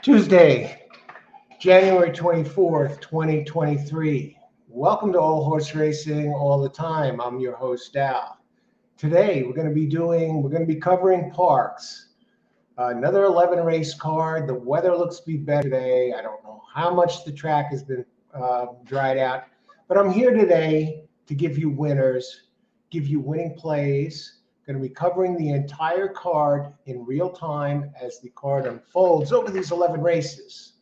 Tuesday, January 24th, 2023. Welcome to All Horse Racing All the Time. I'm your host, Al. Today, we're going to be covering Parx. Another 11 race card. The weather looks to be better today. I don't know how much the track has been dried out, but I'm here today to give you winners, give you winning plays. Going to be covering the entire card in real time as the card unfolds over these 11 races.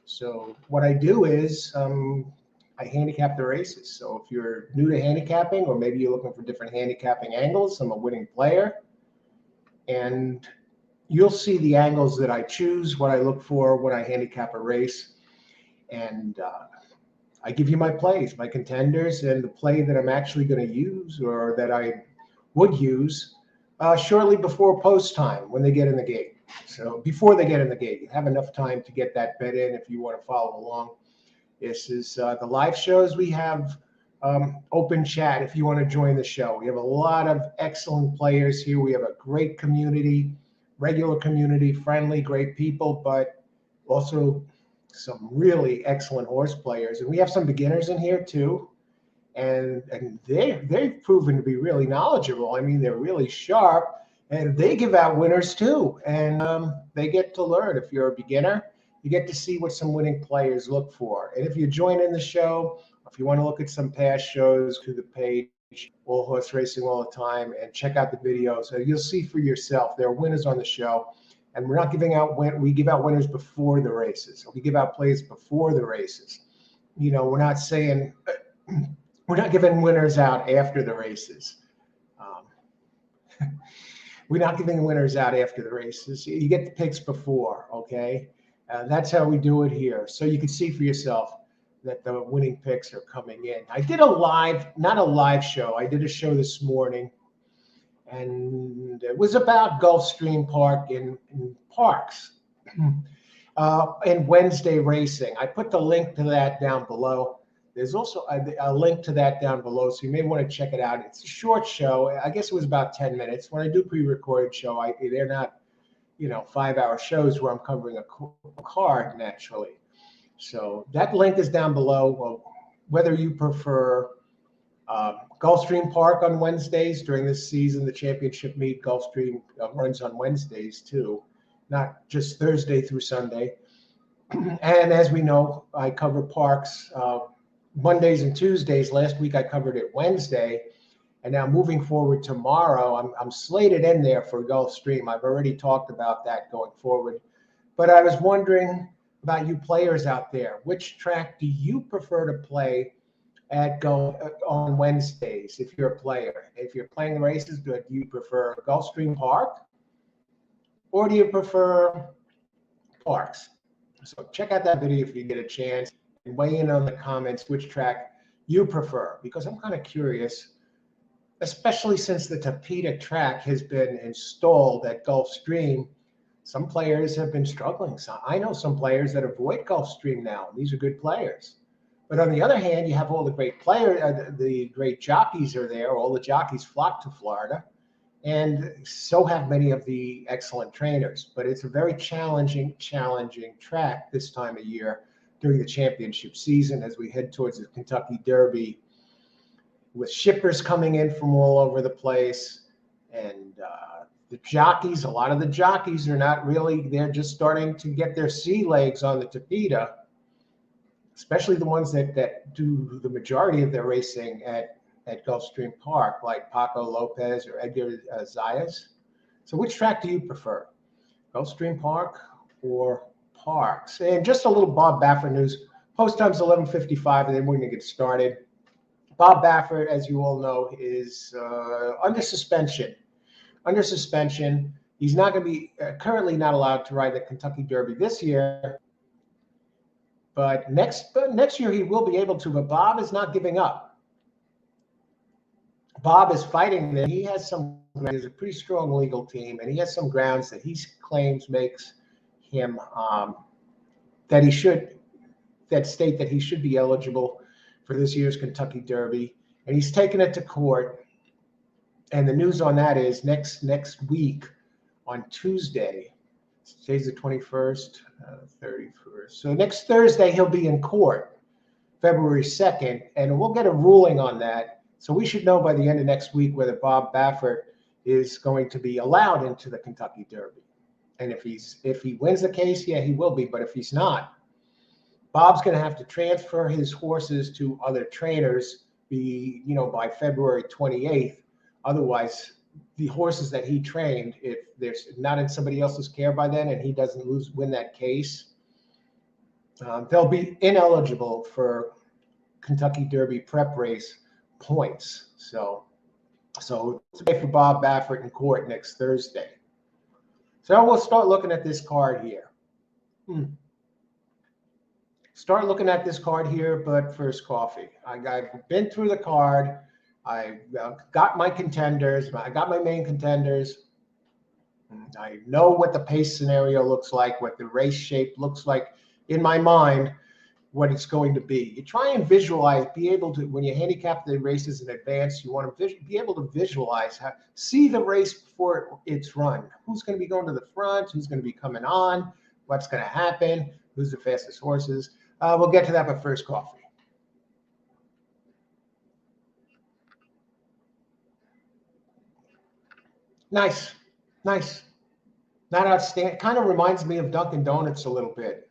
So what I do is I handicap the races. So if you're new to handicapping, or maybe you're looking for different handicapping angles, I'm a winning player. And you'll see the angles that I choose, what I look for when I handicap a race. And I give you my plays, my contenders, and the play that I'm actually going to use or that I would use shortly before post time when they get in the gate. So before they get in the gate, you have enough time to get that bet in if you want to follow along. This is the live shows. We have open chat if you want to join the show. We have a lot of excellent players here. We have a great community, regular community, friendly, great people, but also some really excellent horse players. And we have some beginners in here too. And they've proven to be really knowledgeable. I mean, they're really sharp, and they give out winners too. And they get to learn. If you're a beginner, you get to see what some winning players look for. And if you join in the show, if you want to look at some past shows, to the page, All Horse Racing All the Time, and check out the videos. So you'll see for yourself. There are winners on the show. And we're not giving out we give out winners before the races. We give out plays before the races. You know, we're not saying we're not giving winners out after the races. We're not giving winners out after the races. You get the picks before, okay? That's how we do it here. So you can see for yourself that the winning picks are coming in. I did not a live show. I did a show this morning, and it was about Gulfstream Park in Parx and Wednesday racing. I put the link to that down below. There's also a link to that down below, so you may want to check it out. It's a short show. I guess it was about 10 minutes. When I do pre-recorded show, they're not, 5-hour shows where I'm covering a card naturally. So that link is down below. Well, whether you prefer Gulfstream Park on Wednesdays during this season, the championship meet, Gulfstream runs on Wednesdays too, not just Thursday through Sunday. And as we know, I cover Parx Mondays and Tuesdays. Last week I covered it Wednesday, and now moving forward tomorrow, I'm slated in there for Gulfstream. I've already talked about that going forward, but I was wondering about you players out there. Which track do you prefer to play at on Wednesdays if you're a player? If you're playing races, do you prefer Gulfstream Park or do you prefer Parx? So check out that video if you get a chance and weigh in on the comments which track you prefer, because I'm kind of curious, especially since the Tapeta track has been installed at Gulfstream. Some players have been struggling. So I know some players that avoid Gulfstream now. These are good players. But on the other hand, you have all the great players, the great jockeys are there. All the jockeys flock to Florida, and so have many of the excellent trainers. But it's a very challenging track this time of year during the championship season as we head towards the Kentucky Derby, with shippers coming in from all over the place. And the jockeys, a lot of the jockeys are not really, they're just starting to get their sea legs on the Tapeta, especially the ones that do the majority of their racing at Gulfstream Park, like Paco Lopez or Edgar Zayas. So which track do you prefer, Gulfstream Park or Parx? And just a little Bob Baffert news. Post time's 11:55, and then we're going to get started. Bob Baffert, as you all know, is under suspension. He's not going to be currently not allowed to ride the Kentucky Derby this year. But next year he will be able to. But Bob is not giving up. Bob is fighting there. He has a pretty strong legal team, and he has some grounds that he claims makes him that state that he should be eligible for this year's Kentucky Derby. And he's taken it to court. And the news on that is next week on Tuesday, Today's the 21st, 31st. So next Thursday, he'll be in court, February 2nd, and we'll get a ruling on that. So we should know by the end of next week whether Bob Baffert is going to be allowed into the Kentucky Derby. And if he wins the case, yeah, he will be. But if he's not, Bob's going to have to transfer his horses to other trainers by February 28th. Otherwise, the horses that he trained, if they're not in somebody else's care by then and he doesn't win that case, they'll be ineligible for Kentucky Derby prep race points. So it's okay for Bob Baffert in court next Thursday. So we'll start looking at this card here. Start looking at this card here, but first coffee. I've been through the card. I got my contenders. I got my main contenders. I know what the pace scenario looks like, what the race shape looks like in my mind, what it's going to be. You try and visualize, be able to, when you handicap the races in advance, you want to be able to visualize, see the race before it's run. Who's going to be going to the front? Who's going to be coming on? What's going to happen? Who's the fastest horses? We'll get to that, but first coffee. Nice. Not outstanding. Kind of reminds me of Dunkin' Donuts a little bit.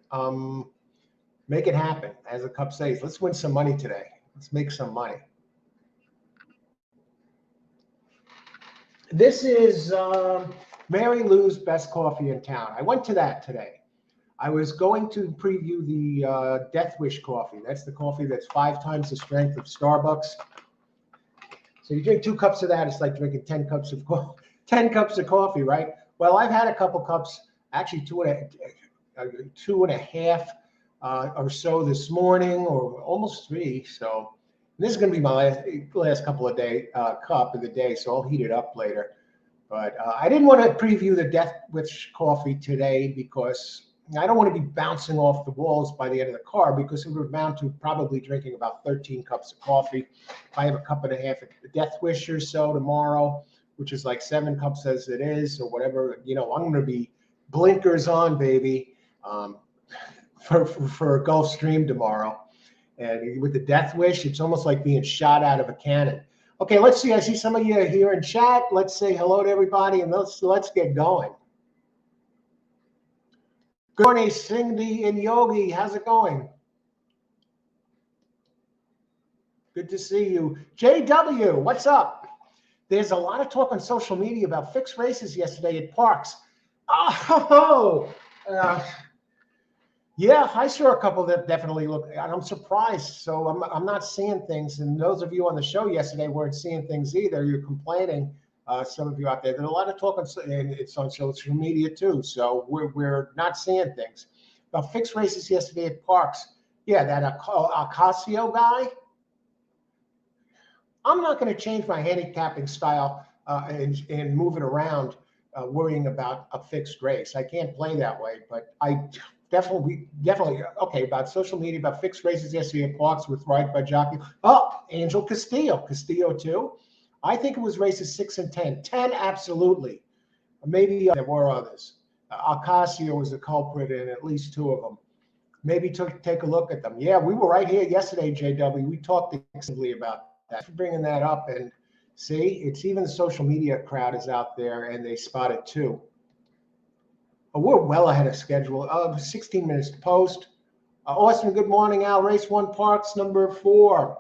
Make it happen, as the cup says. Let's win some money today. Let's make some money. This is Mary Lou's Best Coffee in Town. I went to that today. I was going to preview the Death Wish coffee. That's the coffee that's 5 times the strength of Starbucks. So you drink 2 cups of that, it's like drinking 10 cups of coffee, right? Well, I've had a couple cups, actually 2.5 or so this morning, or almost 3. So this is going to be my last couple of cup of the day, so I'll heat it up later. But I didn't want to preview the Death Wish coffee today because I don't want to be bouncing off the walls by the end of the card, because it would amount to probably drinking about 13 cups of coffee. If I have a cup and a half of Death Wish or so tomorrow, which is like 7 cups as it is, or whatever, I'm going to be blinkers on, baby, for Gulfstream tomorrow. And with the Death Wish, it's almost like being shot out of a cannon. Okay, let's see. I see some of you here in chat. Let's say hello to everybody, and let's get going. Good morning, Cindy and Yogi. How's it going? Good to see you. JW, what's up? There's a lot of talk on social media about fixed races yesterday at Parx. Yeah, I saw a couple that definitely look, and I'm surprised. So I'm not seeing things. And those of you on the show yesterday weren't seeing things either. You're complaining. Some of you out there. There's a lot of talk, and it's on social media too. So we're not seeing things. About fixed races yesterday at Parx. Yeah, that Ocasio guy. I'm not going to change my handicapping style and move it around, worrying about a fixed race. I can't play that way, but I definitely okay about social media about fixed races yesterday at Parx with right by jockey. Oh, Angel Castillo too. I think it was races 6 and 10. 10, absolutely. Maybe there were others. Ocasio was the culprit in at least 2 of them. Maybe take a look at them. Yeah, we were right here yesterday, JW. We talked extensively about that. For bringing that up, and see, it's even the social media crowd is out there, and they spot it too. We're well ahead of schedule. 16 minutes to post. Austin, good morning, Al. Race 1 Parx number 4.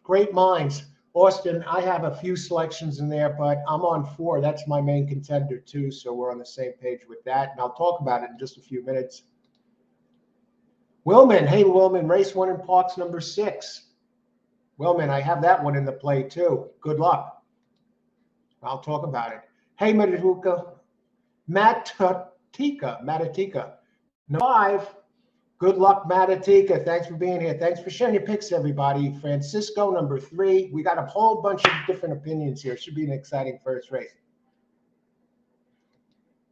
Great minds. Austin, I have a few selections in there, but I'm on 4. That's my main contender too, so we're on the same page with that, and I'll talk about it in just a few minutes. Wilman, hey Wilman, race 1 in Parx number 6. Wilman, I have that one in the play too. Good luck. I'll talk about it. Hey Matatika, number 5. Good luck, Matatika. Thanks for being here. Thanks for sharing your picks, everybody. Francisco, number 3. We got a whole bunch of different opinions here. It should be an exciting first race.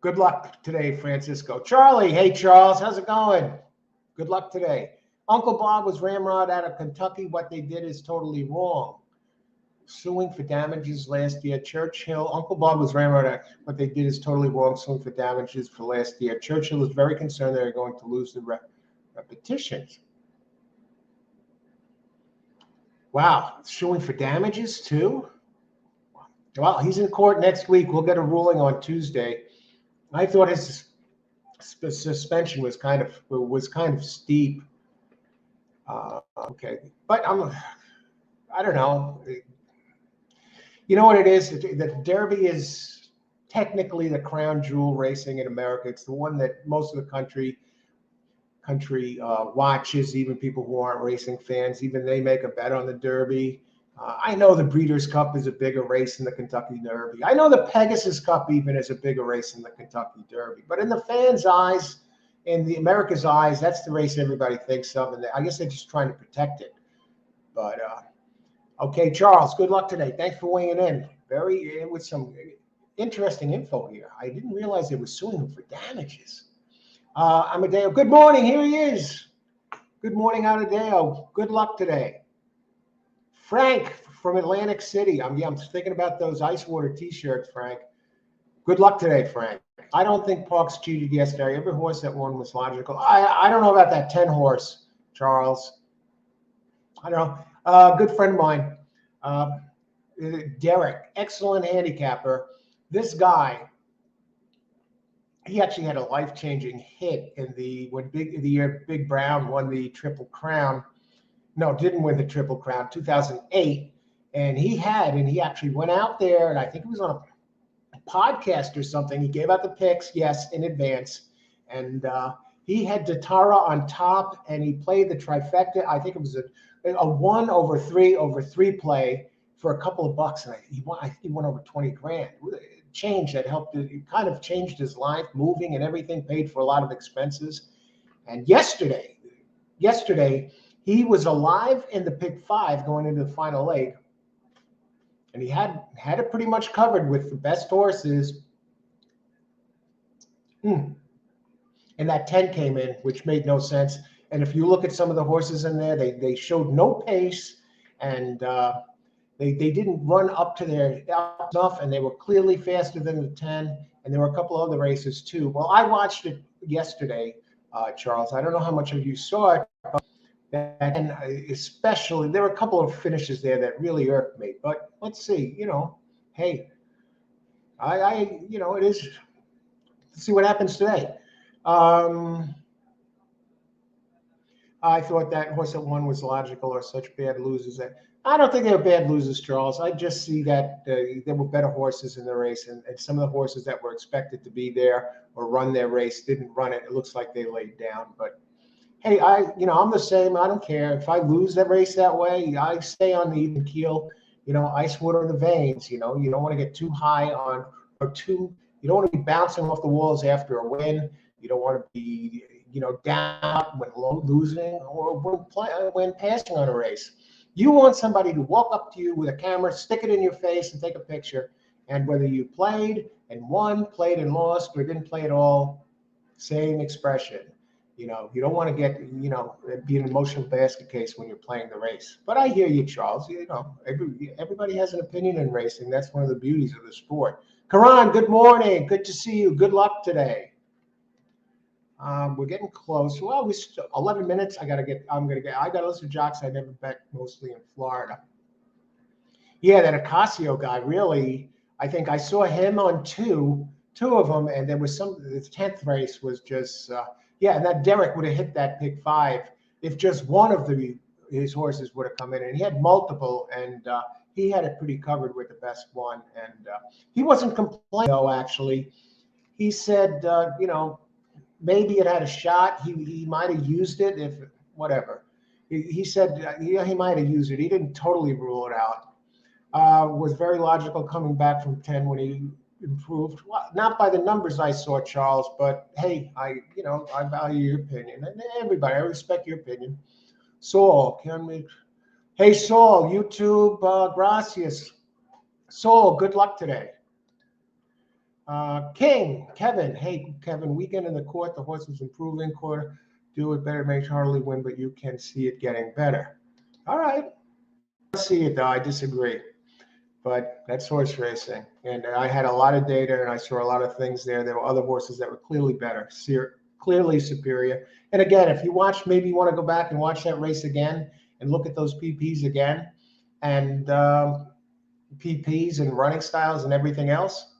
Good luck today, Francisco. Charlie, hey, Charles. How's it going? Good luck today. Uncle Bob was ramrod out of Kentucky. What they did is totally wrong. suing for damages last year. Churchill, Uncle Bob was right about that. What they did is totally wrong, suing for damages for last year. Churchill is very concerned they're going to lose the repetitions. Wow, suing for damages too? Well, he's in court next week. We'll get a ruling on Tuesday. I thought his suspension was kind of steep. Okay, but I don't know. You know what it is? The Derby is technically the crown jewel racing in America. It's the one that most of the country watches. Even people who aren't racing fans, even they make a bet on the Derby. I know the Breeders' Cup is a bigger race than the Kentucky Derby. I know the Pegasus Cup even is a bigger race than the Kentucky Derby. But in the fans' eyes, in the America's eyes, that's the race everybody thinks of, and I guess they're just trying to protect it. But okay, Charles, good luck today. Thanks for weighing in. With some interesting info here. I didn't realize they were suing him for damages. Amadeo, good morning. Here he is. Good morning, Amadeo. Good luck today. Frank from Atlantic City. I'm thinking about those ice water T-shirts, Frank. Good luck today, Frank. I don't think Parx cheated yesterday. Every horse that won was logical. I don't know about that 10 horse, Charles. I don't know. Good friend of mine, Derek, excellent handicapper. This guy, he actually had a life-changing hit in the year Big Brown won the Triple Crown. No, didn't win the Triple Crown, 2008. And he actually went out there, and I think it was on a podcast or something. He gave out the picks, yes, in advance. And he had Datara on top, and he played the trifecta. I think it was a 1 over 3 play for a couple of bucks. And he won over 20 grand. Change that helped. It kind of changed his life, moving and everything, paid for a lot of expenses. And yesterday, he was alive in the pick 5 going into the final leg. And he had it pretty much covered with the best horses. And that 10 came in, which made no sense. And if you look at some of the horses in there, they showed no pace, and they didn't run up to their stuff, and they were clearly faster than the 10. And there were a couple other races too. Well, I watched it yesterday, Charles. I don't know how much of you saw it, but and especially there were a couple of finishes there that really irked me. But let's see, hey, it is. Let's see what happens today. I thought that horse at 1 was logical, or such bad losers. I don't think they were bad losers, Charles. I just see that there were better horses in the race, and some of the horses that were expected to be there or run their race didn't run it. It looks like they laid down. But hey, I'm the same. I don't care if I lose that race that way. I stay on the even keel. Ice water in the veins. You don't want to get too high on or too. You don't want to be bouncing off the walls after a win. You don't want to be down when losing or when passing on a race. You want somebody to walk up to you with a camera, stick it in your face, and take a picture. And whether you played and won, played and lost, or didn't play at all, same expression. You don't want to get, be an emotional basket case when you're playing the race. But I hear you, Charles. Everybody has an opinion in racing. That's one of the beauties of the sport. Karan, good morning. Good to see you. Good luck today. We're getting close. Well, 11 minutes. I got to listen to jocks I never bet, mostly in Florida. Yeah, that Ocasio guy, really, I think I saw him on two of them, and there was the 10th race was just, and that Derek would have hit that pick 5 if just one of his horses would have come in, and he had multiple, and he had it pretty covered with the best one, and he wasn't complaining, though, actually. He said, maybe it had a shot. He might have used it if whatever. He said he might have used it. He didn't totally rule it out. Was very logical coming back from 10 when he improved. Well, not by the numbers I saw, Charles, but hey, I value your opinion, and everybody, I respect your opinion. Saul, hey Saul, YouTube, gracias. Saul, good luck today. Kevin, hey Kevin, weekend in the court, the horse was improving. Quarter, do it better, make Harley win, but you can see it getting better. All right, I see it though. I disagree. but that's horse racing. And I had a lot of data and I saw a lot of things there. There were other horses that were clearly better, clearly superior. And again, if you watch, maybe you want to go back and watch that race again and look at those PPs again and PPs and running styles and everything else,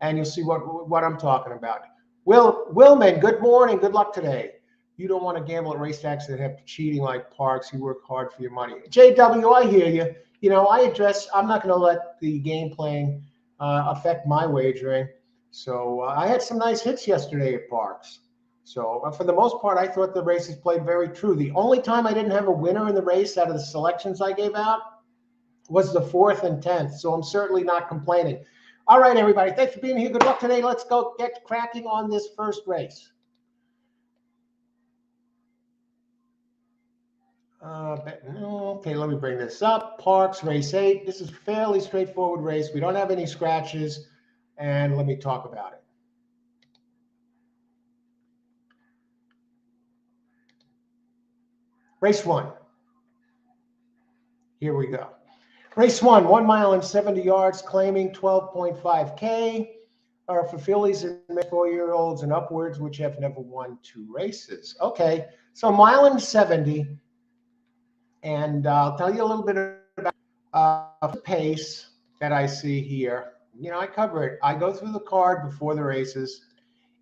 and you'll see what I'm talking about. Willman, good morning. Good luck today. You don't want to gamble at racetracks that have cheating like Parx. You work hard for your money. JW, I hear you. You know, I'm not going to let the game playing affect my wagering. So I had some nice hits yesterday at Parx. So for the most part, I thought the races played very true. The only time I didn't have a winner in the race out of the selections I gave out was the 4th and 10th. So I'm certainly not complaining. All right, everybody. Thanks for being here. Good luck today. Let's go get cracking on this first race. Okay, let me bring this up. Parx, race 8. This is a fairly straightforward race. We don't have any scratches, and let me talk about it. Race 1. Here we go. Race 1, 1 mile and 70 yards, claiming 12.5K. Are for fillies and 4-year-olds and upwards, which have never won 2 races. Okay, so mile and 70. And I'll tell you a little bit about the pace that I see here. You know, I cover it. I go through the card before the races,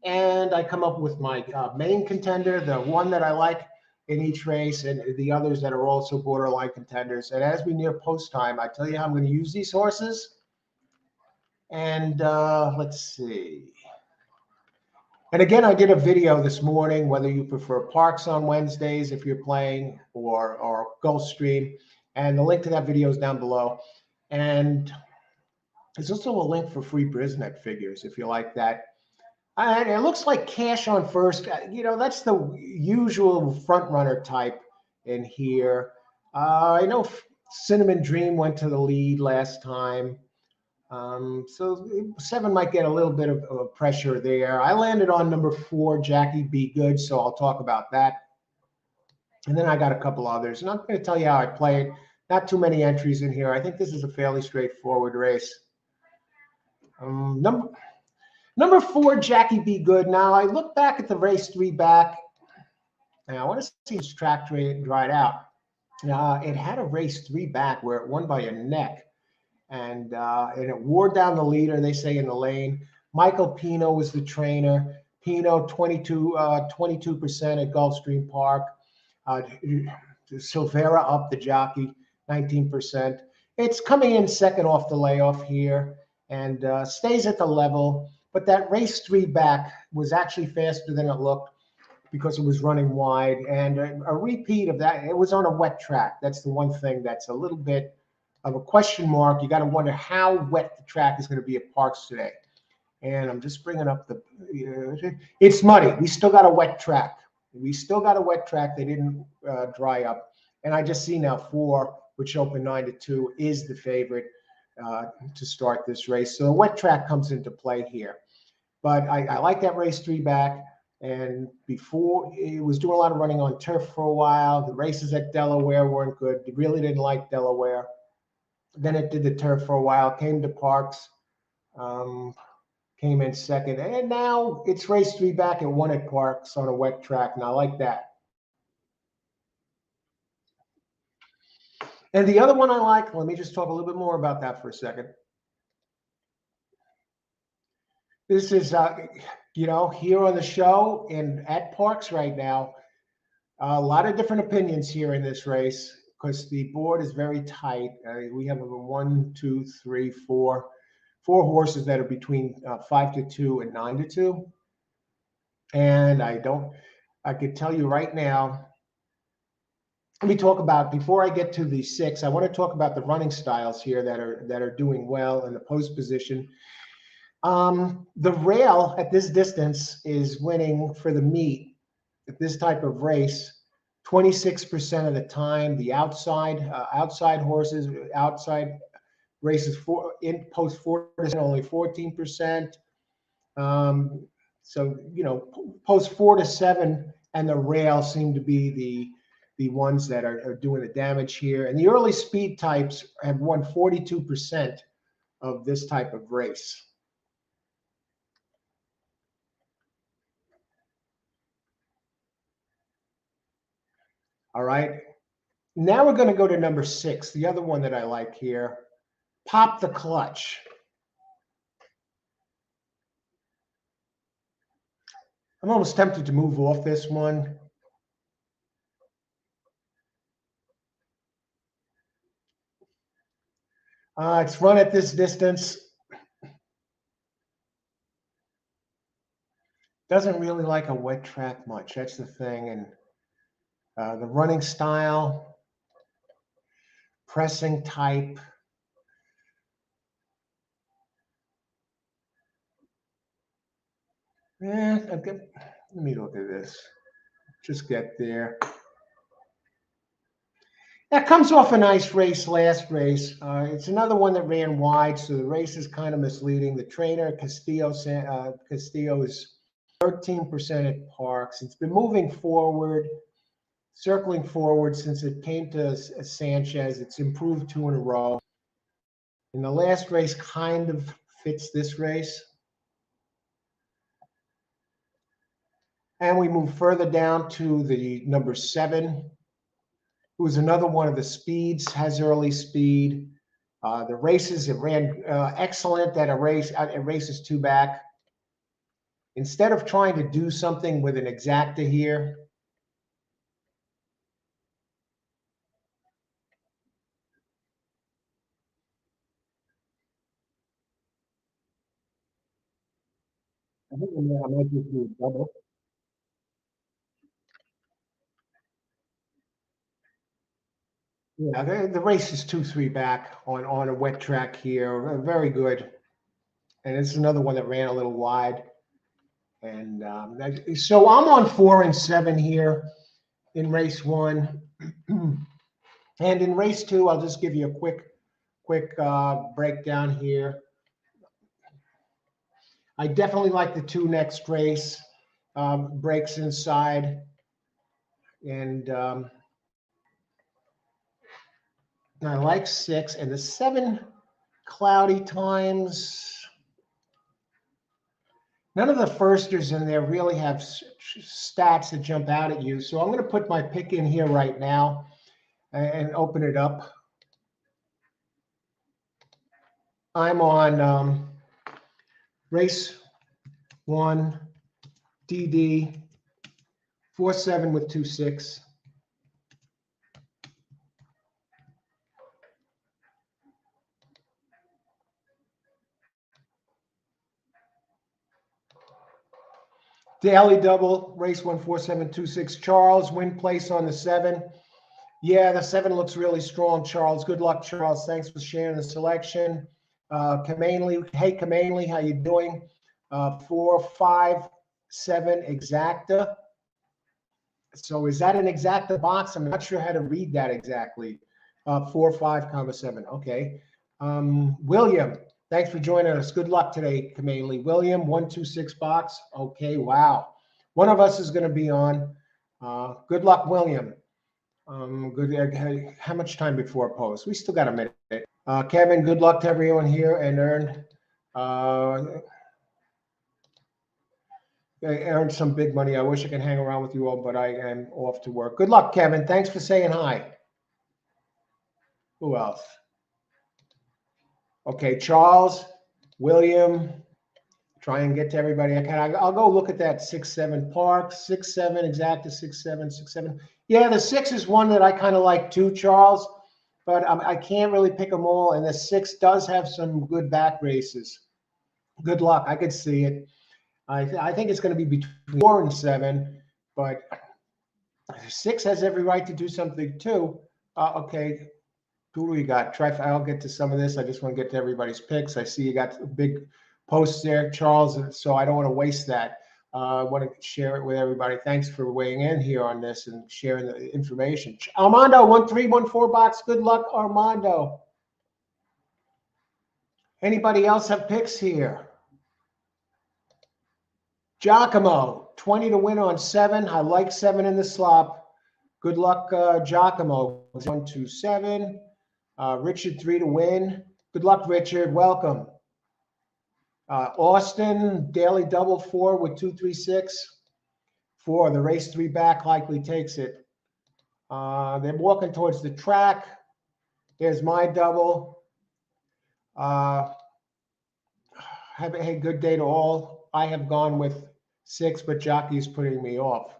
and I come up with my main contender, the one that I like in each race, and the others that are also borderline contenders. And as we near post time, I tell you how I'm going to use these horses. And let's see. And again, I did a video this morning, whether you prefer Parx on Wednesdays if you're playing or Gulfstream. And the link to that video is down below. And there's also a link for free Brisnet figures if you like that. And it looks like cash on first. You know, that's the usual front runner type in here. I know Cinnamon Dream went to the lead last time. So 7 might get a little bit of pressure there. I landed on number 4, Jackie Be Good, so I'll talk about that. And then I got a couple others, and I'm going to tell you how I play it. Not too many entries in here. I think this is a fairly straightforward race. Number 4, Jackie Be Good. Now, I look back at the race 3 back, and I want to see this track dried out. It had a race 3 back where it won by a neck. And it wore down the leader, they say, in the lane. Michael Pino was the trainer. Pino, 22% at Gulfstream Park. Silvera up the jockey, 19%. It's coming in second off the layoff here and stays at the level. But that race 3 back was actually faster than it looked because it was running wide. And a repeat of that, it was on a wet track. That's the one thing that's a little bit of a question mark. You got to wonder how wet the track is going to be at Parx today. And I'm just bringing up it's muddy. We still got a wet track. They didn't dry up. And I just see now 4, which opened 9-2, is the favorite to start this race. So the wet track comes into play here. But I like that race 3 back. And before, it was doing a lot of running on turf for a while. The races at Delaware weren't good. They really didn't like Delaware. Then it did the turf for a while, came to Parx, came in second. And now it's race 3 back and 1 at Parx on a wet track. And I like that. And the other one I like, let me just talk a little bit more about that for a second. This is, here on the show and at Parx right now, a lot of different opinions here in this race because the board is very tight. We have 4 horses that are between 5-2 and 9-2. And I could tell you right now, let me talk about, before I get to the 6, I want to talk about the running styles here that are doing well in the post position. The rail at this distance is winning for the meet at this type of race 26% of the time. The outside horses, outside races in post 4% only 14%. So post 4 to 7 and the rail seem to be the ones that are doing the damage here. And the early speed types have won 42% of this type of race. All right. Now we're going to go to number 6, the other one that I like here. Pop the clutch. I'm almost tempted to move off this one. It's run at this distance. Doesn't really like a wet track much. That's the thing. And the running style, pressing type. Let me look at this. Just get there. That comes off a nice race last race. It's another one that ran wide, so the race is kind of misleading. The trainer, Castillo is 13% at Parx. It's been moving forward, circling forward since it came to Sanchez. It's improved 2 in a row. And the last race kind of fits this race. And we move further down to the number 7, who is another one of the speeds, has early speed. The races, it ran excellent at races 2 back. Instead of trying to do something with an exacta here, I think I might just do a double. Yeah, the race is 2-3 back on a wet track here. Very good. And it's another one that ran a little wide. And so I'm on 4 and 7 here in race 1. And in race 2, I'll just give you a quick breakdown here. I definitely like the 2 next race. Breaks inside. And I like 6. And the 7 cloudy times. None of the firsters in there really have stats that jump out at you. So I'm going to put my pick in here right now and open it up. I'm on race 1, DD, 4-7 with 2-6. Daily double, race 1, 4-7, 2-6. Charles, win place on the 7. Yeah, the 7 looks really strong, Charles. Good luck, Charles. Thanks for sharing the selection. Kamanley, hey, Kamanley, how you doing? 4, 5, 7 exacta. So is that an exacta box? I'm not sure how to read that exactly. 4, 5, 7. Okay. William, thanks for joining us. Good luck today, Kamanley. William, 1, 2, 6 box. Okay, wow. One of us is going to be on. Good luck, William. Good. How much time before post? We still got a minute. Kevin, good luck to everyone here. And I earned some big money. I wish I could hang around with you all, but I am off to work. Good luck, Kevin. Thanks for saying hi. Who else? Okay, Charles, William. Try and get to everybody I can. I'll go look at that 6-7 Parx, 6-7 exacta, 6-7, 6-7. Yeah, the 6 is one that I kind of like too, Charles, but I can't really pick them all. And the 6 does have some good back races. Good luck. I could see it. I think it's going to be between 4 and 7, but 6 has every right to do something too. Okay, who do we got? I'll get to some of this. I just want to get to everybody's picks. I see you got a big post there, Charles, so I don't want to waste that. I want to share it with everybody. Thanks for weighing in here on this and sharing the information. Armando, 1314 box. Good luck, Armando. Anybody else have picks here? Giacomo, 20 to win on 7. I like 7 in the slop. Good luck, Giacomo. 1, 2, 7. Richard, 3 to win. Good luck, Richard. Welcome. Austin, daily double 4 with 236. 4, the race 3 back likely takes it. They're walking towards the track. There's my double. Have a good day to all. I have gone with 6, but Jockey's putting me off.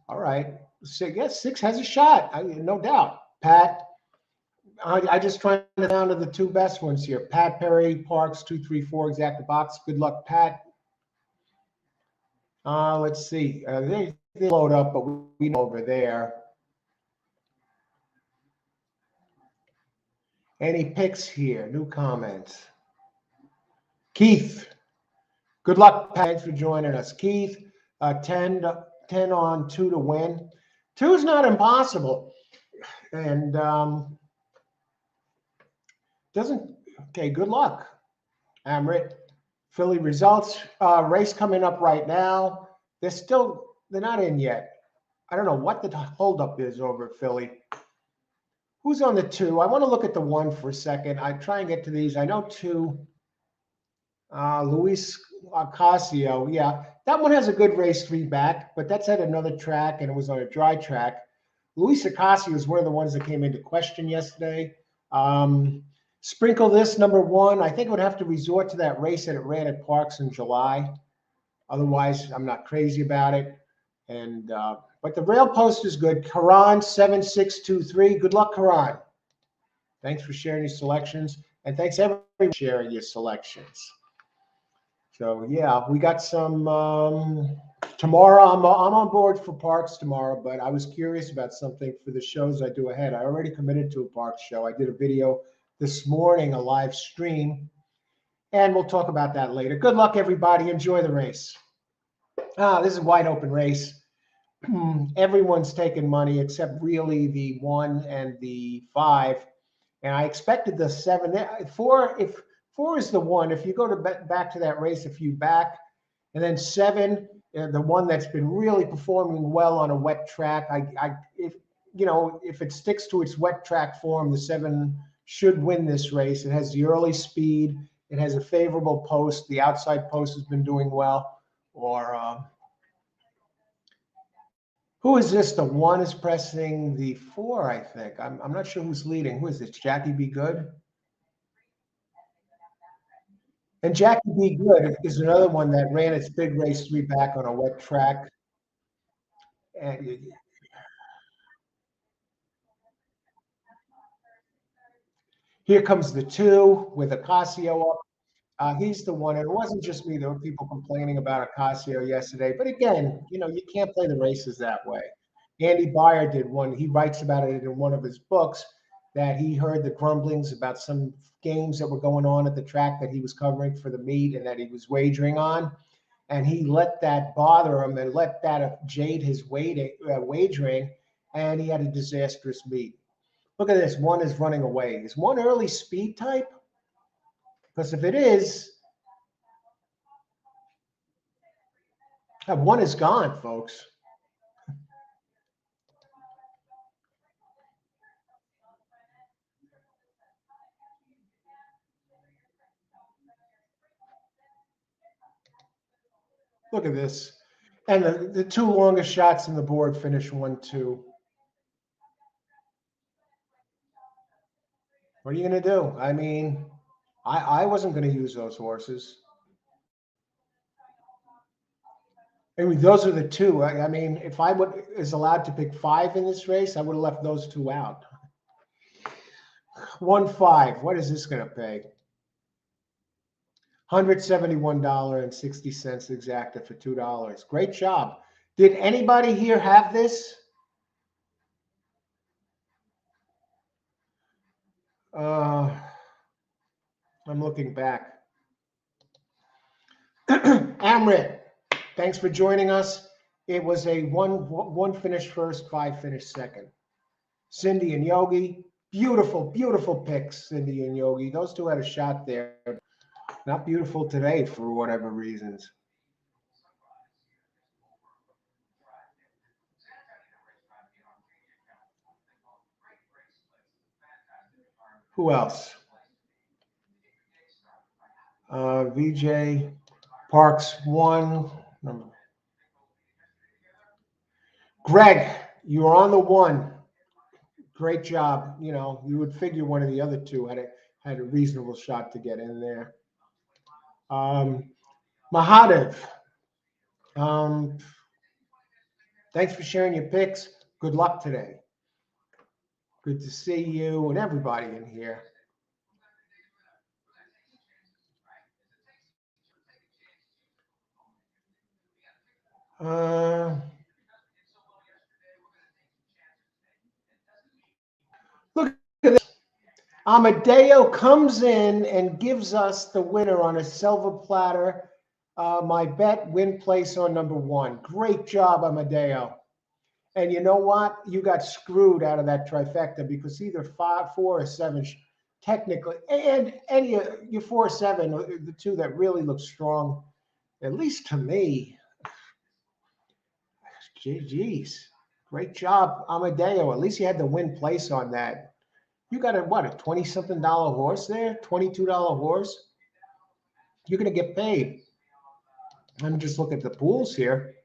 All right. Yes, 6 has a shot, no doubt. Pat, I just trying to down to the 2 best ones here. Pat Perry, Parx, 234, exact box. Good luck, Pat. Let's see. They load up, but we know over there. Any picks here? New comments. Keith. Good luck, Pat. Thanks for joining us. Keith, 10 on 2 to win. 2 is not impossible. And okay, good luck. Amrit. Philly results. Race coming up right now. They're not in yet. I don't know what the holdup is over at Philly. Who's on the 2? I want to look at the 1 for a second. I try and get to these. I know 2. Luis Ocasio. Yeah, that one has a good race 3 back, but that's at another track, and it was on a dry track. Luis Ocasio is one of the ones that came into question yesterday. Sprinkle this, number 1. I think it would have to resort to that race that it ran at Parx in July. Otherwise, I'm not crazy about it. And but the rail post is good. Karan 7623. Good luck, Karan. Thanks for sharing your selections, and thanks everyone for sharing your selections. So yeah, we got some tomorrow. I'm on board for Parx tomorrow, but I was curious about something for the shows I do ahead. I already committed to a Parx show. I did a video this morning, a live stream, and we'll talk about that later. Good luck, everybody. Enjoy the race. This is a wide open race. Everyone's taking money except really the 1 and the 5. And I expected the 7. 4, if 4 is the 1, if you go to back to that race a few back, and then 7, the one that's been really performing well on a wet track. If it sticks to its wet track form, the 7 should win this race. It has the early speed. It has a favorable post. The outside post has been doing well. Or who is this? The 1 is pressing the 4, I think. I'm not sure who's leading. Who is this? Jackie Be Good? And Jackie Be Good is another one that ran its big race 3 back on a wet track. And here comes the 2 with Ocasio up. He's the one. And it wasn't just me. There were people complaining about Ocasio yesterday. But again, you can't play the races that way. Andy Beyer did one. He writes about it in one of his books that he heard the grumblings about some games that were going on at the track that he was covering for the meet and that he was wagering on. And he let that bother him and let that jade his wagering. And he had a disastrous meet. Look at this. 1 is running away. Is 1 early speed type? Because if it is, 1 is gone, folks. Look at this. And the 2 longest shots in the board finish 1-2. What are you going to do? I mean, I wasn't going to use those horses. I mean, those are the 2. I mean, if I is allowed to pick 5 in this race, I would have left those 2 out. 1-5. What is this going to pay? $171.60 exacta for $2. Great job. Did anybody here have this? I'm looking back. Amrit, thanks for joining us. It was a one finish first, 5 finish second. Cindy and Yogi, beautiful, beautiful picks, Cindy and Yogi. Those 2 had a shot there. Not beautiful today for whatever reasons. Who else? VJ Parx 1. Greg, you are on the 1. Great job. You know, you would figure one of the other two had a reasonable shot to get in there. Mahadev, um, thanks for sharing your picks. Good luck today. Good to see you and everybody in here. Look at this. Amadeo comes in and gives us the winner on a silver platter. My bet win place on number 1. Great job, Amadeo. And you know what? You got screwed out of that trifecta because either 5, 4, or 7 technically, and any your 4 or 7, the two that really look strong, at least to me. Geez, great job, Amadeo. At least you had the win place on that. You got a 20-something dollar horse there, $22 horse. You're gonna get paid. Let me just look at the pools here.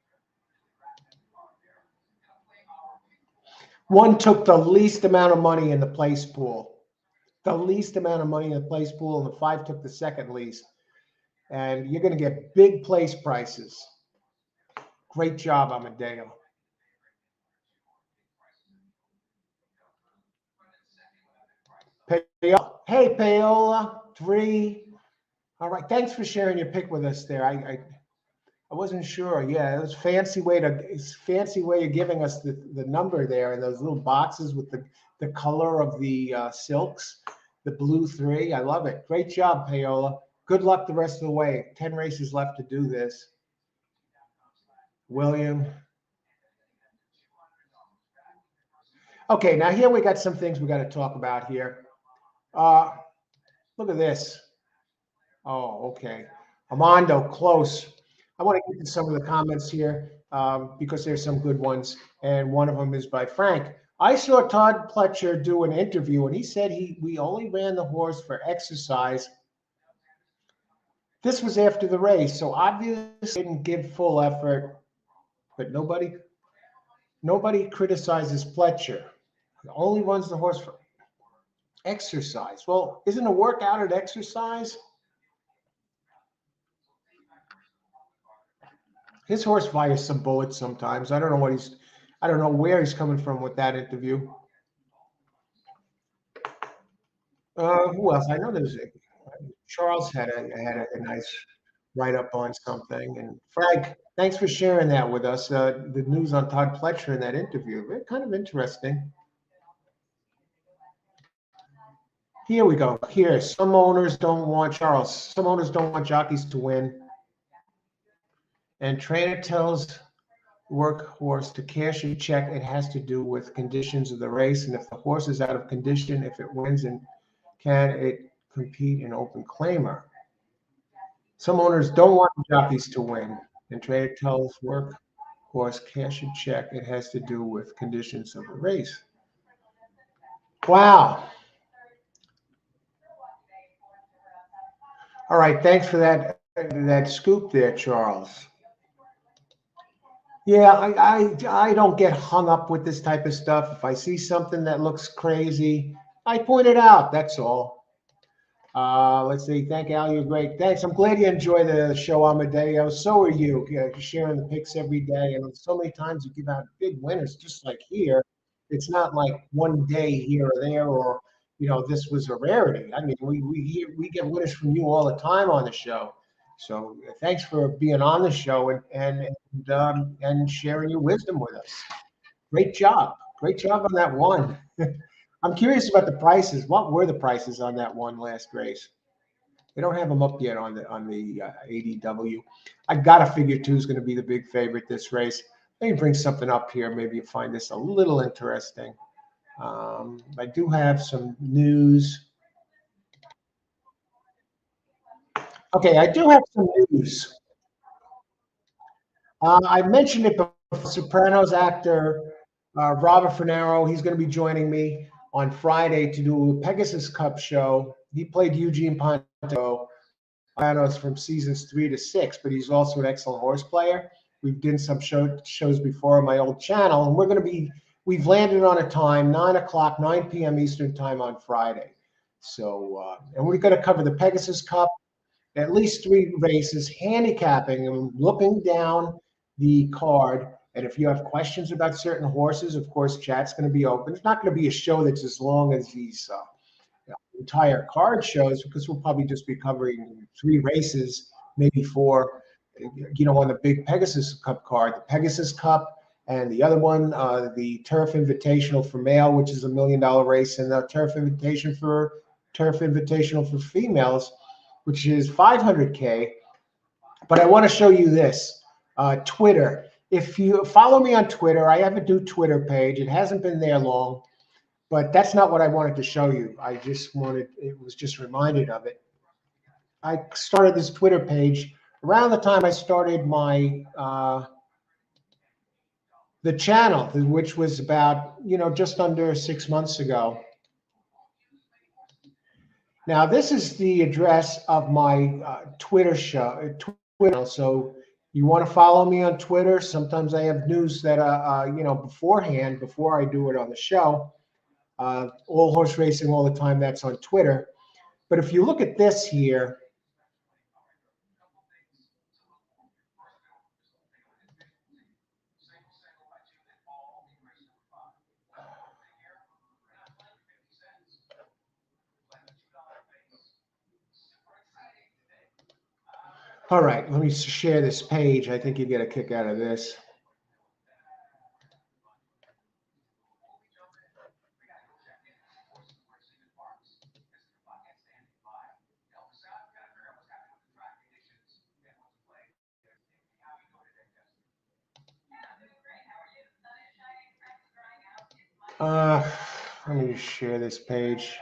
One took the least amount of money in the place pool. The least amount of money in the place pool, and the 5 took the second least. And you're going to get big place prices. Great job, Amadeo. Paola. Hey, Paola, 3. All right, thanks for sharing your pick with us there. I wasn't sure. Yeah, it was fancy way of giving us the number there in those little boxes with the color of the silks, the blue 3. I love it. Great job, Paola. Good luck the rest of the way. 10 races left to do this. William. Okay, now here we got some things we got to talk about here. Look at this. Oh, okay. Armando, close. I want to get to some of the comments here because there's some good ones, and one of them is by Frank. I saw Todd Pletcher do an interview, and he said we only ran the horse for exercise. This was after the race, so obviously didn't give full effort, but nobody criticizes Pletcher. He only runs the horse for exercise. Well, isn't a workout an exercise? His horse fires some bullets sometimes. I don't know where he's coming from with that interview. Who else? I know there's Charles had a nice write up on something. And Frank, thanks for sharing that with us. The news on Todd Pletcher in that interview. Very kind of interesting. Here we go. Here, some owners don't want jockeys to win. And trainer tells workhorse to cash a check. It has to do with conditions of the race. And if the horse is out of condition, if it wins, and can it compete in open claimer? Some owners don't want jockeys to win. And trainer tells workhorse cash a check. It has to do with conditions of the race. Wow. All right, thanks for that scoop there, Charles. Yeah, I don't get hung up with this type of stuff. If I see something that looks crazy, I point it out. That's all. Let's see. Thank Al, you're great. Thanks. I'm glad you enjoy the show, Amadeo. So are you, sharing the picks every day. And so many times you give out big winners, just like here. It's not like one day here or there, or this was a rarity. I mean, we get winners from you all the time on the show. So thanks for being on the show and sharing your wisdom with us. Great job. Great job on that one. I'm curious about the prices. What were the prices on that one last race? They don't have them up yet on the ADW. I gotta figure 2 is going to be the big favorite this race. Let me bring something up here. Maybe you find this a little interesting. I do have some news. Okay, I do have some news. I mentioned it before. Sopranos actor Robert Fernero, he's going to be joining me on Friday to do a Pegasus Cup show. He played Eugene Ponto. Sopranos from seasons 3 to 6, but he's also an excellent horse player. We've done some shows before on my old channel, and we've landed on a time, 9 o'clock, 9 p.m. Eastern time on Friday. So, and we're going to cover the Pegasus Cup, at least 3 races, handicapping and looking down the card. And if you have questions about certain horses, of course, chat's going to be open. It's not going to be a show that's as long as these entire card shows because we'll probably just be covering 3 races, maybe 4, on the big Pegasus Cup card, the Pegasus Cup, and the other one, the Turf Invitational for male, which is $1 million race, and the Turf Invitational for females, which is 500K. But I want to show you this, Twitter. If you follow me on Twitter, I have a new Twitter page. It hasn't been there long. But that's not what I wanted to show you. It was just reminded of it. I started this Twitter page around the time I started my the channel, which was about, just under 6 months ago. Now, this is the address of my Twitter. So you want to follow me on Twitter. Sometimes I have news that, beforehand, before I do it on the show. All horse racing all the time. That's on Twitter. But if you look at this here, all right, let me share this page. I think you get a kick out of this. Let me just share this page.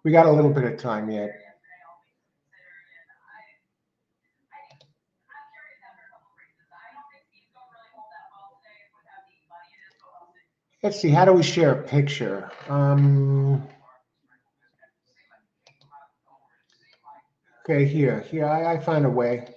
We got a little bit of time yet. Let's see, how do we share a picture? Okay, here, I find a way.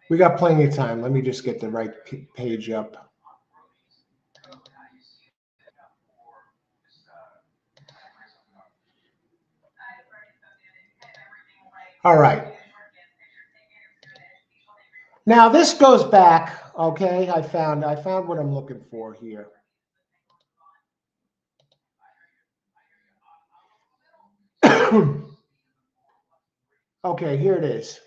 We got plenty of time. Let me just get the right page up. All right. Now this goes back, okay? I found what I'm looking for here. Okay, here it is.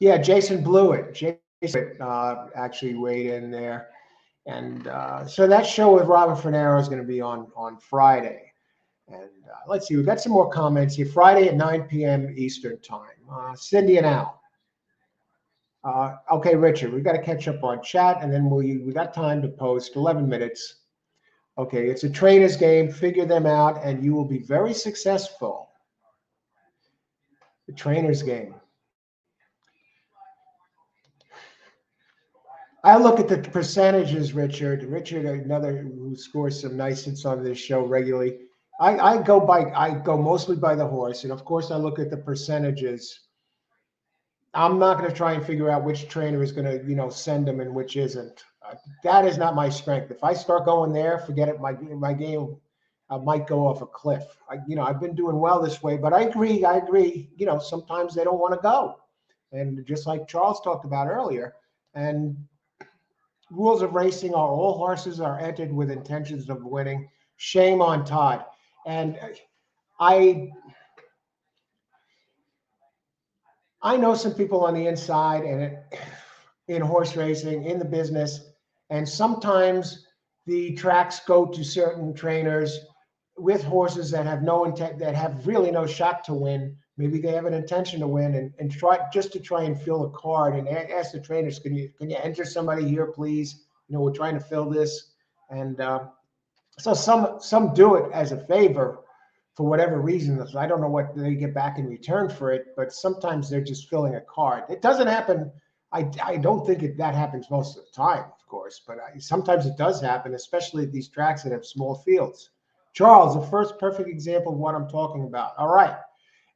Yeah, Jason Blewett. Jason actually weighed in there. And so that show with Robert Finero is going to be on Friday. And let's see, we've got some more comments here. Friday at 9 p.m. Eastern Time. Cindy and Al. Okay, Richard, we've got to catch up on chat, and then we got time to post 11 minutes. Okay, it's a trainer's game. Figure them out, and you will be very successful. The trainer's game. I look at the percentages, Richard. Richard, another who scores some nice hits on this show regularly. I go mostly by the horse, and of course I look at the percentages. I'm not going to try and figure out which trainer is going to, send them and which isn't. That is not my strength. If I start going there, forget it. My game might go off a cliff. I've been doing well this way, but I agree. Sometimes they don't want to go, and just like Charles talked about earlier, and rules of racing are all horses are entered with intentions of winning. Shame on Todd. And I know some people on the inside and in horse racing, in the business, and sometimes the tracks go to certain trainers with horses that have no intent, that have really no shot to win. Maybe they have an intention to win, and try and fill a card and ask the trainers, can you enter somebody here, please? We're trying to fill this, and so some do it as a favor for whatever reason. I don't know what they get back in return for it, but sometimes they're just filling a card. It doesn't happen. I don't think that happens most of the time, of course, but sometimes it does happen, especially at these tracks that have small fields. Charles, the first perfect example of what I'm talking about. All right.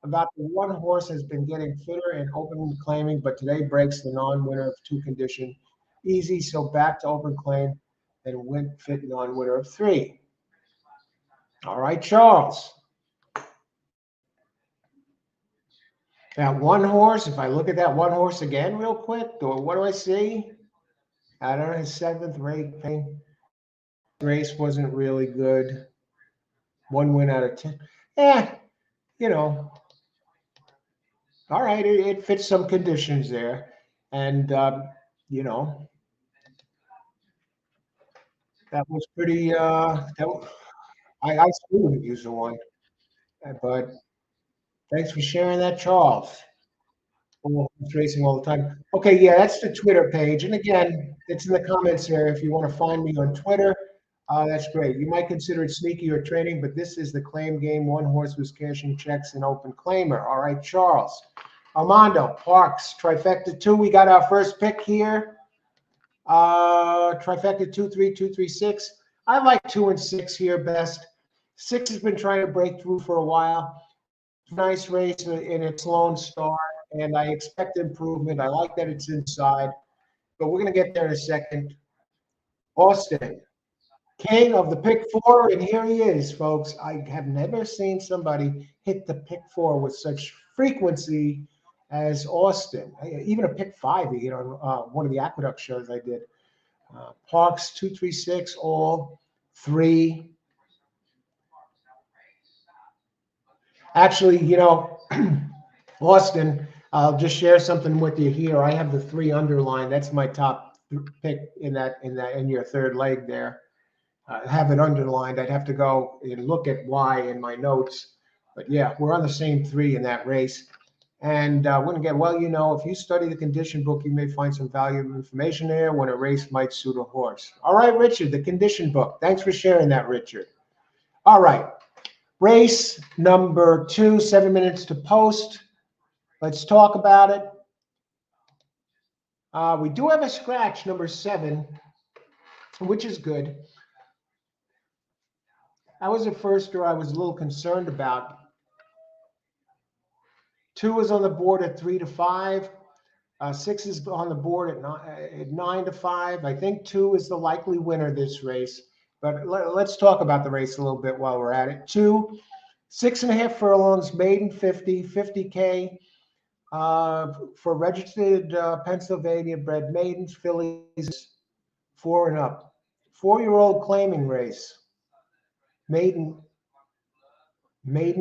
About the one horse has been getting fitter and open claiming, but today breaks the non-winner of 2 condition. Easy, so back to open claim and went fit non-winner of 3. All right, Charles. That one horse, if I look at that one horse again real quick, what do I see? I don't know, his 7th race wasn't really good. 1 win out of 10. You know, all right, it fits some conditions there. And, you know, that was pretty, I still wouldn't use the one. But thanks for sharing that, Charles. Oh, it's racing all the time. Okay, yeah, that's the Twitter page. And again, it's in the comments there. If you want to find me on Twitter, that's great. You might consider it sneaky or trading, but this is the claim game. One horse was cashing checks and open claimer. All right, Charles. Armando, Parx, trifecta 2. We got our first pick here. Trifecta 2, 3, 2, 3, 6. I like 2 and 6 here best. 6 has been trying to break through for a while. Nice race in its lone star, and I expect improvement. I like that it's inside, but we're going to get there in a second. Austin, king of the pick 4, and here he is, folks. I have never seen somebody hit the pick 4 with such frequency as Austin. Even a pick 5 he hit on one of the Aqueduct shows I did. Parx 236, all 3. Actually, Austin, I'll just share something with you here. I have the 3 underlined. That's my top pick in your third leg there. Have it underlined. I'd have to go and look at why in my notes. But yeah, we're on the same 3 in that race. And we're going to get, if you study the condition book, you may find some valuable information there when a race might suit a horse. All right, Richard, the condition book. Thanks for sharing that, Richard. All right. Race number 2, 7 minutes to post. Let's talk about it. We do have a scratch, number 7, which is good. That was a firster I was a little concerned about. 2 is on the board at 3 to 5. 6 is on the board at 9 to 5. I think 2 is the likely winner this race. But let's talk about the race a little bit while we're at it. 2, 6.5 furlongs, maiden 50, 50K. For registered Pennsylvania bred maidens, fillies, 4 and up. 4-year-old claiming race. Maiden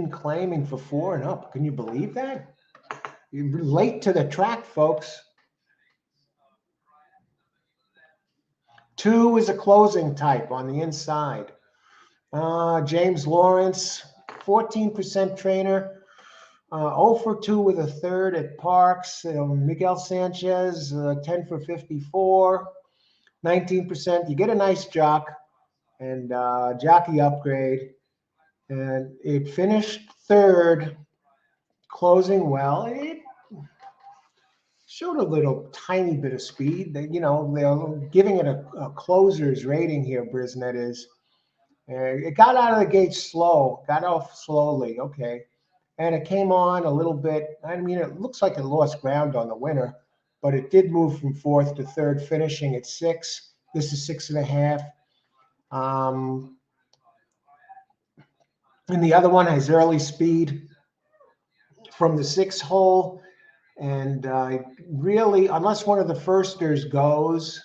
claiming for 4 and up. Can you believe that? You're late to the track, folks. 2 is a closing type on the inside. James Lawrence, 14% trainer. 0 for 2 with a third at Parx. Miguel Sanchez, 10 for 54, 19%. You get a nice jock and jockey upgrade. And it finished third, closing well. It showed a little tiny bit of speed. They're giving it a closer's rating here, Brisnet is. It got out of the gate slow, got off slowly, okay. And it came on a little bit. I mean, it looks like it lost ground on the winner, but it did move from fourth to third, finishing at 6. This is 6.5. And the other one has early speed from the 6th hole. And really, unless one of the firsters goes,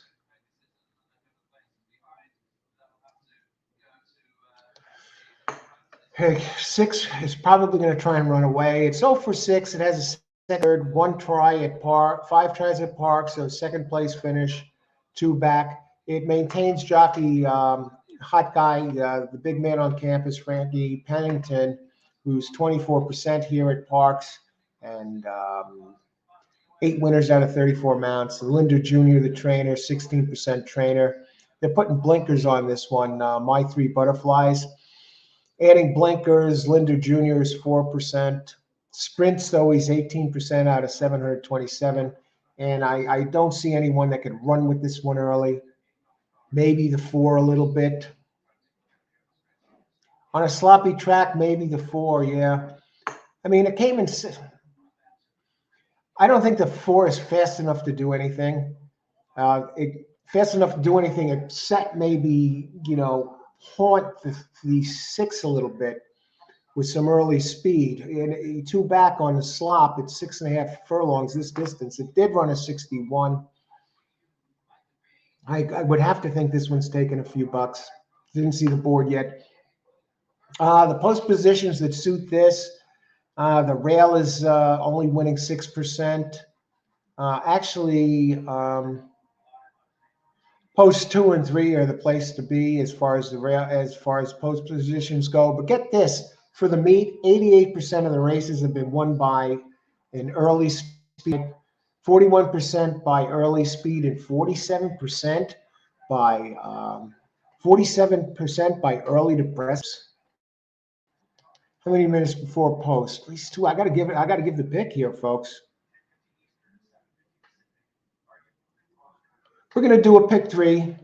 hey, 6 is probably going to try and run away. It's 0 for 6. It has a third, 1 try at par, 5 tries at Park, so second place finish, 2 back. It maintains jockey, hot guy, the big man on campus, Frankie Pennington, who's 24% here at Parx, and 8 winners out of 34 mounts. Linder Jr., the trainer, 16% trainer. They're putting blinkers on this one, My Three Butterflies. Adding blinkers, Linder Jr. is 4%. Sprints, though, he's 18% out of 727. And I don't see anyone that could run with this one early. Maybe the 4 a little bit. On a sloppy track, maybe the 4, yeah. I mean, it came in. I don't think the 4 is fast enough to do anything. Fast enough to do anything except maybe, haunt the 6 a little bit with some early speed. And 2 back on the slop at 6.5 furlongs this distance. It did run a 61. I would have to think this one's taken a few bucks. Didn't see the board yet. The post positions that suit this, the rail is only winning 6%. Post 2 and 3 are the place to be as far as post positions go. But get this, for the meet, 88% of the races have been won by an early speed, 41% by early speed, and 47% by early to press. How many minutes before post? At least 2. I gotta give the pick here, folks. We're gonna do a pick 3.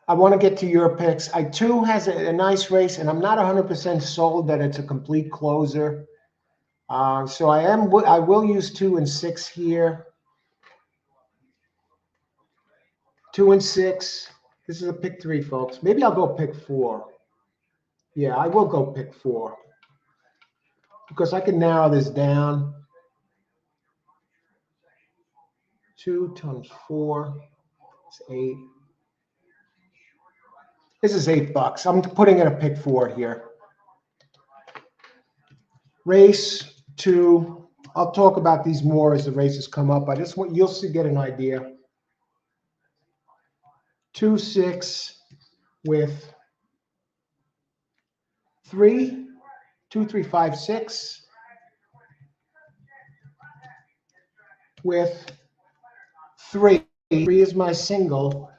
I want to get to your picks. 2 has a nice race, and I'm not 100% sold that it's a complete closer. So I will use 2 and 6 here. 2 and 6. This is a pick 3, folks. Maybe I'll go pick 4. Yeah, I will go pick 4 because I can narrow this down. 2 times 4 is 8. This is $8. I'm putting in a pick 4 here. Race 2. I'll talk about these more as the races come up. I just want you'll get an idea. 2, 6 with 3, 2, 3, 5, 6 with 3. 3 is my single.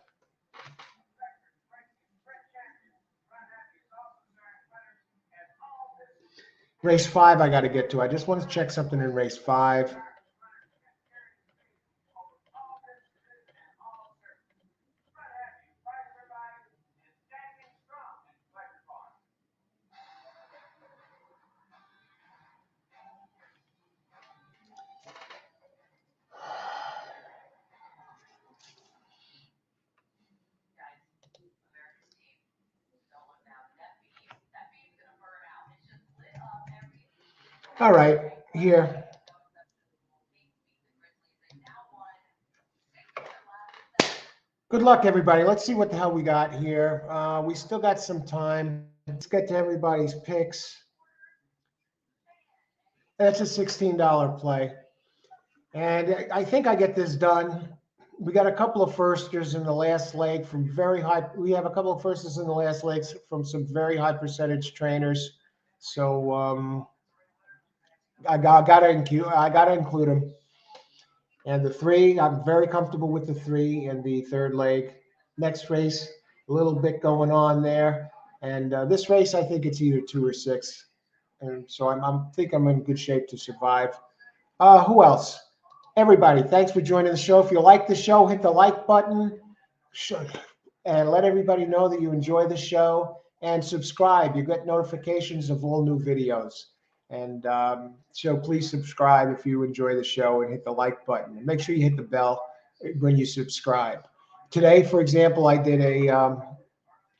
Race 5 I got to get to. I just want to check something in race 5. All right, here. Good Good luck, everybody. Let's see what the hell we got here. We still got some time. Let's get to everybody's picks. That's a $16 play. And I think I get this done. We got a couple of firsters in the last leg from very high. We have a couple of firsters in the last legs from some very high percentage trainers. So I gotta include them. And the three, I'm very comfortable with the three in the third leg. Next race, a little bit going on there. And this race, I think it's either 2 or 6. And so I think I'm in good shape to survive. Who else? Everybody, thanks for joining the show. If you like the show, hit the like button and let everybody know that you enjoy the show, and subscribe. You get notifications of all new videos. And so please subscribe if you enjoy the show, and hit the like button. And make sure you hit the bell when you subscribe. Today, for example, I did a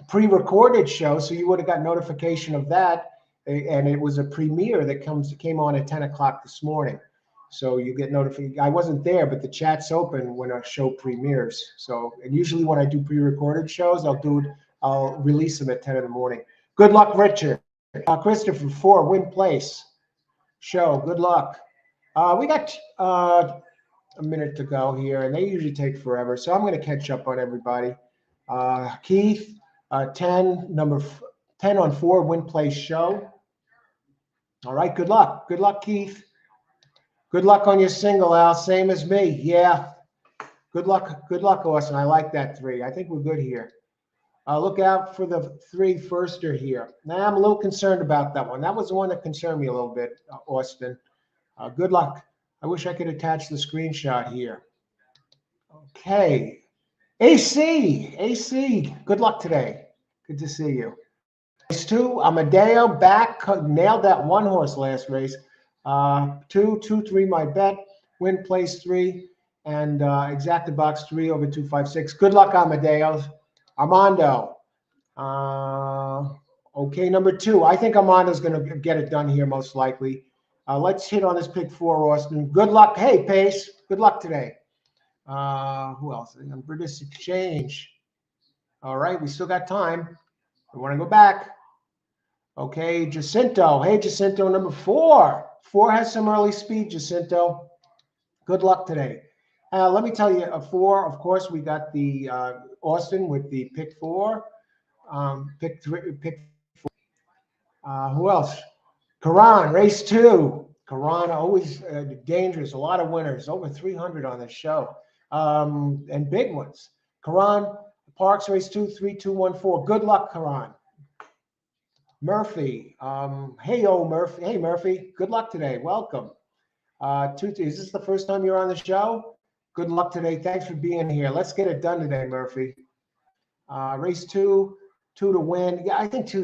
pre-recorded show, so you would have got notification of that. And it was a premiere that came on at 10 o'clock this morning. So you get notified. I wasn't there, but the chat's open when a show premieres. So, and usually when I do pre-recorded shows, I'll release them at 10 in the morning. Good luck, Richard. Christopher, 4, win place. Show, good luck. We got a minute to go here, and they usually take forever. So I'm going to catch up on everybody. Keith, 10, number 10 on 4, win place show. All right, good luck. Good luck, Keith. Good luck on your single, Al. Same as me. Yeah. Good luck. Good luck, Austin. I like that 3. I think we're good here. Look out for the 3 firster here. Now, I'm a little concerned about that one. That was the one that concerned me a little bit, Austin. Good luck. I wish I could attach the screenshot here. Okay. AC. Good luck today. Good to see you. Race 2, Amadeo back. Nailed that 1 horse last race. 2, 2, 3, my bet. Win place 3. And exacted box 3 over 256. Good luck, Amadeo. Armando. Okay, number 2. I think Armando's going to get it done here, most likely. Let's hit on this pick 4, Austin. Good luck. Hey, Pace. Good luck today. Who else? On British Exchange. All right, we still got time. We want to go back. Okay, Jacinto. Hey, Jacinto, number 4. 4 has some early speed, Jacinto. Good luck today. Let me tell you, 4, of course, we got the Austin with the pick 4. Pick 3, pick 4. Who else? Karan, race 2. Karan, always dangerous. A lot of winners, over 300 on this show, and big ones. Karan, Parx, race 2, 3, 2, 1, 4. Good luck, Karan. Murphy, Murphy. Hey, Murphy. Good luck today. Welcome. Is this the first time you're on the show? Good luck today. Thanks for being here. Let's get it done today, Murphy. Race 2, 2 to win. Yeah, I think 2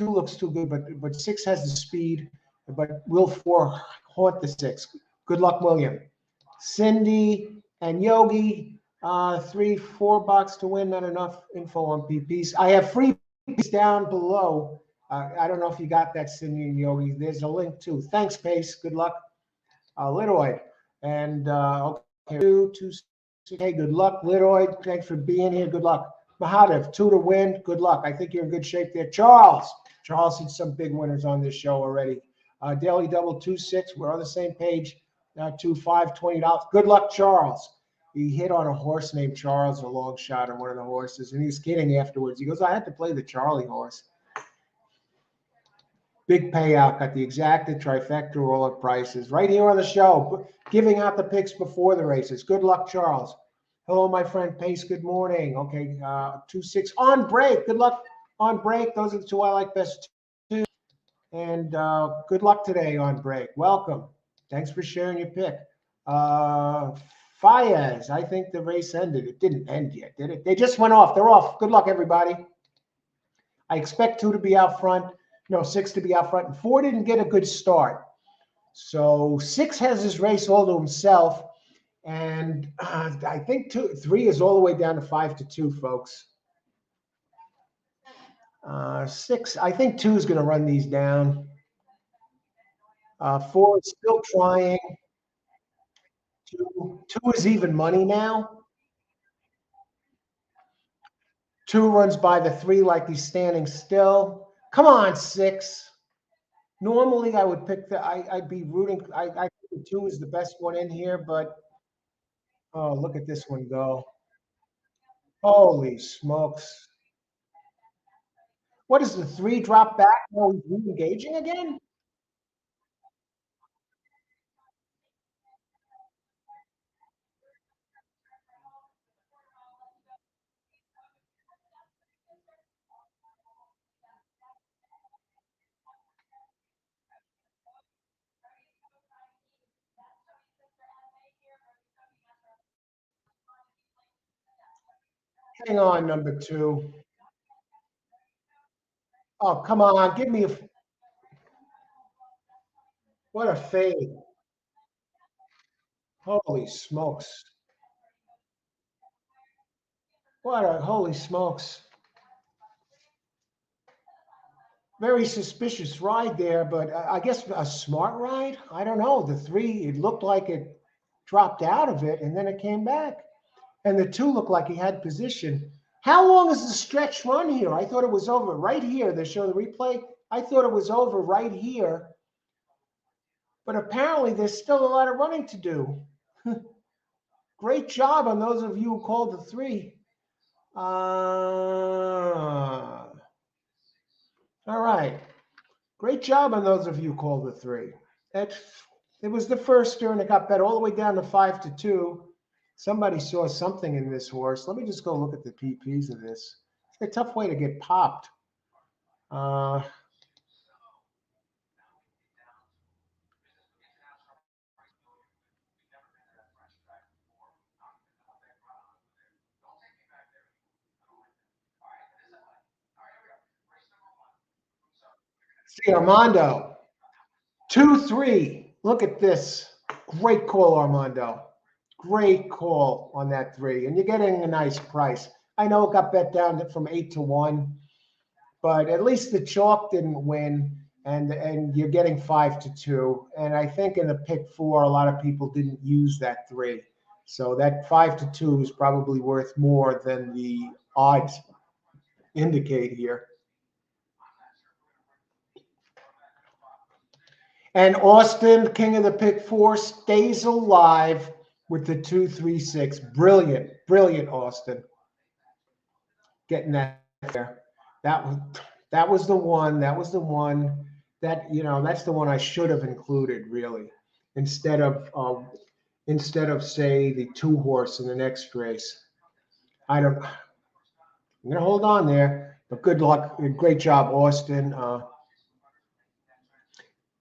looks too good, but 6 has the speed. But will 4 haunt the 6? Good luck, William. Cindy and Yogi. 3, 4 box to win. Not enough info on PPs. I have free PPs down below. I don't know if you got that, Cindy and Yogi. There's a link too. Thanks, Pace. Good luck. Litoid. And okay, 2, 2, 6. Hey, good luck, Litoid. Thanks for being here. Good luck. Mahadev, 2 to win. Good luck. I think you're in good shape there. Charles hit some big winners on this show already. Daily Double 2, 6. We're on the same page. 2, 5, $20. Good luck, Charles. He hit on a horse named Charles, a long shot on one of the horses, and he was kidding afterwards. He goes, I had to play the Charlie horse. Big payout, got the exacted trifecta roll at prices right here on the show, giving out the picks before the races. Good luck, Charles. Hello, my friend Pace. Good morning. Okay, 2, 6 on break. Good luck on break. Those are the 2 I like best too. And good luck today on break. Welcome. Thanks for sharing your pick. Fayez, I think the race ended. It didn't end yet, did it? They just went off. They're off. Good luck, everybody. I expect 2 to be out front. 6 to be out front. And 4 didn't get a good start. So 6 has this race all to himself. And I think 3 is all the way down to 5 to 2, folks. 6, I think 2 is going to run these down. 4 is still trying. 2 is even money now. 2 runs by the 3 like he's standing still. Come on, 6. Normally, I would pick I'd be rooting. I think the 2 is the best one in here, but oh, look at this one go. Holy smokes. What is the 3 drop back? Oh, he's re-engaging again? Hang on, number 2. Oh, come on. Give me a. What a fade. Holy smokes. What a holy smokes. Very suspicious ride there, but I guess a smart ride. I don't know. The 3, it looked like it dropped out of it and then it came back. And the 2 looked like he had position. How long is the stretch run here? I thought it was over right here. They show the replay. I thought it was over right here. But apparently there's still a lot of running to do. Great job on those of you who called the 3. All right. Great job on those of you who called the 3. That's, it was the first turn. It got bet all the way down to 5-2. Somebody saw something in this horse. Let me just go look at the PPs of this. It's a tough way to get popped. See, Armando, 2-3. Look at this. Great call, Armando. Great call on that 3. And you're getting a nice price. I know it got bet down from 8-1, but at least the chalk didn't win. And you're getting 5-2. And I think in the pick 4, a lot of people didn't use that 3. So that 5-2 is probably worth more than the odds indicate here. And Austin, king of the pick 4, stays alive with the 2-3-6. Brilliant, brilliant, Austin. Getting that there. That was the one. That was the one that that's the one I should have included really, instead of say the 2 horse in the next race. I'm gonna hold on there, but good luck. Great job, Austin.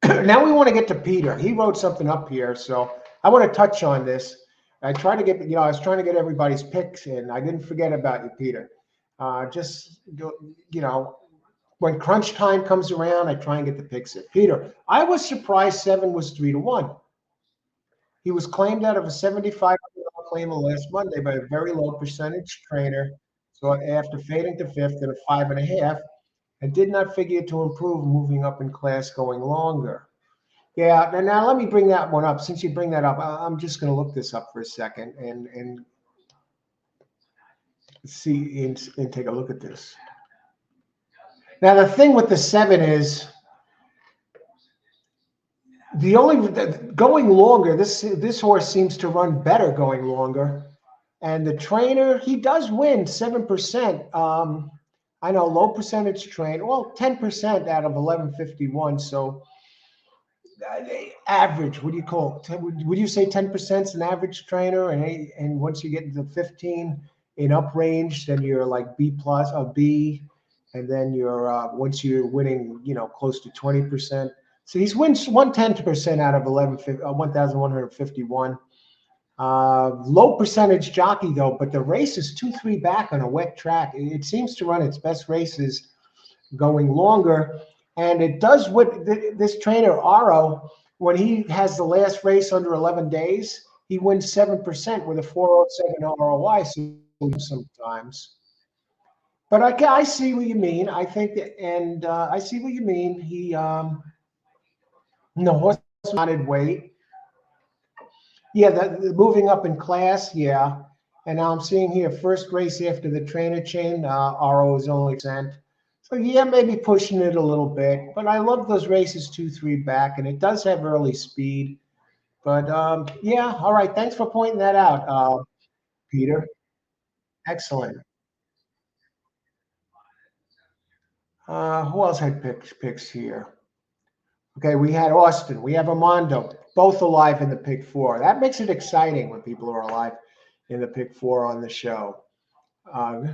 Now we want to get to Peter. He wrote something up here, so I want to touch on this. I try to get, I was trying to get everybody's picks in. I didn't forget about you, Peter. Just, when crunch time comes around, I try and get the picks in. Peter, I was surprised 7 was 3-1. He was claimed out of a $75 claim last Monday by a very low percentage trainer. So after fading to 5th and a 5.5, and did not figure to improve moving up in class going longer. Yeah, now let me bring that one up. Since you bring that up, I'm just going to look this up for a second and see and take a look at this. Now the thing with the 7 is going longer. This horse seems to run better going longer, and the trainer, he does win 7%. I know low percentage train, well, 10% out of 1151. So average, what do you call it? Would you say 10% is an average trainer? And once you get into 15 in up range, then you're like B plus, a B. And then once you're winning, close to 20%. So he's wins 110% out of 1,151. Low percentage jockey though, but the race is 2-3 back on a wet track. It seems to run its best races going longer, and it does what this trainer Aro, when he has the last race under 11 days, he wins 7% with a 407 ROI. Sometimes, but I see what you mean. I think that, and I see what you mean. He no horse wanted weight. Yeah, the moving up in class. Yeah, And now I'm seeing here, first race after the trainer chain, RO is only cent. So yeah, maybe pushing it a little bit, but I love those races 2, 3 back, and it does have early speed. But yeah, all right. Thanks for pointing that out, Peter. Excellent. Who else had picks here? Okay, we had Austin. We have Armando, both alive in the pick four. That makes it exciting when people are alive in the pick four on the show. Uh,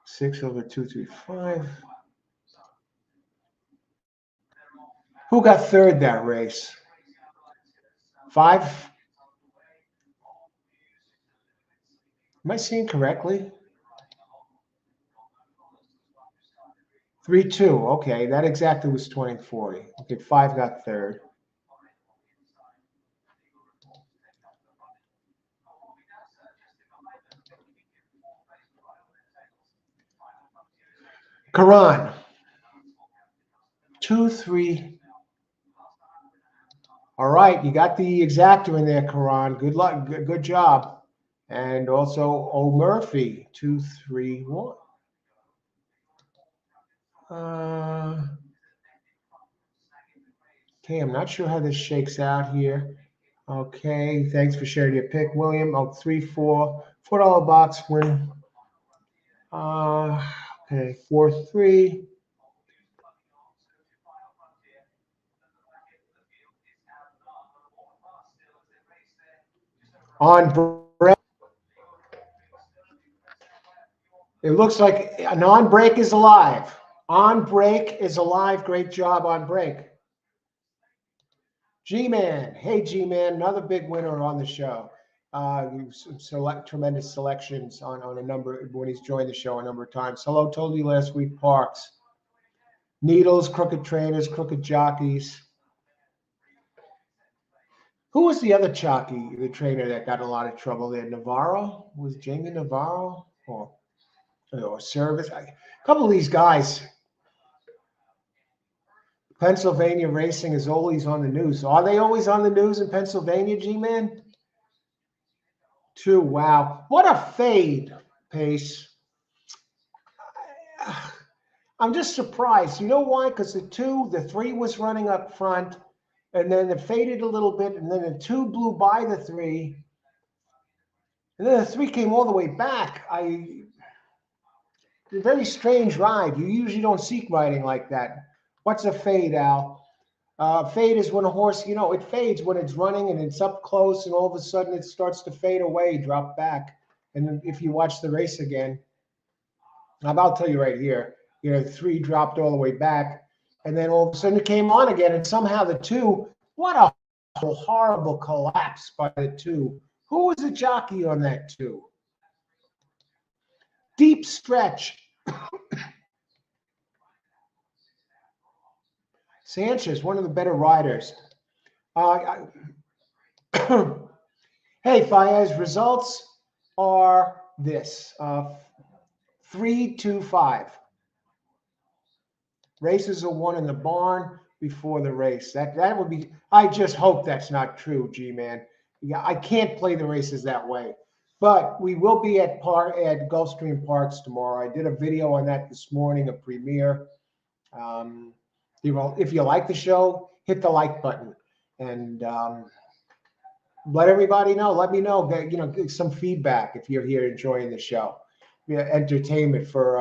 6/235. Who got third that race? Five? Am I seeing correctly? 3-2. Okay, that exactly was 2040. Okay, five got third. Karan, 2-3. All right, you got the exactor in there, Karan. Good luck. Good job. And also O'Murphy, 2-3-1. Okay, I'm not sure how this shakes out here. Okay, thanks for sharing your pick, William. Oh, 3-4, $4 box win. Uh, okay, 4-3. On break. It looks like an on break is alive. On break is alive. Great job on break. G-Man. Hey, G-Man. Another big winner on the show. Tremendous selections on a number when he's joined the show a number of times. Hello, told you last week, Parx. Needles, crooked trainers, crooked jockeys. Who was the other jockey, the trainer that got in a lot of trouble there? Navarro? Was Jamie Navarro? Or Service? A couple of these guys. Pennsylvania racing is always on the news. Are they always on the news in Pennsylvania, G-Man? 2, wow. What a fade, Pace. I'm just surprised. You know why? Because the 3 was running up front, and then it faded a little bit, and then the 2 blew by the 3, and then the 3 came all the way back. It's a very strange ride. You usually don't see riding like that. What's a fade, Al? Fade is when a horse, it fades when it's running and it's up close, and all of a sudden it starts to fade away, drop back. And then if you watch the race again, I'll tell you right here, 3 dropped all the way back, and then all of a sudden it came on again, and somehow the 2, what a horrible collapse by the 2. Who was the jockey on that 2? Deep stretch. Sanchez, one of the better riders. Hey, Fayez, results are this 3-2-5. Races are won in the barn before the race. That would be. I just hope that's not true, G-Man. Yeah, I can't play the races that way. But we will be at Gulfstream Parx tomorrow. I did a video on that this morning, a premiere. If you like the show, hit the like button and let everybody know. Let me know. Get some feedback if you're here enjoying the show. Entertainment for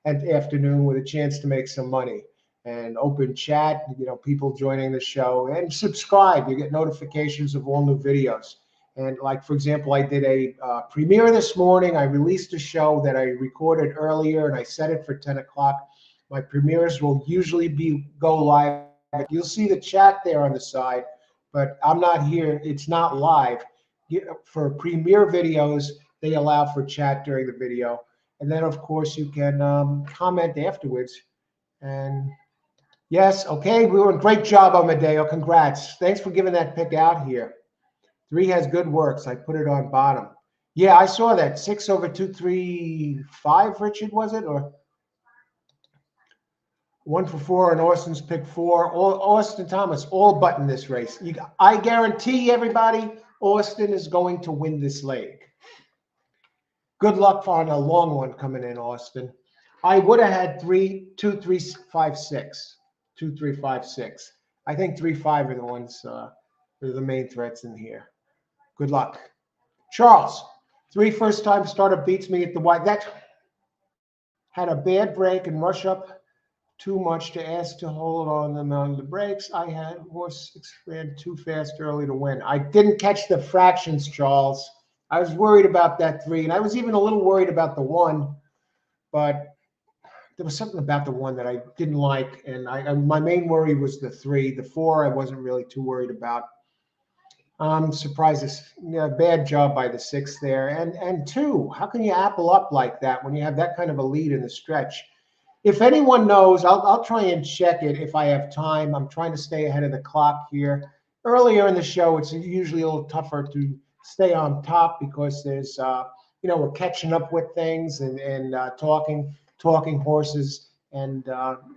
an afternoon with a chance to make some money and open chat. People joining the show, and subscribe. You get notifications of all new videos. And like, for example, I did a premiere this morning. I released a show that I recorded earlier, and I set it for 10 o'clock. My premieres will usually go live. You'll see the chat there on the side, but I'm not here. It's not live. For premiere videos, they allow for chat during the video. And then, of course, you can comment afterwards. And yes, okay, we were a great job, Amadeo. Congrats. Thanks for giving that pick out here. 3 has good works. I put it on bottom. Yeah, I saw that. 6/235, Richard, was it? Or 1 for 4, and Austin's pick 4. Austin Thomas, all button this race. I guarantee everybody, Austin is going to win this leg. Good luck on a long one coming in, Austin. I would have had 2, 3, 5, 6. 2, 3, 5, 6. I think 3, 5 are the ones, are the main threats in here. Good luck. Charles, 3 first-time starter beats me at the white. That had a bad break and rush up too much to ask to hold on them on the brakes. I had horse ran too fast early to win. I didn't catch the fractions, Charles. I was worried about that 3, and I was even a little worried about the 1, but there was something about the 1 that I didn't like, and my main worry was the 3. The 4 I wasn't really too worried about. I'm surprised. Bad job by the 6 there. And 2, how can you apple up like that when you have that kind of a lead in the stretch? If anyone knows, I'll try and check it if I have time. I'm trying to stay ahead of the clock here. Earlier in the show, it's usually a little tougher to stay on top because there's, we're catching up with things and talking horses. And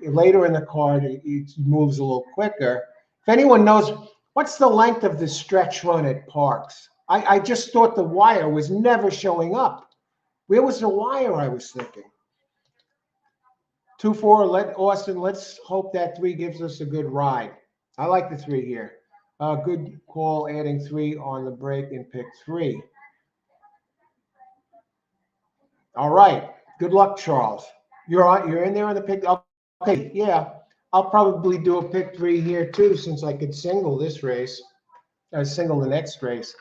later in the card, it moves a little quicker. If anyone knows, what's the length of the stretch run at Parx? I just thought the wire was never showing up. Where was the wire, I was thinking? 2, 4, Austin, let's hope that 3 gives us a good ride. I like the 3 here. Good call adding 3 on the break in pick 3. All right. Good luck, Charles. You're in there on the pick. Okay, yeah. I'll probably do a pick 3 here too, since I could single this race. Single the next race.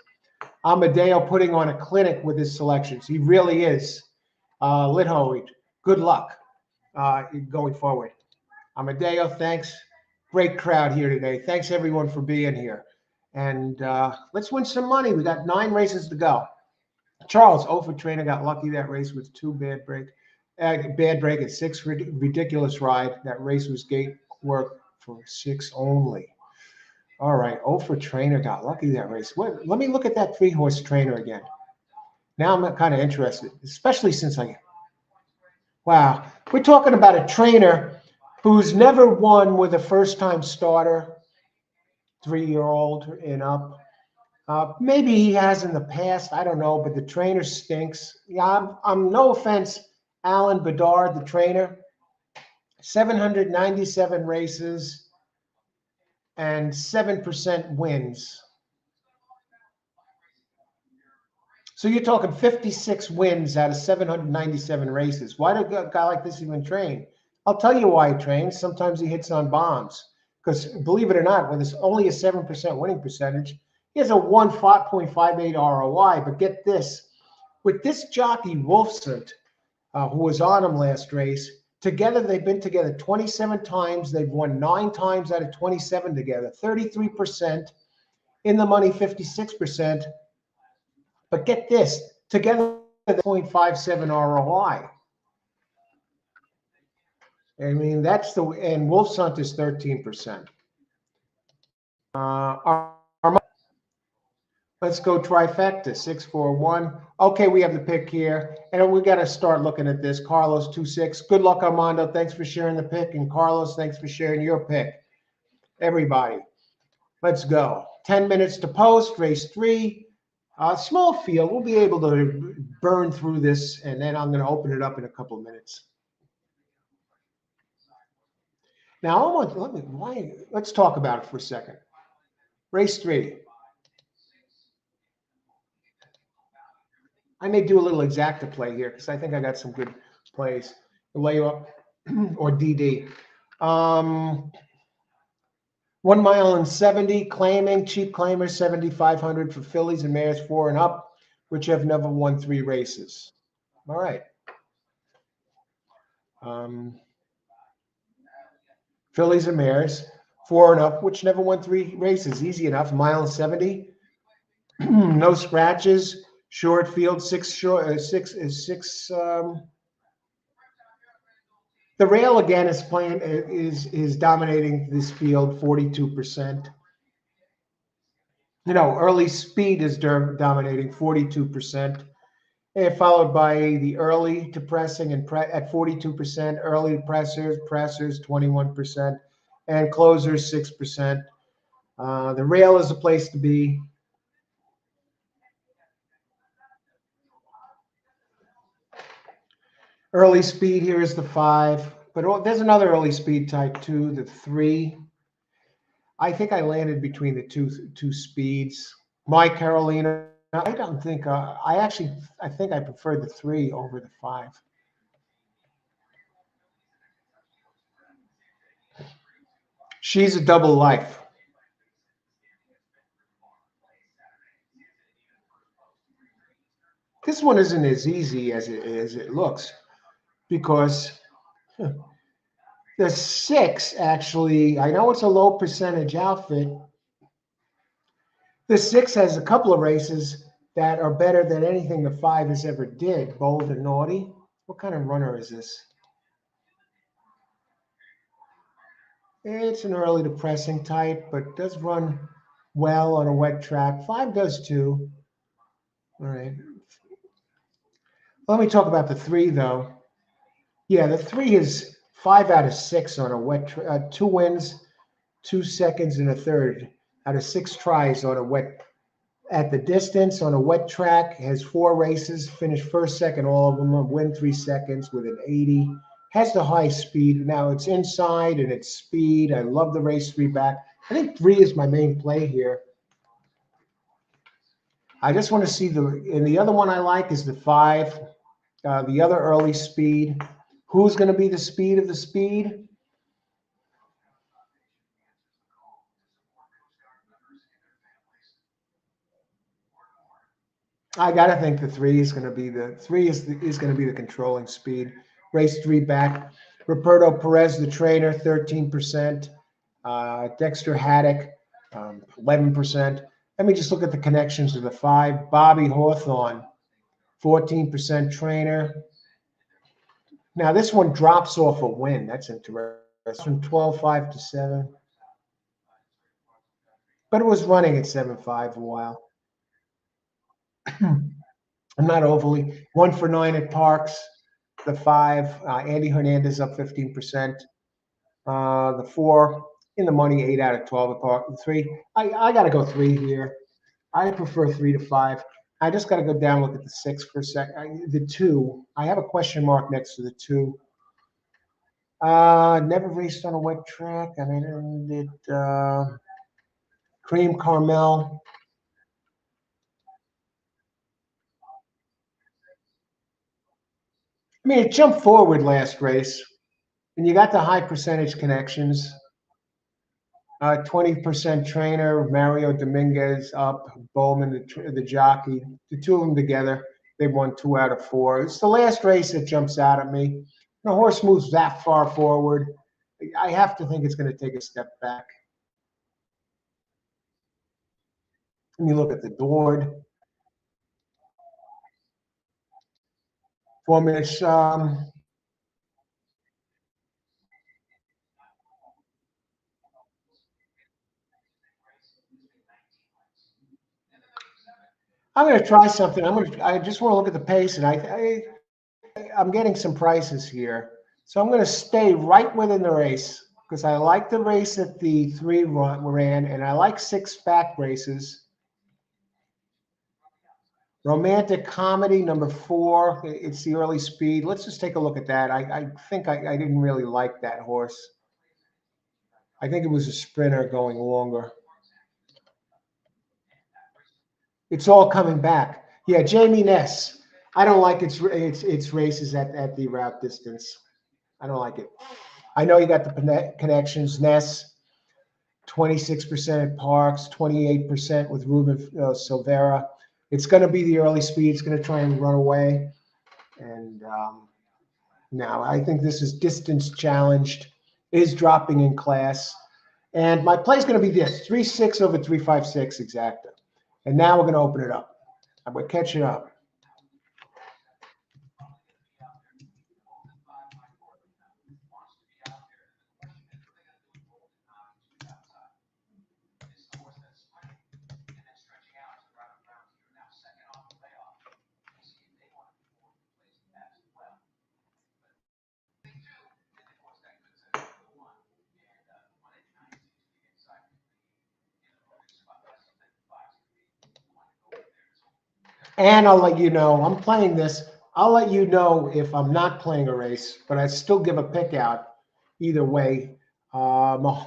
Amadeo putting on a clinic with his selections. He really is. Lidho, good luck going forward. Amadeo, thanks. Great crowd here today. Thanks everyone for being here. And let's win some money. We got 9 races to go. Charles, 0 for trainer, got lucky that race with 2 bad break at 6, ridiculous ride. That race was gate work for 6 only. All right, 0 for trainer, got lucky that race. Let me look at that 3-horse trainer again. Now I'm kind of interested, especially since wow, we're talking about a trainer who's never won with a first-time starter, 3-year-old and up. Maybe he has in the past, I don't know, but the trainer stinks. Yeah, I'm no offense, Alan Bedard, the trainer, 797 races and 7% wins. So you're talking 56 wins out of 797 races. Why does a guy like this even train? I'll tell you why he trains. Sometimes he hits on bombs. Because believe it or not, with only a 7% winning percentage, he has a 1.58 ROI. But get this, with this jockey, Wolfson, who was on him last race, together they've been together 27 times. They've won 9 times out of 27 together, 33%. In the money, 56%. But get this, together, 0.57 ROI. I mean, and Wolfson is 13%. Let's go trifecta, 6, 4, 1. Okay, we have the pick here, and we got to start looking at this. Carlos, 2, 6. Good luck, Armando. Thanks for sharing the pick, and Carlos, thanks for sharing your pick. Everybody, let's go. 10 minutes to post, race 3. Small field. We'll be able to burn through this, and then I'm going to open it up in a couple of minutes. Now, let's talk about it for a second. Race 3. I may do a little exacta play here because I think I got some good plays. The layup or DD. 1 mile and 70, claiming, cheap claimer, 7,500 for fillies and mares 4 and up, which have never won 3 races. All right. Fillies and mares 4 and up, which never won 3 races. Easy enough. 1 mile and 70. No scratches. Short field, 6 short, 6. The rail again is dominating this field, 42%. Early speed is dominating 42%. and followed by the early depressing and at 42%, early pressers 21%, and closers 6%. The rail is a place to be. Early speed here is the 5, but there's another early speed type too, the 3. I think I landed between the two speeds. My Carolina, I don't think I think I prefer the 3 over the 5. She's a double life. This one isn't as easy as it looks because the 6 actually, I know it's a low percentage outfit. The 6 has a couple of races that are better than anything the 5 has ever did. Bold and naughty. What kind of runner is this? It's an early depressing type, but does run well on a wet track. 5 does too. All right. Let me talk about the 3 though. Yeah, the 3 is 5 out of 6 on a wet 2 wins, 2 seconds, and a third out of 6 tries on a wet at the distance on a wet track. Has 4 races, finished first, second, all of them. Win 3 seconds with an 80. Has the high speed. Now it's inside and it's speed. I love the race 3 back. I think 3 is my main play here. I just want to see and the other one I like is the 5, the other early speed. Who's going to be the speed of the speed? I gotta think the 3 is going to be the 3 is going to be the controlling speed. Race 3 back. Roberto Perez, the trainer, 13%. Dexter Haddock, 11%. Let me just look at the connections of the 5. Bobby Hawthorne, 14% trainer. Now this one drops off a win. That's interesting. From 12.5 to 7. But it was running at 7.5 a while. I'm not overly 1 for 9 at Parx. The 5, Andy Hernandez up 15%. The 4 in the money, 8 out of 12 at Parx. The 3, I got to go 3 here. I prefer 3 to 5. I just got to go down and look at the 6 for a second. The 2, I have a question mark next to the 2. Never raced on a wet track. I mean, Cream Carmel. I mean, it jumped forward last race, and you got the high percentage connections. 20% trainer, Mario Dominguez up, Bowman, the jockey. The 2 of them together, they won 2 out of 4. It's the last race that jumps out at me. When a horse moves that far forward, I have to think it's going to take a step back. When you look at the board, 4 minutes. I'm going to try something. I just want to look at the pace, and I'm getting some prices here. So I'm going to stay right within the race because I like the race that the 3 ran, and I like 6 back races. Romantic comedy, number 4. It's the early speed. Let's just take a look at that. I think I didn't really like that horse. I think it was a sprinter going longer. It's all coming back. Yeah, Jamie Ness. I don't like its races at the route distance. I don't like it. I know you got the connections. Ness, 26% at Parx, 28% with Ruben Silvera. It's going to be the early speed. It's going to try and run away. And now I think this is distance challenged, is dropping in class. And my play is going to be this 3-6 over 3-5-6 exacta. And now we're going to open it up. I'm going to catch it up. And I'll let you know, I'm playing this. I'll let you know if I'm not playing a race, but I still give a pick out either way. The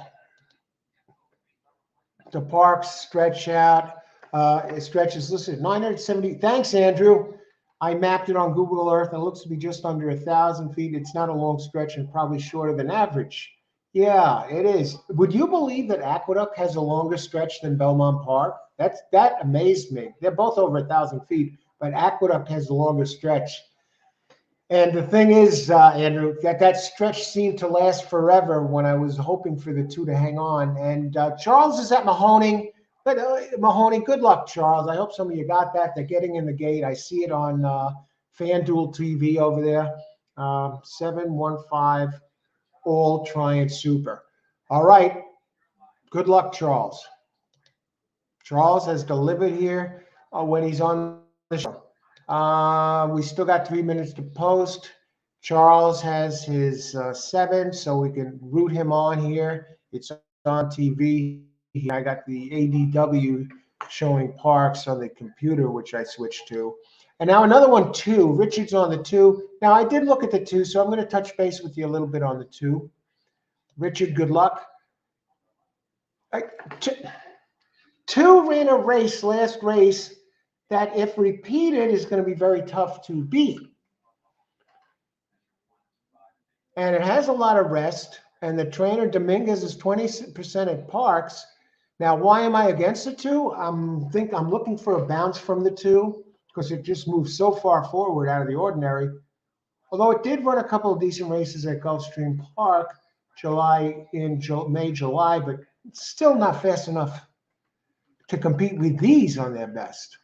Parx stretch out. It stretches listed 970. Thanks, Andrew. I mapped it on Google Earth and it looks to be just under 1,000 feet. It's not a long stretch and probably shorter than average. Yeah, it is. Would you believe that Aqueduct has a longer stretch than Belmont Park? That amazed me. They're both over 1,000 feet, but Aqueduct has the longer stretch. And the thing is, Andrew, that stretch seemed to last forever when I was hoping for the two to hang on. And Charles is at Mahoning. But Mahoney, good luck, Charles. I hope some of you got that. They're getting in the gate. I see it on FanDuel TV over there. 715 all trying super. All right. Good luck, Charles. Charles has delivered here when he's on the show. We still got 3 minutes to post. Charles has his 7, so we can root him on here. It's on TV. I got the ADW showing Parx on the computer, which I switched to. And now another one, 2. Richard's on the 2. Now, I did look at the 2, so I'm going to touch base with you a little bit on the 2. Richard, good luck. 2 ran a race, last race, that if repeated is going to be very tough to beat. And it has a lot of rest. And the trainer, Dominguez, is 20% at Parx. Now, why am I against the 2? I'm looking for a bounce from the 2 because it just moves so far forward out of the ordinary. Although it did run a couple of decent races at Gulfstream Park, May, July, but it's still not fast enough to compete with these on their best.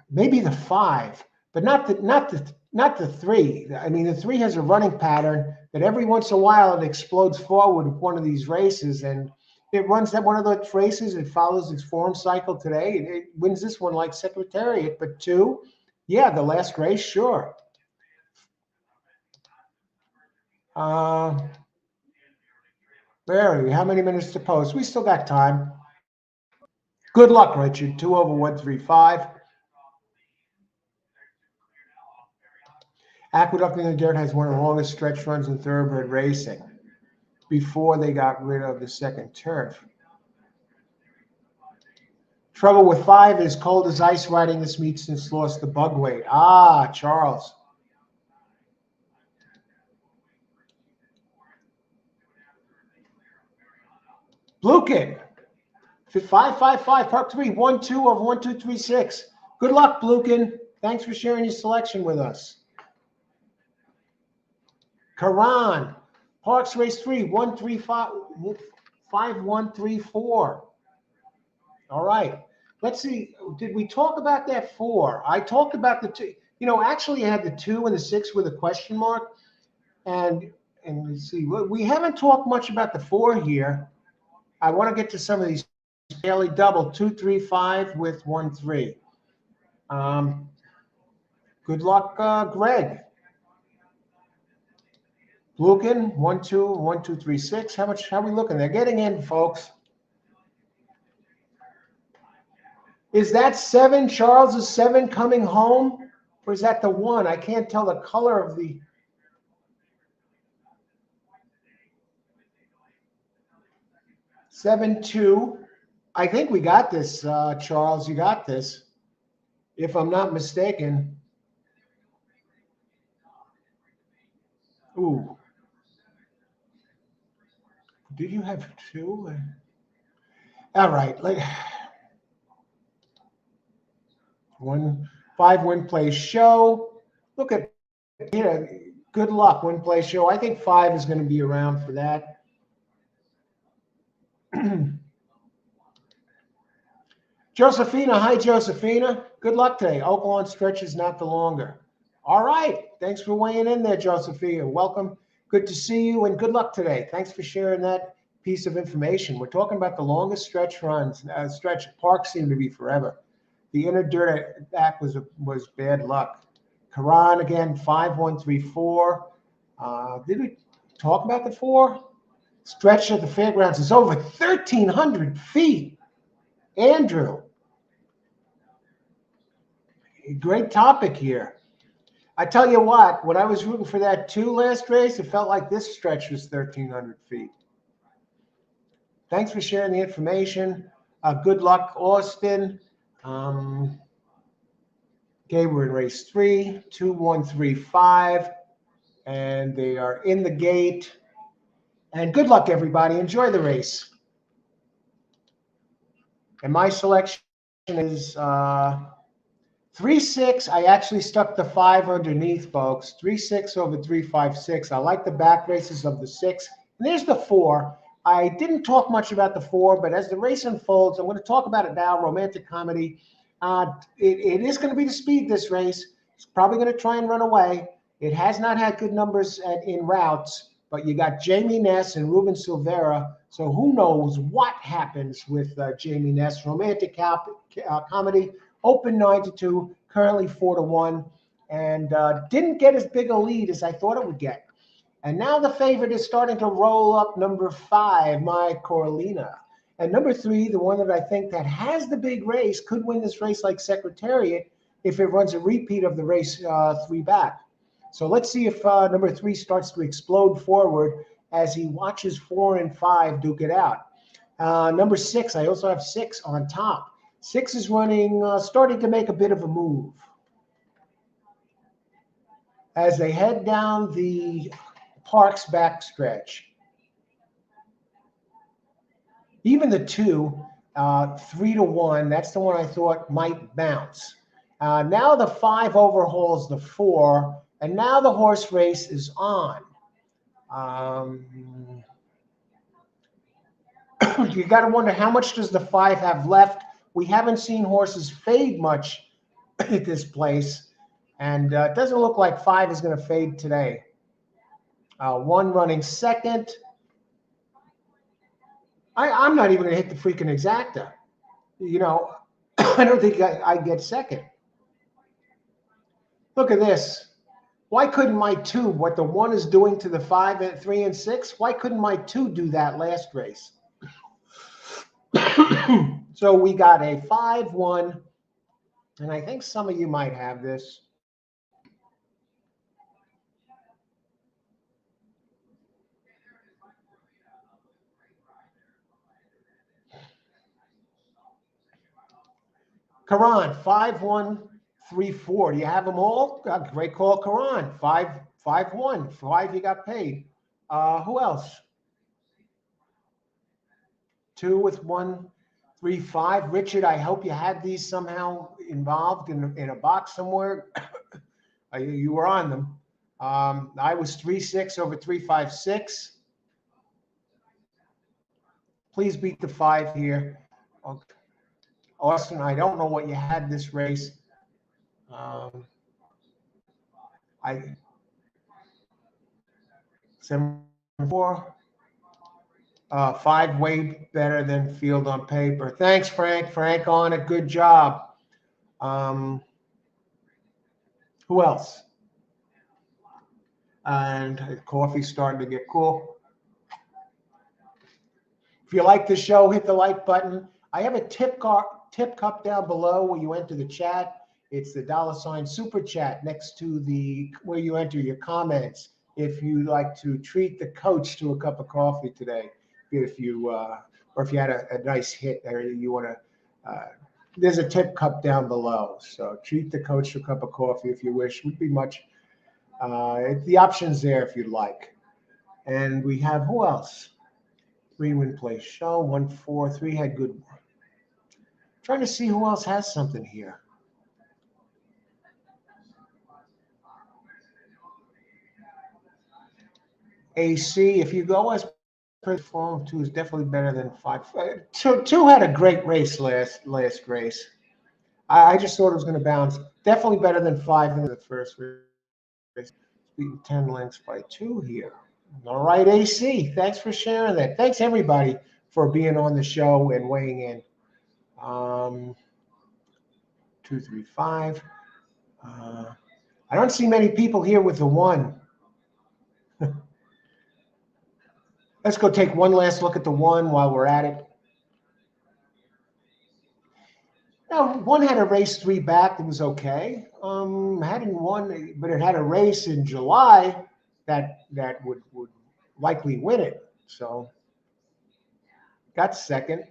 Maybe the 5, but not the 3. I mean, the 3 has a running pattern that every once in a while it explodes forward with one of these races, and it runs that one of those races. It follows its form cycle today. It wins this one like Secretariat, but 2, yeah, the last race, sure. Where are we? How many minutes to post? We still got time. Good luck, Richard. 2 over 135. Aqueduct in the Dirt has one of the longest stretch runs in thoroughbred racing before they got rid of the second turf. Trouble with 5 is cold as ice riding this meet since lost the bug weight. Ah, Charles. Blukin. 555, Park 3, 1-2 over 1236. Good luck, Blukin. Thanks for sharing your selection with us. Karan, Parks Race 3, 135, 5134. All right. Let's see. Did we talk about that 4? I talked about the 2. You know, actually, I had the 2 and the 6 with a question mark. And let's see. We haven't talked much about the 4 here. I want to get to some of these. Daily double, 235 with 1-3. Good luck, Greg. Blukin, 1-2, 1-2-3-6. How are we looking? They're getting in, folks. Is that 7? Charles is 7 coming home? Or is that the 1? I can't tell the color of the. Seven, 2. I think we got this, Charles. You got this, if I'm not mistaken. Ooh. Did you have 2? All right. 5 win play show. Look at, good luck win play show. I think 5 is going to be around for that. Josephina, hi Josephina. Good luck today. Oaklawn stretch is not the longer. All right. Thanks for weighing in there, Josephina. Welcome. Good to see you and good luck today. Thanks for sharing that piece of information. We're talking about the longest stretch runs. Stretch Park seemed to be forever. The inner dirt back was bad luck. Karan again, 5-1-3-4. Did we talk about the 4? Stretch at the fairgrounds is over 1,300 feet. Andrew. Great topic here. I tell you what, when I was rooting for that 2 last race, it felt like this stretch was 1,300 feet. Thanks for sharing the information. Good luck, Austin. Okay, we're in race 3, 2, 1, 3, 5, and they are in the gate. And good luck, everybody. Enjoy the race. And my selection is 3-6. I actually stuck the 5 underneath, folks. 3-6 over 3-5-6. I like the back races of the 6. And there's the 4. I didn't talk much about the 4, but as the race unfolds, I'm going to talk about it now. Romantic comedy. It is going to be the speed this race. It's probably going to try and run away. It has not had good numbers in routes, but you got Jamie Ness and Ruben Silvera. So who knows what happens with Jamie Ness. Romantic comedy. Open 9-2, currently 4-1, and didn't get as big a lead as I thought it would get. And now the favorite is starting to roll up. Number 5, My Coralina. And number 3, the one that I think that has the big race, could win this race like Secretariat if it runs a repeat of the race 3 back. So let's see if number 3 starts to explode forward as he watches 4 and 5 duke it out. Number 6, I also have 6 on top. 6 is running, starting to make a bit of a move. As they head down the Parx backstretch. Even the 2, 3-1, that's the one I thought might bounce. Now the 5 overhauls the 4, and now the horse race is on. You got to wonder, how much does the 5 have left? We haven't seen horses fade much at this place, and it doesn't look like 5 is going to fade today. 1 running second. I'm not even going to hit the freaking exacta. You know, I don't think I get second. Look at this. Why couldn't my 2, what the 1 is doing to the 5 and 3 and 6, why couldn't my 2 do that last race? So we got a 5-1, and I think some of you might have this. Karan, 5-1, 3-4. Do you have them all? Great call, Karan. 5-1. 5, you got paid. Who else? 2 with 1, 3, 5. Richard, I hope you had these somehow involved in a box somewhere. You were on them. I was 3-6 over 3-5-6. Please beat the 5 here. Okay. Austin, I don't know what you had this race. 7-4. 5 way better than field on paper. Thanks, Frank. Frank on it. Good job. Who else? And coffee's starting to get cool. If you like the show, hit the like button. I have a tip cup down below where you enter the chat. It's the $sign super chat next to the where you enter your comments. If you like to treat the coach to a cup of coffee today, if you or if you had a nice hit or you want to, there's a tip cup down below. So treat the coach to a cup of coffee if you wish. Would be much. The options there if you'd like. And we have who else? 3-win place show 1-4-3 had good. Trying to see who else has something here. AC, if you go as per form, 2 is definitely better than 5. 2 had a great race last race. I just thought it was going to bounce. Definitely better than 5 in the first race. Beaten 10 lengths by 2 here. All right, AC. Thanks for sharing that. Thanks everybody for being on the show and weighing in. 2, 3, 5. I don't see many people here with the 1. Let's go take one last look at the 1 while we're at it. Now, one had a race 3 back that was okay. Hadn't won, but it had a race in July that would likely win it. So got second.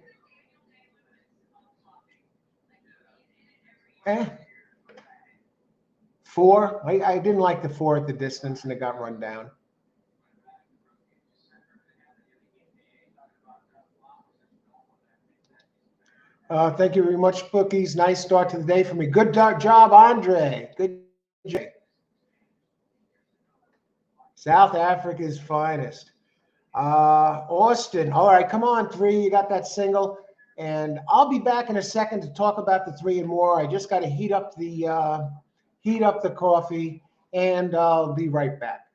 Eh, 4. I didn't like the 4 at the distance, and it got run down. Thank you very much, Bookies. Nice start to the day for me. Good job, Andre. Good job. South Africa's finest. Austin. All right, come on, 3. You got that single. And I'll be back in a second to talk about the 3 and more. I just got to heat up the coffee, and I'll be right back.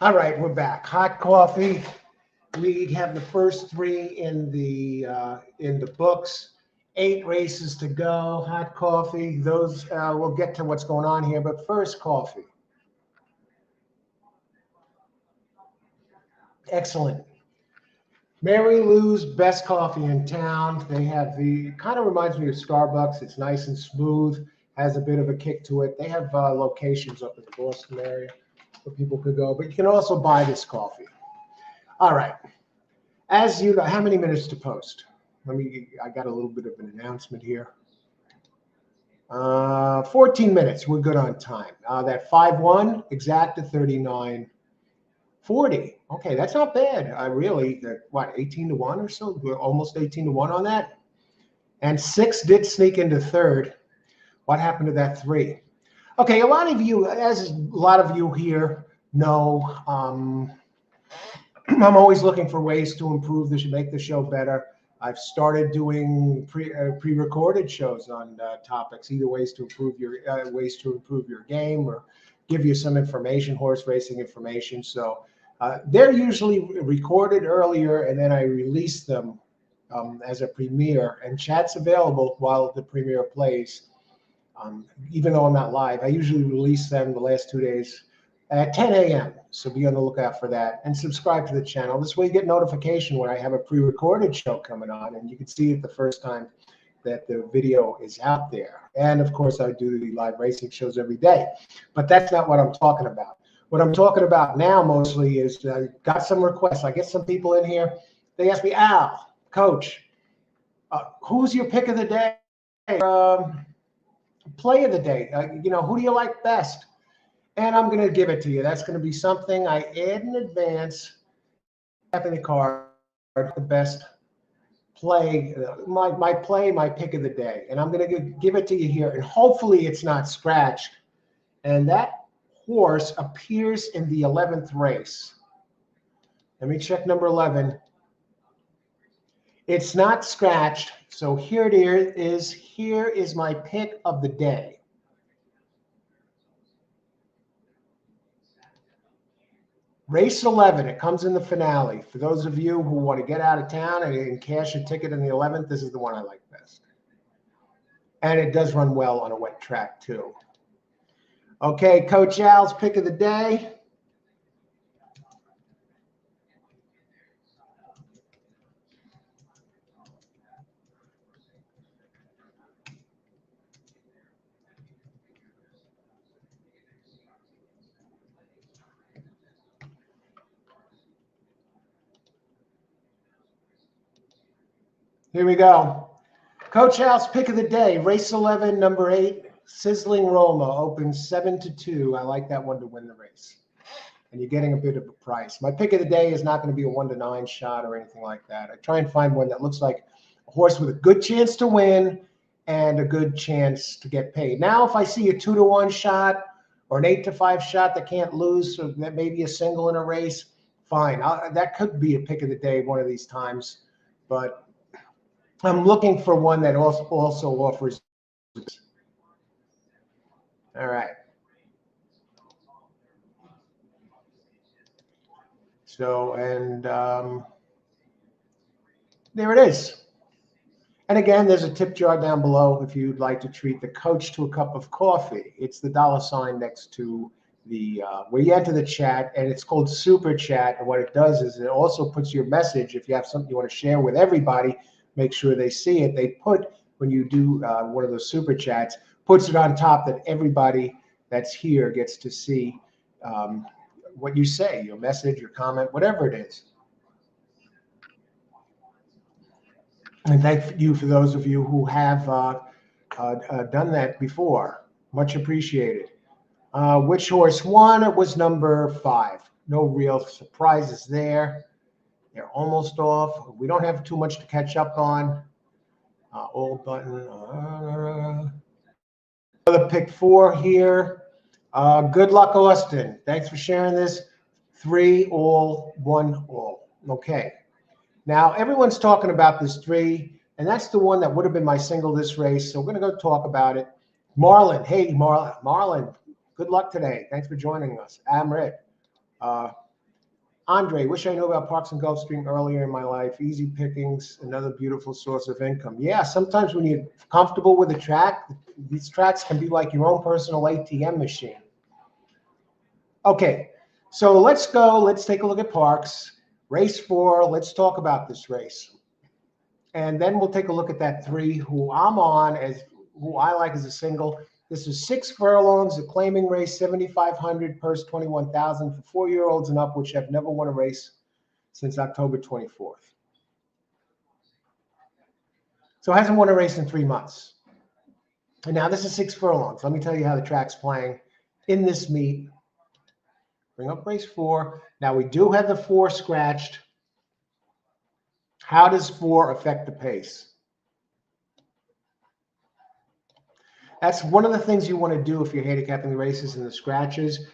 All right, we're back. Hot coffee. We have the first three in the books. 8 races to go. Hot coffee. Those we'll get to what's going on here, but first, coffee. Excellent. Mary Lou's best coffee in town. They have the kind of reminds me of Starbucks. It's nice and smooth, has a bit of a kick to it. They have locations up in the Boston area where people could go, but you can also buy this coffee. All right. As you know, how many minutes to post? I got a little bit of an announcement here. 14 minutes. We're good on time. That 5-1 exact to 39. 40. Okay, that's not bad. I really, what, 18 to 1 or so? We're almost 18 to 1 on that. And 6 did sneak into third. What happened to that 3? Okay, a lot of you, as a lot of you here know, I'm always looking for ways to improve this, make the show better. I've started doing pre-recorded shows on topics, either ways to improve your game or give you some information, horse racing information. So they're usually recorded earlier, and then I release them as a premiere. And chat's available while the premiere plays. Even though I'm not live, I usually release them the last 2 days at 10 a.m. So be on the lookout for that, and subscribe to the channel. This way you get notification when I have a pre-recorded show coming on, and you can see it the first time that the video is out there. And of course, I do the live racing shows every day, but that's not what I'm talking about. What I'm talking about now mostly is I got some requests. I get some people in here. They ask me, Al, Coach, who's your pick of the day? Play of the day? Who do you like best? And I'm going to give it to you. That's going to be something I add in advance. In the card, the best play, my pick of the day. And I'm going to give it to you here. And hopefully it's not scratched. And that horse appears in the 11th race. Let me check number 11. It's not scratched. So here it is. Here is my pick of the day. Race 11, it comes in the finale. For those of you who want to get out of town and cash a ticket in the 11th, this is the one I like best. And it does run well on a wet track, too. Okay, Coach Al's pick of the day. Here we go. Coach Al's pick of the day, race 11, number 8, Sizzling Roma, opens 7-2. I like that one to win the race. And you're getting a bit of a price. My pick of the day is not going to be a 1-9 shot or anything like that. I try and find one that looks like a horse with a good chance to win and a good chance to get paid. Now, if I see a 2-1 shot or an 8-5 shot that can't lose, so that may be a single in a race, fine. That could be a pick of the day one of these times. But I'm looking for one that also offers. All right. So, and there it is. And again, there's a tip jar down below if you'd like to treat the coach to a cup of coffee. It's the $ next to the where you enter the chat, and it's called Super Chat. And what it does is it also puts your message. If you have something you want to share with everybody, make sure they see it. They put, when you do one of those Super Chats, puts it on top that everybody that's here gets to see what you say, your message, your comment, whatever it is. And thank you for those of you who have done that before. Much appreciated. Which horse won? It was number 5. No real surprises there. They're almost off. We don't have too much to catch up on. Old button. Another pick 4 here. Good luck, Austin. Thanks for sharing this. 3 all, 1 all. Okay. Now, everyone's talking about this 3, and that's the one that would have been my single this race. So we're going to go talk about it. Marlon. Hey, Marlon. Good luck today. Thanks for joining us. Amrit. Andre, wish I knew about Parks and Gulfstream earlier in my life. Easy pickings, another beautiful source of income. Yeah, sometimes when you're comfortable with a track, these tracks can be like your own personal ATM machine. Okay, so let's go. Let's take a look at Parx. Race 4, let's talk about this race. And then we'll take a look at that 3, who I'm on as, who I like as a single. This is 6 furlongs, a claiming race, 7,500, purse 21,000 for 4-year-olds and up, which have never won a race since October 24th. So it hasn't won a race in 3 months. And now this is 6 furlongs. Let me tell you how the track's playing in this meet. Bring up race 4. Now we do have the 4 scratched. How does 4 affect the pace? That's one of the things you want to do if you're handicapping the races and the scratches.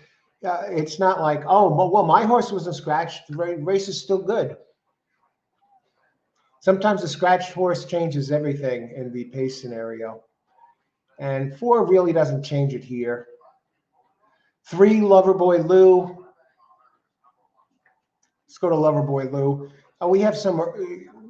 It's not like, oh, well, my horse wasn't scratched. The race is still good. Sometimes the scratched horse changes everything in the pace scenario. And 4 really doesn't change it here. 3, Loverboy Lou. Let's go to Loverboy Lou. We have some,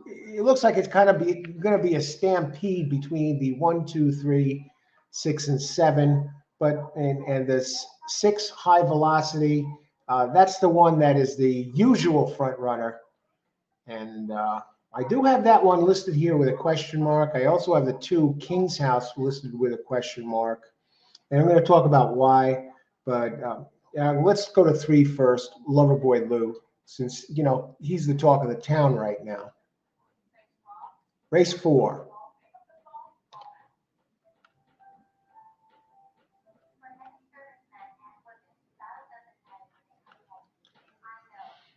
it looks like it's kind of going to be a stampede between the 1, 2, 3, 6, and 7. But, and this 6 high velocity, that's the one that is the usual front runner. And I do have that one listed here with a question mark. I also have the 2 King's House listed with a question mark. And I'm going to talk about why. But let's go to 3 first, Loverboy Lou, since, you know, he's the talk of the town right now. Race 4.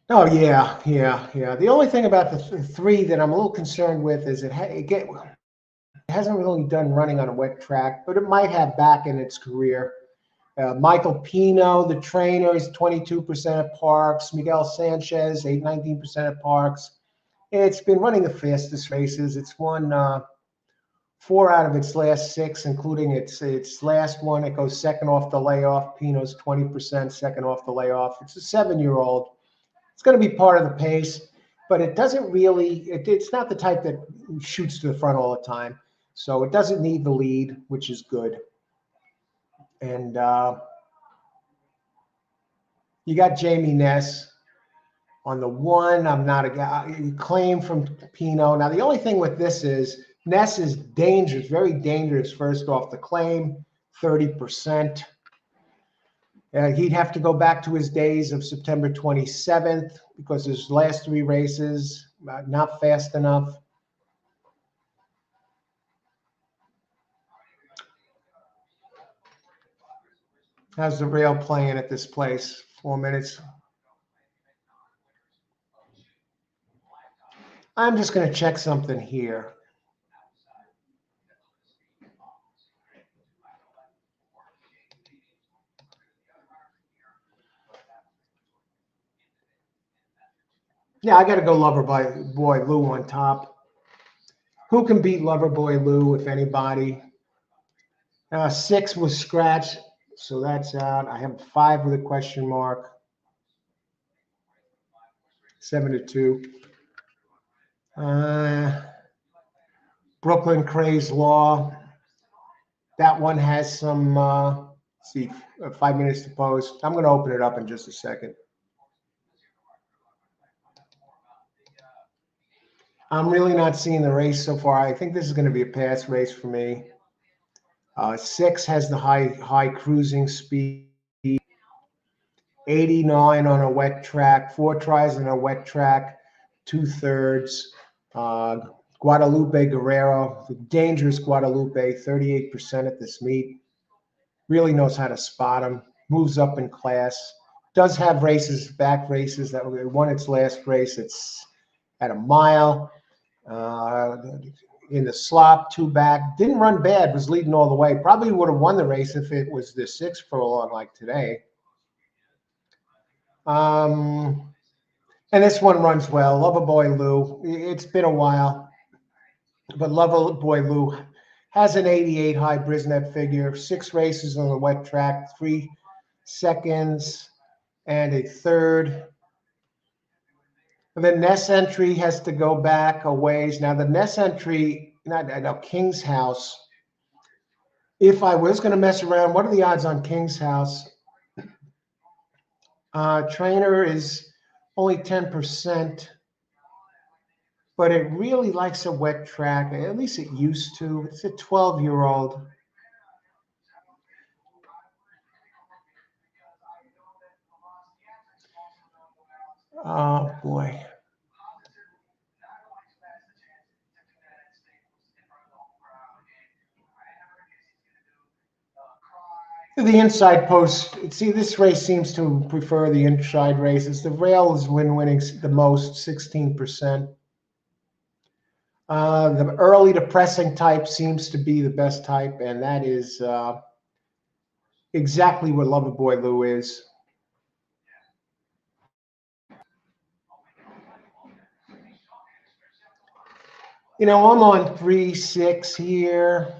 Oh, yeah. The only thing about the 3 that I'm a little concerned with is it hasn't really done running on a wet track, but it might have back in its career. Michael Pino, the trainer, is 22% at Parx. Miguel Sanchez, 19% at Parx. It's been running the fastest races. It's won 4 out of its last 6, including its last one. It goes second off the layoff. Pino's 20% second off the layoff. It's a 7-year-old. It's going to be part of the pace, but it doesn't really, it's not the type that shoots to the front all the time. So it doesn't need the lead, which is good. And you got Jamie Ness on the 1. I'm not a claim from Pino. Now, the only thing with this is Ness is dangerous, very dangerous first off the claim, 30%. He'd have to go back to his days of September 27th because his last 3 races, not fast enough. How's the rail playing at this place? 4 minutes. I'm just going to check something here. Yeah, I got to go Loverboy Lou on top. Who can beat Loverboy Lou, if anybody? 6 was scratched, so that's out. I have 5 with a question mark. 7-2. Brooklyn Craze Law. That one has some, see, 5 minutes to post. I'm going to open it up in just a second. I'm really not seeing the race so far. I think this is going to be a pass race for me. 6 has the high cruising speed. 89 on a wet track. 4 tries on a wet track. 2/3. Guadalupe Guerrero, the dangerous Guadalupe, 38% at this meet. Really knows how to spot him. Moves up in class. Does have races, back races that won its last race. It's at a mile. In the slop, 2 back. Didn't run bad, was leading all the way. Probably would have won the race if it was the 6 furlong like today. And this one runs well. Loverboy Lou. It's been a while, but Loverboy Lou has an 88 high Brisnet figure, 6 races on the wet track, 3 seconds and a third. The Ness entry has to go back a ways. Now the Ness entry, not King's House. If I was going to mess around, what are the odds on King's House? Trainer is only 10%, but it really likes a wet track. At least it used to. It's a 12-year-old. Oh boy. The inside post. See, this race seems to prefer the inside races. The rail is winning the most, 16%. The early depressing type seems to be the best type, and that is exactly what Loverboy Lou is. You know, I'm on 3-6 here.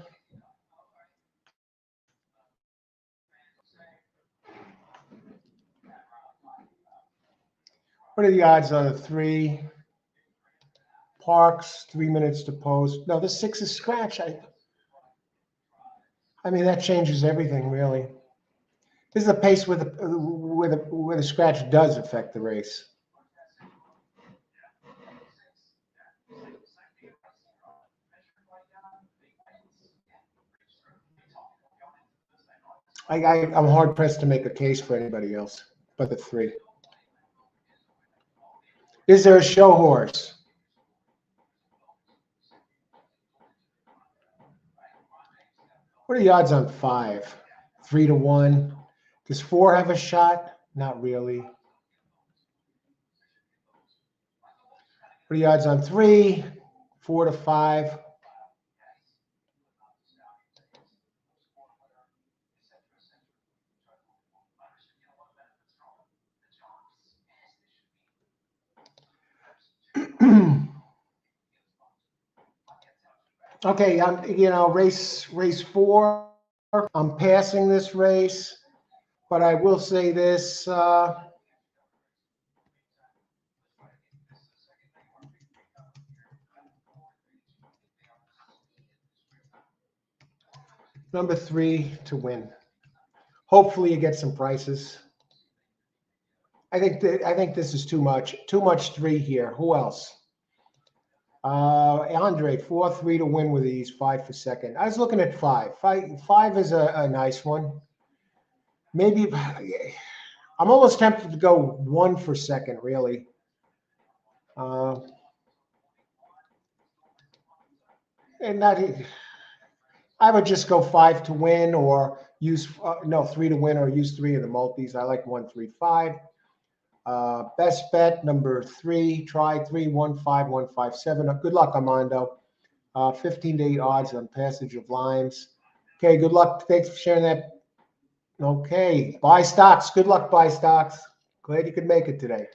What are the odds on a 3? Parx, 3 minutes to post. No, the 6 is scratch. I mean, that changes everything, really. This is a pace where the scratch does affect the race. I'm hard pressed to make a case for anybody else but the 3. Is there a show horse? What are the odds on 5? 3-1. Does 4 have a shot? Not really. What are the odds on 3? 4-5. Okay, race 4. I'm passing this race, but I will say this. Number 3 to win. Hopefully, you get some prices. I think this is too much. Too much 3 here. Who else? Andre, 4-3 to win with these, 5 for second. I was looking at 5. 5 is a nice one. Maybe I'm almost tempted to go 1 for second, really. And not, I would just go 5 to win, or use 3 to win, or use 3 of the multis. I like 1, 3, 5. Best bet number 3. Try 3, 1, 5, 1, 5, 7. Good luck, Armando. 15 to 8 odds on passage of lines. Okay, good luck. Thanks for sharing that. Okay, buy stocks. Good luck, buy stocks. Glad you could make it today.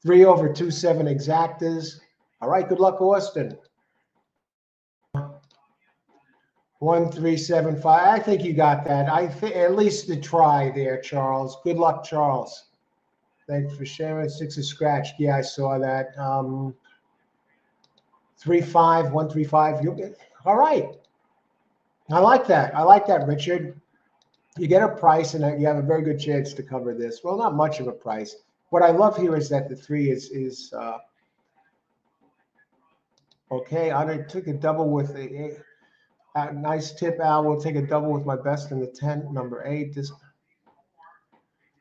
3/27 exactas. All right, good luck, Austin. 1375. I think you got that. I think at least the try there, Charles. Good luck, Charles. Thanks for sharing. 6 is scratched. Yeah, I saw that. 3-5, 1-3-5. All right. I like that. I like that, Richard. You get a price, and you have a very good chance to cover this. Well, not much of a price. What I love here is that the 3 is okay. I took a double with a nice tip, Al. We'll take a double with my best in the 10, number 8.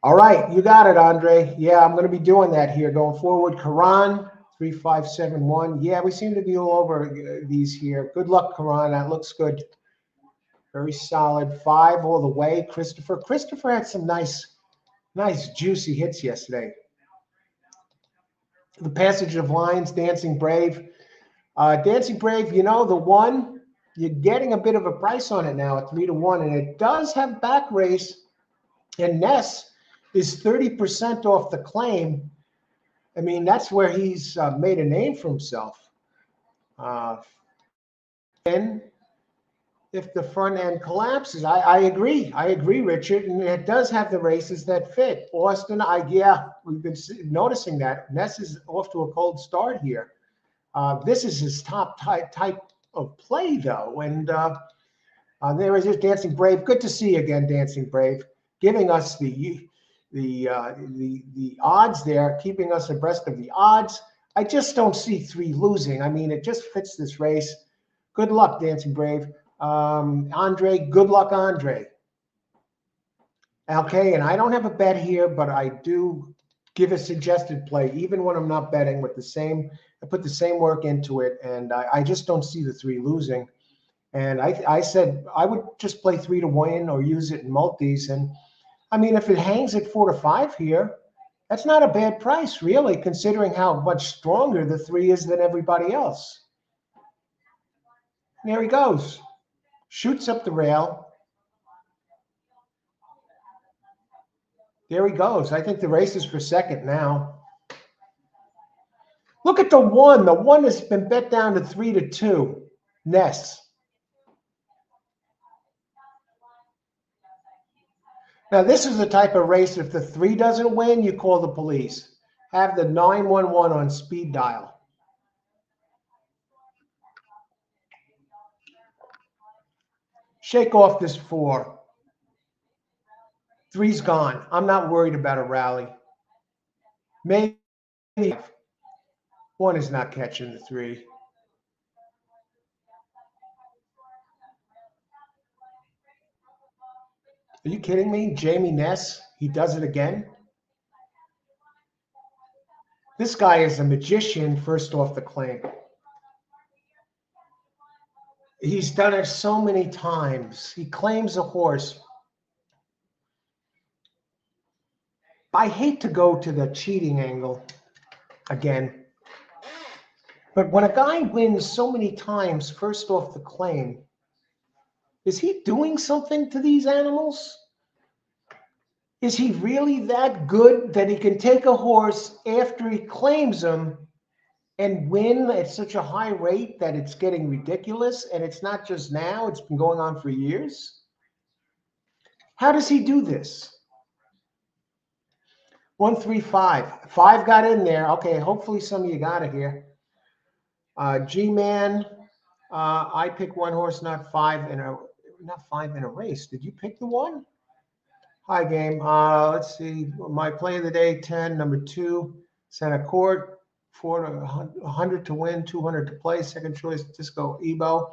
All right, you got it, Andre. Yeah, I'm going to be doing that here going forward. Karan, 3571. Yeah, we seem to be all over these here. Good luck, Karan. That looks good. Very solid. 5 all the way. Christopher had some nice juicy hits yesterday. The passage of lines, Dancing Brave. Dancing Brave, the one, you're getting a bit of a price on it now at 3-1, and it does have back race. And Ness is 30% off the claim. I mean, that's where he's made a name for himself. And if the front end collapses. I agree. I agree, Richard. And it does have the races that fit. Austin, yeah, we've been noticing that. Ness is off to a cold start here. This is his top type of play, though. And there is Dancing Brave. Good to see you again, Dancing Brave, giving us the odds there, keeping us abreast of the odds. I just don't see 3 losing. I mean, it just fits this race. Good luck, Dancing Brave. Andre, good luck, Andre. Okay, and I don't have a bet here, but I do give a suggested play, even when I'm not betting with the same. I put the same work into it, and I just don't see the 3 losing. And I said I would just play 3 to win or use it in multis. And I mean, if it hangs at 4 to 5 here, that's not a bad price, really, considering how much stronger the 3 is than everybody else. There he goes. Shoots up the rail. There he goes. I think the race is for second now. Look at the 1. The 1 has been bet down to 3 to 2. Ness. Now, this is the type of race, if the 3 doesn't win, you call the police. Have the 911 on speed dial. Shake off this 4. 3's gone. I'm not worried about a rally. Maybe 1 is not catching the 3. Are you kidding me? Jamie Ness, he does it again? This guy is a magician, first off the claim. He's done it so many times. He claims a horse. I hate to go to the cheating angle again. But when a guy wins so many times, first off the claim, is he doing something to these animals? Is he really that good that he can take a horse after he claims him and win at such a high rate that it's getting ridiculous? And it's not just now, it's been going on for years. How does he do this? 1, 3, 5. 5 got in there. Okay, hopefully some of you got it here. G-Man, I pick 1 horse, not 5 in a race. Did you pick the 1? Hi, game. Let's see. My play of the day, 10, number 2, Santa Court, 4 to 100 to win, 200 to play. Second choice, Disco Ebo,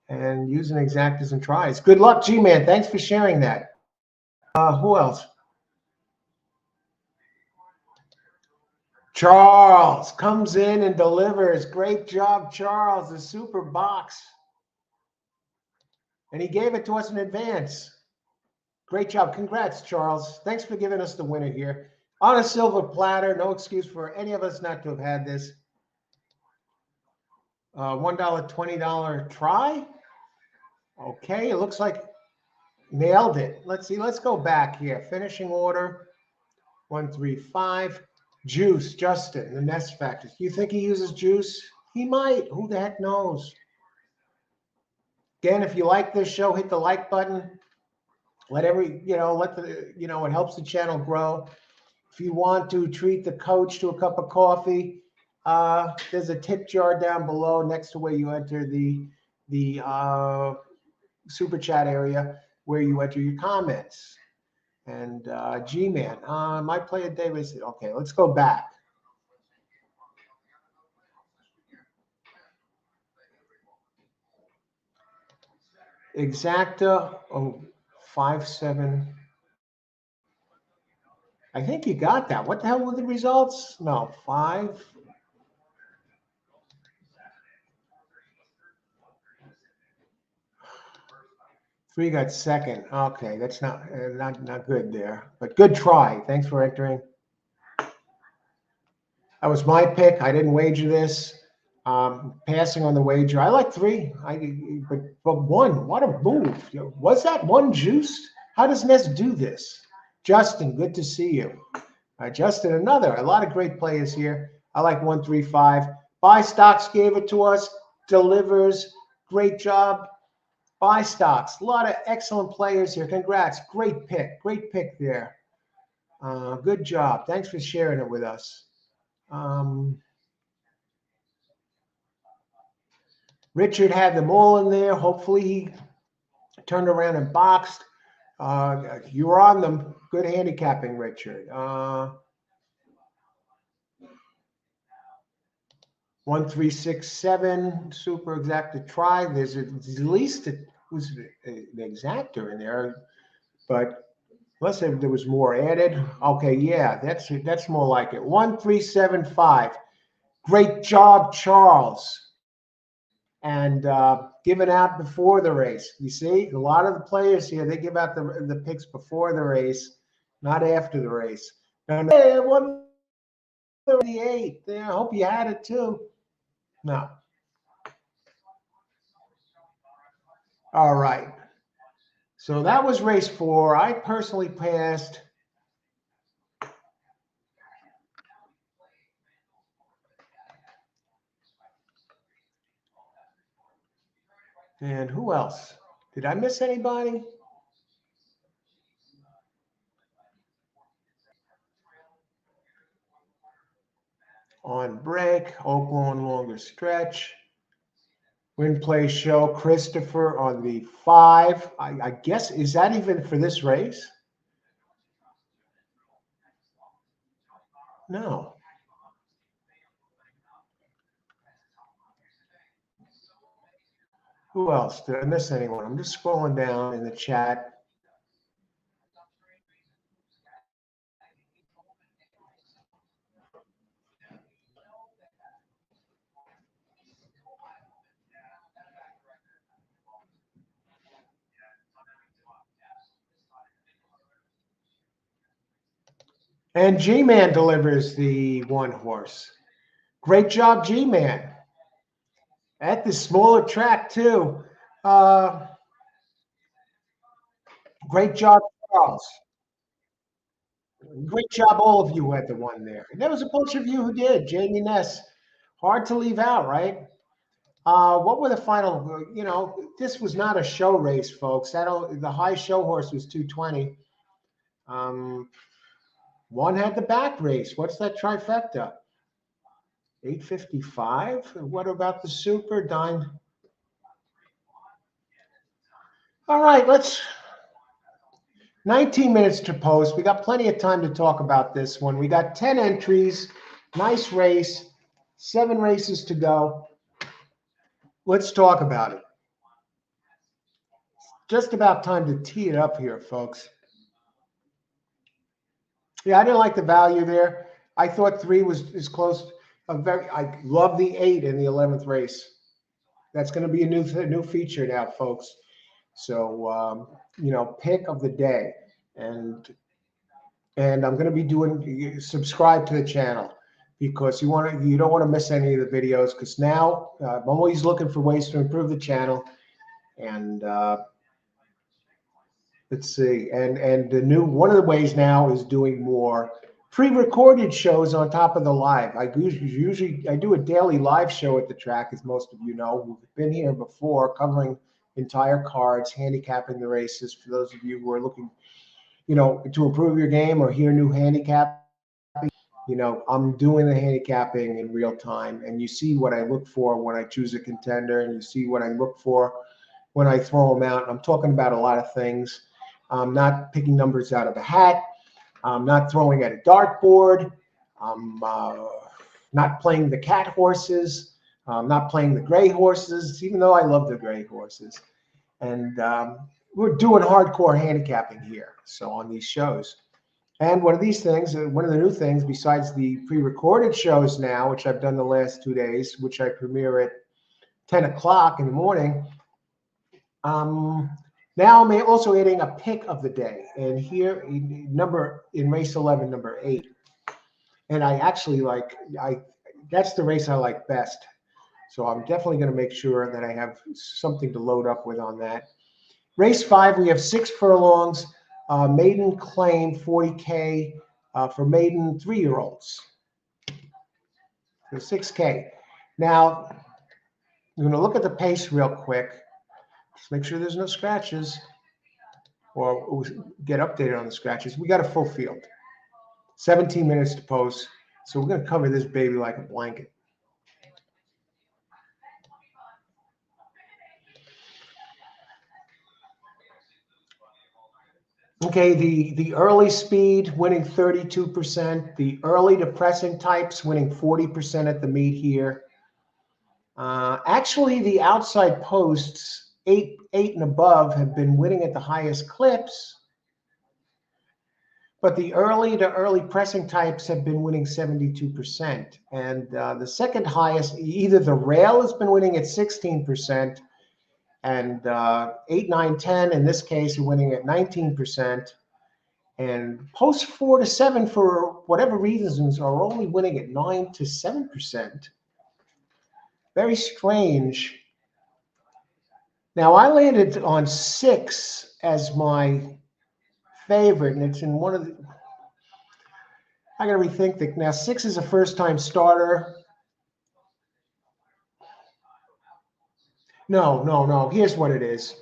and using exactas and tries. Good luck, G-Man. Thanks for sharing that. Who else? Charles comes in and delivers. Great job, Charles. The super box. And he gave it to us in advance. Great job. Congrats, Charles. Thanks for giving us the winner here. On a silver platter. No excuse for any of us not to have had this. $1, $20 try. Okay, it looks like nailed it. Let's see. Let's go back here. Finishing order. 1, 3, 5. Juice, Justin, the Nest Factors. You think he uses juice? He might. Who the heck knows? Again, if you like this show, hit the like button. Let it helps the channel grow. If you want to treat the coach to a cup of coffee, there's a tip jar down below next to where you enter the super chat area where you enter your comments. And G-Man, my play of day was, okay, let's go back. Exacta, 5-7. I think you got that. What the hell were the results? No, 5. Three got second. Okay, that's not good there, but good try. Thanks for entering. That was my pick. I didn't wager this. Passing on the wager. I like 3. But 1. What a move! Was that 1 juiced? How does Ness do this? Justin, good to see you. Justin, a lot of great players here. I like 1, 3, 5. Buy Stocks gave it to us. Delivers. Great job. Buy stocks. A lot of excellent players here. Congrats. Great pick. Great pick there. Good job. Thanks for sharing it with us. Richard had them all in there. Hopefully he turned around and boxed. You were on them. Good handicapping, Richard. 1367 super exacta try. There's at least who's an exactor in there, but unless there was more added. Okay, yeah, that's more like it. 1375. Great job, Charles. And given out before the race. You see, a lot of the players here, they give out the picks before the race, not after the race. And hey, 138. I hope you had it too. No. All right. So that was race 4. I personally passed. And who else? Did I miss anybody? On break, Oakland longer stretch. Win play show, Christopher on the 5. I guess, is that even for this race? No. Who else? Did I miss anyone? I'm just scrolling down in the chat. And G-Man delivers the 1 horse. Great job, G-Man. At the smaller track, too. Great job, Charles. Great job, all of you who had the 1 there. And there was a bunch of you who did. Jamie Ness. Hard to leave out, right? What were the final? This was not a show race, folks. The high show horse was 220. One had the back race. What's that trifecta? 855. What about the super dime? All right, 19 minutes to post. We got plenty of time to talk about this one. We got 10 entries. Nice race. 7 races to go. Let's talk about it. Just about time to tee it up here, folks. Yeah, I didn't like the value there. I thought 3 was close. I love the 8 in the 11th race. That's going to be a new feature now, folks. So pick of the day, and I'm going to be doing subscribe to the channel because you don't want to miss any of the videos because now I'm always looking for ways to improve the channel, and let's see, and the new one of the ways now is doing more pre-recorded shows on top of the live. I do a daily live show at the track, as most of you know who've been here before, covering entire cards, handicapping the races. For those of you who are looking, to improve your game or hear new handicap, I'm doing the handicapping in real time, and you see what I look for when I choose a contender, and you see what I look for when I throw them out. I'm talking about a lot of things. I'm not picking numbers out of a hat. I'm not throwing at a dartboard. I'm not playing the cat horses. I'm not playing the gray horses, even though I love the gray horses. And we're doing hardcore handicapping here, so on these shows. And one of these things, one of the new things, besides the pre-recorded shows now, which I've done the last 2 days, which I premiere at 10 o'clock in the morning, now I'm also adding a pick of the day, and here in race 11, number 8. And I actually that's the race I like best. So I'm definitely going to make sure that I have something to load up with on that. Race 5, we have 6 furlongs, maiden claim 40K for maiden 3-year-olds. So 6K. Now, I'm going to look at the pace real quick. Just make sure there's no scratches, or get updated on the scratches. We got a full field. 17 minutes to post. So we're going to cover this baby like a blanket. Okay, the early speed winning 32%. The early depressing types winning 40% at the meet here. Actually, the outside posts, eight and above, have been winning at the highest clips. But the early pressing types have been winning 72%. And the second highest, either the rail has been winning at 16%, and 8, 9, 10, in this case, are winning at 19%. And post 4 to 7, for whatever reasons, are only winning at 9 to 7%. Very strange. Now, I landed on 6 as my favorite, and it's in one of the, I got to rethink that. Now, 6 is a first-time starter. No. Here's what it is.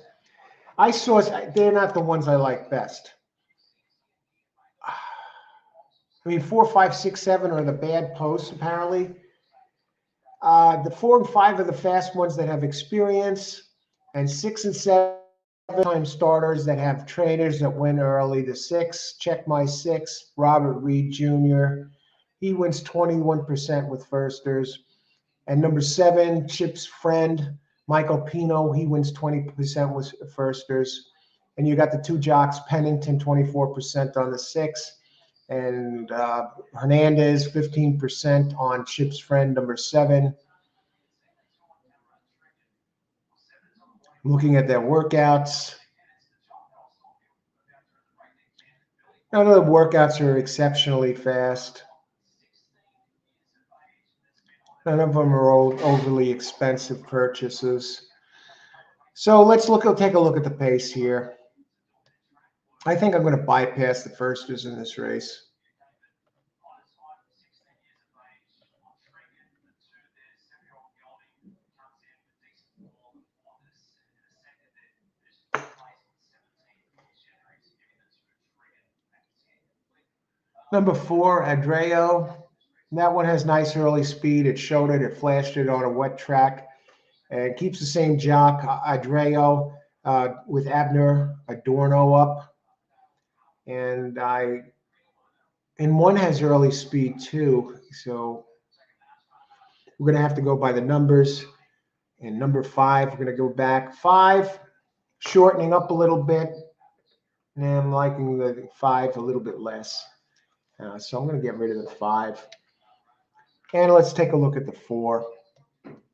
I saw, they're not the ones I like best. I mean, 4, 5, 6, 7 are the bad posts, apparently. The 4 and 5 are the fast ones that have experience, and 6 and 7 time starters that have trainers that win early. The 6, check my 6, Robert Reed Jr. He wins 21% with firsters. And number 7, Chip's friend, Michael Pino, he wins 20% with firsters. And you got the 2 jocks, Pennington, 24% on the 6. And Hernandez, 15% on Chip's friend, number 7. Looking at their workouts. None of the workouts are exceptionally fast. None of them are overly expensive purchases. So let's take a look at the pace here. I think I'm going to bypass the firsters in this race. Number 4, Adreo. That one has nice early speed. It showed it. It flashed it on a wet track. And it keeps the same jock, Adreo, with Abner Adorno up. And one has early speed too. So we're going to have to go by the numbers. And number 5, we're going to go back. 5, shortening up a little bit. And I'm liking the 5 a little bit less. So I'm going to get rid of the 5. And let's take a look at the 4.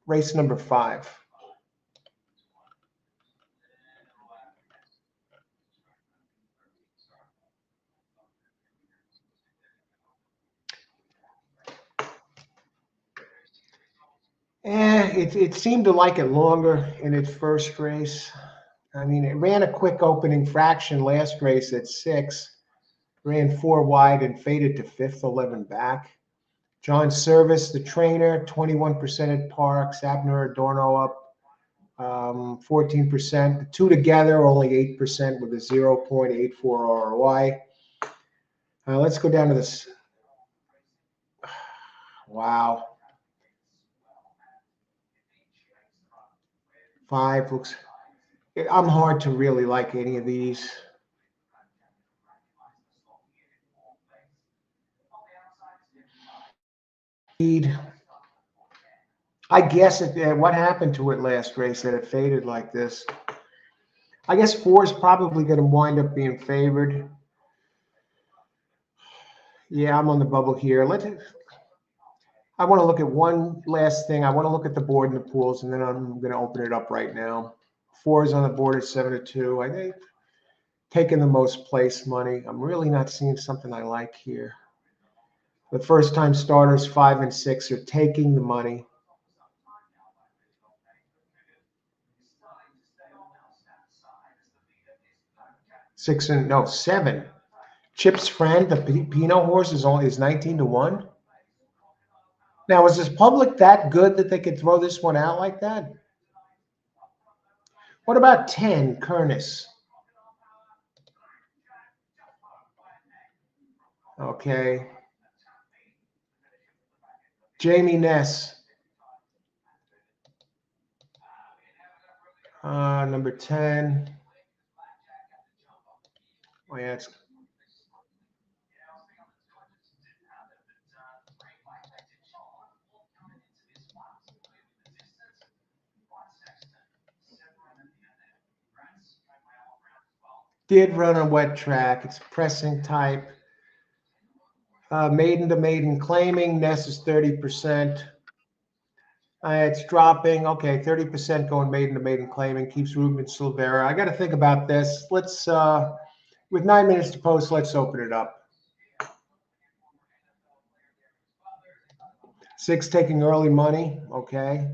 Race number 5. It seemed to like it longer in its first race. I mean, it ran a quick opening fraction last race at 6. Ran 4 wide and faded to 5th, 11 back. John Service, the trainer, 21% at Parx. Abner Adorno up 14%. The 2 together, only 8% with a 0.84 ROI. Let's go down to this. Wow. 5 looks. I'm hard to really like any of these. I guess what happened to it last race that it faded like this. I guess 4 is probably going to wind up being favored. Yeah, I'm on the bubble here. I want to look at one last thing. I want to look at the board and the pools, and then I'm going to open it up right now. 4 is on the board at 7-2. I think taking the most place money. I'm really not seeing something I like here. The first-time starters, 5 and 6, are taking the money. 7. Chip's friend, the Pinot horse, is 19-1. Now, is this public that good that they could throw this one out like that? What about 10, Kernis? Okay. Jamie Ness. Number 10. Oh, yeah, it's did run a wet track. It's pressing type. Maiden to maiden claiming. Ness is 30%. It's dropping. Okay, 30% going maiden to maiden claiming. Keeps Ruben Silvera. I got to think about this. Let's, with 9 minutes to post, let's open it up. 6 taking early money. Okay.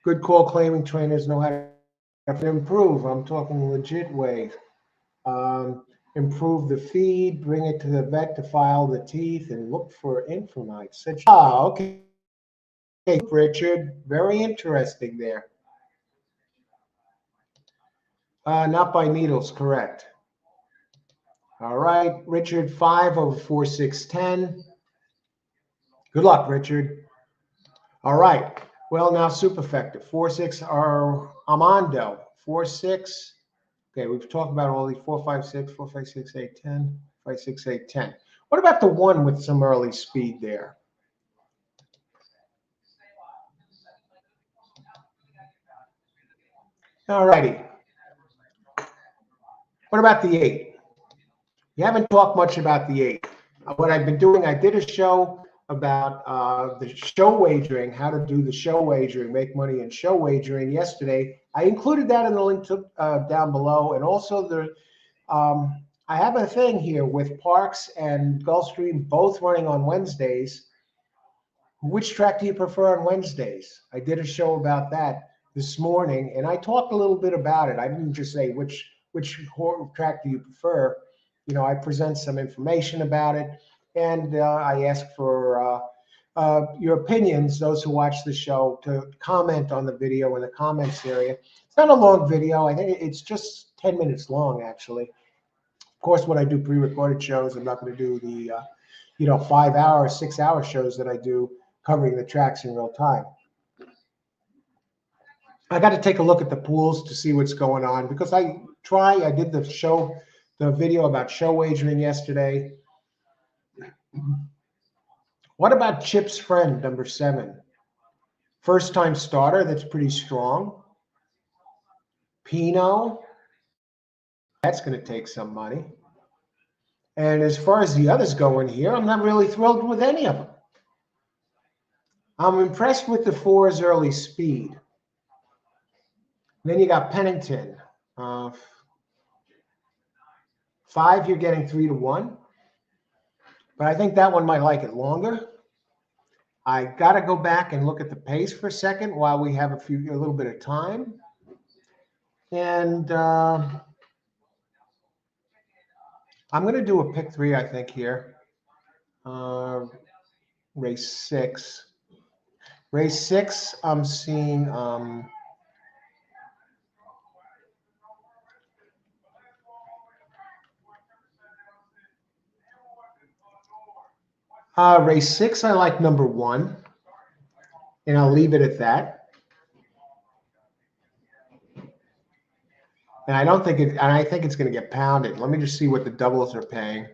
Good call. Claiming trainers know how to improve. I'm talking legit way. Improve the feed, bring it to the vet to file the teeth, and look for infamites. Okay. Richard, very interesting there. Not by needles, correct. All right, Richard, 5 over 4, 6, 10. Good luck, Richard. All right. Well, now super effective. 4, 6 are Armando. 4, 6. Okay, we've talked about all these 4, 5, 6, 4, 5, 6, 8, 10, 5, 6, 8, 10. What about the 1 with some early speed there? All righty. What about the 8? You haven't talked much about the 8. What I've been doing, I did a show about the show wagering, how to do the show wagering, make money in show wagering yesterday. I included that in the link down below. And also I have a thing here with Parx and Gulfstream both running on Wednesdays. Which track do you prefer on Wednesdays? I did a show about that this morning, and I talked a little bit about it. I didn't just say which track do you prefer. You know, I present some information about it, and I ask for your opinions, those who watch the show, to comment on the video in the comments area. It's not a long video. I think it's just 10 minutes long, actually. Of course, when I do pre-recorded shows, I'm not going to do the 5-hour, 6-hour shows that I do covering the tracks in real time. I got to take a look at the pools to see what's going on because I did the video about show wagering yesterday. What about Chip's friend, number 7? First time starter, that's pretty strong. Pinot, that's going to take some money. And as far as the others go in here, I'm not really thrilled with any of them. I'm impressed with the 4's early speed. Then you got Pennington. 5, you're getting 3 to 1. But I think that one might like it longer. I got to go back and look at the pace for a second while we have a little bit of time. And I'm going to do a pick 3, I think, here. Race 6. Race 6, I'm seeing race 6, I like number 1. And I'll leave it at that. And I think it's going to get pounded. Let me just see what the doubles are paying.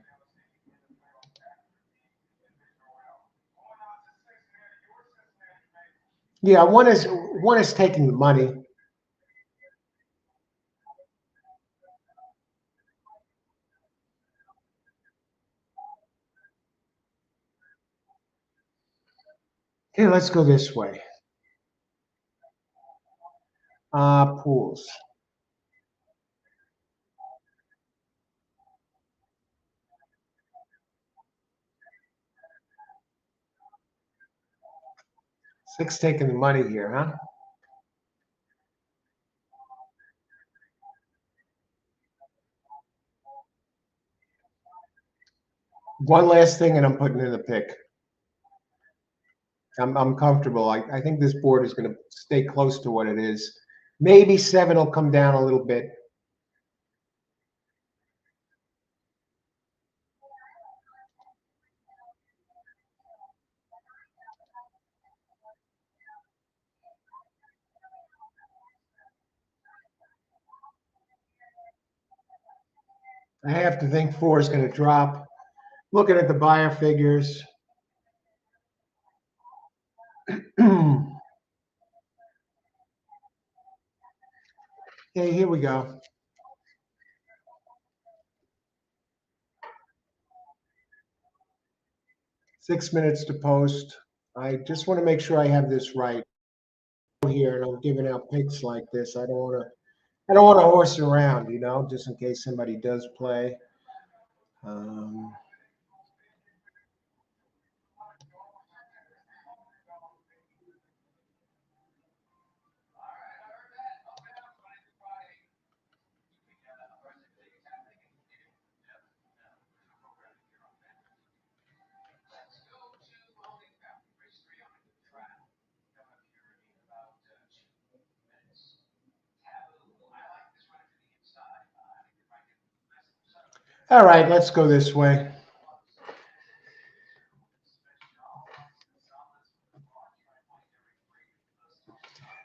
Yeah, one is taking the money. Okay, let's go this way. Pools. Six taking the money here, huh? One last thing, and I'm putting in the pick. I'm comfortable. I think this board is going to stay close to what it is. Maybe 7 will come down a little bit. I have to think 4 is going to drop. Looking at the buyer figures. Hey, here we go. 6 minutes to post. I just want to make sure I have this right here, and I'm giving out picks like this. I don't want to horse around, just in case somebody does play. Um, all right, let's go this way.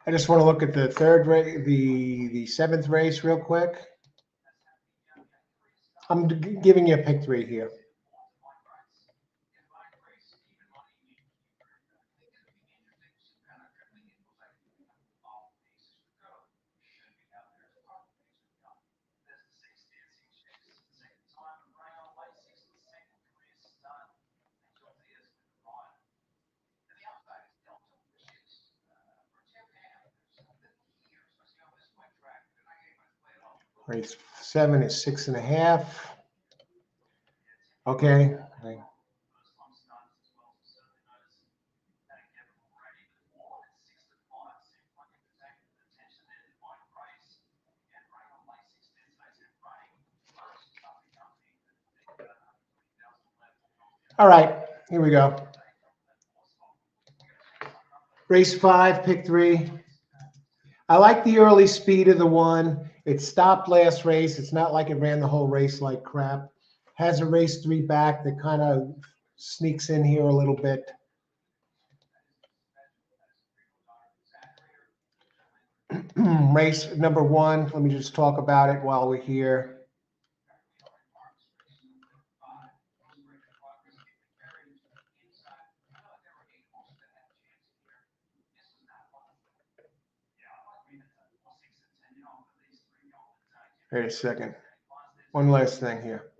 I just want to look at the third race, the seventh race, real quick. I'm giving you a pick 3 here. Race 7 is 6.5. Okay. All right, here we go. Race 5, pick 3. I like the early speed of the one. It stopped last race. It's not like it ran the whole race like crap. Has a race 3 back that kind of sneaks in here a little bit. Race number 1, let me just talk about it while we're here. Wait a second. One last thing here.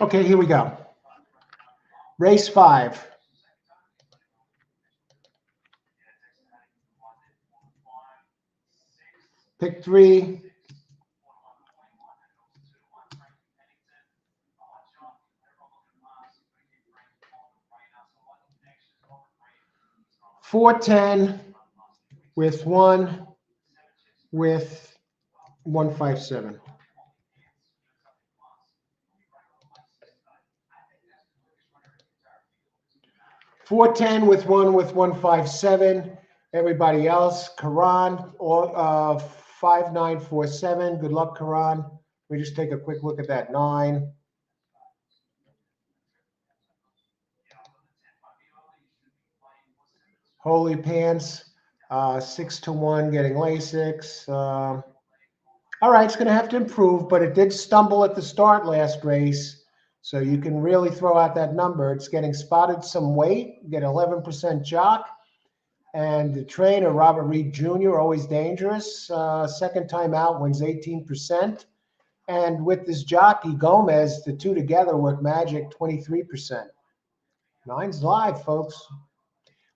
Okay, here we go. Race 5. Pick 3. $4.10 with 1 with 157. $4.10 with 1 with 157. Everybody else, Karan, 5947. Good luck, Karan. Let me just take a quick look at that 9. Holy Pants, 6-1, getting Lasix. All right, it's going to have to improve, but it did stumble at the start last race. So you can really throw out that number. It's getting spotted some weight, get 11% jock. And the trainer, Robert Reed Jr., always dangerous. Second time out, wins 18%. And with this jockey, Gomez, the two together work magic, 23%. 9's live, folks.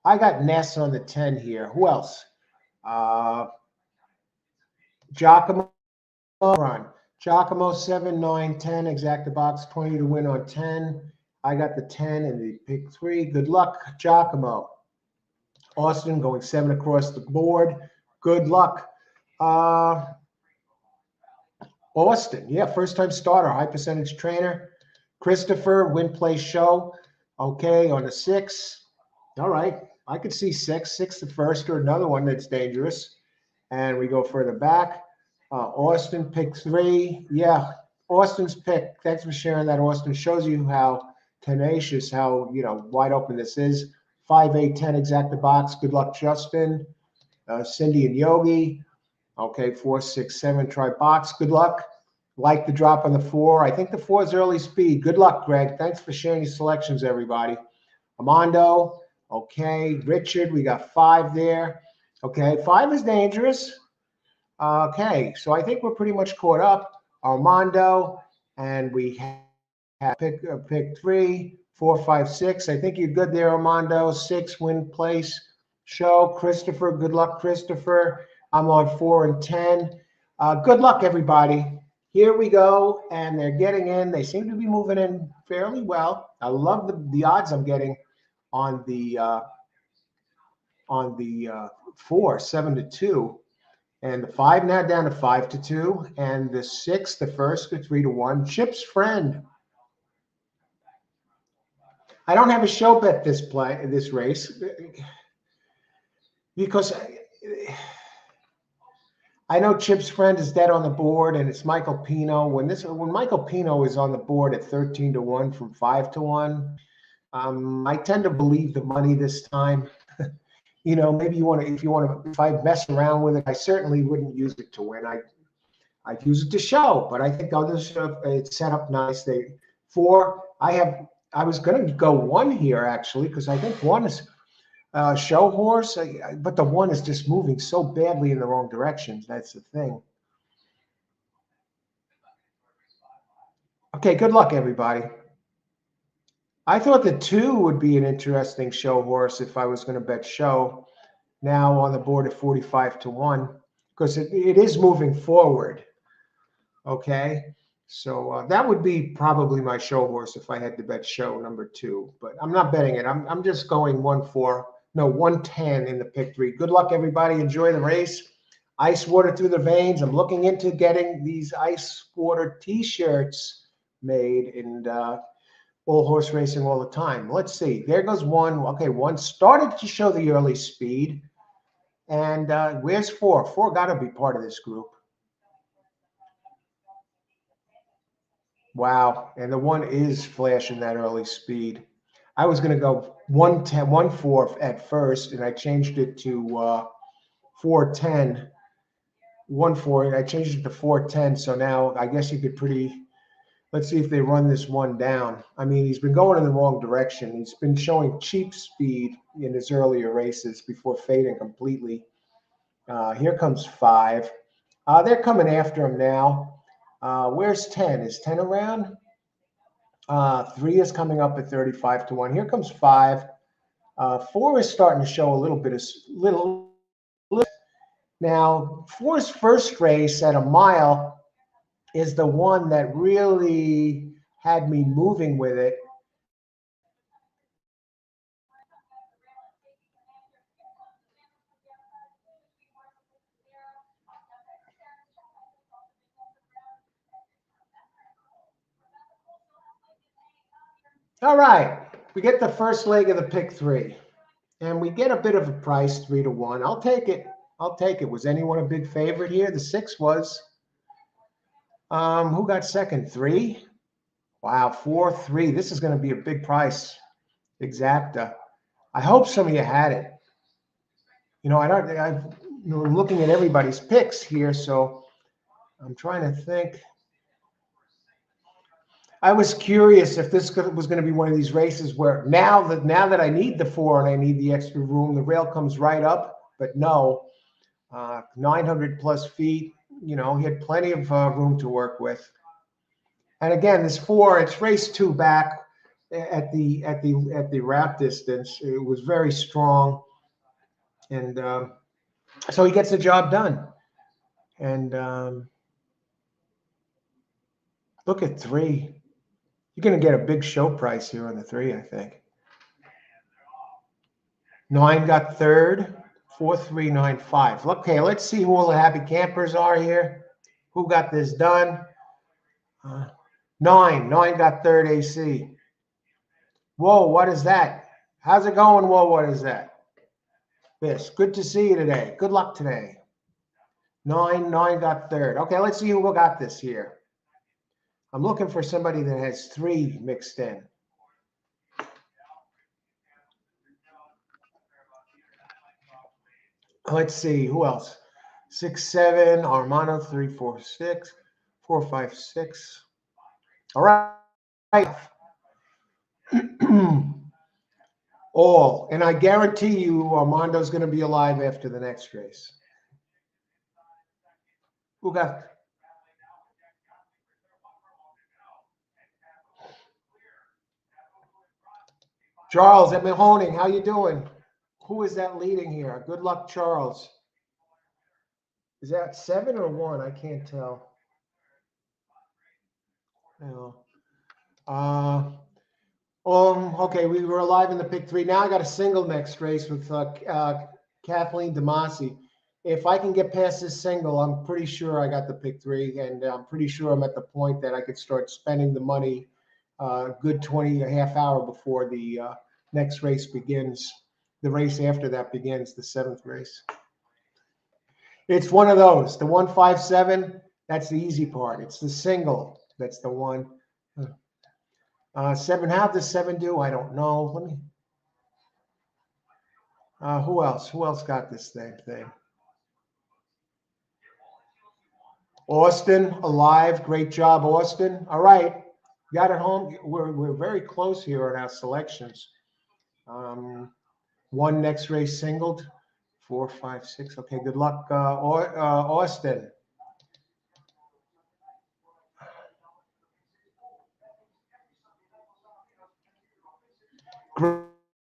I got Ness on the 10 here. Who else? Giacomo run. Giacomo 7, 9, 10, exacta box 20 to win on 10. I got the 10 in the pick 3. Good luck, Giacomo. Austin going 7 across the board. Good luck. Austin, yeah, first-time starter, high percentage trainer. Christopher, win, play, show. Okay, on the 6. All right, I could see 6. 6 the first, or another one that's dangerous. And we go further back. Austin, pick 3. Yeah, Austin's pick. Thanks for sharing that, Austin. Shows you how tenacious, how wide open this is. 5, 8, 10 exact the box. Good luck, Justin. Cindy and Yogi. Okay, 4, 6, 7, try box. Good luck. Like the drop on the 4. I think the 4 is early speed. Good luck, Greg. Thanks for sharing your selections, everybody. Armando. Okay, Richard, we got 5 there. Okay, 5 is dangerous. Okay, so I think we're pretty much caught up. Armando, and we have pick 3, 4, 5, 6. I think you're good there, Armando. 6, win, place, show. Christopher, good luck, Christopher. I'm on 4 and 10. Good luck, everybody. Here we go, and they're getting in. They seem to be moving in fairly well. I love the odds I'm getting on the 4, 7 to 2. And the 5 now down to 5 to 2. And the 6, the first, to 3 to 1. Chip's friend. I don't have a show bet this race because I know Chip's friend is dead on the board, and it's Michael Pino. When Michael Pino is on the board at 13 to 1 from 5 to 1, I tend to believe the money this time. Maybe if I mess around with it, I certainly wouldn't use it to win. I'd use it to show, but I think others it's set up nice. 4, I was going to go 1 here actually, because I think 1 is show horse, but the 1 is just moving so badly in the wrong directions. That's the thing. Okay, good luck, everybody. I thought the 2 would be an interesting show horse if I was going to bet show. Now on the board at 45 to 1, because it is moving forward. Okay, so that would be probably my show horse if I had to bet show number 2, but I'm not betting it. I'm just going 110 in the pick 3. Good luck, everybody. Enjoy the race. Ice water through the veins. I'm looking into getting these ice water T-shirts made, and all horse racing all the time. Let's see. There goes 1. Okay, 1 started to show the early speed. And where's 4? 4 got to be part of this group. Wow. And the 1 is flashing that early speed. I was going to go 110, 1-4 at first, and I changed it to 410. 1-4, and I changed it to 410. So now I guess you could let's see if they run this 1 down. I mean, he's been going in the wrong direction. He's been showing cheap speed in his earlier races before fading completely. Here comes 5. They're coming after him now. Where's 10? Is 10 around? 3 is coming up at 35 to 1. Here comes 5. 4 is starting to show a little bit. Now, 4's first race at a mile is the one that really had me moving with it. All right, we get the first leg of the pick 3, and we get a bit of a price, 3 to 1. I'll take it. Was anyone a big favorite here? The 6 was. Who got second? 3. Wow, 4, 3. This is going to be a big price. Exacta. I hope some of you had it. I'm looking at everybody's picks here, so I'm trying to think. I was curious if this was going to be one of these races where now that I need the 4 and I need the extra room, the rail comes right up. But no, 900 plus feet. He had plenty of room to work with. And again, this 4, it's race 2 back at the route distance. It was very strong, and so he gets the job done. And look at 3. You're going to get a big show price here on the 3, I think. 9 got third, 4395. Okay, let's see who all the happy campers are here. Who got this done? 9 got third AC. Whoa, what is that? How's it going? Whoa, what is that? Yes, good to see you today. Good luck today. 9 got third. Okay, let's see who got this here. I'm looking for somebody that has 3 mixed in. Let's see, who else? 6, 7, Armando, 3, 4, 6, 4, 5, 6. All right. All. And I guarantee you Armando's going to be alive after the next race. Who got? Charles at Mahoning, how you doing? Who is that leading here? Good luck, Charles. Is that 7 or 1? I can't tell. No. Okay, we were alive in the pick 3. Now I got a single next race with Kathleen DeMasi. If I can get past this single, I'm pretty sure I got the pick 3, and I'm pretty sure I'm at the point that I could start spending the money good 20, a half hour before the next race begins. The race after that begins, the 7th race. It's one of those. The 157, that's the easy part. It's the single. That's the one. 7, how does 7 do? I don't know. Let me. Who else? Who else got this same thing? Austin, alive. Great job, Austin. All right. Got it home. We're very close here on our selections. 1 next race singled. 4, 5, 6. Okay, good luck, Austin.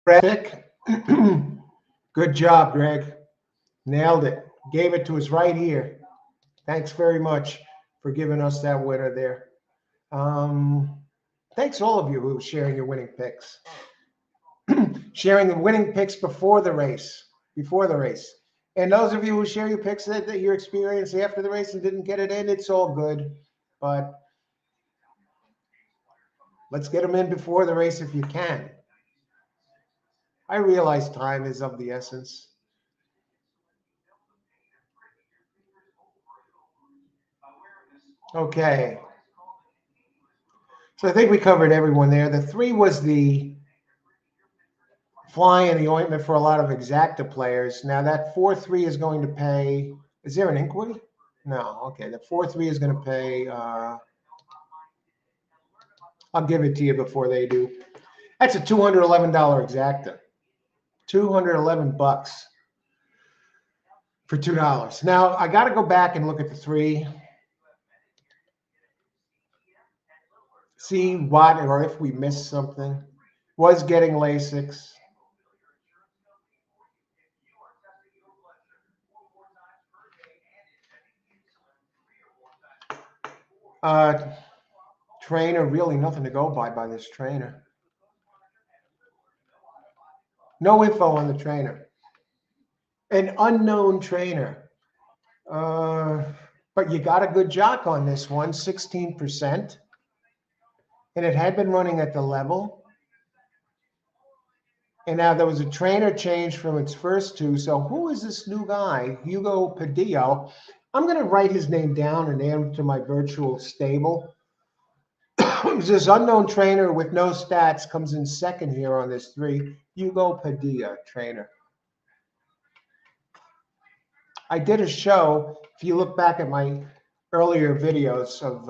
Greg. Good job, Greg. Nailed it. Gave it to us right here. Thanks very much for giving us that winner there. Thanks all of you who are sharing your winning picks. Sharing the winning picks before the race. And those of you who share your picks that your experience after the race and didn't get it in, it's all good. But let's get them in before the race if you can. I realize time is of the essence. Okay. So I think we covered everyone there. The 3 was the fly in the ointment for a lot of exacta players. Now that 4-3 is going to pay. Is there an inquiry? No. Okay. The 4-3 is going to pay. I'll give it to you before they do. That's a $211 exacta. $211 for $2. Now I got to go back and look at the 3. See what or if we missed something. Was getting Lasix. Trainer, really nothing to go by this trainer. No info on the trainer. An unknown trainer. But you got a good jock on this one, 16%. And it had been running at the level. And now there was a trainer change from its first 2. So who is this new guy? Hugo Padillo. I'm going to write his name down and add him to my virtual stable. This unknown trainer with no stats comes in second here on this 3. Hugo Padilla, trainer. I did a show, if you look back at my earlier videos of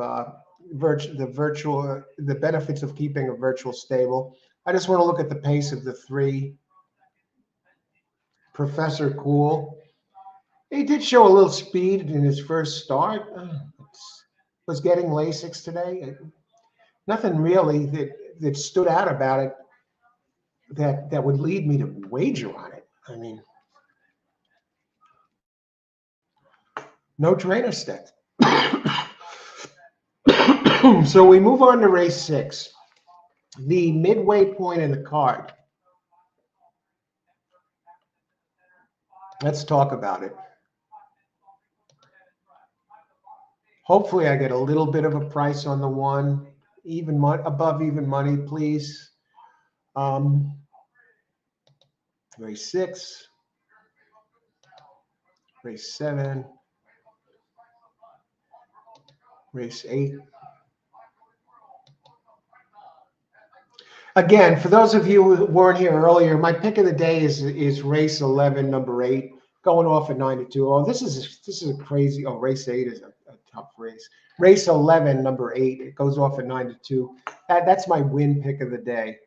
the benefits of keeping a virtual stable. I just want to look at the pace of the 3. Professor Cool. He did show a little speed in his first start. Was getting Lasix today. Nothing really that stood out about it that would lead me to wager on it. I mean, no trainer stats. So we move on to race 6. the midway point in the card. Let's talk about it. Hopefully I get a little bit of a price on the one, above even money, please. Race 6, race 7, race 8. Again, for those of you who weren't here earlier, my pick of the day is race 11, number 8, going off at 92. Oh, this is a crazy. Oh, race 8 is a tough race. Race 11, number 8, it goes off at 92. That's my win pick of the day.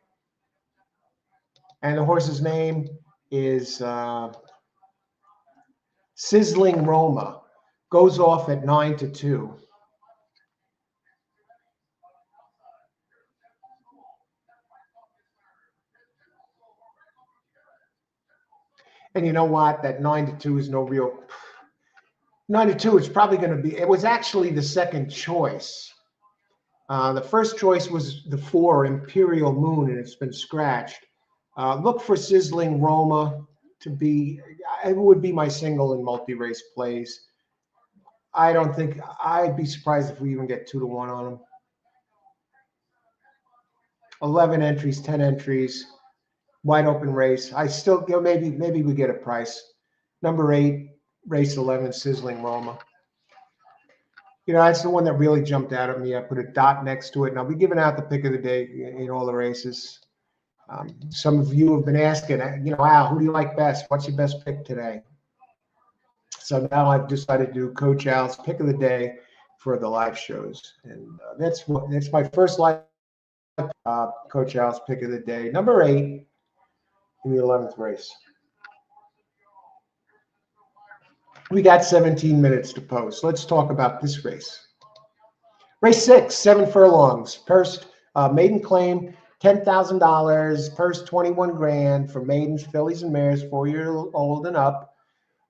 And the horse's name is Sizzling Roma. Goes off at 9-2. And you know what? That 9-2 is no real. 9-2 is probably going to be. It was actually the second choice. The first choice was the 4 Imperial Moon, and it's been scratched. Look for Sizzling Roma to be. It would be my single in multi-race plays. I don't think I'd be surprised if we even get 2-1 on them. 11 entries, 10 entries, wide open race. I still, maybe we get a price. Number 8, race 11, Sizzling Roma. That's the one that really jumped out at me. I put a dot next to it, and I'll be giving out the pick of the day in all the races. Some of you have been asking, Al, who do you like best? What's your best pick today? So now I've decided to do Coach Al's pick of the day for the live shows, and that's my first live Coach Al's pick of the day. Number 8 in the 11th race. We got 17 minutes to post. Let's talk about this race. Race 6, 7 furlongs. First, maiden claim, $10,000. Purse, 21 grand for maidens, fillies, and mares 4 years old and up.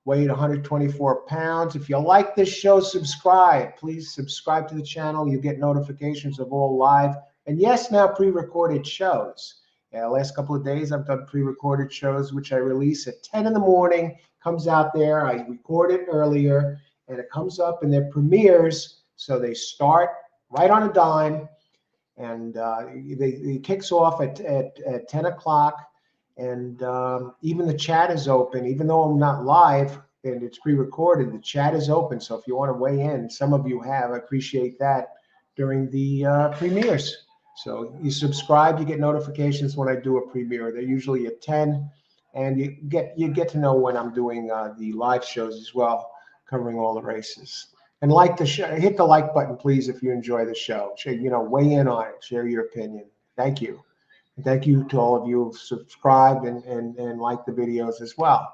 Weighed 124 pounds. If you like this show, subscribe. Please subscribe to the channel. You get notifications of all live and, yes, now pre-recorded shows. The last couple of days, I've done pre-recorded shows, which I release at 10 in the morning. Comes out there. I record it earlier, and it comes up, and they're premieres. So they start right on a dime, and it kicks off at 10 o'clock. And even the chat is open, even though I'm not live and it's pre-recorded, the chat is open. So if you want to weigh in, some of you have, I appreciate that during the premieres. So you subscribe, you get notifications when I do a premiere. They're usually at 10, and you get to know when I'm doing the live shows as well, covering all the races. And like the show, hit the like button, please, if you enjoy the show. Weigh in on it, share your opinion. Thank you. And thank you to all of you who've subscribed and liked the videos as well.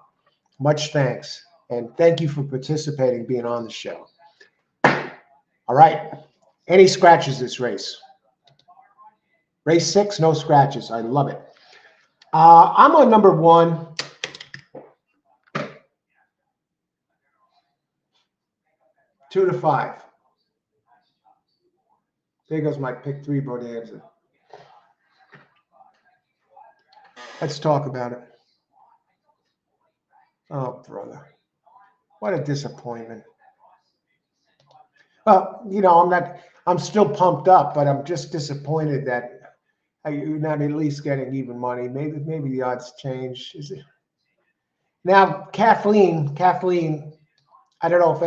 Much thanks. And thank you for participating, being on the show. All right. Any scratches this race? Race 6, no scratches. I love it. I'm on number 1. Two to 5. There goes my pick 3 Bonanza. Let's talk about it. Oh, brother. What a disappointment. Well, I'm still pumped up, but I'm just disappointed that you're not at least getting even money. Maybe the odds change. Is it? Now, Kathleen, I don't know if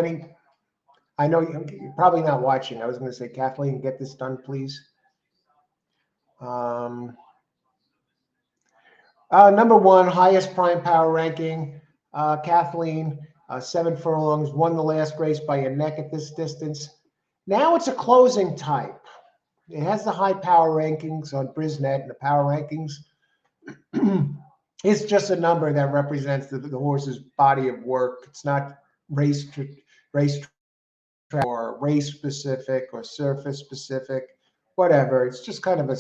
I know you're probably not watching. I was going to say, Kathleen, get this done, please. Number 1, highest prime power ranking. Kathleen, 7 furlongs, won the last race by a neck at this distance. Now it's a closing type. It has the high power rankings on Brisnet, and the power rankings. It's just a number that represents the horse's body of work. It's not race or race specific or surface specific, whatever. It's just kind of a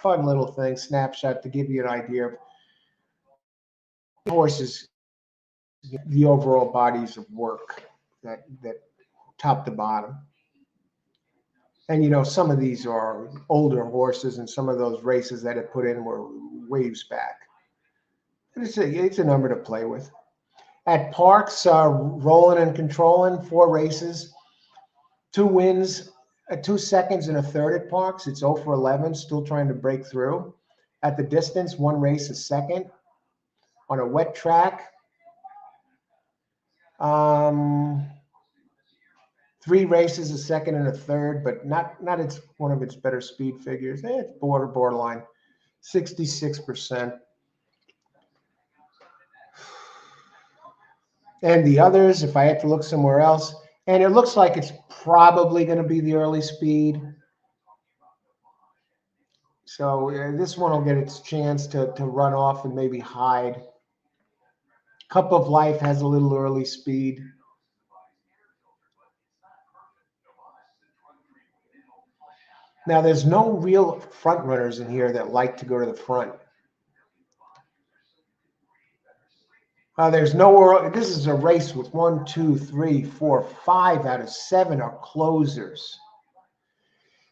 fun little thing, snapshot to give you an idea of horses, the overall bodies of work that top to bottom. And, some of these are older horses, and some of those races that it put in were waves back. But it's a number to play with. At Parx, rolling and controlling, 4 races, 2 wins, 2 seconds and a third at Parx. It's 0 for 11, still trying to break through. At the distance, 1 race a second. On a wet track, 3 races a second and a third, but not it's one of its better speed figures. It's borderline, 66%. And the others, if I had to look somewhere else, and it looks like it's probably going to be the early speed. So this one will get its chance to run off and maybe hide. Cup of Life has a little early speed. Now, there's no real front runners in here that like to go to the front. There's nowhere. This is a race with 1, 2, 3, 4, 5 out of 7 are closers.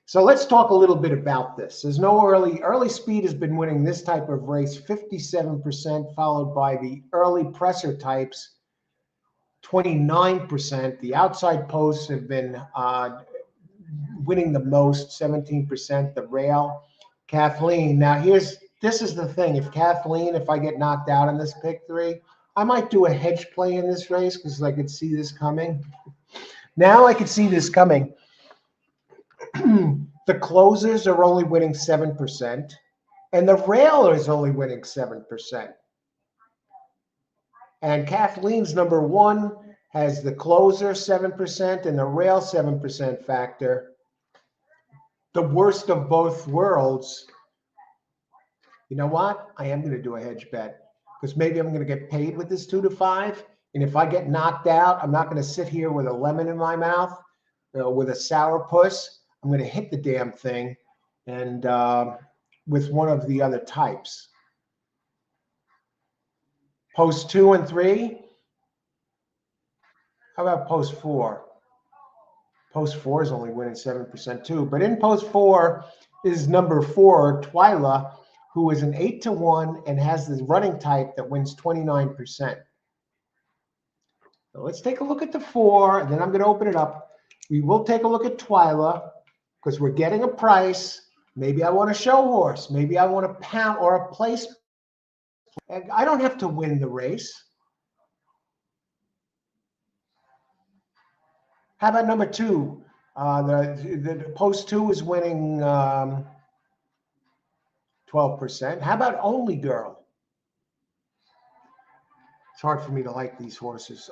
So let's talk a little bit about this. There's no early speed has been winning this type of race, 57%, followed by the early presser types, 29%. The outside posts have been winning the most, 17%. The rail, Kathleen. Now this is the thing. If I get knocked out in this pick 3, I might do a hedge play in this race because I could see this coming. Now I could see this coming. The closers are only winning 7%, and the rail is only winning 7%. And Kathleen's number 1 has the closer 7% and the rail 7% factor. The worst of both worlds. You know what? I am going to do a hedge bet because maybe I'm going to get paid with this 2 to 5. And if I get knocked out, I'm not going to sit here with a lemon in my mouth, with a sourpuss. I'm going to hit the damn thing, and with one of the other types. Post 2 and 3. How about post 4? Post 4 is only winning 7% too. But in post 4 is number 4, Twyla, who is an 8 to 1 and has this running type that wins 29%. So let's take a look at the 4, and then I'm going to open it up. We will take a look at Twyla because we're getting a price. Maybe I want a show horse. Maybe I want a pound or a place. I don't have to win the race. How about number 2? The post 2 is winning 12%. How about Only Girl? It's hard for me to like these horses.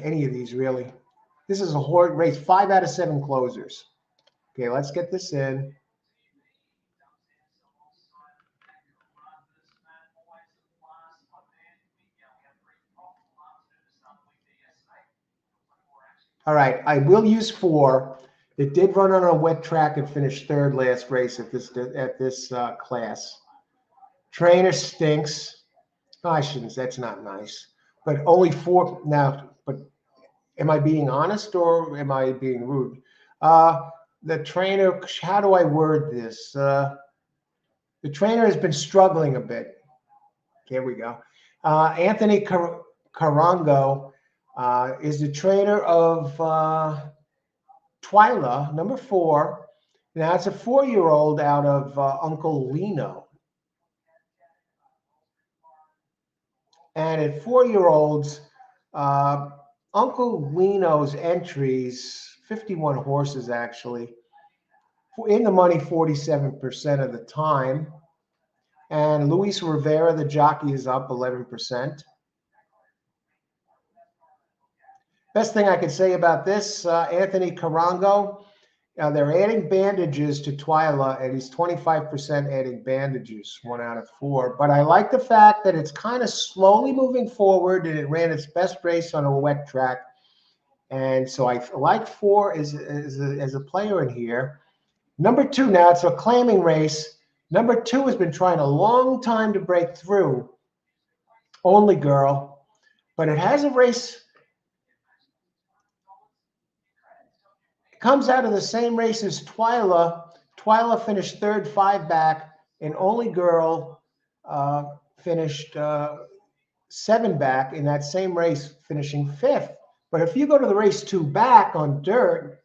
Any of these, really. This is a horse race, 5 out of 7 closers. Okay, let's get this in. All right, I will use 4. It did run on a wet track and finished 3rd last race at this class. Trainer stinks. Oh, I shouldn't. That's not nice. But only 4 now. But am I being honest or am I being rude? The trainer. How do I word this? The trainer has been struggling a bit. Here we go. Anthony Carango is the trainer of Twyla, number 4. Now, it's a 4-year-old out of Uncle Lino. And at 4-year-olds, Uncle Lino's entries, 51 horses actually, in the money 47% of the time. And Luis Rivera, the jockey, is up 11%. Best thing I can say about this, Anthony Carango, they're adding bandages to Twyla, and he's 25% adding bandages, 1 out of 4. But I like the fact that it's kind of slowly moving forward, and it ran its best race on a wet track. And so I like 4 as a player in here. Number 2, now it's a claiming race. Number 2 has been trying a long time to break through. Only Girl. But it has a race comes out of the same race as Twyla. Twyla finished third, 5 back, and Only Girl finished 7 back in that same race, finishing 5th. But if you go to the race 2 back on dirt,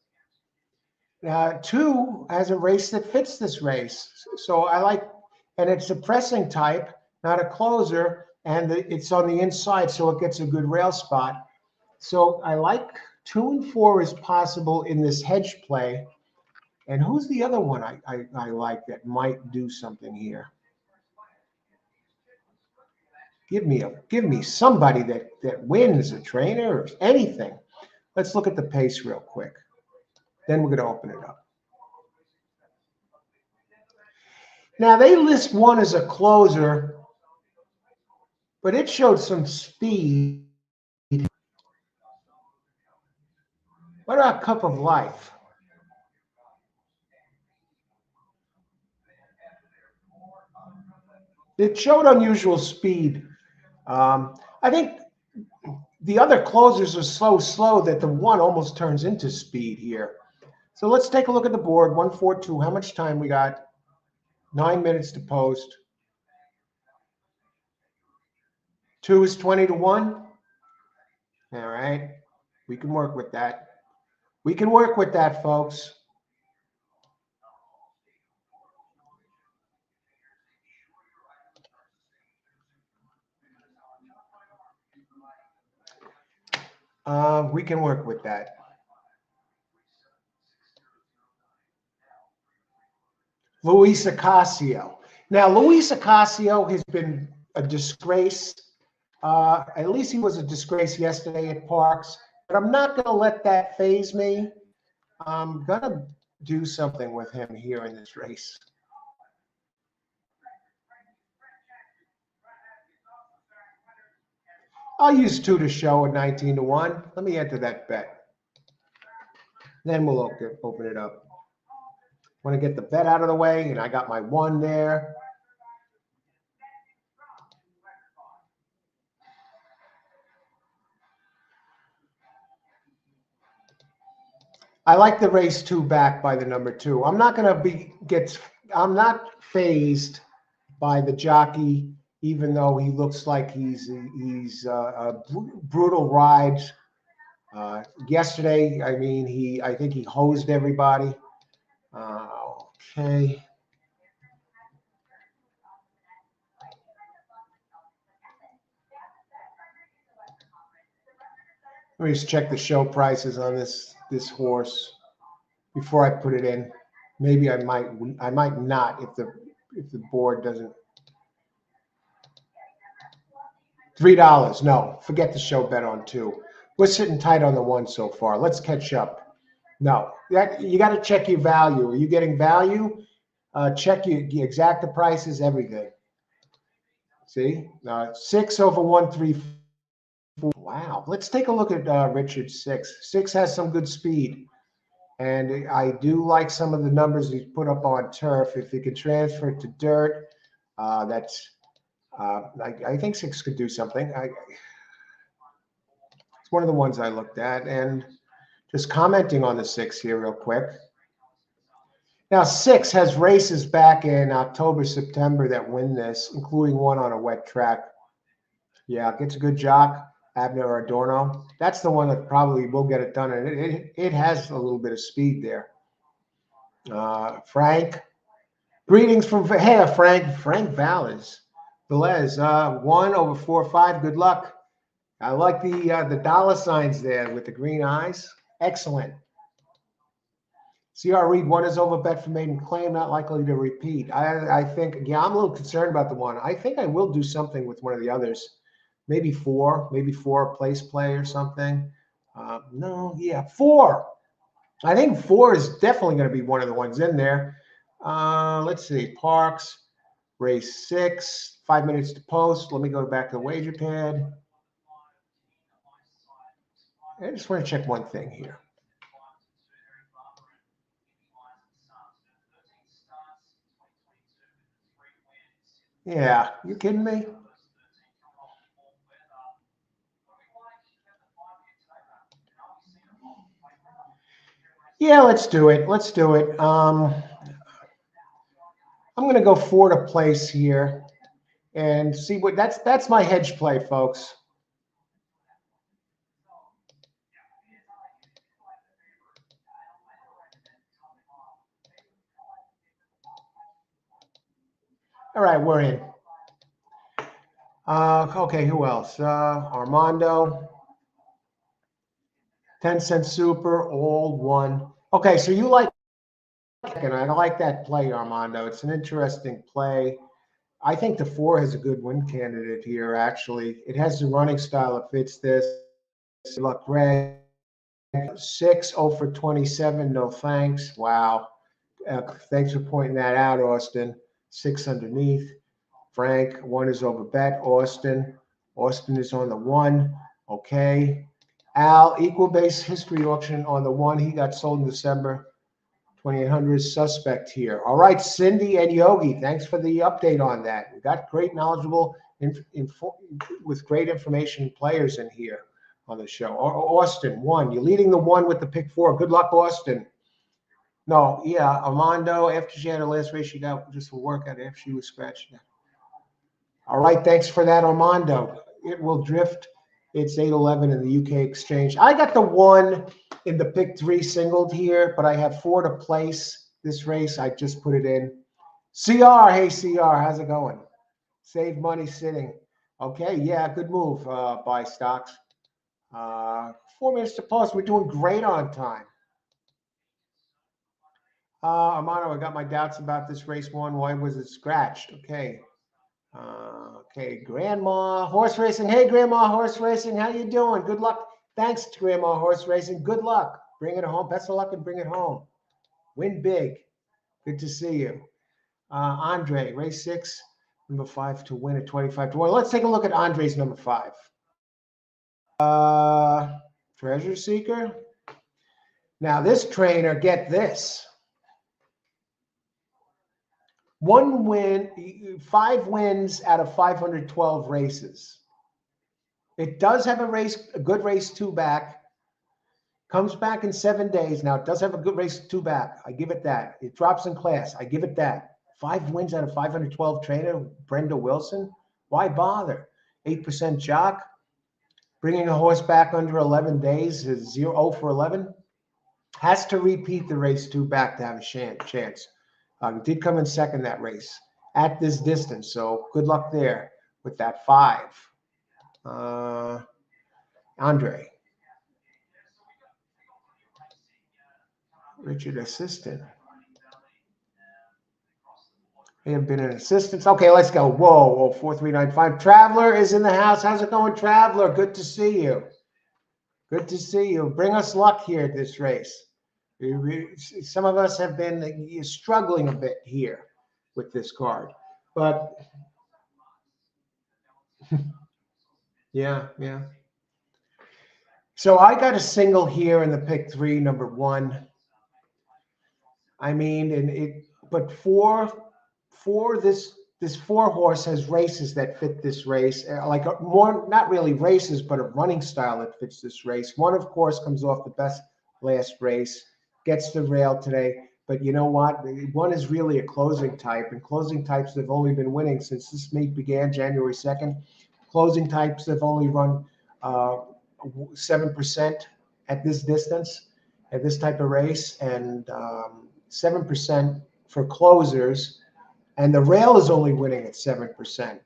2 has a race that fits this race. So I like, and it's a pressing type, not a closer, and it's on the inside, so it gets a good rail spot. So I like 2 and 4 is possible in this hedge play. And who's the other one I like that might do something here? Give me somebody that wins, a trainer or anything. Let's look at the pace real quick. Then we're going to open it up. Now they list 1 as a closer, but it showed some speed. What about Cup of Life? It showed unusual speed. I think the other closers are so slow that the 1 almost turns into speed here. So let's take a look at the board. 142. How much time we got? 9 minutes to post. 2 is 20 to 1. All right. We can work with that. We can work with that, folks. We can work with that. Luis Ocasio. Now, Luis Ocasio has been a disgrace. At least he was a disgrace yesterday at Parx, but I'm not going to let that faze me. I'm going to do something with him here in this race. I'll use 2 to show at 19 to 1. Let me enter that bet. Then we'll open it up. Want to get the bet out of the way, and I got my 1 there. I like the race 2 back by the number 2. I'm not going to I'm not phased by the jockey, even though he looks like he's brutal rides. Yesterday, I think he hosed everybody. Okay. Let me just check the show prices on this horse before I put it in. Maybe I might not if the board doesn't. $3. No, forget the show bet on 2. We're sitting tight on the 1 so far. Let's catch up. No, you got to check your value. Are you getting value? Check your exacta prices, everything. See, 6 over 134. Wow. Let's take a look at Richard 6. 6 has some good speed, and I do like some of the numbers he's put up on turf. If he can transfer it to dirt, that's. I think 6 could do something. It's one of the ones I looked at, and just commenting on the 6 here real quick. Now, 6 has races back in October, September that win this, including 1 on a wet track. Yeah, gets a good jock, Abner Adorno. That's the one that probably will get it done, and it has a little bit of speed there. Frank, greetings from Frank Valles. Velez, 1 over 4-5. Good luck. I like the dollar signs there with the green eyes. Excellent. CR Reed, 1 is over bet for maiden claim, not likely to repeat. I think, yeah, I'm a little concerned about the 1. I think I will do something with one of the others. Maybe 4, place play or something. No, yeah, 4. I think 4 is definitely going to be one of the ones in there. Let's see, Parx, race 6, 5 minutes to post. Let me go back to the wager pad. I just want to check one thing here. Yeah, you kidding me? Yeah, let's do it. Let's do it. I'm going to go 4 to place here and see what that's my hedge play, folks. All right, we're in. Okay, who else? Armando, 10-cent super, all one. Okay, so you like, and I like that play, Armando. It's an interesting play. I think the 4 has a good win candidate here, actually. It has the running style that fits this. Good luck, Greg. 6, 0 for 27, no thanks. Wow. Thanks for pointing that out, Austin. 6 underneath. Frank, 1 is over bet. Austin. Austin is on the 1. Okay. Al, equal base history auction on the 1. He got sold in December. 2800 suspect here. All right, Cindy and Yogi, thanks for the update on that. We got great knowledgeable with great information players in here on the show. Austin, 1. You're leading the 1 with the pick 4. Good luck, Austin. No, yeah, Armando, after she had her last race, she got just a workout after she was scratched. All right, thanks for that, Armando. It will drift. It's 8-11 in the UK exchange. I got the 1 in the pick 3 singled here, but I have 4 to place this race. I just put it in. CR, hey CR, how's it going? Save money sitting. Okay, yeah, good move, buy stocks. 4 minutes to post. We're doing great on time. Armando, I got my doubts about this race 1. Why was it scratched? Okay. Okay, Grandma Horse Racing. Hey, Grandma Horse Racing, how you doing? Good luck. Thanks to Grandma Horse Racing. Good luck. Bring it home. Best of luck and bring it home. Win big. Good to see you. Andre, race 6, number 5 to win at 25 to 1. Let's take a look at Andre's number 5. Treasure Seeker. Now, this trainer, get this. 1 win, 5 wins out of 512 races. It does have a good race 2 back. Comes back in 7 days. Now, it does have a good race 2 back. I give it that. It drops in class. I give it that. 5 wins out of 512 trainer, Brenda Wilson. Why bother? 8% jock. Bringing a horse back under 11 days is 0 for 11. Has to repeat the race 2 back to have a chance. Did come in second that race at this distance. So good luck there with that 5. Andre. Richard Assistant. May have been an assistant. Okay, let's go. Whoa, 4395. Traveler is in the house. How's it going, Traveler? Good to see you. Good to see you. Bring us luck here at this race. Some of us have been struggling a bit here with this card, but yeah. So I got a single here in the pick 3, number 1. I mean, but for this 4 horse has races that fit this race, like more, not really races, but a running style that fits this race. 1, of course, comes off the best last race, gets the rail today. But you know what? 1 is really a closing type, and closing types have only been winning since this meet began January 2nd. Closing types have only run 7% at this distance, at this type of race, and 7% for closers, and the rail is only winning at 7%.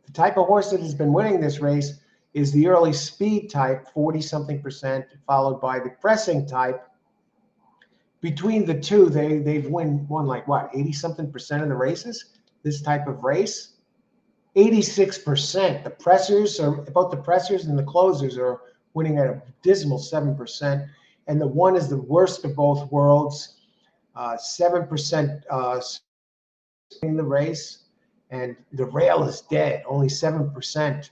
The type of horse that has been winning this race is the early speed type, 40-something%, followed by the pressing type. Between the two, they've won like what, 80-something% of the races, this type of race? 86%. The pressers are, both the pressers and the closers are winning at a dismal 7%, and the 1 is the worst of both worlds. 7% in the race, and the rail is dead. Only 7%.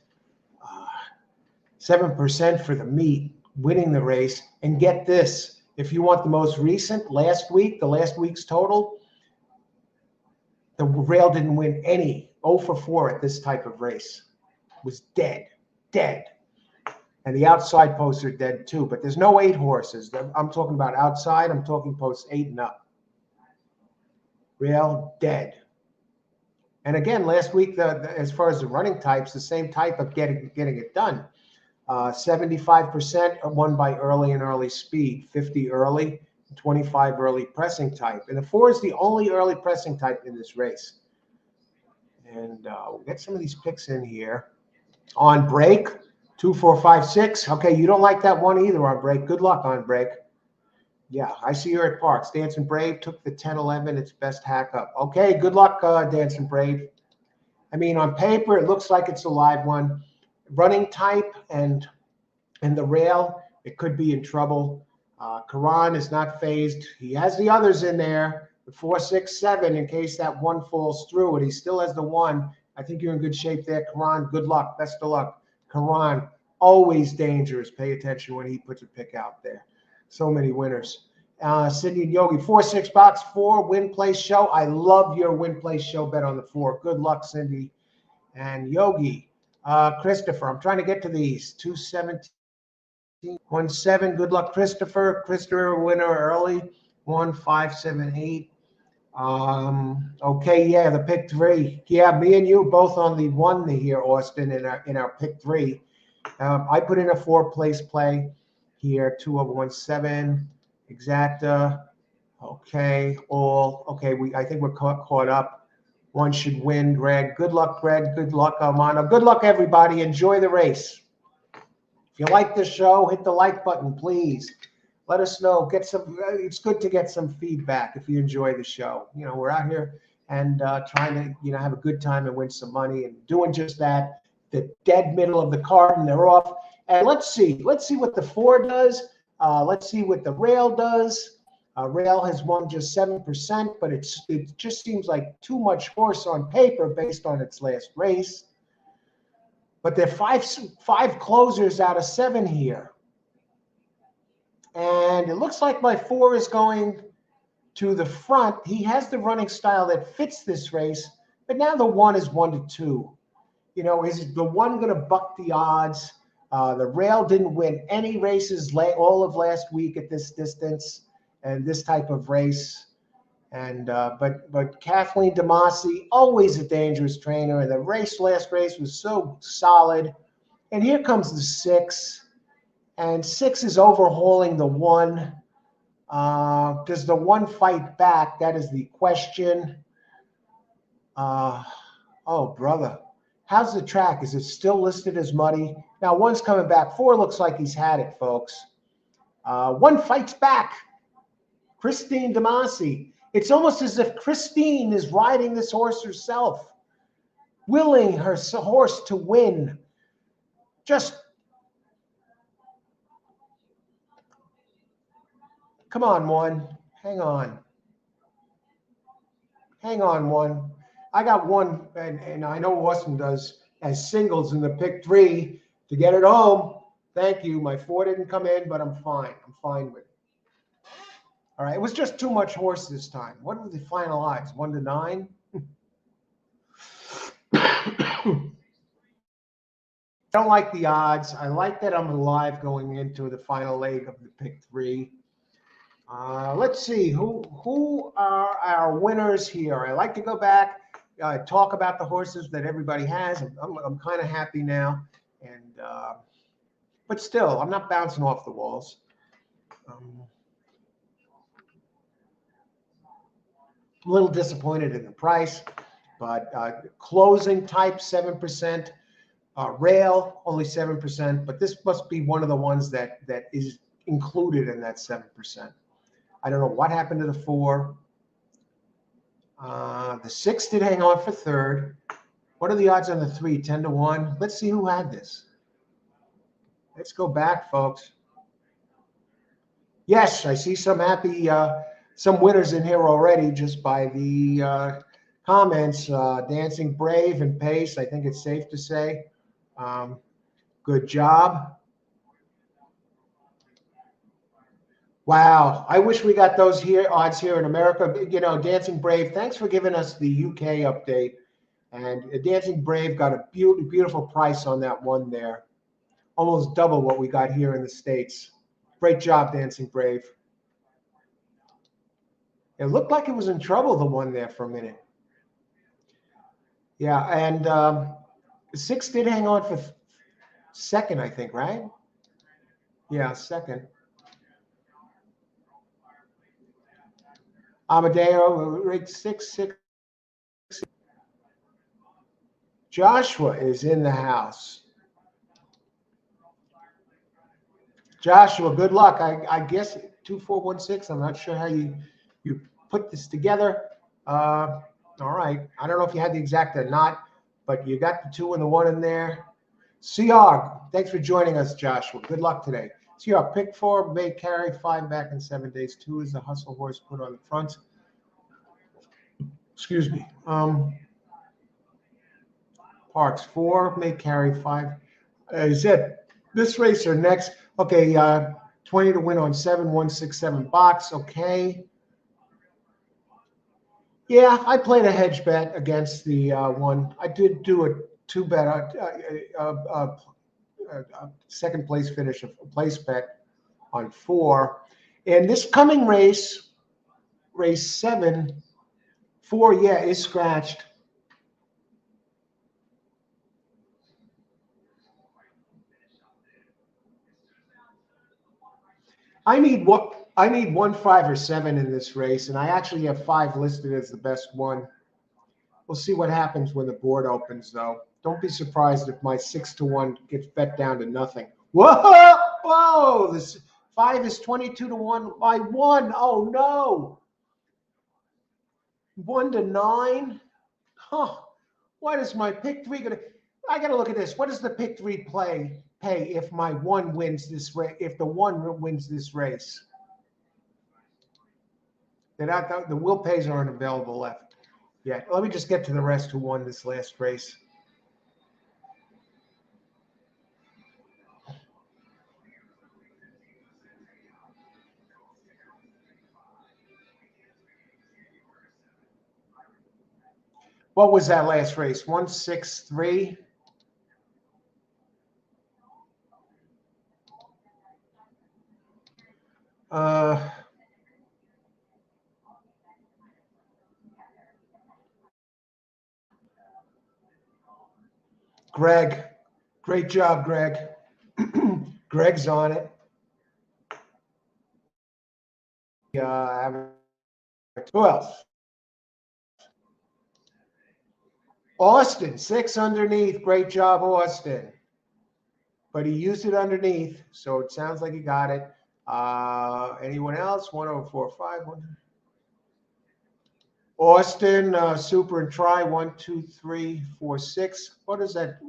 7% for the meet, winning the race. And get this: if you want the most recent, last week's total, the rail didn't win any. 0 for 4 at this type of race. It was dead. And the outside posts are dead too, but there's no 8 horses. I'm talking about outside. I'm talking posts 8 and up. Rail dead. And again, last week, as far as the running types, the same type of getting it done. 75% won by early and early speed, 50 early, 25 early pressing type. And the 4 is the only early pressing type in this race. And we'll get some of these picks in here. On break, 2, 4, 5, 6. Okay, you don't like that one either on break. Good luck on break. Yeah, I see you're at Parx. Dancing Brave took the 10-11, its best hack up. Okay, good luck, Dancing Brave. I mean, on paper, it looks like it's a live one. Running type and the rail, it could be in trouble. Karan is not phased. He has the others in there, the 4, 6, 7, in case that one falls through, and he still has the 1. I think you're in good shape there, Karan. Good luck. Best of luck. Karan, always dangerous. Pay attention when he puts a pick out there. So many winners. Cindy and Yogi, 4, 6 box 4 win place show. I love your win place show bet on the 4. Good luck, Cindy and Yogi. Christopher, I'm trying to get to these. 217, 17. Good luck, Christopher. Christopher winner early. 1, 5, 7, 8. Okay, yeah, the pick 3. Yeah, me and you both on the 1 here, Austin, in our pick 3. I put in a 4 place play here. 2 of 1, 7. Exacta. Okay, all. Okay, I think we're caught up. 1 should win, Greg. Good luck, Greg. Good luck, Armando. Good luck, everybody. Enjoy the race. If you like this show, hit the like button, please. Let us know. It's good to get some feedback if you enjoy the show. You know, we're out here and trying to, have a good time and win some money and doing just that. The dead middle of the card and they're off. And let's see what the 4 does. Let's see what the rail does. Rail has won just 7%, but it just seems like too much horse on paper based on its last race. But there are five closers out of 7 here. And it looks like my 4 is going to the front. He has the running style that fits this race, but now the 1 is 1 to 2. Is the 1 going to buck the odds? The rail didn't win any races all of last week at this distance and this type of race. And but Kathleen DeMasi, always a dangerous trainer, and the last race was so solid. And here comes the 6, and 6 is overhauling the 1. Does the 1 fight back? That is the question. Oh, brother. How's the track? Is it still listed as muddy? Now, 1's coming back. 4 looks like he's had it, folks. 1 fights back. Christine DeMasi. It's almost as if Christine is riding this horse herself, willing her horse to win. Just, come on, 1. Hang on. Hang on, 1. I got 1, and I know Austin does, as singles in the pick 3 to get it home. Thank you. My 4 didn't come in, but I'm fine. I'm fine with it. All right. It was just too much horse this time. What were the final odds? 1 to 9? I don't like the odds. I like that I'm alive going into the final leg of the pick 3. Let's see. Who are our winners here? I like to go back. Talk about the horses that everybody has. I'm kind of happy now, but still, I'm not bouncing off the walls. A little disappointed in the price, but closing type 7%, rail only 7%, but this must be one of the ones that is included in that 7%. I don't know what happened to the 4. The 6 did hang on for 3rd. What are the odds on the 3? 10 to 1. Let's see who had this. Let's go back, folks. Yes, I see some happy, some winners in here already just by the comments. Dancing Brave and Pace, I think it's safe to say. Good job. Wow, I wish we got those odds here in America. Dancing Brave, thanks for giving us the UK update. And Dancing Brave got a beautiful price on that 1 there. almost double what we got here in the States. Great job, Dancing Brave. It looked like it was in trouble, the one there for a minute. Yeah, and 6 did hang on for second, I think, right? Yeah, second. Amadeo, rate 6. Joshua is in the house. Joshua, good luck. I guess 2416. I'm not sure how you put this together. All right. I don't know if you had the exact or not, but you got the 2 and the 1 in there. CR, thanks for joining us, Joshua. Good luck today. CR, pick 4, may carry 5 back in 7 days. 2 is the hustle horse put on the front. Excuse me. Parx 4, may carry 5. Is it this race or next? Okay, 20 to win on 7, 167 box. Okay. Yeah, I played a hedge bet against the one. I did do a 2-bet, second place finish, a place bet on 4. And this coming race, race 7, 4, yeah, is scratched. I need 1, 5, or 7 in this race, and I actually have 5 listed as the best one. We'll see what happens when the board opens, though. Don't be surprised if my 6 to 1 gets bet down to nothing. Whoa! Whoa! This 5 is 22 to 1 by 1. Oh no! 1 to 9. Huh? What is my pick 3 gonna? I gotta look at this. What does the pick 3 pay if my 1 wins this race? If the 1 wins this race, the will pays aren't available left yet. Let me just get to the rest who won this last race. What was that last race? 163. Greg, great job, Greg. Greg's on it. Who else? Austin, 6 underneath. Great job, Austin. But he used it underneath, so it sounds like he got it. Anyone else? 1045. Austin, super and try. 1, 2, 3, 4, 6. What is that?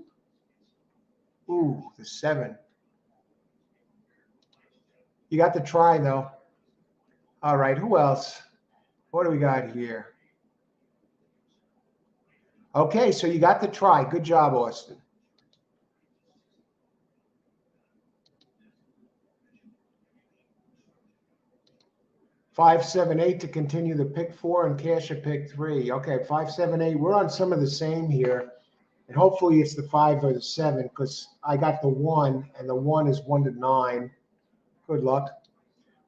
Ooh, the 7. You got the try, though. All right, who else? What do we got here? Okay, so you got the try. Good job, Austin. Five, 7, 8 to continue the pick 4 and cash a pick 3. Okay, 5, 7, 8. We're on some of the same here. And hopefully it's the 5 or the 7 because I got the 1, and the 1 is 1 to 9. Good luck.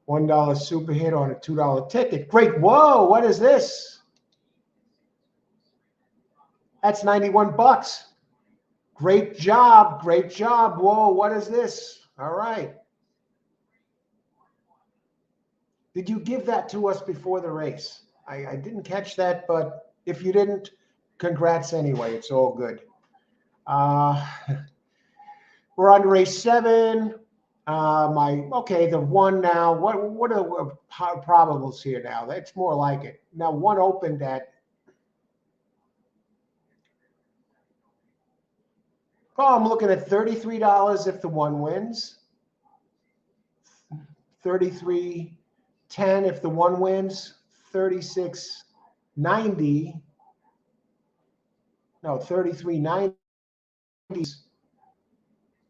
$1 super hit on a $2 ticket. Great. Whoa, what is this? That's 91 bucks. Great job. Great job. Whoa, what is this? All right. Did you give that to us before the race? I didn't catch that, but if you didn't, congrats anyway. It's all good. We're on race 7. The 1 now. What are probables here now? That's more like it. Now 1 opened at. Oh, I'm looking at $33 if the 1 wins. $33.10 if the 1 wins. $36.90. No, $33.90.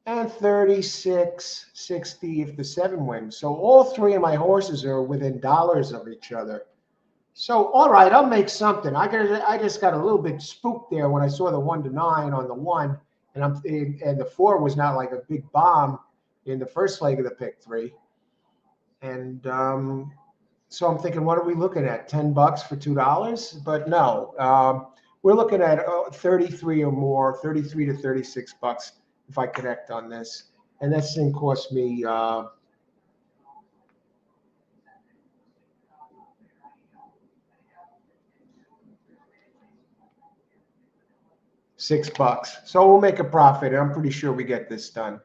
And $36.60 if the 7 wins. So all 3 of my horses are within dollars of each other. So all right, I'll make something. I just got a little bit spooked there when I saw the 1 to 9 on the 1, and the 4 was not like a big bomb in the first leg of the pick 3. And so I'm thinking, what are we looking at? $10 for $2? But no, we're looking at 33 or more, 33 to $36 if I connect on this. And this thing cost me $6. So we'll make a profit, and I'm pretty sure we get this done.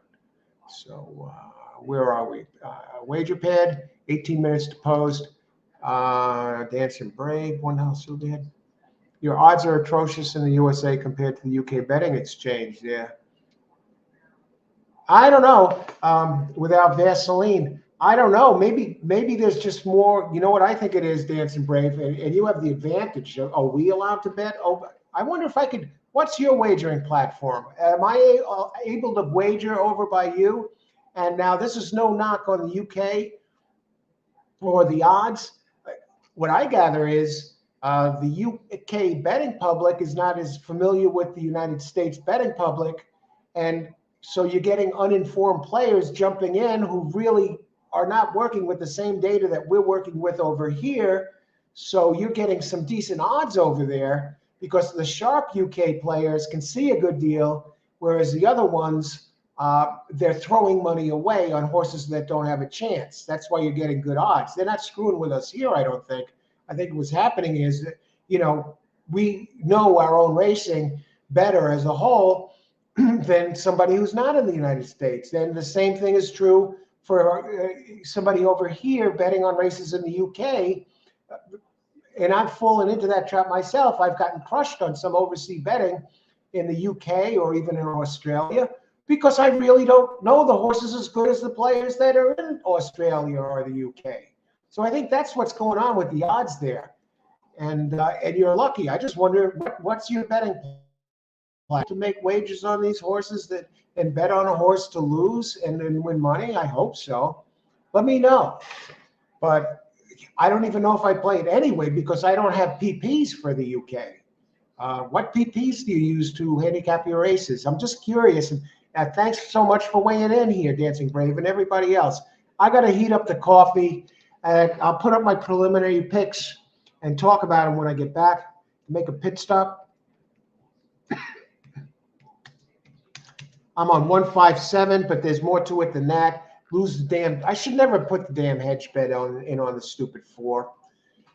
So where are we? Wager pad, 18 minutes to post. Dancing Brave, one else who did. Your odds are atrocious in the USA compared to the UK betting exchange. Yeah. I don't know. Without Vaseline, I don't know. Maybe there's just more. You know what I think it is, Dancing Brave, and you have the advantage. Are we allowed to bet? Oh, I wonder if I could. What's your wagering platform? Am I able to wager over by you? And now this is no knock on the UK or the odds. What I gather is the UK betting public is not as familiar with the United States betting public, and so you're getting uninformed players jumping in who really are not working with the same data that we're working with over here. So you're getting some decent odds over there because the sharp UK players can see a good deal, whereas the other ones, they're throwing money away on horses that don't have a chance. That's why you're getting good odds. They're not screwing with us here, I don't think. I think what's happening is that, we know our own racing better as a whole than somebody who's not in the United States. Then the same thing is true for somebody over here betting on races in the UK. And I've fallen into that trap myself. I've gotten crushed on some overseas betting in the UK or even in Australia because I really don't know the horses as good as the players that are in Australia or the UK. So I think that's what's going on with the odds there. And you're lucky. I just wonder what's your betting plan to make wagers on these horses and bet on a horse to lose and then win money? I hope so. Let me know. But I don't even know if I play it anyway because I don't have PPs for the UK. What PPs do you use to handicap your races? I'm just curious. And thanks so much for weighing in here, Dancing Brave, and everybody else. I got to heat up the coffee, and I'll put up my preliminary picks and talk about them when I get back. Make a pit stop. I'm on 157, but there's more to it than that. Lose the damn. I should never put the damn hedge bet on the stupid 4.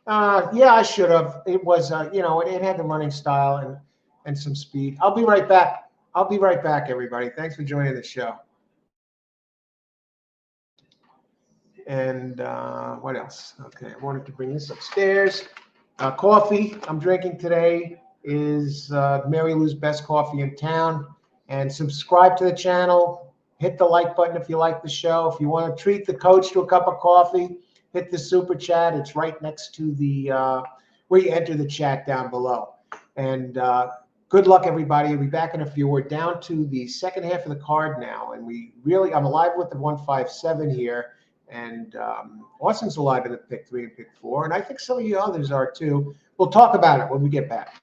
Yeah, I should have. It was, it had the running style and some speed. I'll be right back. Everybody. Thanks for joining the show. And what else? Okay, I wanted to bring this upstairs. Coffee I'm drinking today is Mary Lou's best coffee in town. And subscribe to the channel. Hit the like button if you like the show. If you want to treat the coach to a cup of coffee, hit the super chat. It's right next to the where you enter the chat down below. And good luck, everybody. We'll be back in a few. We're down to the second half of the card now, and I'm alive with the 157 here. And Austin's alive in the pick 3 and pick 4, and I think some of you others are too. We'll talk about it when we get back.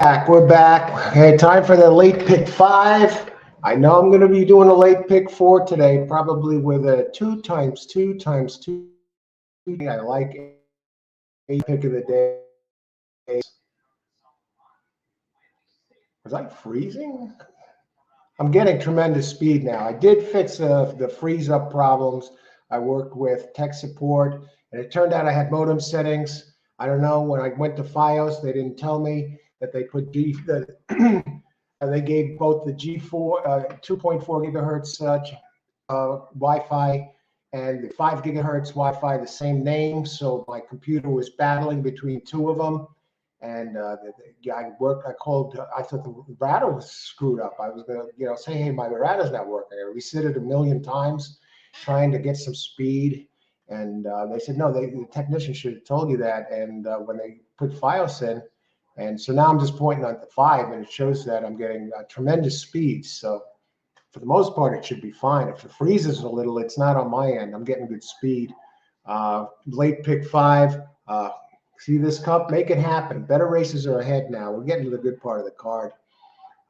We're back. Okay, time for the late pick 5. I know I'm going to be doing a late pick 4 today, probably with a 2 times 2 times 2. I like a pick of the day. Was I freezing? I'm getting tremendous speed now. I did fix the freeze up problems. I worked with tech support, and it turned out I had modem settings. I don't know, when I went to FiOS, they didn't tell me that they put they gave both the G4 2.4 gigahertz Wi-Fi and the 5 gigahertz Wi-Fi the same name. So my computer was battling between two of them. And I called, I thought the router was screwed up. I was going to, say, hey, my router's not working. I reset it a million times trying to get some speed. And they said, no, the technician should have told you that. And when they put FiOS in, and so now I'm just pointing at the 5, and it shows that I'm getting tremendous speeds. So for the most part, it should be fine. If it freezes a little, it's not on my end. I'm getting good speed. Late pick 5. See this cup? Make it happen. Better races are ahead now. We're getting to the good part of the card.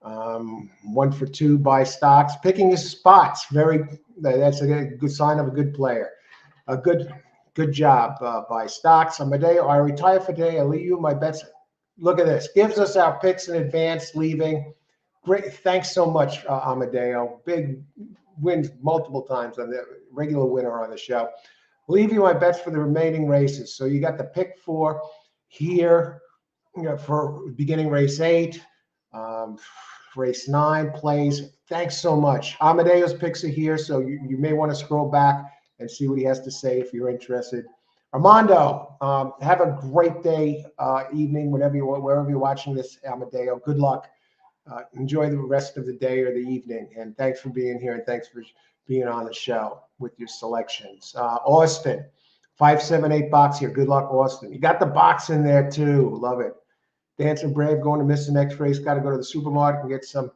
1 for 2 by stocks. Picking his spots. That's a good sign of a good player. A good job by stocks. Amadeo, I retire for today. I leave you my bets. Look at this. Gives us our picks in advance, leaving. Great. Thanks so much, Amadeo. Big wins multiple times on the regular winner on the show. Leave you my bets for the remaining races. So you got the pick 4 here, for beginning race 8, race 9 plays. Thanks so much. Amadeo's picks are here, so you may want to scroll back and see what he has to say if you're interested. Armando, have a great day, evening, wherever you're watching this, Amadeo. Good luck. Enjoy the rest of the day or the evening, and thanks for being here, and thanks for being on the show with your selections. Austin, 578 box here. Good luck, Austin. You got the box in there too. Love it. Dancing Brave going to miss the next race. Got to go to the supermarket and get some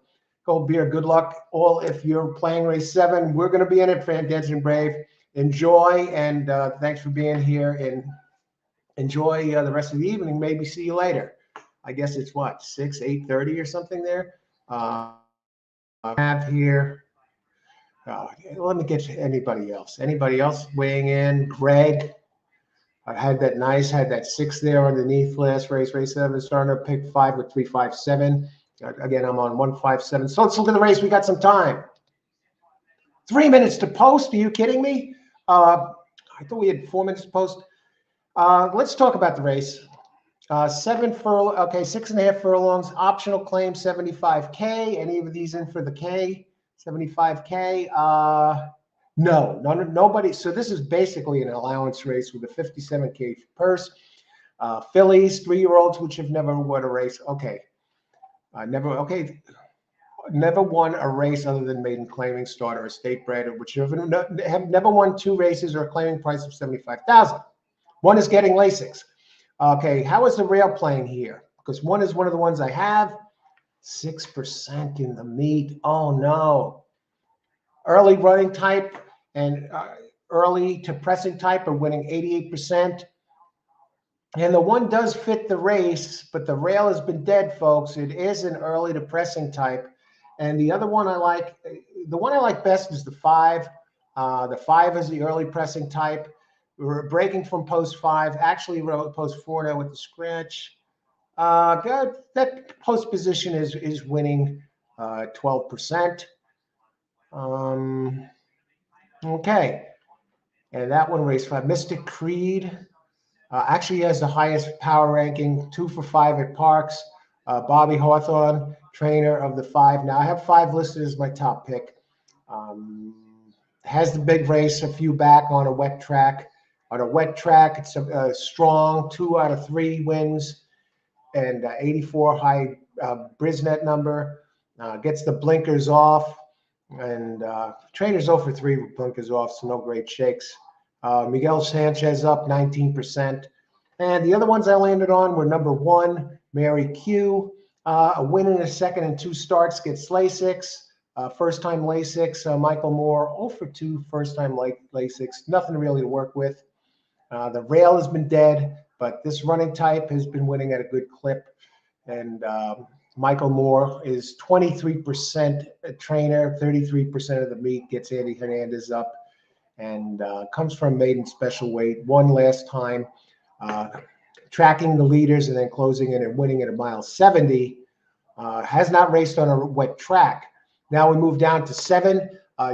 cold beer. Good luck. All, if you're playing race 7, we're going to be in it, fan Dancing Brave. Enjoy, and thanks for being here, and enjoy the rest of the evening. Maybe see you later. I guess it's what, 8:30 or something there. I have here. Let me get anybody else. Anybody else weighing in? Greg, I had that 6 there underneath last race 7. Starting to pick 5 with 357. Again, I'm on 157. So let's look at the race. We got some time. 3 minutes to post. Are you kidding me? I thought we had 4 minutes to post. Let's talk about the race. 7 furlong, okay, 6.5 furlongs, optional claim 75K. Any of these in for the K? 75K? No, nobody. So this is basically an allowance race with a 57K purse. Fillies, 3-year-olds, which have never won a race. Okay. Never won a race other than maiden claiming starter or state bred, which have never won 2 races or a claiming price of $75,000. One is getting Lasix. Okay, how is the rail playing here? Because one is one of the ones I have. 6% in the meat. Oh no. Early running type and early to pressing type are winning 88%. And the one does fit the race, but the rail has been dead, folks. It is an early to pressing type. And the other one the one I like best is the 5. The 5 is the early pressing type. We're breaking from post 5. Actually, wrote post 4 now with the scratch. That post position is winning 12%. Okay. And that one, race 5. Mystic Creed actually has the highest power ranking, 2 for 5 at Parx. Bobby Hawthorne, trainer of the 5. Now, I have 5 listed as my top pick. Has the big race a few back on a wet track. On a wet track, it's a strong 2 out of 3 wins and 84 high Brisnet number. Gets the blinkers off, and trainer's 0 for 3 with blinkers off, so no great shakes. Miguel Sanchez up 19%. And the other ones I landed on were number 1, Mary Q. A win in a second and 2 starts, gets Lasix. First time Lasix, Michael Moore, 0 for 2, first time Lasix. Nothing really to work with. The rail has been dead, but this running type has been winning at a good clip. And Michael Moore is 23% a trainer, 33% of the meet, gets Andy Hernandez up, and comes from maiden special weight. Won last time, tracking the leaders and then closing in and winning at a mile 70. Has not raced on a wet track. Now we move down to 7,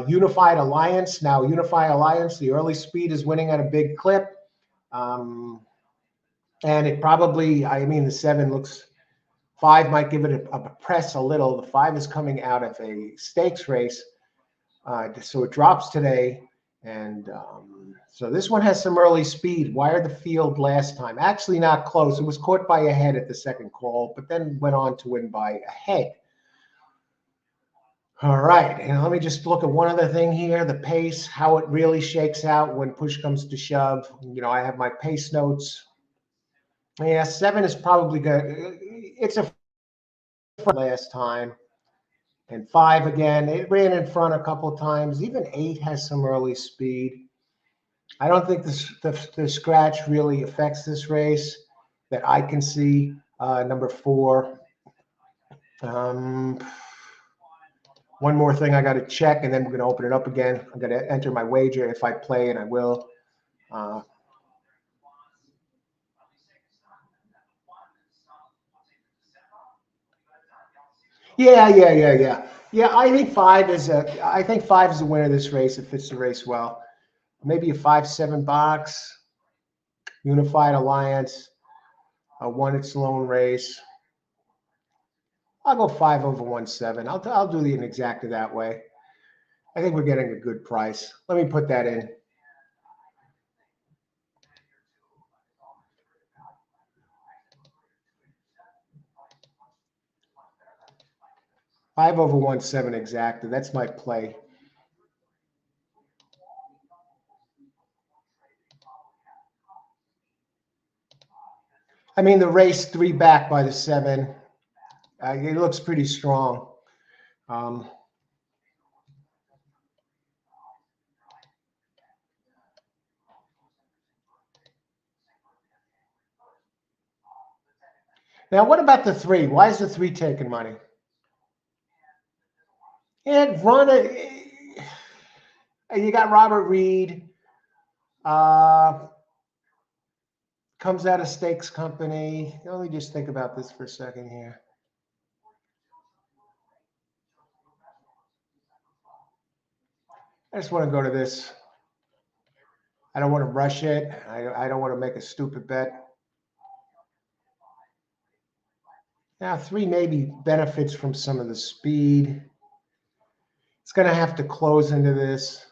Unified Alliance. Now Unified Alliance, the early speed is winning at a big clip. And it probably, I mean, the 7 looks, 5 might give it a press a little. The 5 is coming out of a stakes race. So it drops today. And so this one has some early speed. Wired the field last time. Actually not close. It was caught by a head at the second call, but then went on to win by a head. All right, and let me just look at one other thing here, the pace, how it really shakes out when push comes to shove. You know, I have my pace notes. Yeah, 7 is probably good. It's a last time. And 5 again, it ran in front a couple of times. Even 8 has some early speed. I don't think the scratch really affects this race that I can see. Number 4. One more thing I got to check, and then we're going to open it up again. I'm going to enter my wager if I play, and I will. Yeah. I think 5 is a winner of this race. It fits the race well. Maybe a 5-7 box. Unified Alliance. Won its lone race. I'll go 5 over 1-7. I'll do the exacta that way. I think we're getting a good price. Let me put that in. $5 over 1-7 exacta. That's my play. I mean, the race 3 back by the 7. It looks pretty strong. Now, what about the 3? Why is the 3 taking money? And run it. You got Robert Reed. Comes out of Stakes Company. Let me just think about this for a second here. I just want to go to this. I don't want to rush it. I don't want to make a stupid bet. Now, 3 maybe benefits from some of the speed. It's going to have to close into this.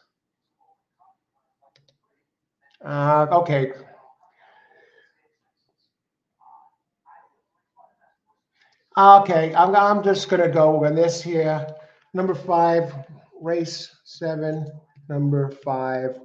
Okay. Okay, I'm just going to go on this here. Number 5, race 7, number 5.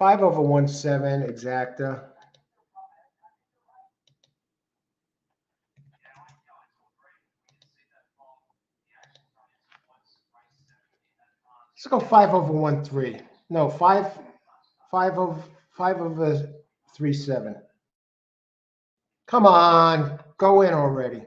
$5 over 1-7 exacta. Let's go 5 over 1-3. No, 5 over 3-7. Come on, go in already.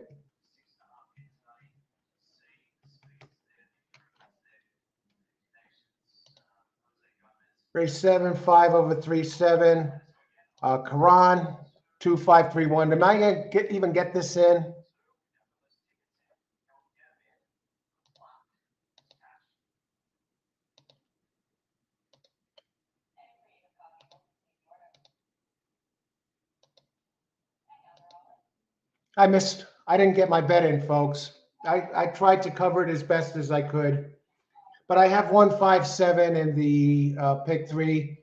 Race 7, 5 over 3-7. Karan, 2-5-3-1. Am I gonna even get this in? I didn't get my bet in, folks. I tried to cover it as best as I could, but I have 1-5-7 in the pick 3.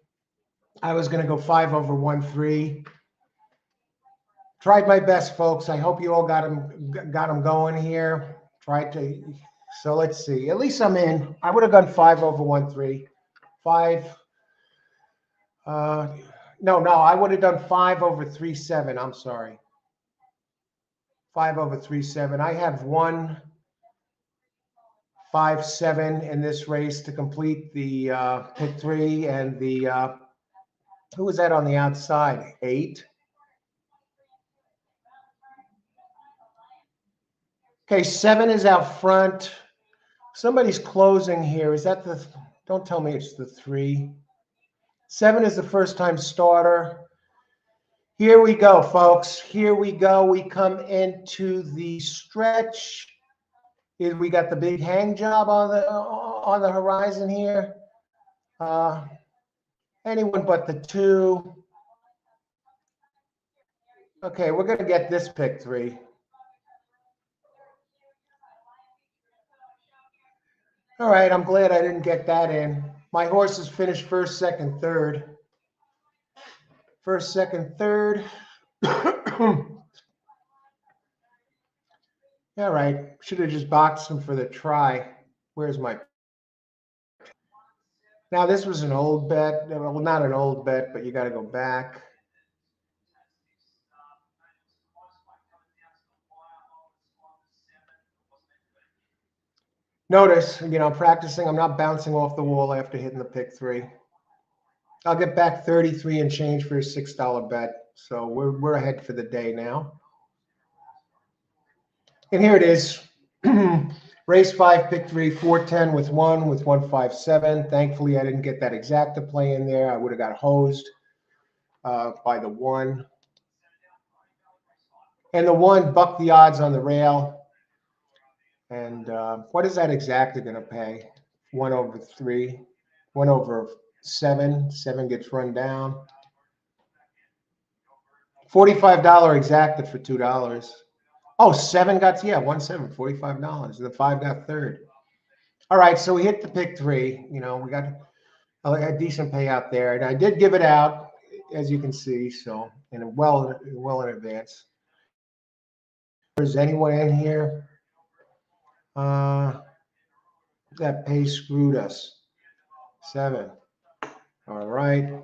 I was going to go 5 over 1-3. Tried my best, folks. I hope you all got them going here. Tried to. So let's see. At least I'm in. I would have gone 5 over 1-3. 5. No. I would have done 5 over 3-7. I'm sorry. 5/3-7. I have 1-5-7 in this race to complete the pick 3, and the who was that on the outside? 8. Okay, 7 is out front. Somebody's closing here. Is that the? Don't tell me it's the 3. 7 is the first time starter. Here we go, folks. Here we go. We come into the stretch. We got the big hang job on the horizon here. Anyone but the 2. Okay, we're going to get this pick 3. All right, I'm glad I didn't get that in. My horses finished first, second, third. First, second, third. All right, should have just boxed them for the try. Where's my? Now, this was an old bet. Well, not an old bet, but you got to go back. Notice, practicing. I'm not bouncing off the wall after hitting the pick 3. I'll get back 33 and change for a $6 bet. So we're ahead for the day now. And here it is. Race 5, pick 3, 410 with 1/5-7. Thankfully, I didn't get that exacta play in there. I would have got hosed by the 1. And the 1 bucked the odds on the rail. And what is that exacta going to pay? 1/3, 1/7. 7 gets run down. $45 exacta for $2. Oh, 7 got, 1/7, $45. And the 5 got third. All right, so we hit the pick 3. We got a decent payout there. And I did give it out, as you can see, so well in advance. Is anyone in here? That pay screwed us. 7. All right.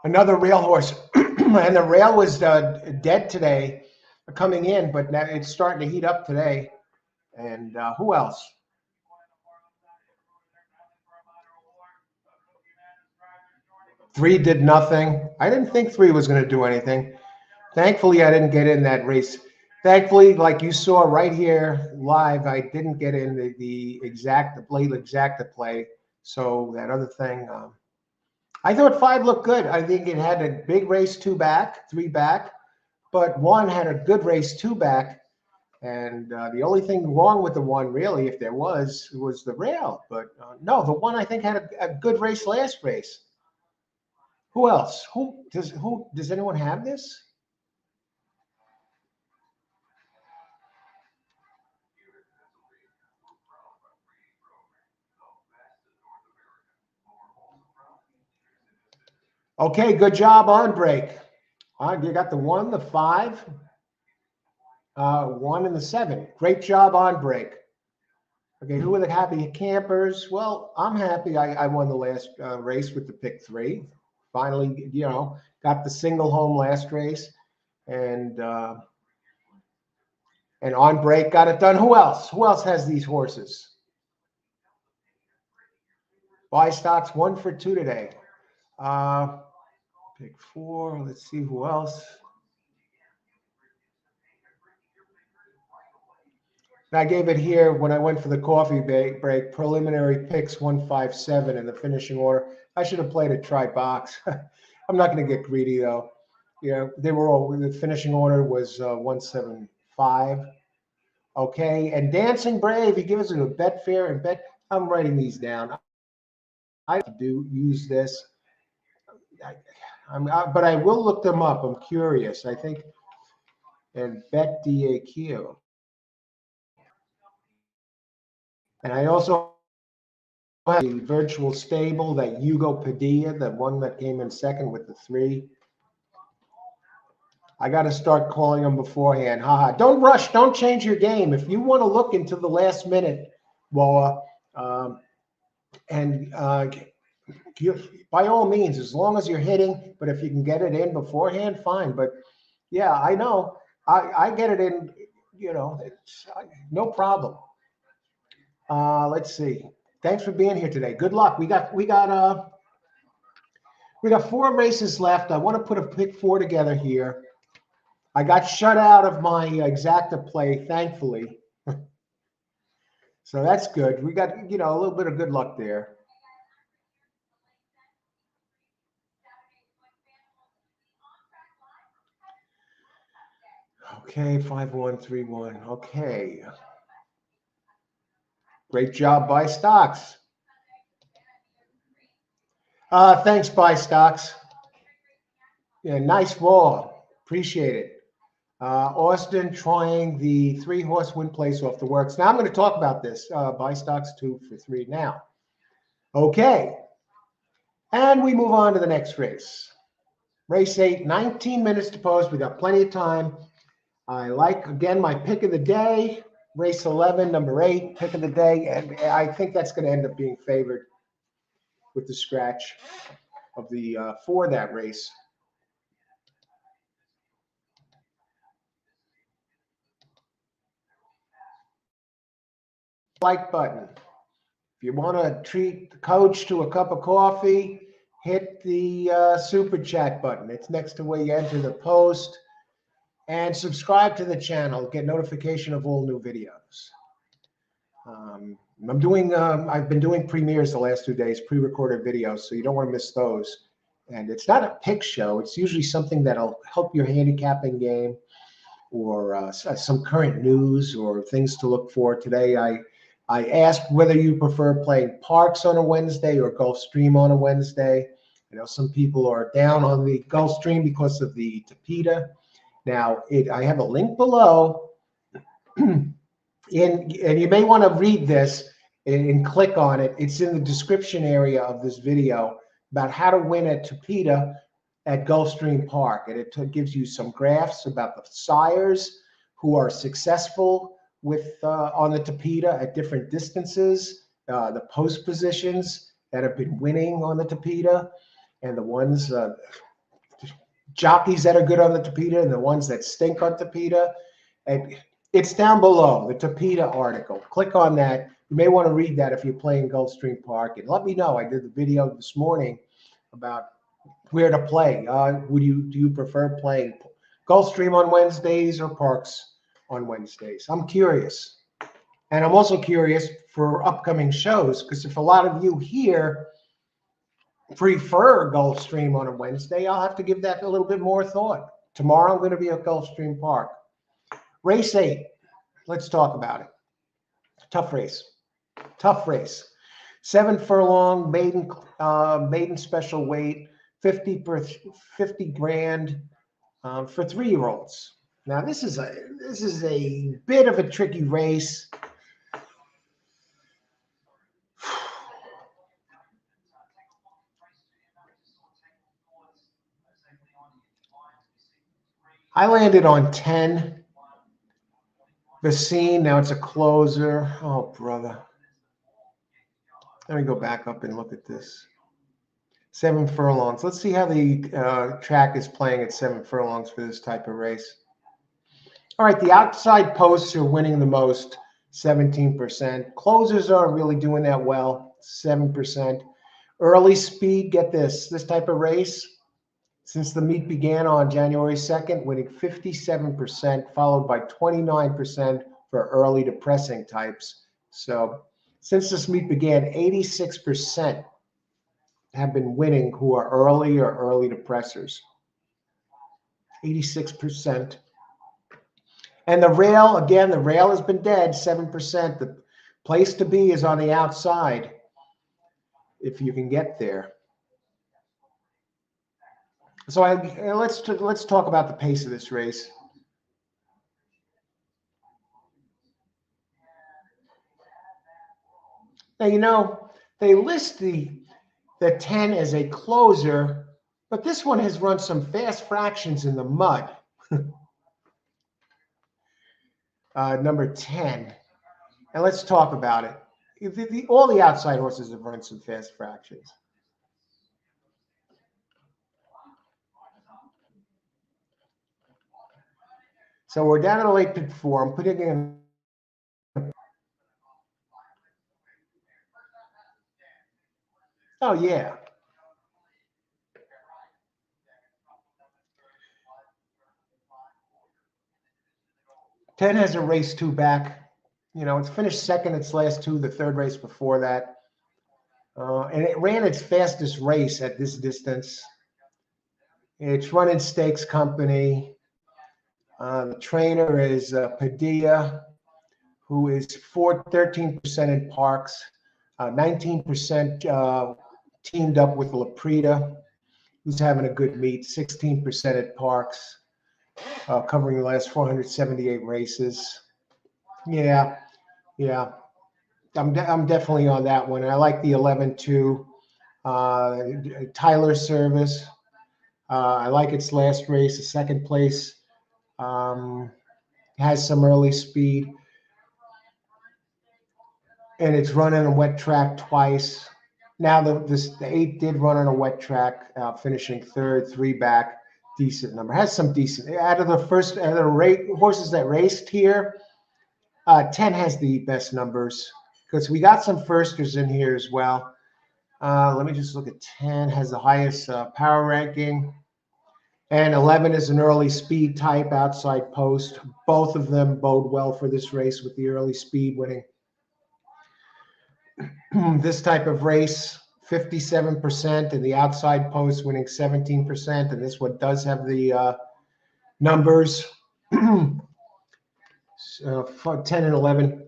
Another rail horse. And the rail was dead today coming in, but now it's starting to heat up today. And who else? 3 did nothing. I didn't think 3 was going to do anything. Thankfully, I didn't get in that race. Thankfully, like you saw right here live, I didn't get in the late exacta play. So that other thing, I thought 5 looked good. I think it had a big race 2 back, 3 back, but 1 had a good race 2 back. And the only thing wrong with the 1, really, if there was the rail. But no, the 1 I think had a good race last race. Who else? Who does anyone have this? Okay, good job on break. You got the 1, the 5, 1, and the 7. Great job on break. Okay, who are the happy campers? Well, I'm happy I won the last race with the pick 3. Finally, got the single home last race, and on break got it done. Who else? Who else has these horses? Buy stocks 1 for 2 today. Pick 4. Let's see who else. And I gave it here when I went for the coffee break. Preliminary picks 1-5-7 in the finishing order. I should have played a try box. I'm not going to get greedy though. They were all. The finishing order was 1-7-5. Okay, and Dancing Brave. He gives it a Betfair and bet. I'm writing these down. I do use this. But I will look them up. I'm curious. I think, and Bet DAQ. And I also have the virtual stable, that Hugo Padilla, the one that came in second with the 3. I got to start calling them beforehand. Don't rush. Don't change your game. If you want to look into the last minute, Woa, and by all means, as long as you're hitting, but if you can get it in beforehand, fine. But yeah, I know I get it in, it's no problem. Let's see. Thanks for being here today. Good luck. We got 4 races left. I want to put a pick 4 together here. I got shut out of my exacta play, thankfully. So that's good. We got, a little bit of good luck there. Okay, 5131. Okay. Great job, Buy Stocks. Thanks, Buy Stocks. Yeah, nice ball. Appreciate it. Austin trying the 3-horse win place off the works. Now I'm going to talk about this. Buy Stocks 2 for 3 now. Okay. And we move on to the next race. Race 8, 19 minutes to post. We got plenty of time. I like, again, my pick of the day. Race 11, number 8, pick of the day. And I think that's going to end up being favored with the scratch of the for that race. Like button. If you want to treat the coach to a cup of coffee, hit the super chat button. It's next to where you enter the post. And subscribe to the channel. Get notification of all new videos. I've been doing premieres the last 2 days, pre-recorded videos, so you don't want to miss those. And it's not a pick show. It's usually something that'll help your handicapping game, or some current news or things to look for. Today, I asked whether you prefer playing Parx on a Wednesday or Gulfstream on a Wednesday. I know some people are down on the Gulfstream because of the Tapeta. Now, I have a link below, and you may want to read this and click on it. It's in the description area of this video about how to win at Tapeta at Gulfstream Park. And it gives you some graphs about the sires who are successful with on the Tapeta at different distances, the post positions that have been winning on the Tapeta, and the ones jockeys that are good on the Tapeta and the ones that stink on Tapeta. And it's down below, the Tapeta article. Click on that. You may want to read that if you're playing Gulfstream Park. And let me know. I did the video this morning about where to play. Do you prefer playing Gulfstream on Wednesdays or Parx on Wednesdays? I'm curious. And I'm also curious for upcoming shows, because if a lot of you here prefer Gulfstream on a Wednesday, I'll have to give that a little bit more thought. Tomorrow I'm going to be at Gulfstream Park. Race 8. Let's talk about it. Tough race. 7 furlong maiden special weight, 50 grand for 3-year-olds. Now this is a bit of a tricky race. I landed on 10. The scene, now it's a closer. Oh, brother. Let me go back up and look at this. 7 furlongs. Let's see how the track is playing at 7 furlongs for this type of race. All right, the outside posts are winning the most, 17%. Closers aren't really doing that well, 7%. Early speed, get this type of race, since the meet began on January 2nd, winning 57%, followed by 29% for early depressing types. So since this meet began, 86% have been winning who are early or early depressors. 86%. And the rail, again, the rail has been dead, 7%. The place to be is on the outside, if you can get there. So let's talk about the pace of this race. Now, they list the 10 as a closer, but this one has run some fast fractions in the mud. Number 10. And let's talk about it. All the outside horses have run some fast fractions. So we're down at a late pick 4. I'm putting in. Oh, yeah. Ten has a race 2 back. You know, it's finished second its last 2, the third race before that. And it ran its fastest race at this distance. It's running Stakes Company. The trainer is Padilla, who is 13% in Parx, 19% teamed up with Laprida, who's having a good meet, 16% at Parx, covering the last 478 races. Yeah, yeah. I'm definitely on that one. I like the 11-2 Tyler Service. I like its last race, the second place. Has some early speed. And it's run on a wet track twice. Now the 8 did run on a wet track, finishing third, 3 back, decent number. Has some decent out of the horses that raced here. 10 has the best numbers because we got some firsters in here as well. Let me just look at 10 has the highest power ranking, and 11 is an early speed type outside post. Both of them bode well for this race with the early speed winning. This type of race, 57%, and the outside post winning 17%. And this one does have the numbers for 10 and 11.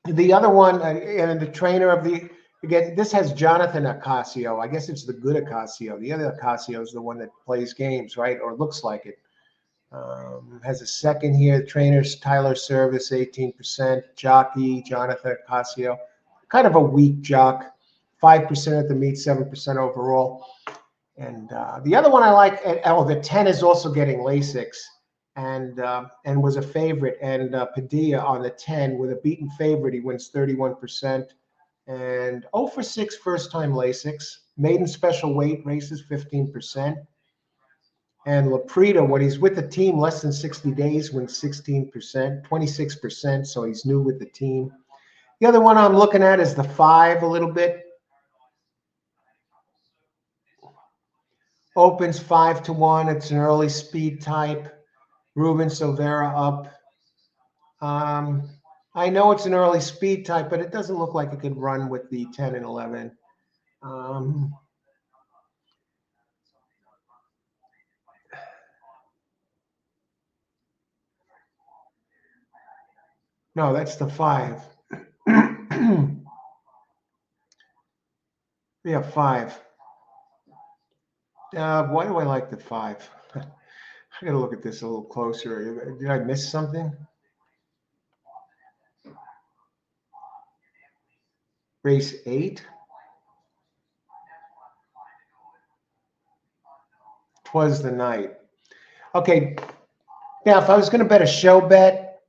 The other one, and the trainer of the, again, this has Jonathan Ocasio. I guess it's the good Ocasio. The other Ocasio is the one that plays games, right? Or looks like it. Has a second here. Trainers, Tyler Service, 18%. Jockey, Jonathan Ocasio. Kind of a weak jock, 5% at the meet, 7% overall. And the other one I like, the 10 is also getting Lasix, and was a favorite. And Padilla on the 10 with a beaten favorite, he wins 31%. And 0 for 6 first-time Lasix. Maiden special weight races 15%. And Laprida, when he's with the team less than 60 days, wins 16%, 26%. So he's new with the team. The other one I'm looking at is the 5 a little bit. Opens 5-1. It's an early speed type. Ruben Silvera up. I know it's an early speed type, but it doesn't look like it could run with the 10 and 11. No, that's the 5. Yeah, 5. Why do I like the 5? I got to look at this a little closer. Did I miss something? Race 8. Twas the night. Okay. Now, if I was going to bet a show bet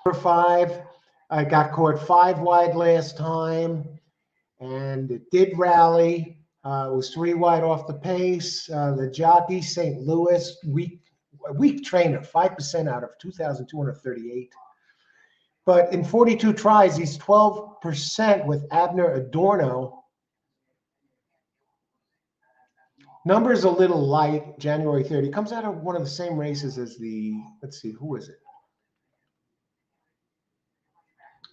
for 5, I got caught 5 wide last time, and it did rally. It was 3 wide off the pace. The jockey, St. Louis, weak trainer, 5% out of 2,238. But in 42 tries, he's 12% with Abner Adorno. Numbers a little light, January 30. Comes out of one of the same races as the, let's see, who is it?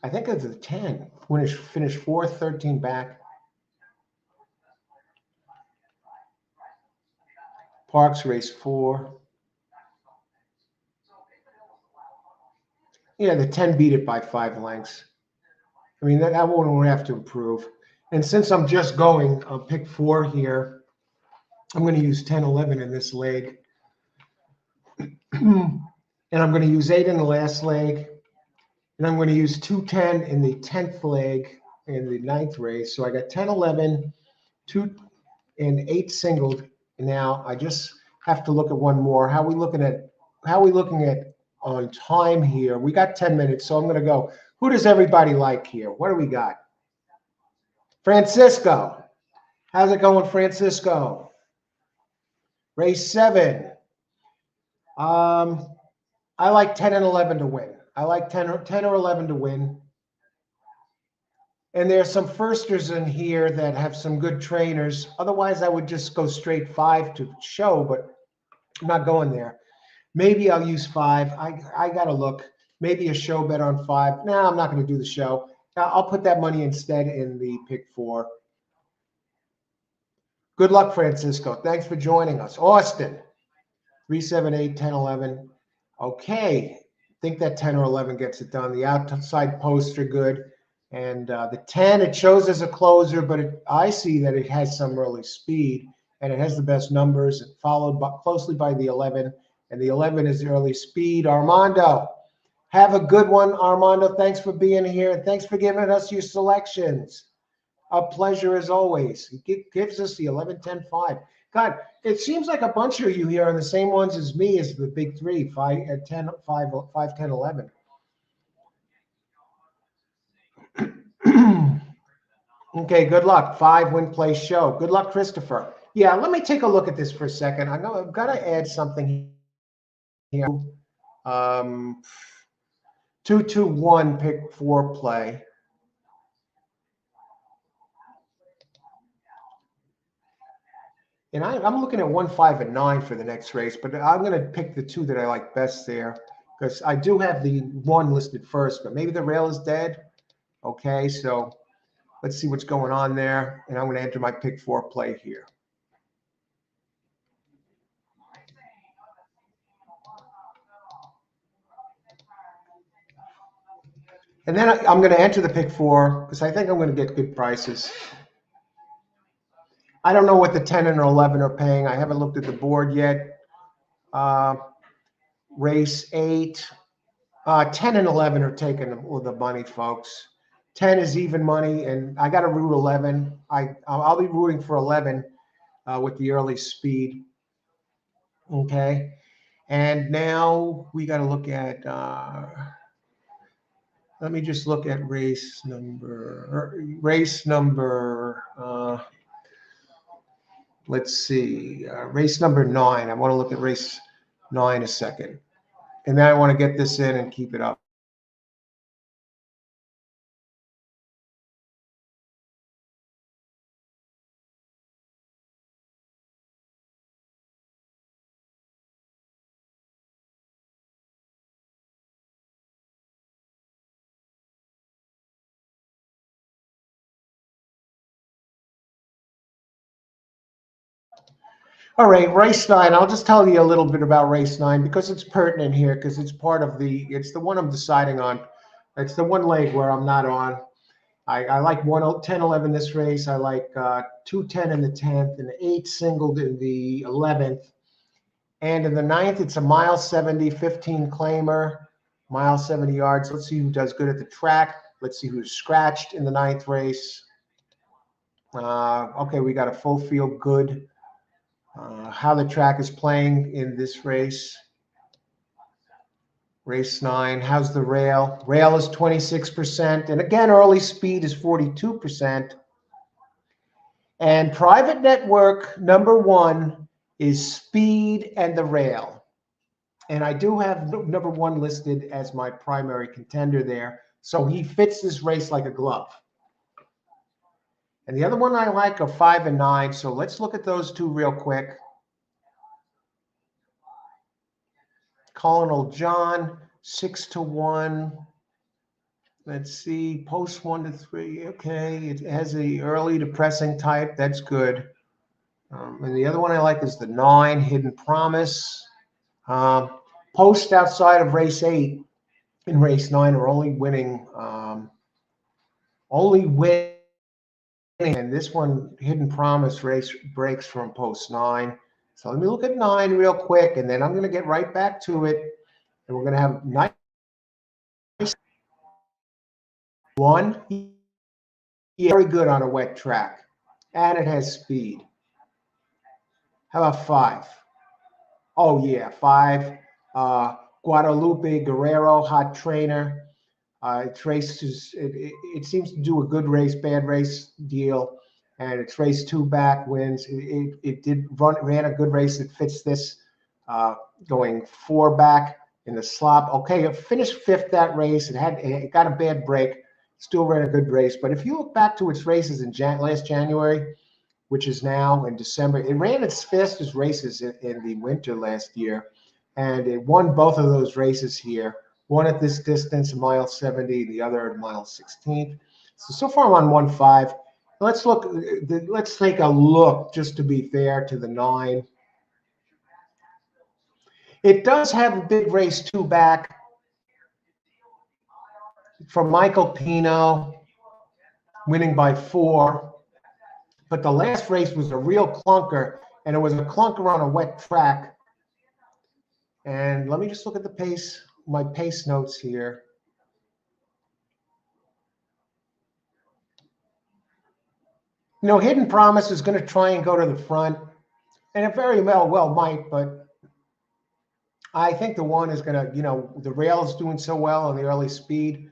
I think it's the 10. Finished 4th, 13 back. Parx race 4. Yeah, the 10 beat it by 5 lengths. I mean, that one will have to improve. And since I'm just going pick 4 here, I'm going to use 10, 11 in this leg. And I'm going to use 8 in the last leg. And I'm going to use 210 in the 10th leg in the 9th race. So I got 10, 11, 2 and 8 singled. Now I just have to look at one more. How are we looking at on time here? We got 10 minutes, so I'm going to go. Who does everybody like here? What do we got? Francisco. How's it going, Francisco? Race 7. I like 10 and 11 to win. I like 10 or 11 to win. And there's some firsters in here that have some good trainers. Otherwise, I would just go straight 5 to show, but I'm not going there. Maybe I'll use 5. I got to look. Maybe a show bet on 5. No, I'm not going to do the show. I'll put that money instead in the pick 4. Good luck, Francisco. Thanks for joining us. Austin, 378, 10, 11. Okay. I think that 10 or 11 gets it done. The outside posts are good. And the 10, it shows as a closer, but I see that it has some early speed, and it has the best numbers, followed closely by the 11. And the 11 is the early speed. Armando, have a good one, Armando. Thanks for being here, and thanks for giving us your selections. A pleasure as always. It gives us the 11, 10, 5. God, it seems like a bunch of you here are the same ones as me as the big 3, 5, 10, 5, 5, 10, 11. Okay, good luck. 5 win play show. Good luck, Christopher. Yeah, let me take a look at this for a second. I've got to add something here. 2-2-1 pick 4 play. And I'm looking at 1, 5, and 9 for the next race, but I'm going to pick the 2 that I like best there because I do have the 1 listed first, but maybe the rail is dead. Okay, so let's see what's going on there. And I'm going to enter my pick 4 play here. And then I'm going to enter the pick 4 because I think I'm going to get good prices. I don't know what the 10 and 11 are paying. I haven't looked at the board yet. Race 8. 10 and 11 are taking the money, folks. 10 is even money, and I got to root 11. I'll be rooting for 11 with the early speed. Okay. And now we got to look at, let me just look at race number, let's see, race number 9. I want to look at race 9 a second. And then I want to get this in and keep it up. All right, race 9. I'll just tell you a little bit about race 9 because it's pertinent here because it's part of it's the one I'm deciding on. It's the one leg where I'm not on. I like 10, 11 this race. I like 210 in the 10th and 8 singled in the 11th. And in the 9th, it's a mile 70, 15 claimer, mile 70 yards. Let's see who does good at the track. Let's see who's scratched in the 9th race. Okay, we got a full field good. How the track is playing in this race. Race 9, how's the rail? Rail is 26%. And again, early speed is 42%. And private network number 1 is speed and the rail. And I do have number 1 listed as my primary contender there. So he fits this race like a glove. And the other one I like are 5 and 9. So let's look at those 2 real quick. Colonel John, 6-1. Let's see, post 1 to 3. Okay, it has a early depressing type. That's good. And the other one I like is the 9, Hidden Promise. Post outside of race 8 and race 9 are only winning. And this one, Hidden Promise, race breaks from post 9. So let me look at 9 real quick, and then I'm going to get right back to it. And we're going to have nice 1. Very good on a wet track, and it has speed. How about 5? Oh, yeah, 5. Guadalupe Guerrero, hot trainer. It seems to do a good race, bad race deal, and it's race 2 back wins. It ran a good race that fits this, going 4 back in the slop. Okay, it finished fifth that race. It got a bad break. Still ran a good race. But if you look back to its races in last January, which is now in December, it ran its fastest races in the winter last year, and it won both of those races here. One at this distance, a mile 70, the other at mile 16. So far I'm on 1.5. Let's take a look just to be fair to the 9. It does have a big race 2 back from Michael Pino, winning by 4. But the last race was a real clunker, and it was a clunker on a wet track. And let me just look at the pace, my pace notes here. Hidden Promise is going to try and go to the front, and it very well might, but I think the 1 is going to, the rail is doing so well on the early speed.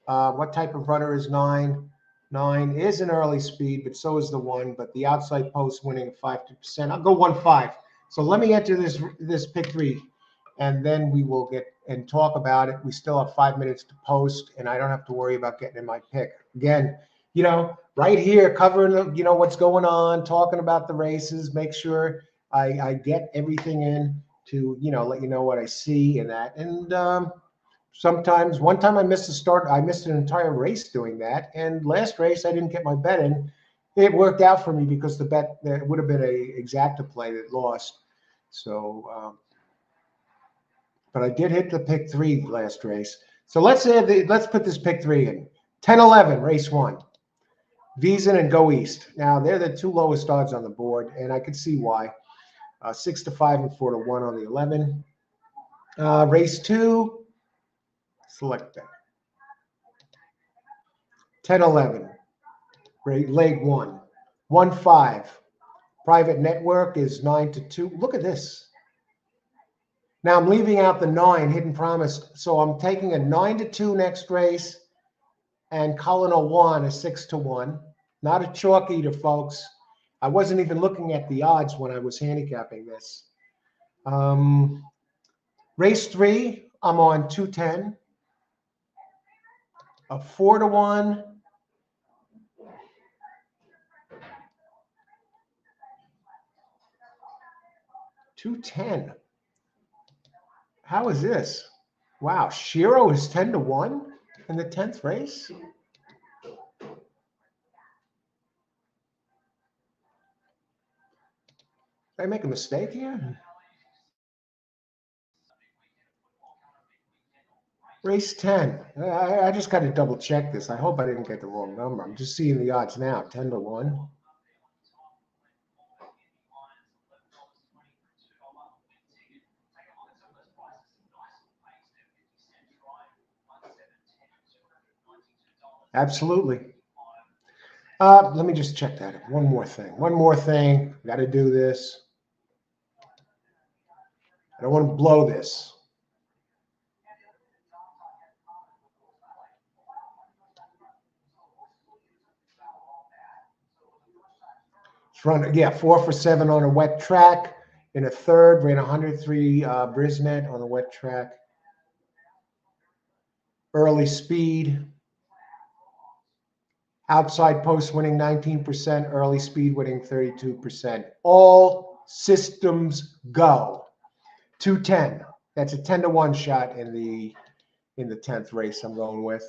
What type of runner is 9? 9 is an early speed, but so is the 1. But the outside post winning 5%. I'll go 1.5. So let me enter this pick 3, and then we will get and talk about it. We still have 5 minutes to post, and I don't have to worry about getting in my pick again. Right here, covering what's going on, talking about the races. Make sure I get everything in to let you know what I see in that. And sometimes, one time I missed the start. I missed an entire race doing that. And last race I didn't get my bet in. It worked out for me because the bet that would have been a exacta play that lost. So, but I did hit the pick 3 last race. So let's put this pick 3 in. 10-11, race 1. Wiesen and Go East. Now they're the 2 lowest odds on the board, and I can see why. 6-5 and 4-1 on the 11. Race 2. Select that. 10-11. Leg 1. 1-5. Private network is 9-2. Look at this. Now I'm leaving out the 9, Hidden Promise. So I'm taking a 9-2 next race, and Colonel 1 is 6-1. Not a chalk eater, folks. I wasn't even looking at the odds when I was handicapping this. Race 3, I'm on 210. A 4-1. 210. How is this? Wow, Shiro is 10-1 in the 10th race. Did I make a mistake here? Race 10. I just got to double check this. I hope I didn't get the wrong number. I'm just seeing the odds now. 10-1. Absolutely. Let me just check that. One more thing. Got to do this. I don't want to blow this. It's run, 4 for 7 on a wet track. In a third, ran 103 Brisnet on the wet track. Early speed. Outside post winning 19%, early speed winning 32%. All systems go. 210. That's a 10-1 shot in the 10th race I'm going with.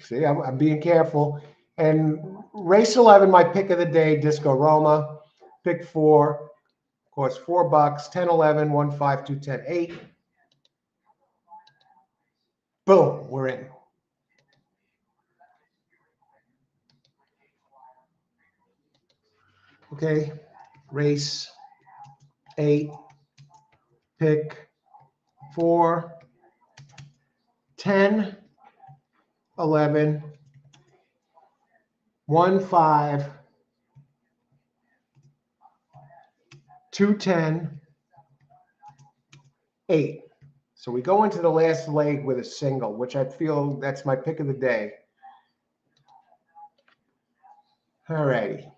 See, I'm being careful. And race 11, my pick of the day, Disco Roma. Pick 4, of course, $4. 10-11, 1-5, 2-10, 8. Boom, we're in. Okay, race 8, pick 4, 10, 11, 1-5, 2-10, 8. So we go into the last leg with a single, which I feel that's my pick of the day. All righty.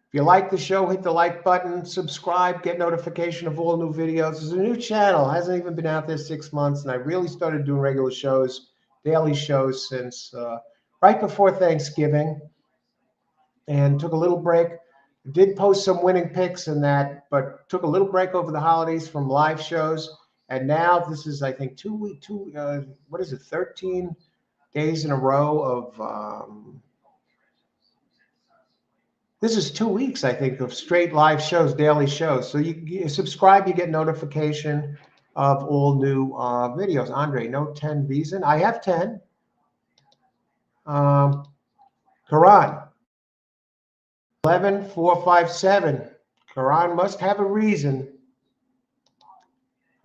If you like the show, hit the like button, subscribe, get notification of all new videos. There's a new channel, hasn't even been out there 6 months, and I really started doing regular shows, daily shows since right before Thanksgiving, and took a little break. Did post some winning picks in that, but took a little break over the holidays from live shows. And now this is, I think, 13 days in a row of this is 2 weeks, I think, of straight live shows, daily shows. So you subscribe, you get notification of all new videos. Andre, no 10 reason. I have 10. Quran, 11,457. Quran must have a reason.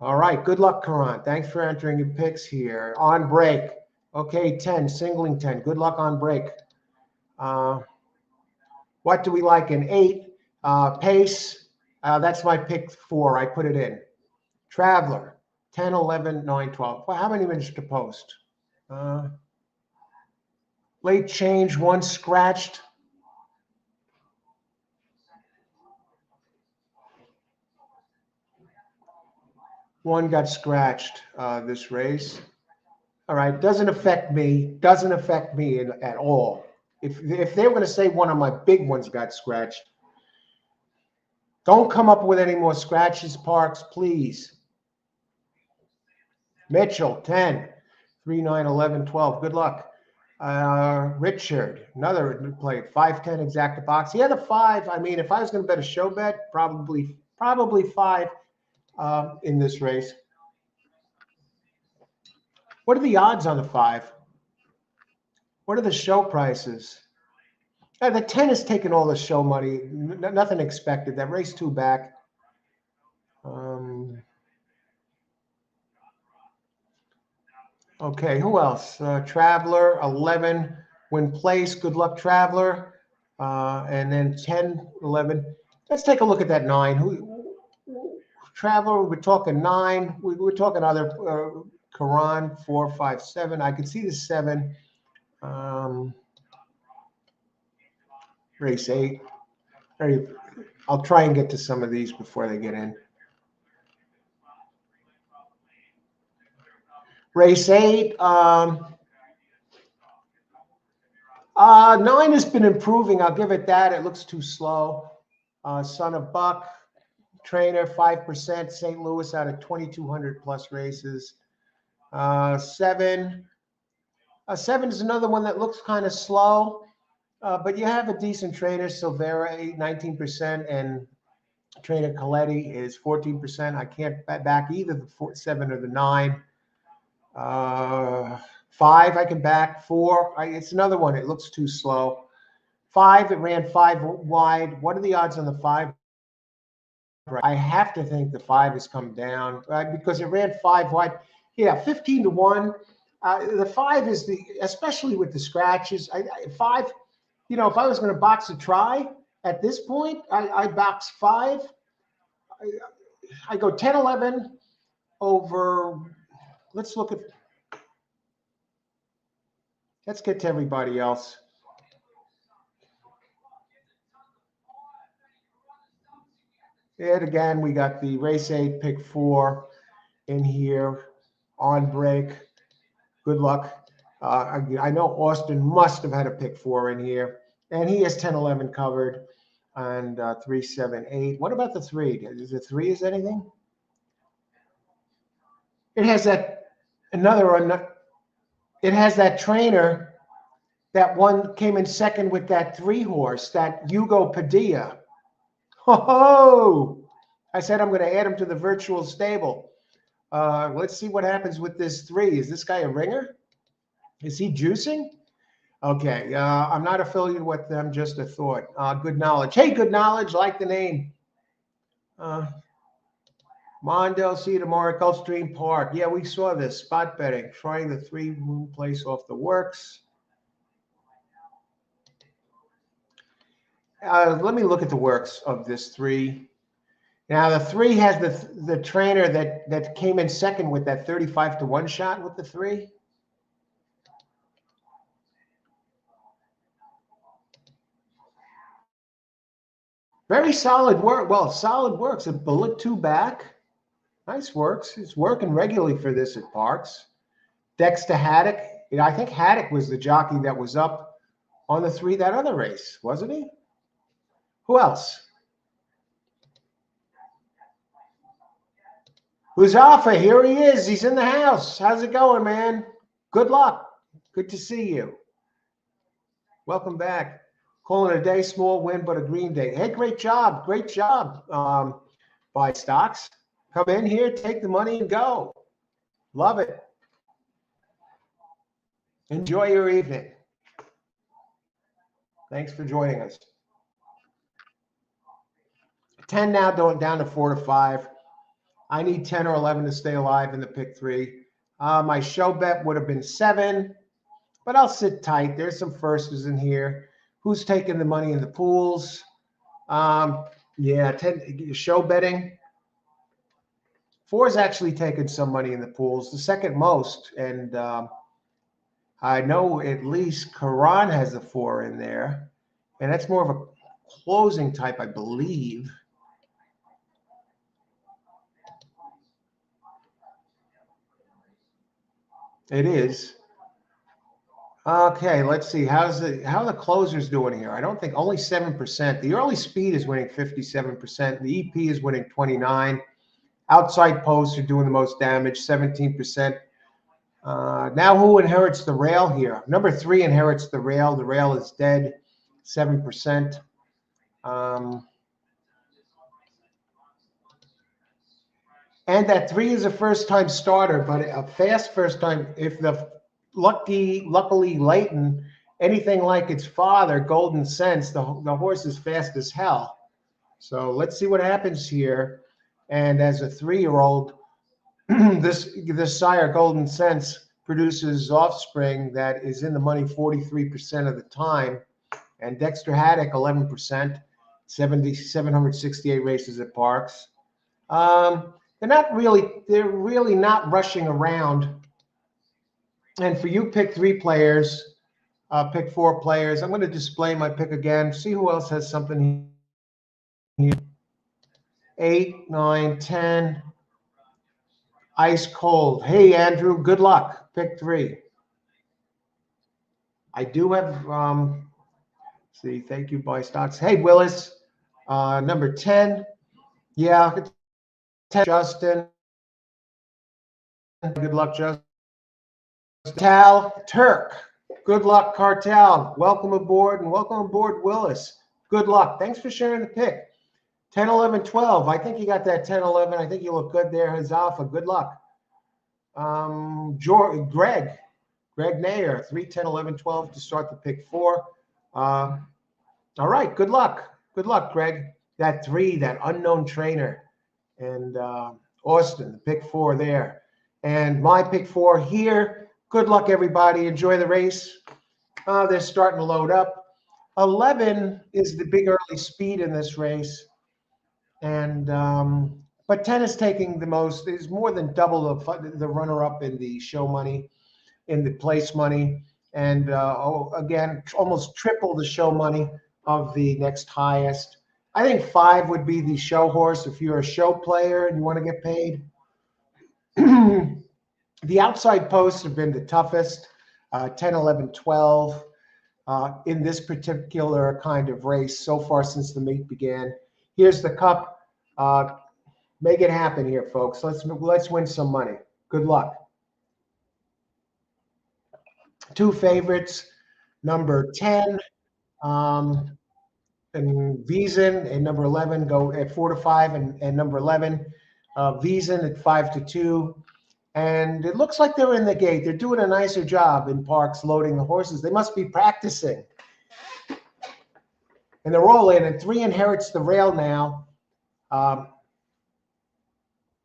All right, good luck, Quran. Thanks for entering your picks here. On break. Okay, 10, singling 10. Good luck on break. What do we like? An 8. Pace. That's my pick 4. I put it in. Traveler. 10, 11, 9, 12. Well, how many minutes to post? Late change. 1 scratched. One got scratched this race. All right, doesn't affect me. Doesn't affect me at all. If they were going to say one of my big ones got scratched, don't come up with any more scratches, Parx, please. Mitchell, 10, 3, 9, 11, 12. Good luck. Richard, another play, 5, 10 exacta box. He had a 5. I mean, if I was going to bet a show bet, probably 5 in this race. What are the odds on the 5? What are the show prices? The 10 has taken all the show money. Nothing expected. That race 2 back. Okay, who else? Traveler, 11. Win place. Good luck, Traveler. And then 10, 11. Let's take a look at that 9. Traveler, we're talking 9. We're talking other Quran, 4, 5, 7. I could see the 7. Race 8. I'll try and get to some of these before they get in. Race 8. 9 has been improving. I'll give it that. It looks too slow. Son of Buck, trainer, 5%. St. Louis out of 2,200 plus races. 7. 7 is another one that looks kind of slow. But you have a decent trainer, Silvera, 19%, and trainer Coletti is 14%. I can't back either the 7 or the 9. 5, I can back. 4, it's another one. It looks too slow. 5, it ran 5 wide. What are the odds on the 5? I have to think the 5 has come down because it ran 5 wide. Yeah, 15 to 1. The 5 is especially with the scratches. 5. You know, if I was going to box a try at this point, I box 5. I go 10, 11 over. Let's get to everybody else. And again, we got the race 8, pick 4 in here on break. Good luck. I know Austin must have had a pick 4 in here. And he has 10, 11 covered, and 3, 7, 8. What about the 3? Is the 3 is anything? It has that It has that trainer that one came in second with that 3 horse, that Hugo Padilla. Ho! I said I'm going to add him to the virtual stable. Let's see what happens with this 3. Is this guy a ringer? Is he juicing? Okay, I'm not affiliated with them, just a thought. Good knowledge. Hey, good knowledge, like the name. Mondale, see you tomorrow at Gulfstream Park. Yeah, we saw this. Spot betting, trying the 3 moon place off the works. Let me look at the works of this 3. Now, the 3 has the trainer that came in second with that 35 to 1 shot with the 3. Very solid work. Well, solid works. A bullet two back. Nice works. It's working regularly for this at Parx. Dexter Haddock. I think Haddock was the jockey that was up on the 3 that other race, wasn't he? Who else? Huzafa, here he is. He's in the house. How's it going, man? Good luck. Good to see you. Welcome back. Calling it a day, small win, but a green day. Hey, great job. Great job, buy stocks. Come in here, take the money, and go. Love it. Enjoy your evening. Thanks for joining us. 10 now, down to 4 to 5. I need 10 or 11 to stay alive in the pick 3. My show bet would have been 7, but I'll sit tight. There's some firsters in here. Who's taking the money in the pools? Yeah, 10 show betting. 4 is actually taking some money in the pools, the second most. And I know at least Karan has a 4 in there. And that's more of a closing type, I believe. It is. Okay, let's see. How are the closers doing here? I don't think only 7%. The early speed is winning 57%. The EP is winning 29%. Outside posts are doing the most damage, 17%. Now who inherits the rail here? Number 3 inherits the rail. The rail is dead, 7%. And that 3 is a first-time starter, but a fast first time. If the luckily Leighton, anything like its father, Golden Sense, the horse is fast as hell. So let's see what happens here. And as a 3-year-old, this sire, Golden Sense, produces offspring that is in the money 43% of the time. And Dexter Haddock, 11%, 768 races at Parx. They're really not rushing around. And for you pick 3 players, pick 4 players, I'm going to display my pick again. See who else has something here. 8, 9, 10. Ice cold. Hey, Andrew, good luck. Pick 3. I do have, see, thank you, buy stocks. Hey, Willis, number 10. Yeah, 10, Justin. Good luck, Justin. Tal Turk. Good luck, Cartel. Welcome aboard, and welcome aboard, Willis. Good luck. Thanks for sharing the pick. 10, 11, 12. I think you got that 10, 11. I think you look good there, Hazafa. Good luck. Greg Nair, 3, 10, 11, 12 to start the pick 4. All right, good luck. Good luck, Greg. That 3, that unknown trainer. And Austin, the pick 4 there. And my pick 4 here. Good luck, everybody. Enjoy the race. They're starting to load up. 11 is the big early speed in this race. And but 10 is taking the most. Is more than double the runner-up in the show money, in the place money. And again, almost triple the show money of the next highest. I think 5 would be the show horse if you're a show player and you want to get paid. The outside posts have been the toughest, 10, 11, 12 in this particular kind of race so far since the meet began. Here's the cup. Make it happen here, folks. Let's win some money. Good luck. 2 favorites, number 10 and Wiesen, and number 11 go at 4 to 5, and number 11 Wiesen at 5 to 2. And it looks like they're in the gate. They're doing a nicer job in Parx loading the horses. They must be practicing. And they're all in, and 3 inherits the rail now.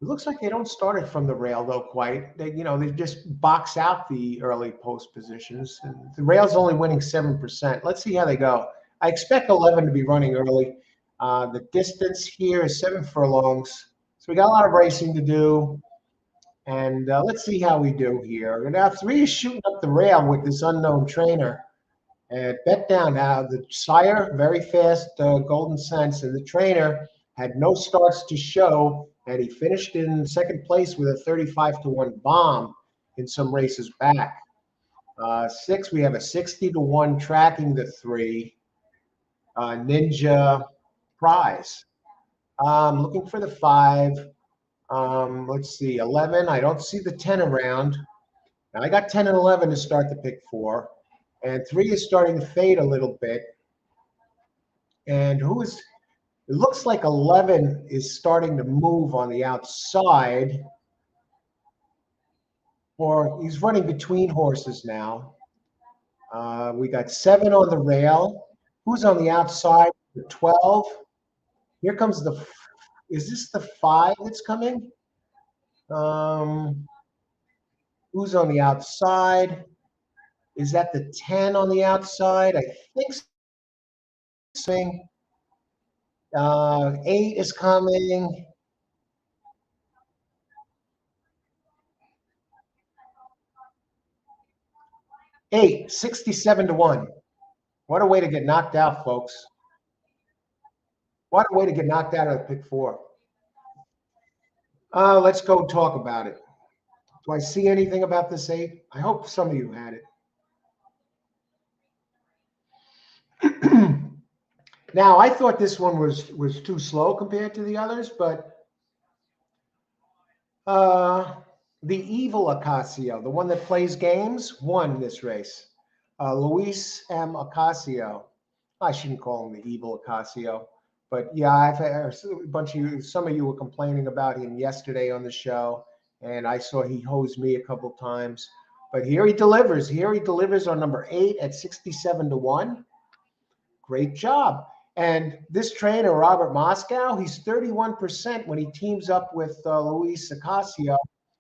It looks like they don't start it from the rail, though, quite. They just box out the early post positions. And the rail's only winning 7%. Let's see how they go. I expect 11 to be running early. The distance here is 7 furlongs. So we got a lot of racing to do. And let's see how we do here. Now 3 is shooting up the rail with this unknown trainer. And bet down. Now, the sire, very fast, Golden Sense, and the trainer had no starts to show, and he finished in second place with a 35-1 bomb in some races back. 6, we have a 60-1 tracking the 3, Ninja Prize. Looking for the 5. Let's see, 11. I don't see the 10 around. Now, I got 10 and 11 to start the pick 4. And 3 is starting to fade a little bit. And who is, it looks like 11 is starting to move on the outside. Or he's running between horses now. We got 7 on the rail. Who's on the outside? The 12. Here comes the, is this the 5 that's coming? Who's on the outside? Is that the 10 on the outside? I think so. 8 is coming. 8, 67-1. What a way to get knocked out, folks. What a way to get knocked out of the pick 4. Let's go talk about it. Do I see anything about this 8? I hope some of you had it. Now, I thought this one was too slow compared to the others, but the evil Ocasio, the one that plays games, won this race. Luis M. Ocasio. I shouldn't call him the evil Ocasio, but yeah, I've had a bunch of you, some of you were complaining about him yesterday on the show, and I saw he hosed me a couple times. But here he delivers. Here he delivers on number 8 at 67-1. Great job. And this trainer, Robert Moscow, he's 31% when he teams up with Luis Ocasio.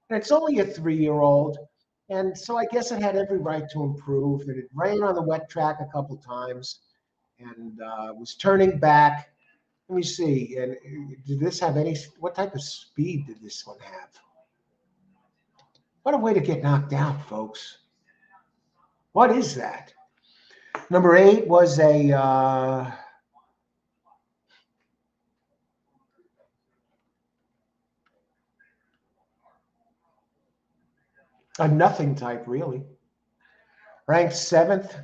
And it's only a 3-year-old. And so I guess it had every right to improve. And it ran on the wet track a couple times and was turning back. Let me see. And did this have any, what type of speed did this one have? What a way to get knocked out, folks. What is that? Number 8 was a nothing type, really. Ranked 7th,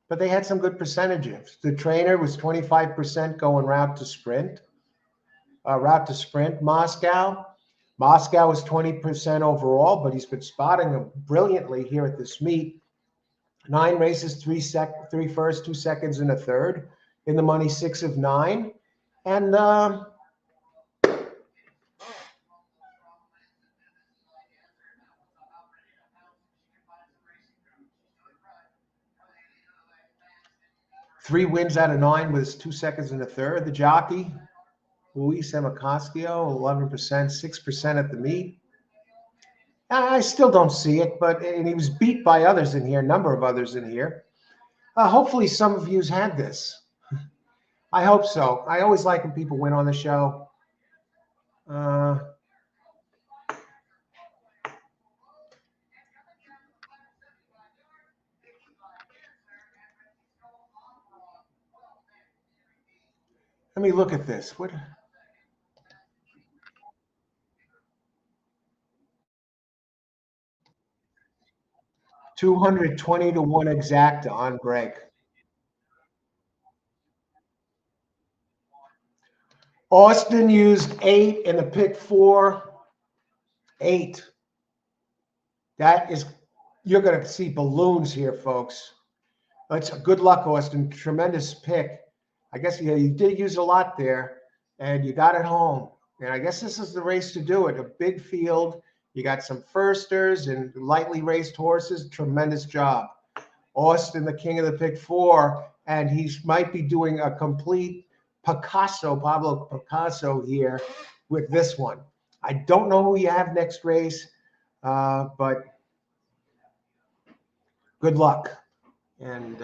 but they had some good percentages. The trainer was 25% going route to sprint. Moscow was 20% overall, but he's been spotting them brilliantly here at this meet. 9 races, 3 first, 2 seconds, and a third. In the money, 6 of 9. And three wins out of 9 with 2 seconds and a third. The jockey, Luis Emacasio, 11%, 6% at the meet. I still don't see it, and he was beat by others in here, a number of others in here. Hopefully some of you's had this. I hope so. I always like when people win on the show. Let me look at this. What? 220-1 exacta on Greg. Austin used 8 in the pick 4. 8. That is, you're going to see balloons here, folks. That's good luck, Austin. Tremendous pick. I guess you did use a lot there, and you got it home. And I guess this is the race to do it. A big field. You got some firsters and lightly raced horses. Tremendous job. Austin, the king of the pick 4, and he might be doing a complete Pablo Picasso here with this one. I don't know who you have next race, but good luck. And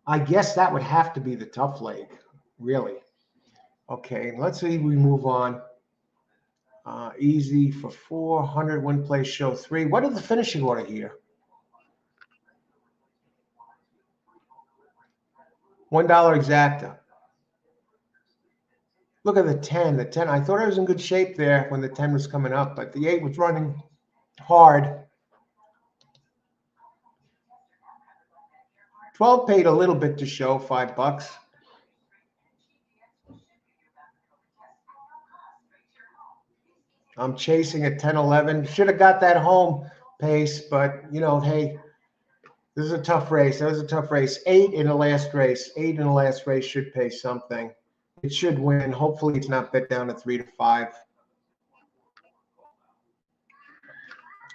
I guess that would have to be the tough leg, really. Okay, let's see. We move on. Easy for 400, win place show 3. What is the finishing order here? $1 exacta. Look at the 10. The 10, I thought I was in good shape there when the 10 was coming up, but the 8 was running hard. 12 paid a little bit to show, $5. I'm chasing at 10, 11. Should have got that home pace, but you know, hey, this is a tough race. That was a tough race. 8 in the last race. 8 in the last race should pay something. It should win. Hopefully it's not bet down to 3 to 5.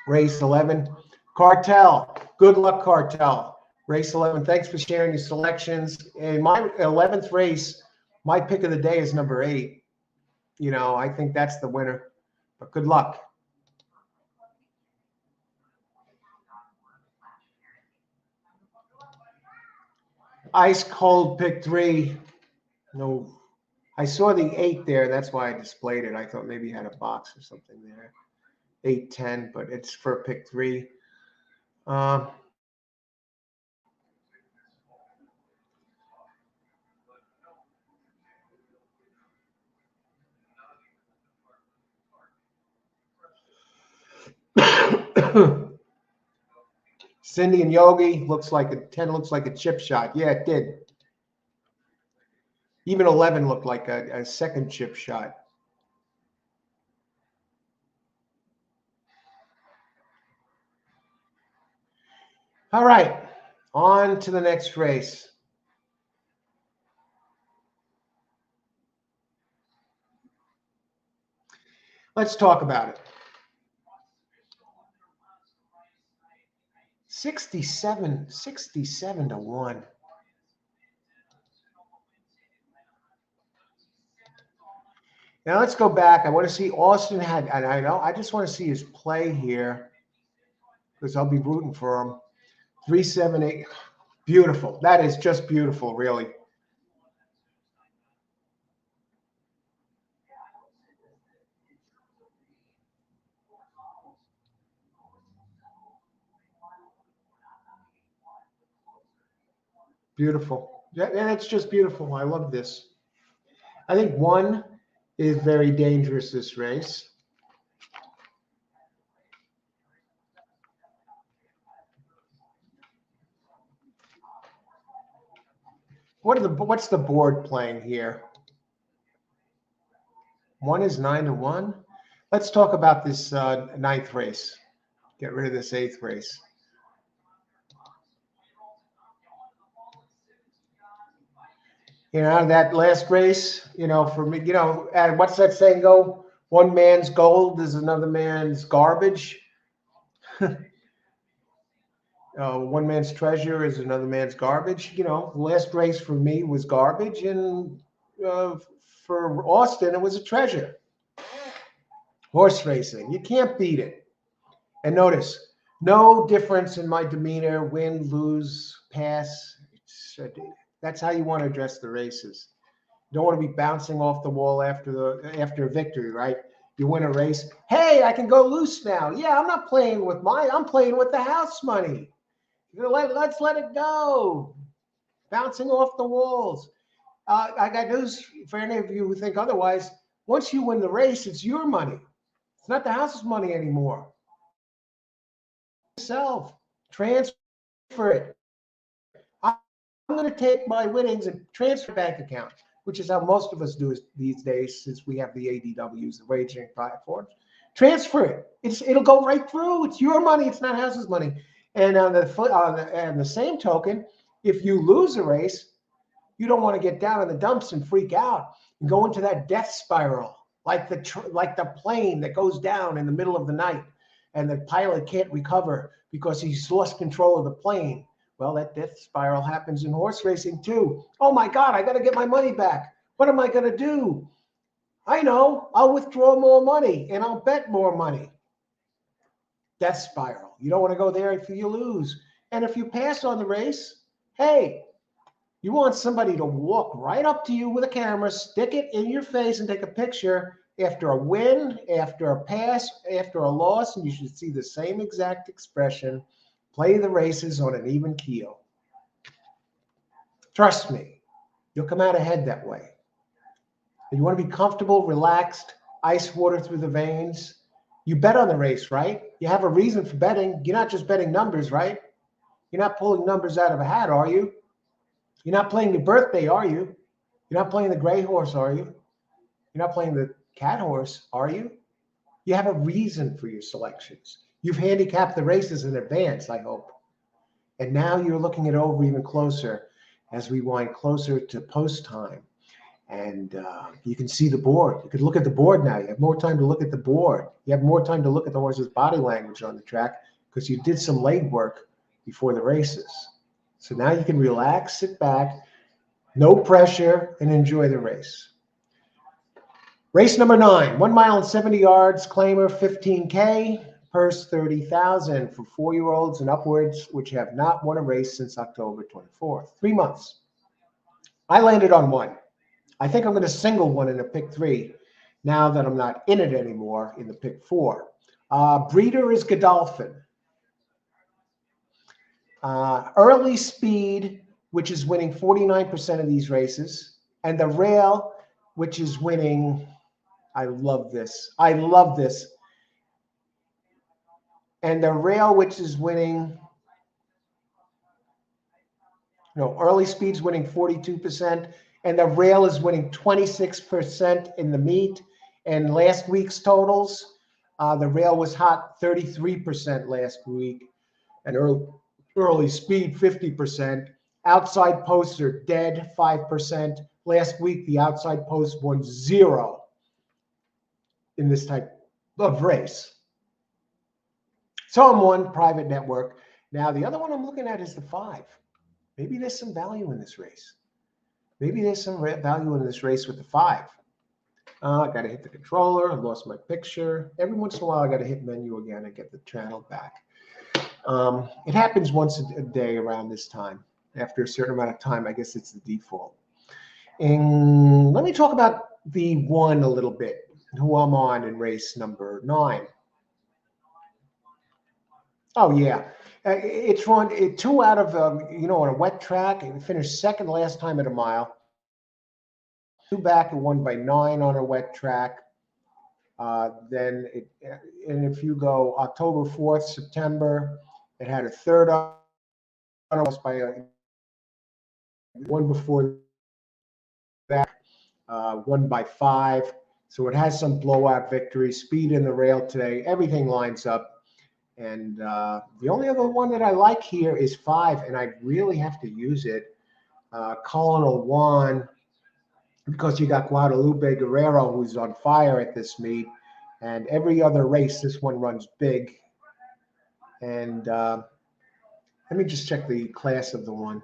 Race 11. Cartel. Good luck, Cartel. Race 11. Thanks for sharing your selections. In my 11th race, my pick of the day is number 8. You know, I think that's the winner. But good luck. Ice cold pick 3. No. I saw the 8 there. That's why I displayed it. I thought maybe you had a box or something there. 8, 10, but it's for pick 3. Cindy and Yogi looks like a 10 looks like a chip shot. Yeah, it did. Even 11 looked like a second chip shot. All right, on to the next race. Let's talk about it. 67 to 1. Now let's go back. I want to see Austin had, and I just want to see his play here because I'll be rooting for him. 378. Beautiful. That is just beautiful, really. Beautiful. Yeah, it's just beautiful. I love this. I think 1 is very dangerous this race. What's the board playing here? 1 is 9 to 1. Let's talk about this 9th race. Get rid of this 8th race. You know, that last race, you know, for me, you know, and what's that saying go? One man's gold is another man's garbage. One man's treasure is another man's garbage. You know, the last race for me was garbage, and for Austin, it was a treasure. Horse racing, you can't beat it. And notice, no difference in my demeanor, win, lose, pass. That's how you want to address the races. You don't want to be bouncing off the wall after a victory, right? You win a race. Hey, I can go loose now. Yeah, I'm not playing with I'm playing with the house money. Let's let it go. Bouncing off the walls. I got news for any of you who think otherwise. Once you win the race, it's your money. It's not the house's money anymore. Yourself. Transfer it. I'm going to take my winnings and transfer bank account, which is how most of us do these days since we have the ADWs, the wagering platforms. Transfer it. It'll go right through. It's your money. It's not house's money. And on the same token, if you lose a race, you don't want to get down in the dumps and freak out and go into that death spiral, like the plane that goes down in the middle of the night and the pilot can't recover because he's lost control of the plane. Well, that death spiral happens in horse racing too. Oh my God, I got to get my money back. What am I going to do? I know, I'll withdraw more money and I'll bet more money. Death spiral. You don't want to go there if you lose. And if you pass on the race, hey, you want somebody to walk right up to you with a camera, stick it in your face and take a picture after a win, after a pass, after a loss, and you should see the same exact expression. Play the races on an even keel. Trust me, You'll come out ahead that way. And you want to be comfortable, relaxed, ice water through the veins. You bet on the race, right? You have a reason for betting. You're not just betting numbers, right? You're not pulling numbers out of a hat, are you? You're not playing your birthday, are you? You're not playing the gray horse, are you? You're not playing the cat horse, are you? You have a reason for your selections. You've handicapped the races in advance, I hope. And now you're looking it over even closer as we wind closer to post time. And you can see the board. You could look at the board now. You have more time to look at the board. You have more time to look at the horse's body language on the track because you did some leg work before the races. So now you can relax, sit back, no pressure, and enjoy the race. Race number 9, 1 mile and 70 yards, claimer 15K, purse 30,000 for 4-year-olds and upwards, which have not won a race since October 24th. 3 months. I landed on one. I think I'm going to single one in a pick 3 now that I'm not in it anymore in the pick 4. Breeder is Godolphin. Early Speed, which is winning 49% of these races, and the Rail, which is winning. I love this. I love this. And the Rail, which is winning, Early Speed's winning 42%, and the Rail is winning 26% in the meet. And last week's totals, the Rail was hot 33% last week, and early Speed 50%. Outside posts are dead 5%. Last week, the outside post won 0 in this type of race. So I'm one private network. Now, the other one I'm looking at is the 5. Maybe there's some value in this race. Maybe there's some value in this race with the 5. I got to hit the controller. I lost my picture. Every once in a while, I got to hit menu again and get the channel back. It happens once a day around this time. After a certain amount of time, I guess it's the default. And let me talk about the 1 a little bit, who I'm on in race number 9. Oh, yeah. It's run 2 out of, on a wet track. It finished second last time at a mile. 2 back and won by 9 on a wet track. And if you go October 4th, September, it had a third on by one before that, won by 5. So it has some blowout victories. Speed in the Rail today. Everything lines up. And the only other one that I like here is 5, and I really have to use it. Colonel Juan, because you got Guadalupe Guerrero, who's on fire at this meet. And every other race, this one runs big. And let me just check the class of the 1.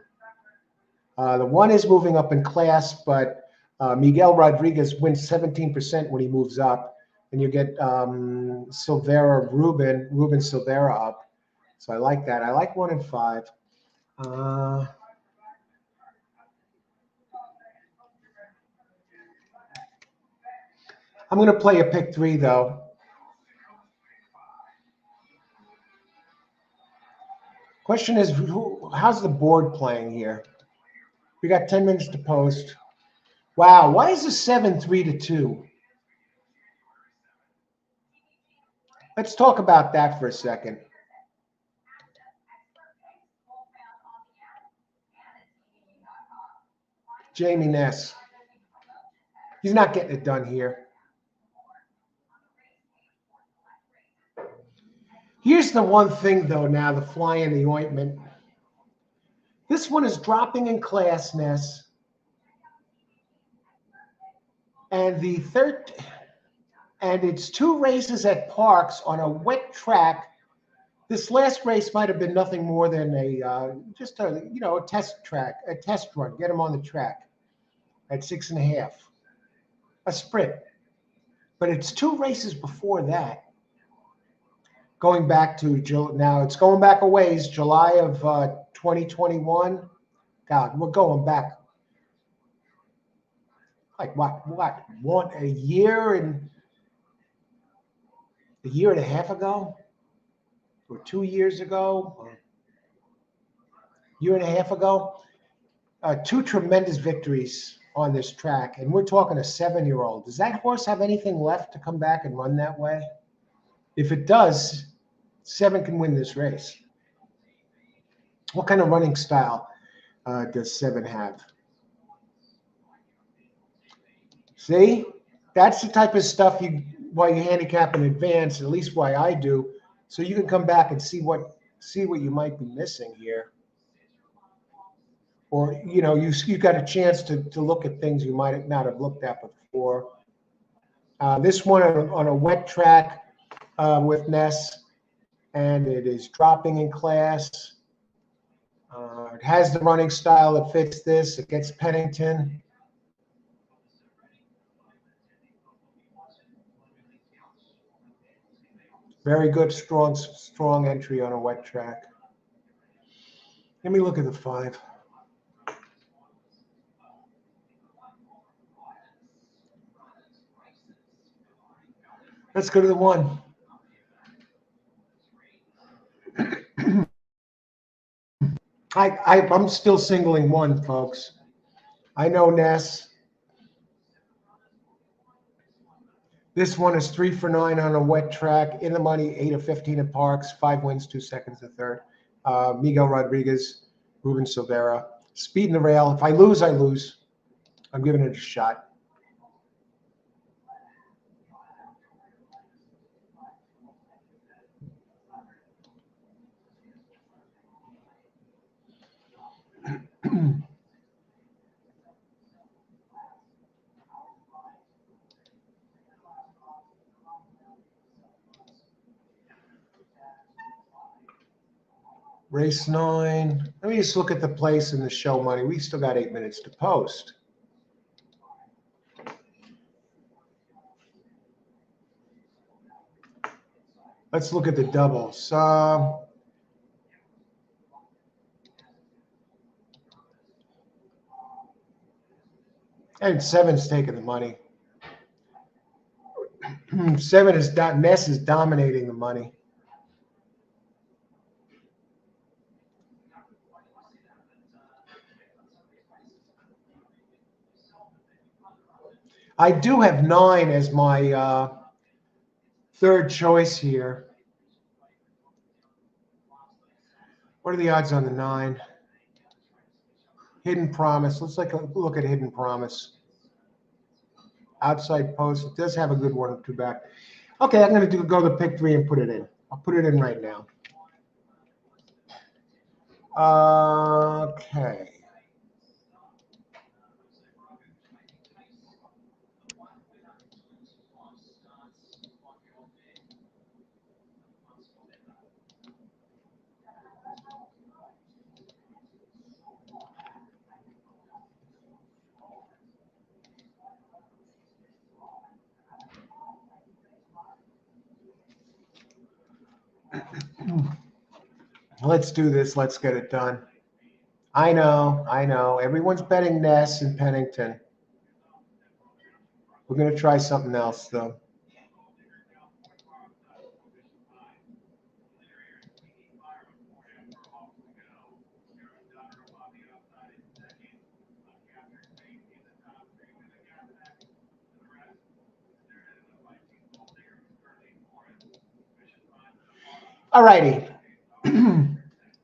The 1 is moving up in class, but Miguel Rodriguez wins 17% when he moves up. And you get Ruben Silvera up. So I like that. I like 1 and 5. I'm going to play a pick 3, though. Question is, how's the board playing here? We got 10 minutes to post. Wow, why is this 7-3-2? Let's talk about that for a second. Jamie Ness. He's not getting it done here. Here's the one thing, though, now, the fly in the ointment. This one is dropping in class, Ness. And it's 2 races at Parx on a wet track. This last race might have been nothing more than a test track, a test run. Get him on the track at 6.5, a sprint. But it's 2 races before that. Going back to now, it's going back a ways. July of 2021. God, we're going back like what a year and a half ago, or 2 years ago, or a year and a half ago. two tremendous victories on this track, and we're talking a 7-year-old. Does that horse have anything left to come back and run that way? If it does, 7 can win this race. What kind of running style does 7 have? See, that's the type of stuff why you handicap in advance, at least why I do, so you can come back and see what you might be missing here. Or, you got a chance to look at things you might not have looked at before. This one on a wet track with Ness, and it is dropping in class. It has the running style that fits this. It gets Pennington. Very good, strong entry on a wet track. Let me look at the 5. Let's go to the 1. I'm still singling 1, folks. I know Ness. This one is 3 for 9 on a wet track, in the money, 8 of 15 at Parx, 5 wins, 2 seconds, a third. Miguel Rodriguez, Ruben Silvera. Speed in the rail. If I lose, I lose. I'm giving it a shot. Race 9. Let me just look at the place in the show money. We still got 8 minutes to post. Let's look at the doubles. And 7's taking the money. 7 is Ness is dominating the money. I do have 9 as my third choice here. What are the odds on the 9? Hidden Promise. Let's look at Hidden Promise. Outside post. It does have a good 1 or 2 back. Okay, I'm going to go to pick 3 and put it in. I'll put it in right now. Okay. Let's do this. Let's get it done. I know. Everyone's betting Ness and Pennington. We're going to try something else, though. All righty.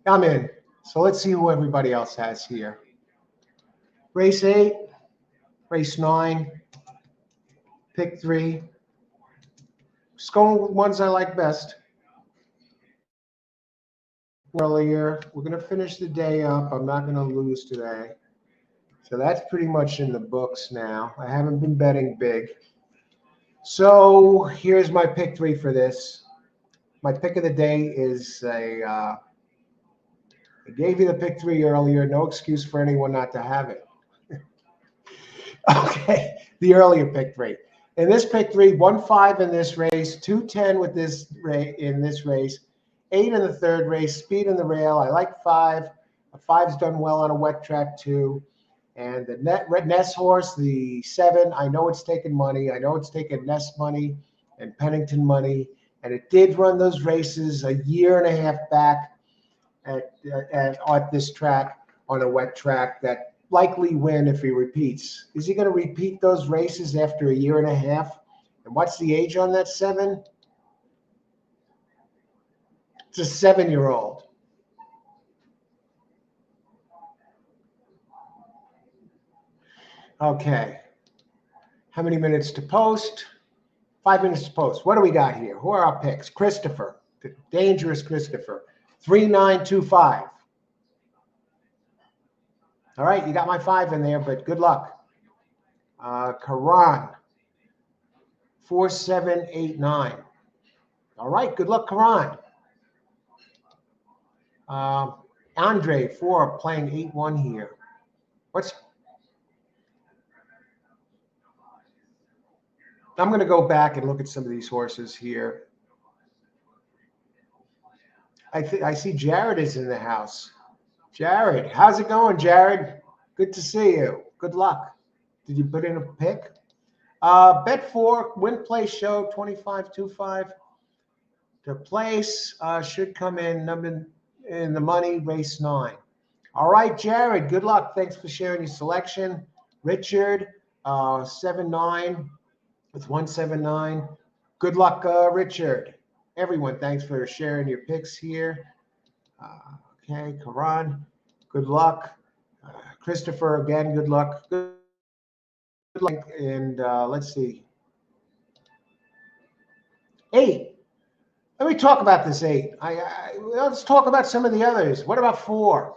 I'm in. So let's see who everybody else has here. Race 8, race 9, pick 3. Just going with ones I like best. Earlier, we're going to finish the day up. I'm not going to lose today. So that's pretty much in the books now. I haven't been betting big. So here's my pick 3 for this. My pick of the day is I gave you the pick 3 earlier. No excuse for anyone not to have it. Okay, the earlier pick 3. In this pick 3, 1-5 in this race, 2-10 with this in this race, 8 in the third race, speed in the rail. I like 5. A 5's done well on a wet track too. And the Red Ness horse, the 7, I know it's taken money. I know it's taken Ness money and Pennington money. And it did run those races a year and a half back at this track on a wet track that likely win if he repeats? Is he going to repeat those races after a year and a half? And what's the age on that 7? It's a 7-year-old. Okay. How many minutes to post? 5 minutes to post. What do we got here? Who are our picks? Christopher, the dangerous Christopher, 3925. All right, you got my 5 in there, but good luck. Karan, 4789. All right, good luck, Karan. Andre, 4, playing 8-1 here. I'm going to go back and look at some of these horses here. I see Jared is in the house. Jared, how's it going, Jared? Good to see you. Good luck. Did you put in a pick? Bet 4, win play show 2525. The place should come in number in the money, race 9. All right, Jared, good luck. Thanks for sharing your selection. Richard, 7-9 with 179. Good luck, Richard. Everyone, thanks for sharing your picks here. Okay, Karan, good luck. Christopher, again, good luck. Good luck. And let's see. 8. Let me talk about this 8. Let's talk about some of the others. What about 4?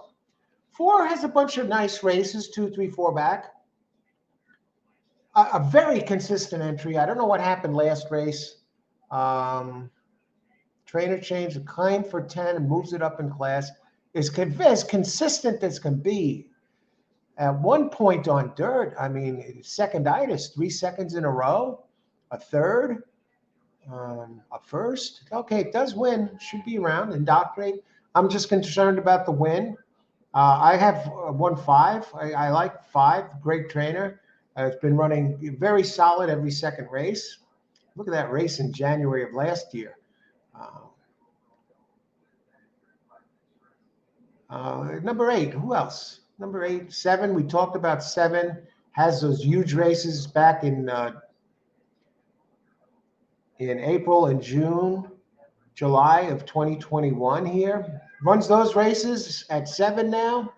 4 has a bunch of nice races, 2, 3, 4 back. A very consistent entry. I don't know what happened last race. Trainer changed the claim for 10 and moves it up in class. Is as consistent as can be. At one point on dirt, I mean, seconditis, 3 seconds in a row, a third, a first. Okay, it does win. Should be around. Indoctrinate. I'm just concerned about the win. I have 1-5. I like 5. Great trainer. It's been running very solid every second race. Look at that race in January of last year. Number 8, who else? Number 8, 7, we talked about 7, has those huge races back in April and June, July of 2021 here. Runs those races at 7 now,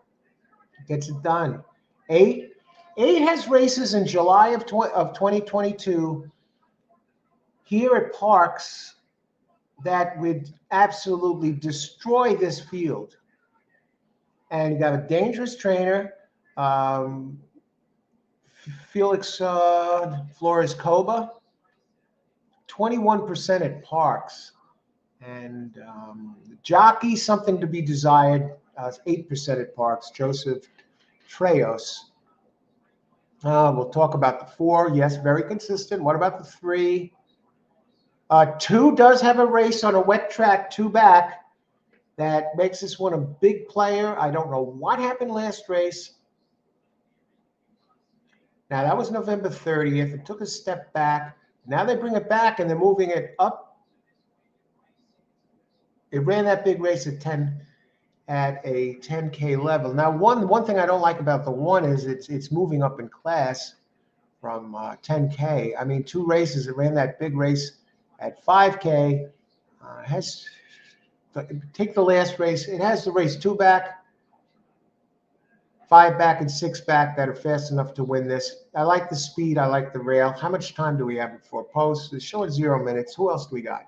gets it done. 8 has races in July of 2022 here at Parx that would absolutely destroy this field. And you got a dangerous trainer, Felix Flores Coba, 21% at Parx. And jockey, something to be desired, 8% at Parx, Joseph Treos. We'll talk about the 4. Yes, very consistent. What about the 3? 2 does have a race on a wet track, 2 back. That makes this one a big player. I don't know what happened last race. Now, that was November 30th. It took a step back. Now they bring it back, and they're moving it up. It ran that big race at a 10K level. Now, one thing I don't like about the 1 is it's moving up in class from 10K. I mean, 2 races. It ran that big race at 5K. Take the last race. It has the race 2 back, 5 back, and 6 back that are fast enough to win this. I like the speed. I like the rail. How much time do we have before post? It's showing 0 minutes. Who else do we got?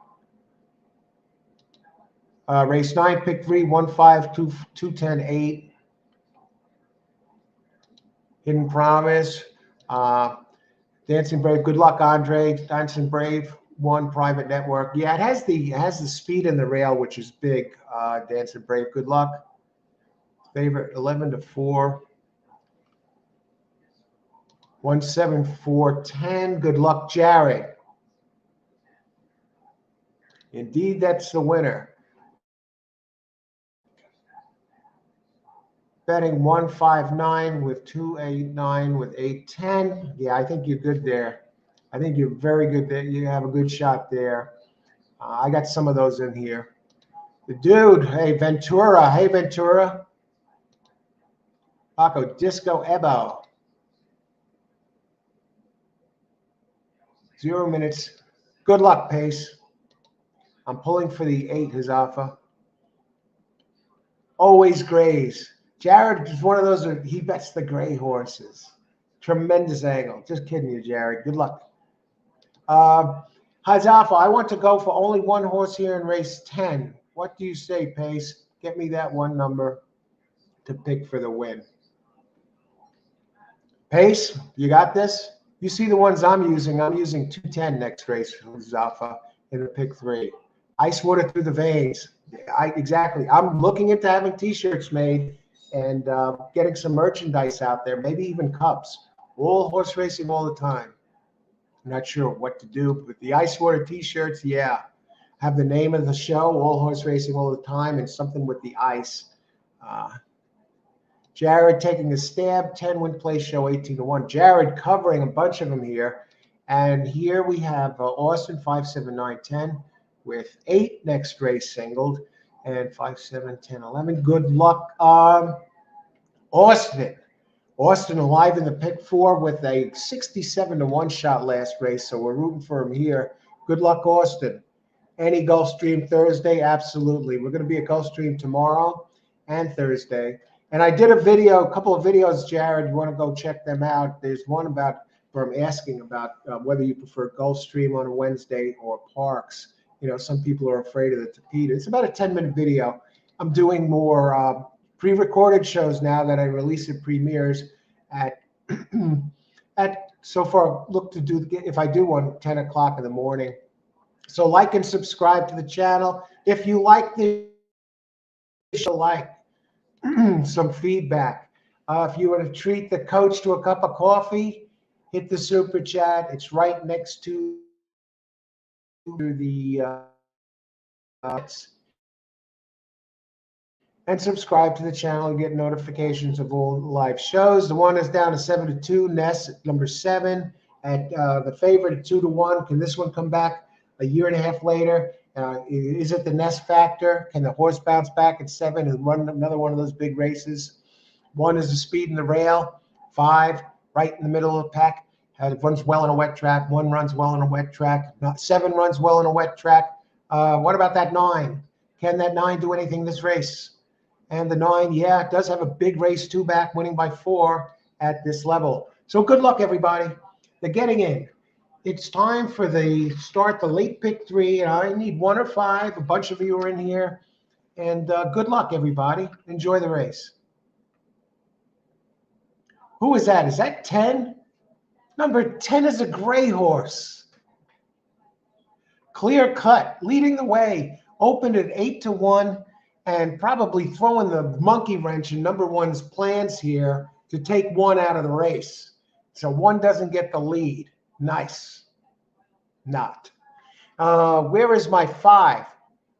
Race 9, pick 3, 1-5, 2-10, 8. Hidden Promise. Dancing Brave. Good luck, Andre. Dancing Brave. 1 private network. Yeah, it has the speed and the rail, which is big. Dancing Brave. Good luck. Favorite 11-4. 1-7-4-10. Good luck, Jared. Indeed, that's the winner. Betting 1-5-9 with 2-8-9 with 8-10. Yeah, I think you're good there. I think you're very good there. You have a good shot there. I got some of those in here. The dude, hey, Ventura. Hey, Ventura. Paco, Disco Ebo. 0 minutes. Good luck, Pace. I'm pulling for the 8, Hazafa. Always grays. Jared is one of those, he bets the gray horses. Tremendous angle. Just kidding you, Jared. Good luck. Hazafa, I want to go for only one horse here in race 10. What do you say, Pace? Get me that one number to pick for the win. Pace, you got this? You see the ones I'm using. I'm using 210 next race for Hazafa in the pick 3. Ice water through the veins. Exactly. I'm looking into having T-shirts made and getting some merchandise out there, maybe even cups. All horse racing all the time. I'm not sure what to do, but the ice water T-shirts, yeah. Have the name of the show, all horse racing all the time, and something with the ice. Jared taking a stab, 10 win place show, 18-1. Jared covering a bunch of them here. And here we have Austin 5, 7, 9, 10 with 8 next race singled and 5, 7, 10, 11. Good luck, Austin. Austin alive in the pick 4 with a 67-1 shot last race. So we're rooting for him here. Good luck, Austin. Any Gulfstream Thursday? Absolutely. We're going to be at Gulfstream tomorrow and Thursday. And I did a video, a couple of videos, Jared. You want to go check them out. There's one about, where I'm asking about whether you prefer Gulfstream on a Wednesday or Parx. You know, some people are afraid of the Tapeta. It's about a 10-minute video. I'm doing more pre-recorded shows now that I release at premieres at so far look to do, if I do one, 10 o'clock in the morning. So like and subscribe to the channel. If you like the show, like some feedback. If you want to treat the coach to a cup of coffee, hit the super chat. It's right next to the and subscribe to the channel and get notifications of all live shows. The one is down to 7-2. Ness at number 7 at the favorite at 2-1. Can this one come back a year and a half later? Is it the Ness factor? Can the horse bounce back at 7 and run another one of those big races? 1 is the speed in the rail. 5, right in the middle of the pack. Runs well on a wet track. 1 runs well on a wet track. 7 runs well on a wet track. What about that 9? Can that 9 do anything this race? And the 9, yeah, it does have a big race 2 back, winning by 4 at this level. So good luck, everybody. They're getting in. It's time for the late pick 3. And I need 1 or 5. A bunch of you are in here. And good luck, everybody. Enjoy the race. Who is that? Is that 10? Number 10 is a gray horse. Clear cut, leading the way. Opened at 8-1. And probably throwing the monkey wrench in number 1's plans here to take 1 out of the race. So 1 doesn't get the lead. Nice. Not. Where is my 5?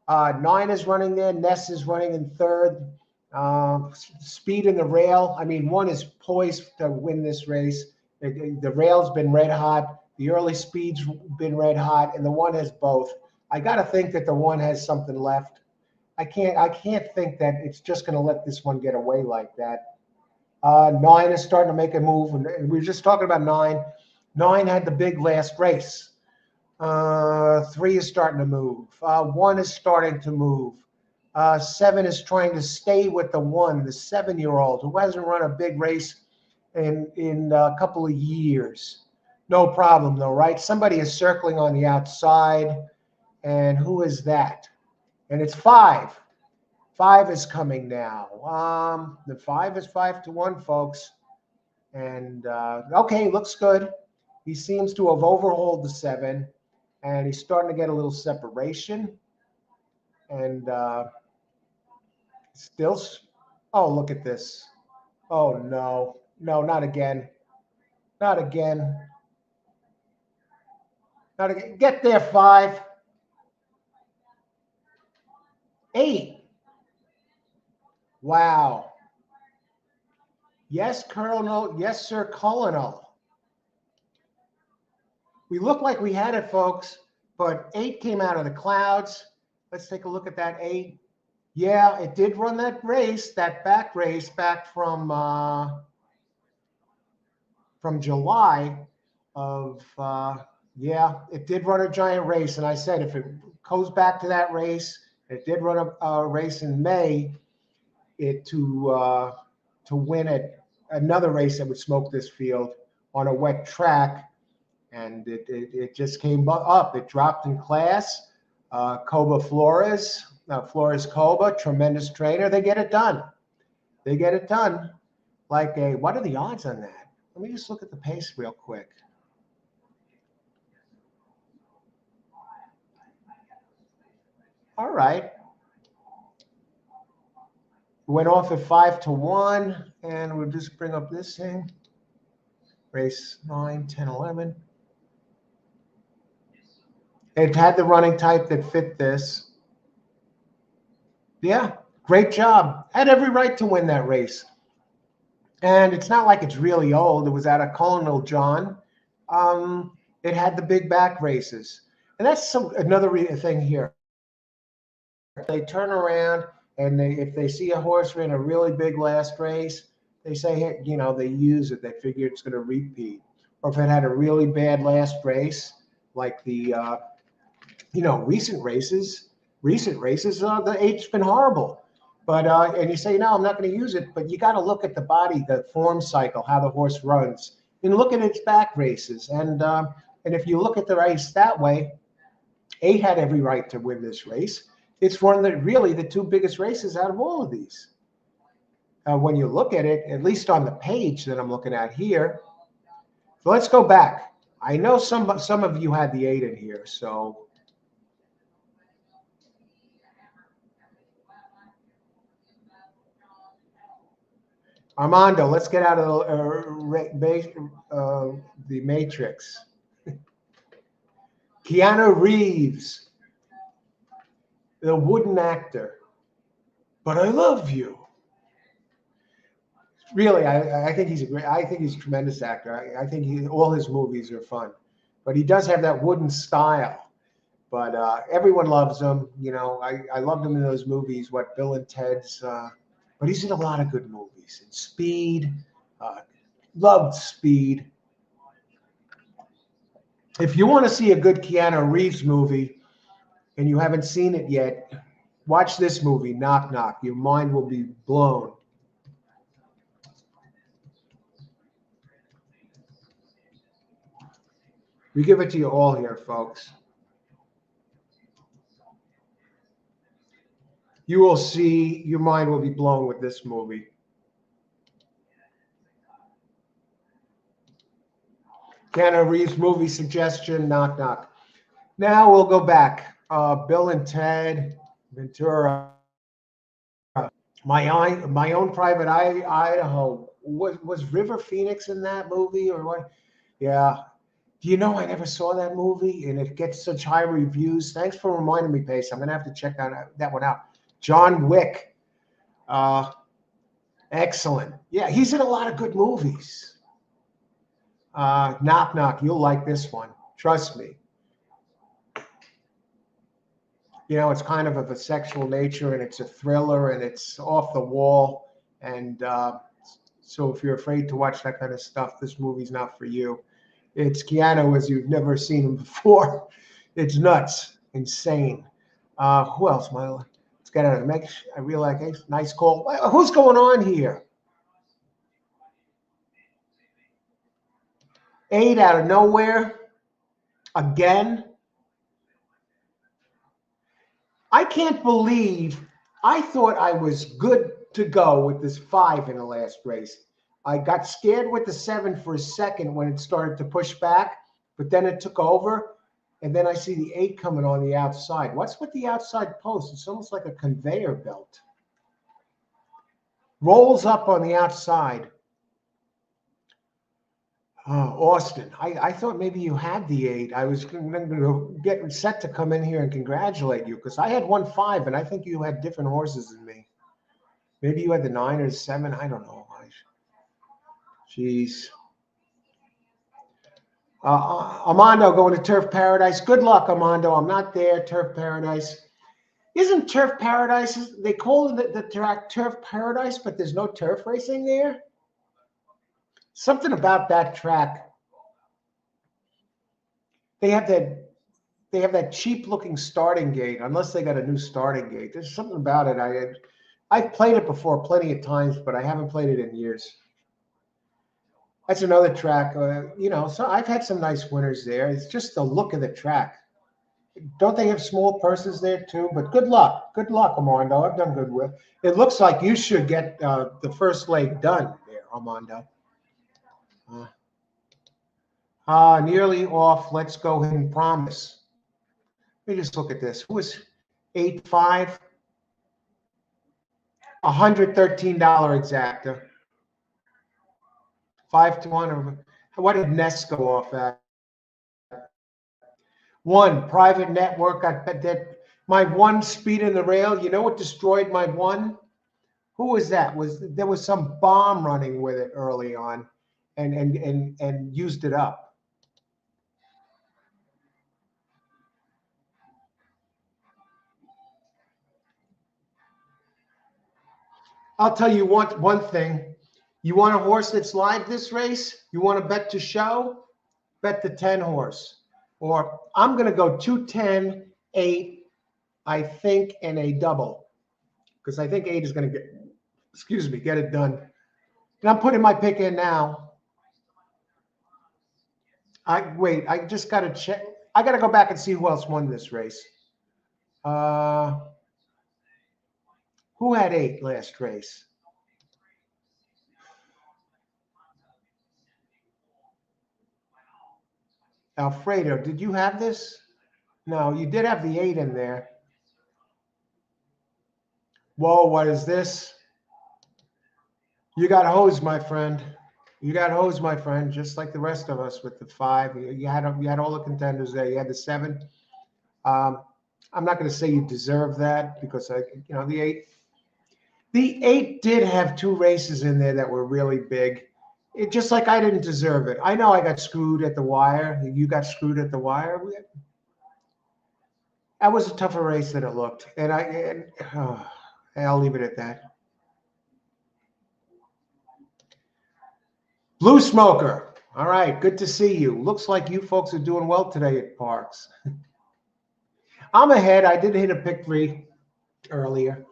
9 is running there. Ness is running in 3rd. Speed in the rail. I mean, 1 is poised to win this race. The rail's been red hot. The early speed's been red hot. And the 1 has both. I got to think that the 1 has something left. I can't think that it's just going to let this one get away like that. 9 is starting to make a move. And we were just talking about 9. 9 had the big last race. 3 is starting to move. 1 is starting to move. 7 is trying to stay with the 1, the 7-year-old who hasn't run a big race in a couple of years. No problem, though, right? Somebody is circling on the outside. And who is that? And it's 5. 5 is coming now. The 5 is 5-1, folks. And okay, looks good. He seems to have overhauled the 7, and he's starting to get a little separation. And still, oh, look at this. Oh, no. No, not again. Not again. Not again. Get there, 5. 8. Wow. Yes, Colonel. Yes, sir, Colonel. We look like we had it, folks, but 8 came out of the clouds. Let's take a look at that 8. Yeah, it did run that race, that back race back from July of yeah, it did run a giant race, and I said if it goes back to that race, it did run a race in May, it to win it another race that would smoke this field on a wet track, and it just came up. It dropped in class. Coba Flores, Flores Coba, tremendous trainer. They get it done. They get it done. Like a, what are the odds on that? Let me just look at the pace real quick. All right. Went off at 5-1, and we'll just bring up this thing. Race 9, 10, 11. It had the running type that fit this. Yeah, great job. Had every right to win that race. And it's not like it's really old. It was out of Colonel John. It had the big back races. And that's another thing here. They turn around and if they see a horse ran a really big last race, they say, hey, they use it. They figure it's going to repeat. Or if it had a really bad last race, like the, recent races, the eight's been horrible. But and you say, no, I'm not going to use it. But you got to look at the body, the form cycle, how the horse runs, and look at its back races. And if you look at the race that way, 8 had every right to win this race. It's one of the two biggest races out of all of these. When you look at it, at least on the page that I'm looking at here. So let's go back. I know some of you had the 8 in here, so. Armando, let's get out of the Matrix. Keanu Reeves, the wooden actor. But I love you. Really, I think he's a tremendous actor. I think all his movies are fun, but he does have that wooden style. But everyone loves him. I loved him in those movies. What, Bill and Ted's? But he's in a lot of good movies. And Speed, loved Speed. If you want to see a good Keanu Reeves movie and you haven't seen it yet, watch this movie, Knock Knock. Your mind will be blown. We give it to you all here, folks. You will see, your mind will be blown with this movie. Keanu Reeves movie suggestion, Knock Knock. Now we'll go back. Bill and Ted, Ventura. My own private Idaho. Was River Phoenix in that movie or what? Yeah. Do you know I never saw that movie and it gets such high reviews? Thanks for reminding me, Pace. I'm gonna have to check that one out. John Wick. Excellent. Yeah, he's in a lot of good movies. Knock Knock. You'll like this one. Trust me. It's kind of a sexual nature and it's a thriller and it's off the wall. And so if you're afraid to watch that kind of stuff, this movie's not for you. It's Keanu as you've never seen him before. It's nuts, insane. Who else? Let's get out of the mix. I realize, nice call. Who's going on here? 8 out of nowhere. Again. I can't believe I thought I was good to go with this 5 in the last race. I got scared with the 7 for a second when it started to push back, but then it took over. And then I see the 8 coming on the outside. What's with the outside post? It's almost like a conveyor belt. Rolls up on the outside. Austin, I thought maybe you had the 8. I was going to get set to come in here and congratulate you because I had 1-5, and I think you had different horses than me. Maybe you had the 9 or the 7. I don't know. Jeez. Armando going to Turf Paradise. Good luck, Armando. I'm not there. Turf Paradise. Isn't Turf Paradise, they call it the track Turf Paradise, but there's no turf racing there? Something about that track. They have that cheap looking starting gate, unless they got a new starting gate. There's something about it. I've played it before plenty of times, but I haven't played it in years. That's another track, so I've had some nice winners there. It's just the look of the track. Don't they have small purses there too? But good luck. Good luck, Armando. I've done good with. It looks like you should get the first leg done there, Armando. Nearly off. Let's go ahead and promise. Let me just look at this. Who was 8-5? $113 exacta. 5-1. What did Ness go off at? One private network. I bet that my one speed in the rail. You know what destroyed my one? Who was that? There was some bomb running with it early on, and used it up. I'll tell you one thing. You want a horse that's live this race? You want to bet to show? Bet the 10 horse. Or I'm going to go 210, 8, I think, and a double. Because I think 8 is going to get it done. And I'm putting my pick in now. I just got to check. I got to go back and see who else won this race. Who had 8 last race? Alfredo, did you have this? No, you did have the 8 in there. Whoa, what is this? You got hosed, my friend. You got hosed, my friend, just like the rest of us with the 5. You had all the contenders there. You had the 7. I'm not going to say you deserve that because the 8. The 8 did have 2 races in there that were really big. Just like I didn't deserve it. I know I got screwed at the wire. You got screwed at the wire. That was a tougher race than it looked, and I'll leave it at that. Blue Smoker. All right, good to see you. Looks like you folks are doing well today at Parx. I'm ahead. I did hit a pick 3 earlier,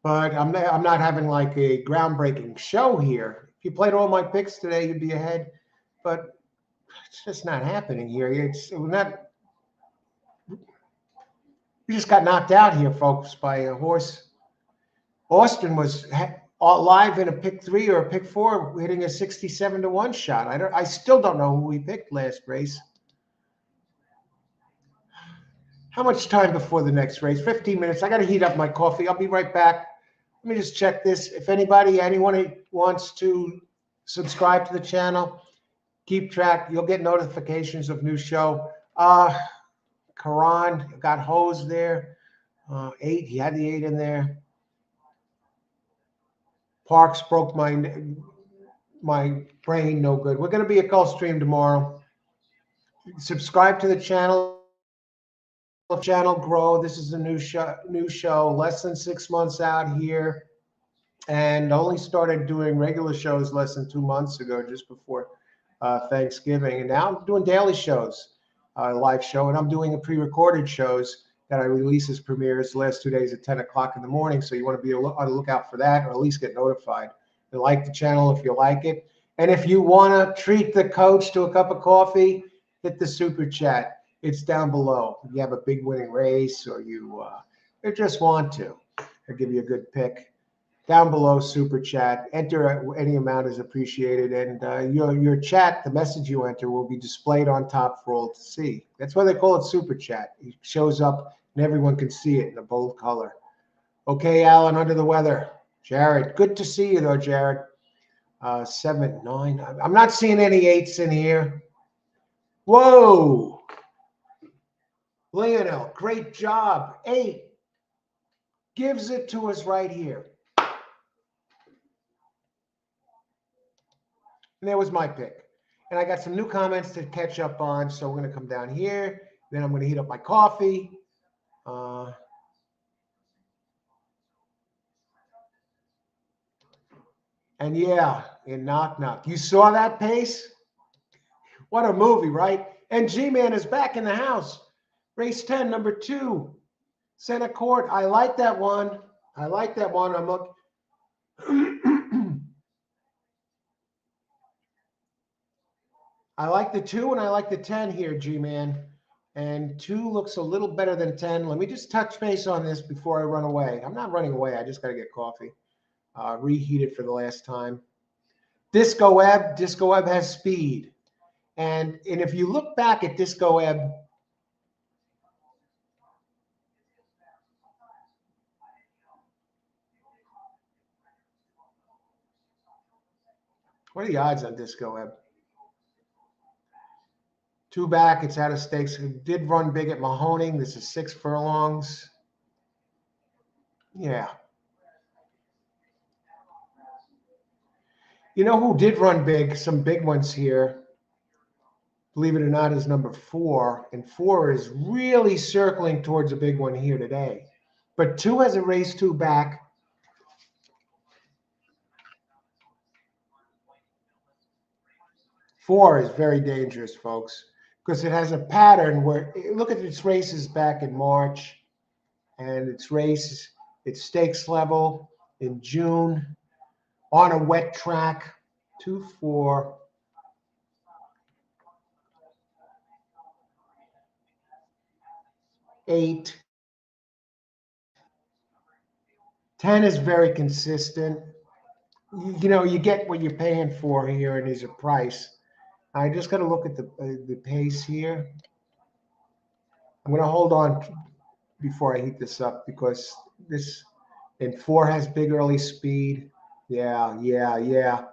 but I'm not having like a groundbreaking show here. If you played all my picks today, you'd be ahead, but it's just not happening here. We just got knocked out here, folks, by a horse. Austin was live in a pick 3 or a pick 4, hitting a 67-1 shot. I still don't know who we picked last race. How much time before the next race? 15 minutes. I got to heat up my coffee. I'll be right back. Let me just check this. If anyone wants to subscribe to the channel, keep track. You'll get notifications of new show. Karan got hosed there. 8. He had the 8 in there. Parx broke my brain. No good. We're going to be at Gulfstream tomorrow. Subscribe to the channel. Channel grow. This is a new show. Less than 6 months out here, and only started doing regular shows less than 2 months ago, just before Thanksgiving. And now I'm doing daily shows, live show, and I'm doing a pre-recorded shows that I release as premieres the last 2 days at 10 o'clock in the morning. So you want to be on the lookout for that, or at least get notified. And like the channel if you like it. And if you want to treat the coach to a cup of coffee, hit the super chat. It's down below. If you have a big winning race, or you just want to, I'll give you a good pick. Down below, super chat. Enter any amount is appreciated, and your chat, the message you enter, will be displayed on top for all to see. That's why they call it super chat. It shows up, and everyone can see it in a bold color. Okay, Alan, under the weather. Jared, good to see you though, Jared. 7, 9. I'm not seeing any 8s in here. Whoa. Lionel, great job. 8 gives it to us right here. And there was my pick. And I got some new comments to catch up on, so we're going to come down here. Then I'm going to heat up my coffee. And yeah, in Knock Knock. You saw that pace? What a movie, right? And G-Man is back in the house. Race 10, number 2, Center Court. I like that one. I like that one. I'm looking. I like the 2 and I like the 10 here, G-Man. And 2 looks a little better than 10. Let me just touch base on this before I run away. I'm not running away. I just got to get coffee. Reheat it for the last time. Disco Ebb has speed. And if you look back at Disco Ebb, what are the odds on Disco Ebb? 2 back, it's out of stakes. It did run big at Mahoning. This is 6 furlongs. Yeah. You know who did run big? Some big ones here. Believe it or not, is number 4. And 4 is really circling towards a big one here today. But 2 has a race 2 back. 4 is very dangerous, folks, because it has a pattern where, look at its races back in March and its races, its stakes level in June on a wet track, 2, 4. 8. 10 is very consistent. You know, you get what you're paying for here, and there's a price. I just got to look at the pace here. I'm going to hold on before I heat this up because this, and 4 has big early speed. Yeah.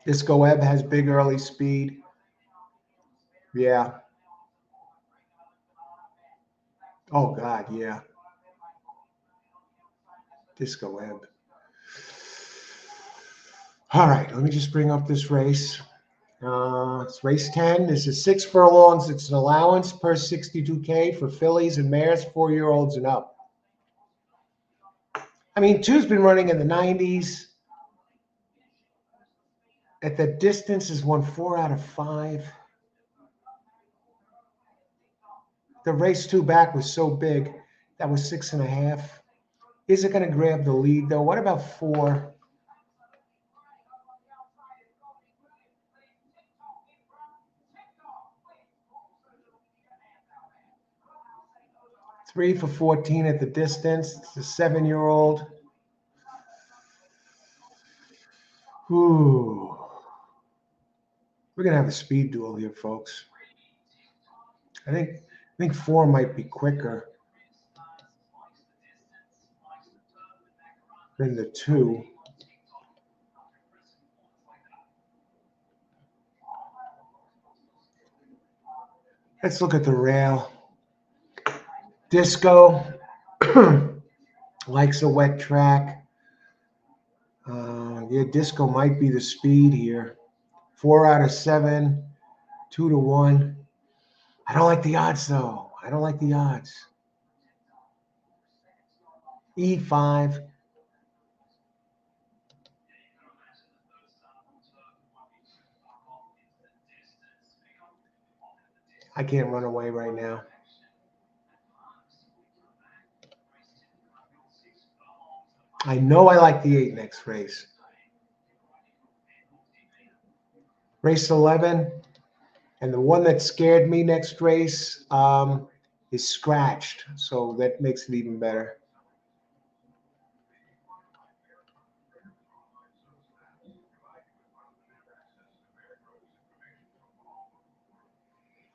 Disco Ebb has big early speed. Yeah. Oh, God, yeah. Disco Ebb. All right, let me just bring up this race. It's race 10. This is 6 furlongs. It's an allowance per 62K for fillies and mares, 4-year-olds and up. I mean, 2's been running in the 90s. At the distance, has won 4 out of 5. The race 2 back was so big. That was 6.5. Is it going to grab the lead, though? What about 4? Three for 14 at the distance. It's a 7-year-old. Ooh. We're going to have a speed duel here, folks. I think 4 might be quicker than the 2. Let's look at the rail. Disco likes a wet track. Yeah, Disco might be the speed here. 4 out of 7, 2 to 1. I don't like the odds, though. I don't like the odds. E5. I can't run away right now. I know I like the 8 next race. Race 11, and the one that scared me next race is scratched, so that makes it even better.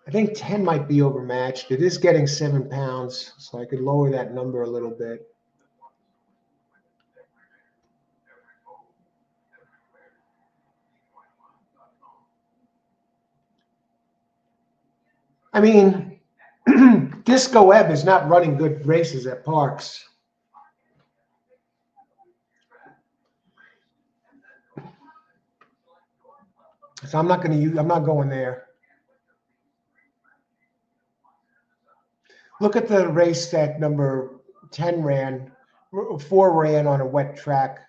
I think 10 might be overmatched. It is getting 7 pounds, so I could lower that number a little bit. I mean, Disco Ebb is not running good races at Parx. So I'm not going there. Look at the race at number 10 ran, 4 ran on a wet track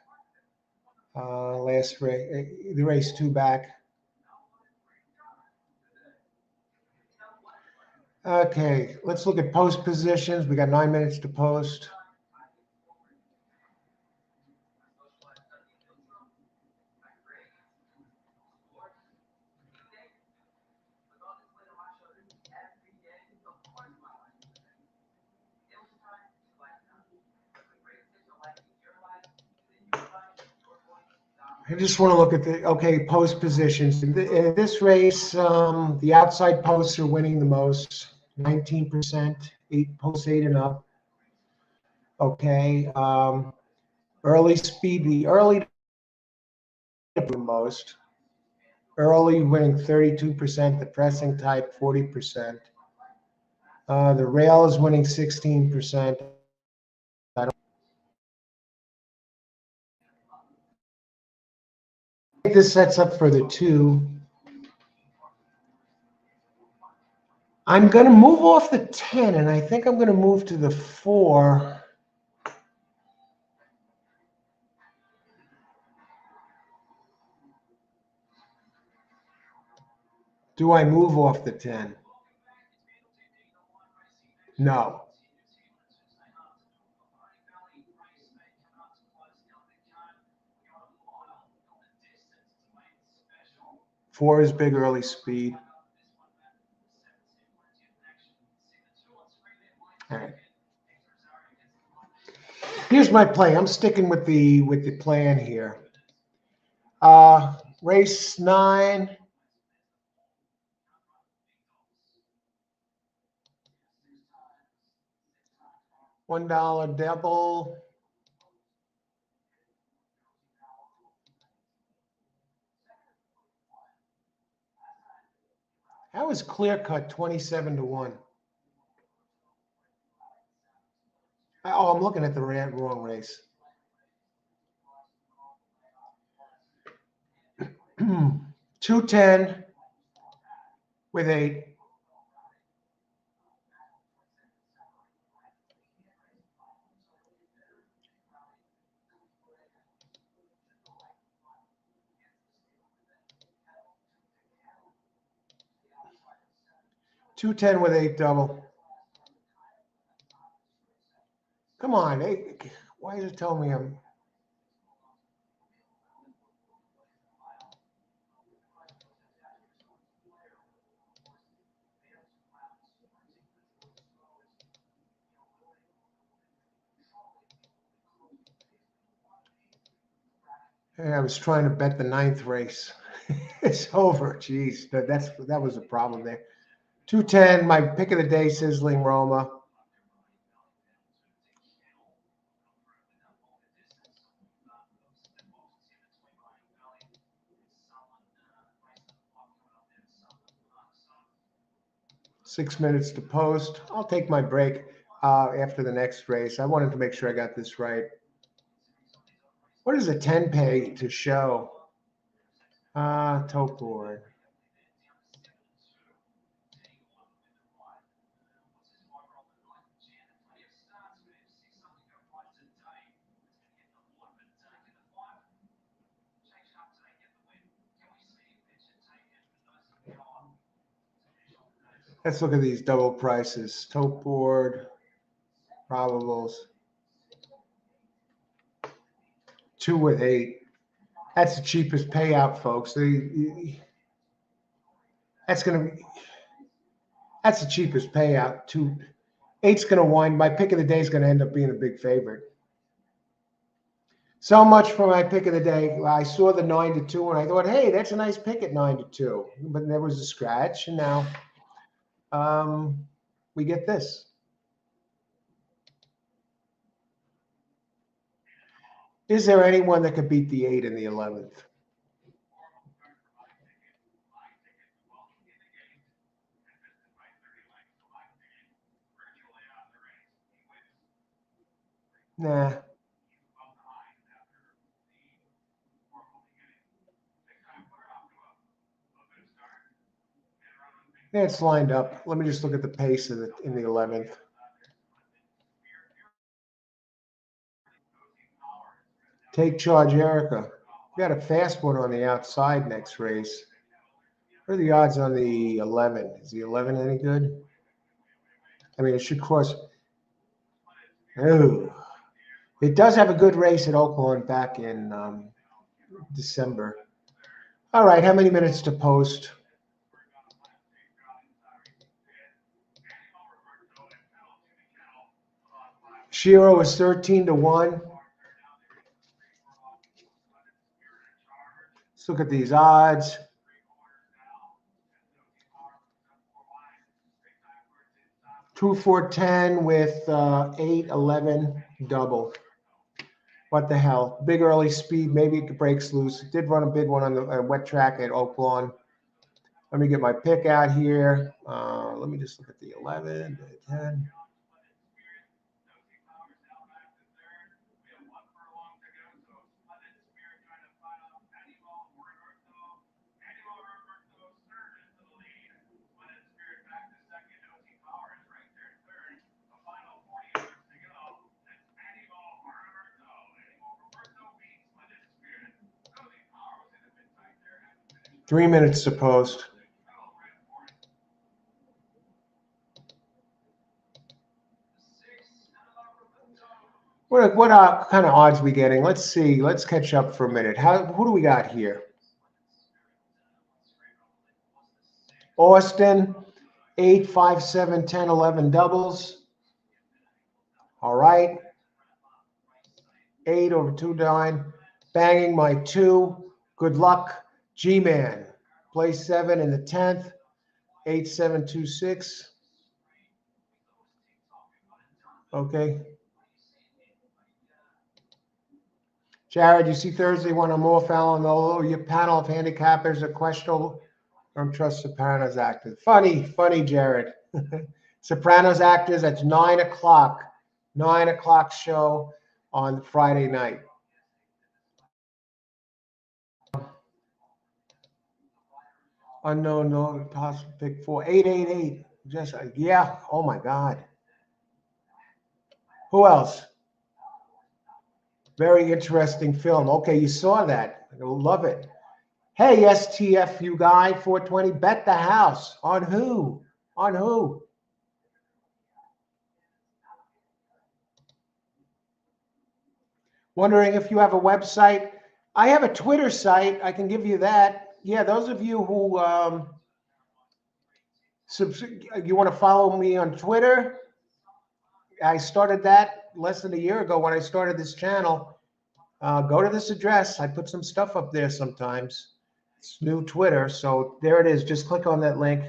last race, the race 2 back. Okay, let's look at post positions. We got 9 minutes to post. I just want to look at post positions. In this race, the outside posts are winning the most, 19%, posts 8 and up. Okay. Early speed, the early the most. Early winning 32%, the pressing type 40%. The rail is winning 16%. I think this sets up for the 2. I'm going to move off the 10, and I think I'm going to move to the 4. Do I move off the 10? No. Four is big early speed. All right. Here's my play. I'm sticking with the plan here. Race 9. $1 double. That was clear cut 27-1. Oh, I'm looking at the wrong race. 210 with 8. $210 with 8 double. Come on, why is it telling me I'm? Hey, I was trying to bet the 9th race. It's over. Jeez, that was a problem there. 210, my pick of the day, Sizzling Roma. Six minutes to post. I'll take my break after the next race. I wanted to make sure I got this right. What does a 10 pay to show? Tote board. Let's look at these double prices. Tote board, probables. 2 with 8. That's the cheapest payout, folks. That's the cheapest payout. 8's going to wind. My pick of the day is going to end up being a big favorite. So much for my pick of the day. I saw the 9-2 and I thought, hey, that's a nice pick at 9-2. But there was a scratch, and now we get this. Is there anyone that could beat the 8 and the 11th? Nah. Yeah, it's lined up. Let me just look at the pace in the 11th. Take charge, Erica. We got a fast one on the outside next race. What are the odds on the 11? Is the 11 any good? I mean, it should cross. Oh, it does have a good race at Oakland back in December. All right, how many minutes to post? Shiro is 13-1. Let's look at these odds. Two, 4, 10 with 8, 11 double. What the hell? Big early speed. Maybe it breaks loose. It did run a big one on the wet track at Oak Lawn. Let me get my pick out here. Let me just look at the 11, the 10. Three minutes to post. What kind of odds we getting? Let's see. Let's catch up for a minute. Who do we got here? Austin, 8, 5, 7, 10, 11 doubles. All right. 8 over 2, 9. Banging my 2. Good luck. G-Man. Place 7 in the 10th. 8, 7, 2, 6. Okay. Jared, you see Thursday when I'm off, Alan, though your panel of handicappers are questionable. Don't trust Sopranos actors. Funny, Jared. Sopranos actors, that's 9 o'clock. 9 o'clock show on Friday night. Unknown, no, possible pick 4. 888. Just, yeah. Oh, my God. Who else? Very interesting film. Okay, you saw that. I love it. Hey, STF, you guy, 420, bet the house. On who? On who? Wondering if you have a website. I have a Twitter site. I can give you that. Yeah, those of you who you want to follow me on Twitter, I started that less than a year ago when I started this channel. Go to this address. I put some stuff up there sometimes. It's new Twitter. So there it is. Just click on that link.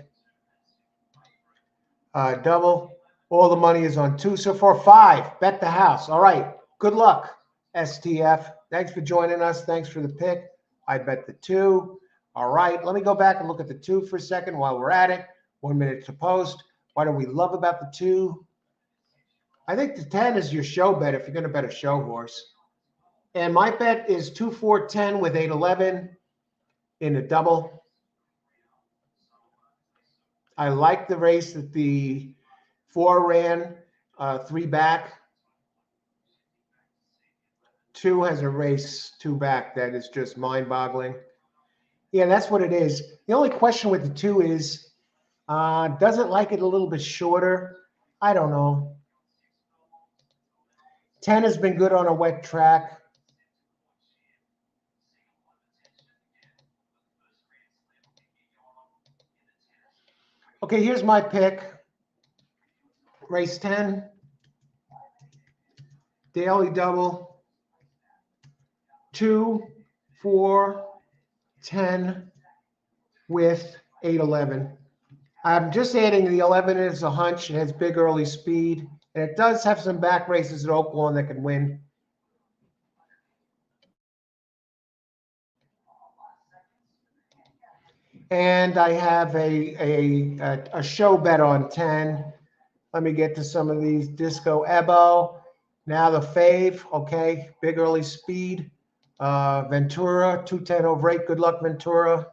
Double. All the money is on 2 so far. 5. Bet the house. All right. Good luck, STF. Thanks for joining us. Thanks for the pick. I bet the 2. All right. Let me go back and look at the 2 for a second while we're at it. 1 minute to post. What do we love about the 2? I think the 10 is your show bet if you're going to bet a show horse. And my bet is 2, 4, 10 with 8, 11 in a double. I like the race that the 4 ran, 3 back. 2 has a race 2 back that is just mind-boggling. Yeah, that's what it is. The only question with the 2 is, does it like it a little bit shorter? I don't know. 10 has been good on a wet track. Okay, here's my pick. Race 10. Daily double. 2, 4, 10 with 8, 11. I'm just adding the 11 as a hunch. It has big early speed. And it does have some back races at Oak Lawn that can win. And I have a show bet on 10. Let me get to some of these. Disco Ebo. Now the fave. Okay. Big early speed. Ventura. 210 over 8. Good luck, Ventura.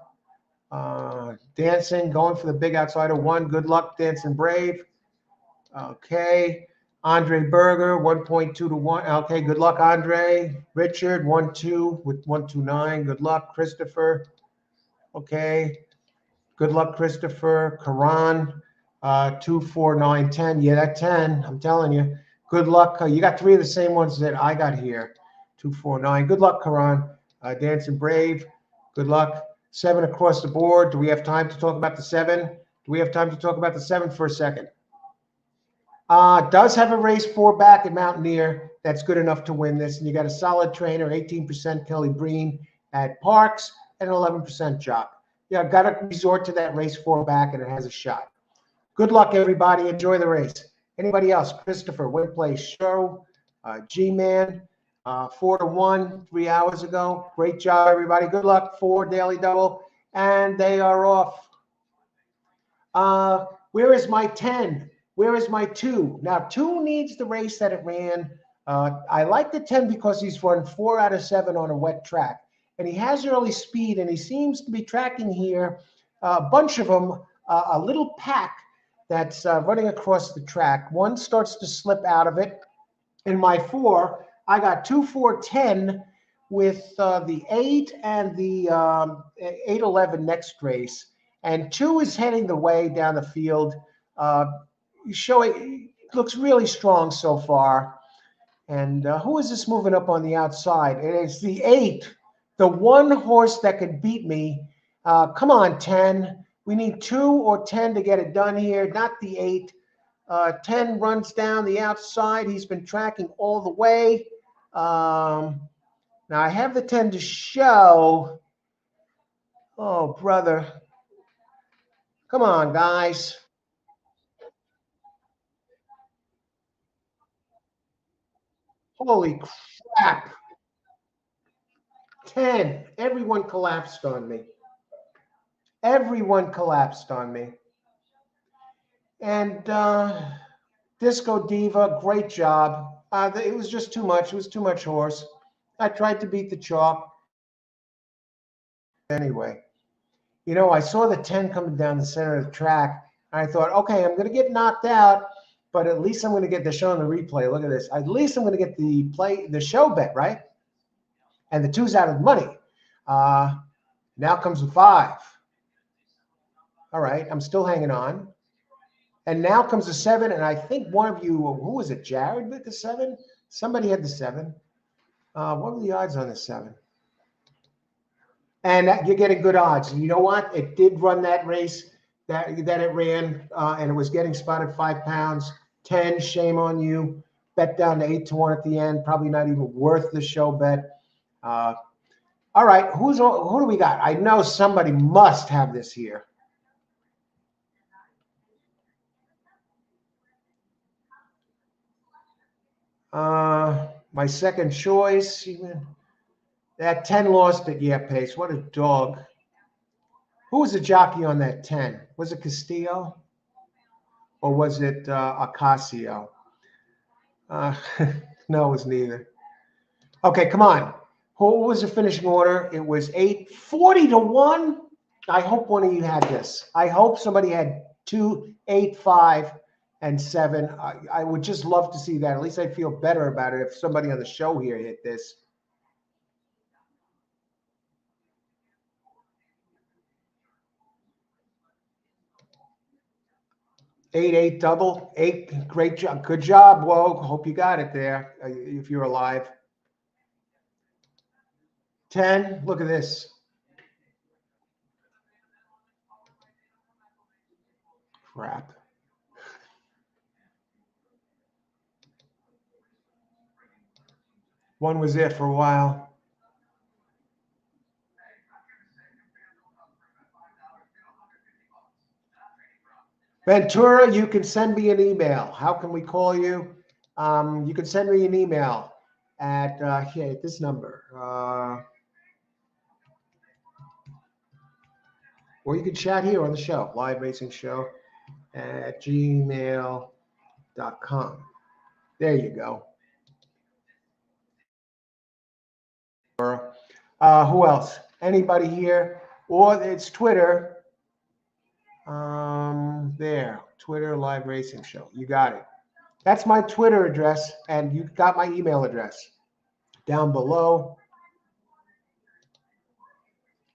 Dancing. Going for the big outsider 1. Good luck, Dancing Brave. Okay. Andre Berger, 1.2 to 1. Okay, good luck, Andre. Richard, 1-2 with 129. Good luck, Christopher. Okay. Good luck, Christopher. Karan, 2, 4, 9, 10. Yeah, that 10. I'm telling you. Good luck. You got 3 of the same ones that I got here. 2, 4, 9. Good luck, Karan. Dancing Brave. Good luck. 7 across the board. Do we have time to talk about the 7? Do we have time to talk about the 7 for a second? Does have a race 4 back at Mountaineer. That's good enough to win this. And you got a solid trainer, 18% Kelly Breen at Parx and an 11% jock. Yeah, got to resort to that race 4 back, and it has a shot. Good luck, everybody. Enjoy the race. Anybody else? Christopher, win place show. G-Man, 4 to 1, 3 hours ago. Great job, everybody. Good luck. 4 daily double, and they are off. Where is my 10? Where is my 2? Now, 2 needs the race that it ran. I like the 10 because he's run 4 out of 7 on a wet track. And he has early speed, and he seems to be tracking here a bunch of them, a little pack that's running across the track. One starts to slip out of it. In my 4, I got 2, 4, 10 with the 8 and the 8, 11 next race. And 2 is heading the way down the field. Showing looks really strong so far. And who is this moving up on the outside? It is the 8, the one horse that could beat me. Come on, 10. We need 2 or 10 to get it done here, not the 8. 10 runs down the outside. He's been tracking all the way. Now I have the 10 to show. Oh, brother. Come on, guys. Holy crap. 10. Everyone collapsed on me. Everyone collapsed on me. And Disco Diva, great job. It was just too much. It was too much horse. I tried to beat the chalk. Anyway, you know, I saw the 10 coming down the center of the track. And I thought, okay, I'm going to get knocked out, but at least I'm going to get the show on the replay. Look at this. At least I'm going to get the show bet, right? And the 2's out of the money. Now comes the 5. All right, I'm still hanging on. And now comes the 7, and I think one of you, who was it, Jared with the 7? Somebody had the 7. What were the odds on the 7? And you're getting good odds. And you know what? It did run that race that it ran, and it was getting spotted 5 pounds. 10, shame on you. Bet down to 8 to 1 at the end. Probably not even worth the show bet. All right, who do we got? I know somebody must have this here. My second choice. That 10 lost it. Yeah, Pace. What a dog. Who was the jockey on that 10? Was it Castillo? Or was it Ocasio? No, it was neither. Okay, come on. What was the finishing order? It was 40 to 1. I hope one of you had this. I hope somebody had 2, 8, 5, and 7. I would just love to see that. At least I'd feel better about it if somebody on the show here hit this. 8-8 double. 8, great job. Good job, Woe. Hope you got it there if you're alive. 10, look at this. Crap. One was there for a while. Ventura, you can send me an email. How can we call you? You can send me an email at here at this number. Or you can chat here on the show, live racing show at gmail.com. There you go. Who else? Anybody here? Or it's Twitter. There, Twitter live racing show. You got it. That's my Twitter address, and you got my email address down below.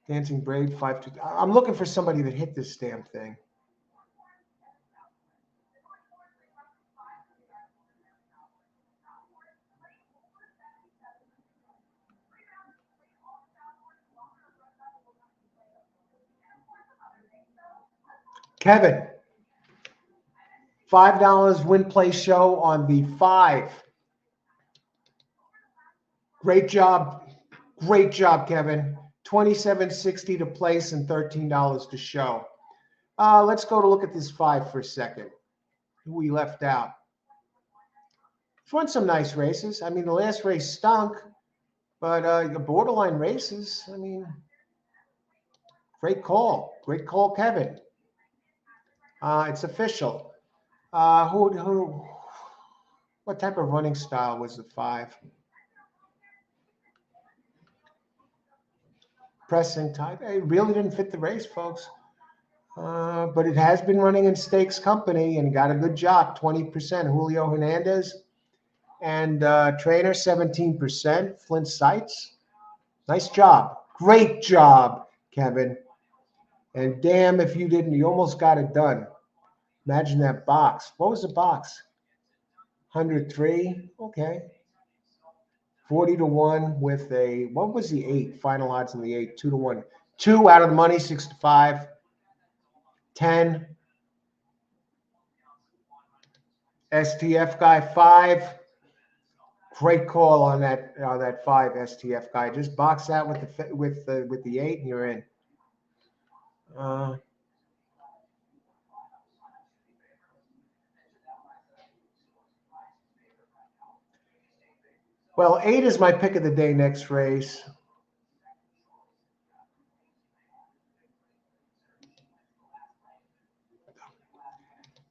Dancing Braid 522. I'm looking for somebody that hit this damn thing. Kevin, $5 win play show on the 5. Great job. Great job, Kevin. $27.60 to place and $13 to show. Let's go to look at this 5 for a second. Who we left out. It's run some nice races. I mean, the last race stunk, but the borderline races, I mean, great call. Great call, Kevin. It's official. What type of running style was the 5? Pressing type. It really didn't fit the race, folks. But it has been running in Stakes Company and got a good job, 20%. Julio Hernandez and trainer, 17%. Flint Sights. Nice job. Great job, Kevin. And damn if you didn't. You almost got it done. Imagine that box. What was the box? 103. Okay. 40 to 1 with a, what was the 8? Final odds in the 8, 2 to 1. 2 out of the money, 6 to 5. 10. STF guy, 5. Great call on that 5 STF guy. Just box that with the 8 and you're in. Well, 8 is my pick of the day next race.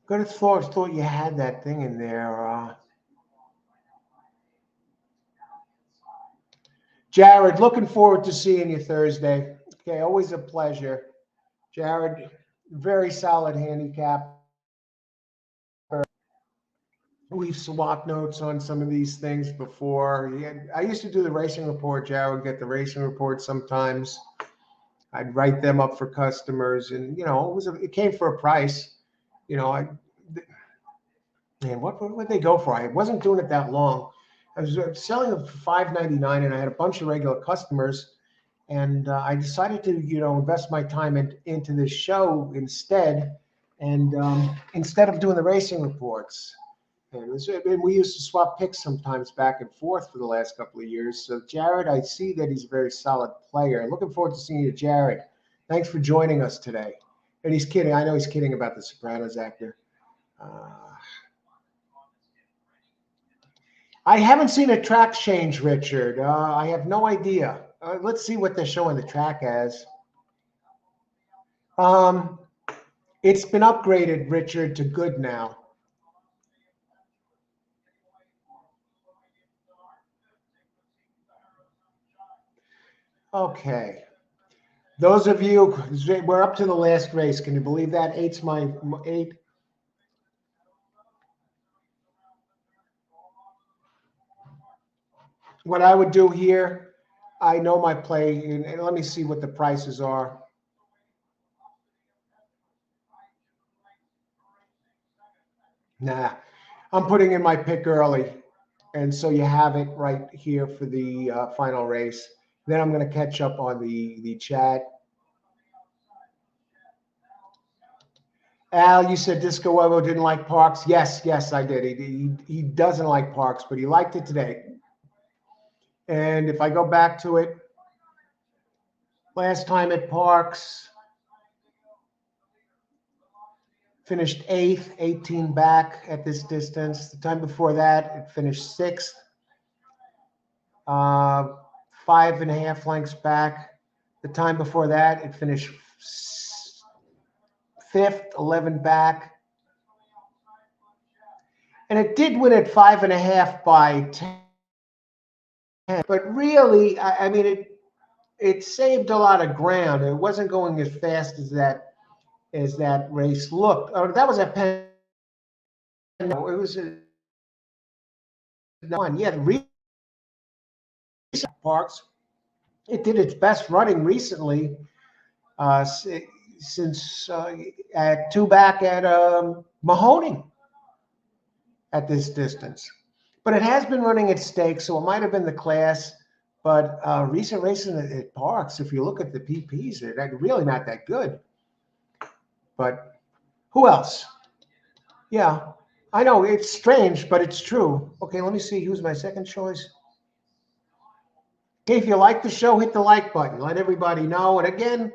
Could have thought you had that thing in there. Jared, looking forward to seeing you Thursday. Okay, always a pleasure. Jared, very solid handicap. We've swapped notes on some of these things before. I used to do the racing report. Jared would get the racing report sometimes. I'd write them up for customers, and it came for a price. What would they go for? I wasn't doing it that long. I was selling them for $5.99, and I had a bunch of regular customers. And I decided to, invest my time into this show instead, and instead of doing the racing reports. And we used to swap picks sometimes back and forth for the last couple of years. So Jared, I see that he's a very solid player. Looking forward to seeing you, Jared. Thanks for joining us today. And he's kidding. I know he's kidding about the Sopranos actor. I haven't seen a track change, Richard. I have no idea. Let's see what they're showing the track as. It's been upgraded, Richard, to good now. Okay. Those of you, we're up to the last race. Can you believe that? 8's my 8. What I would do here, I know my play, and let me see what the prices are. Nah, I'm putting in my pick early. And so you have it right here for the final race. Then I'm going to catch up on the chat. Al, you said Disco Evo didn't like Parx. Yes, I did. He doesn't like Parx, but he liked it today. And if I go back to it, last time at Parx, finished 8th, 18 back at this distance. The time before that, it finished 6th, 5.5 lengths back. The time before that, it finished 5th, 11 back. And it did win at 5.5 by 10. But really, I mean, it saved a lot of ground. It wasn't going as fast as that race looked. Oh, that was at Penn. No, it was one. Yeah, the recent Parx, it did its best running recently since at two back at Mahoning at this distance. But it has been running at stake, so it might have been the class. But recent racing at Parx, if you look at the PPs, they're really not that good. But who else? Yeah, I know it's strange, but it's true. Okay, let me see who's my second choice. Okay, if you like the show, hit the like button. Let everybody know. And again,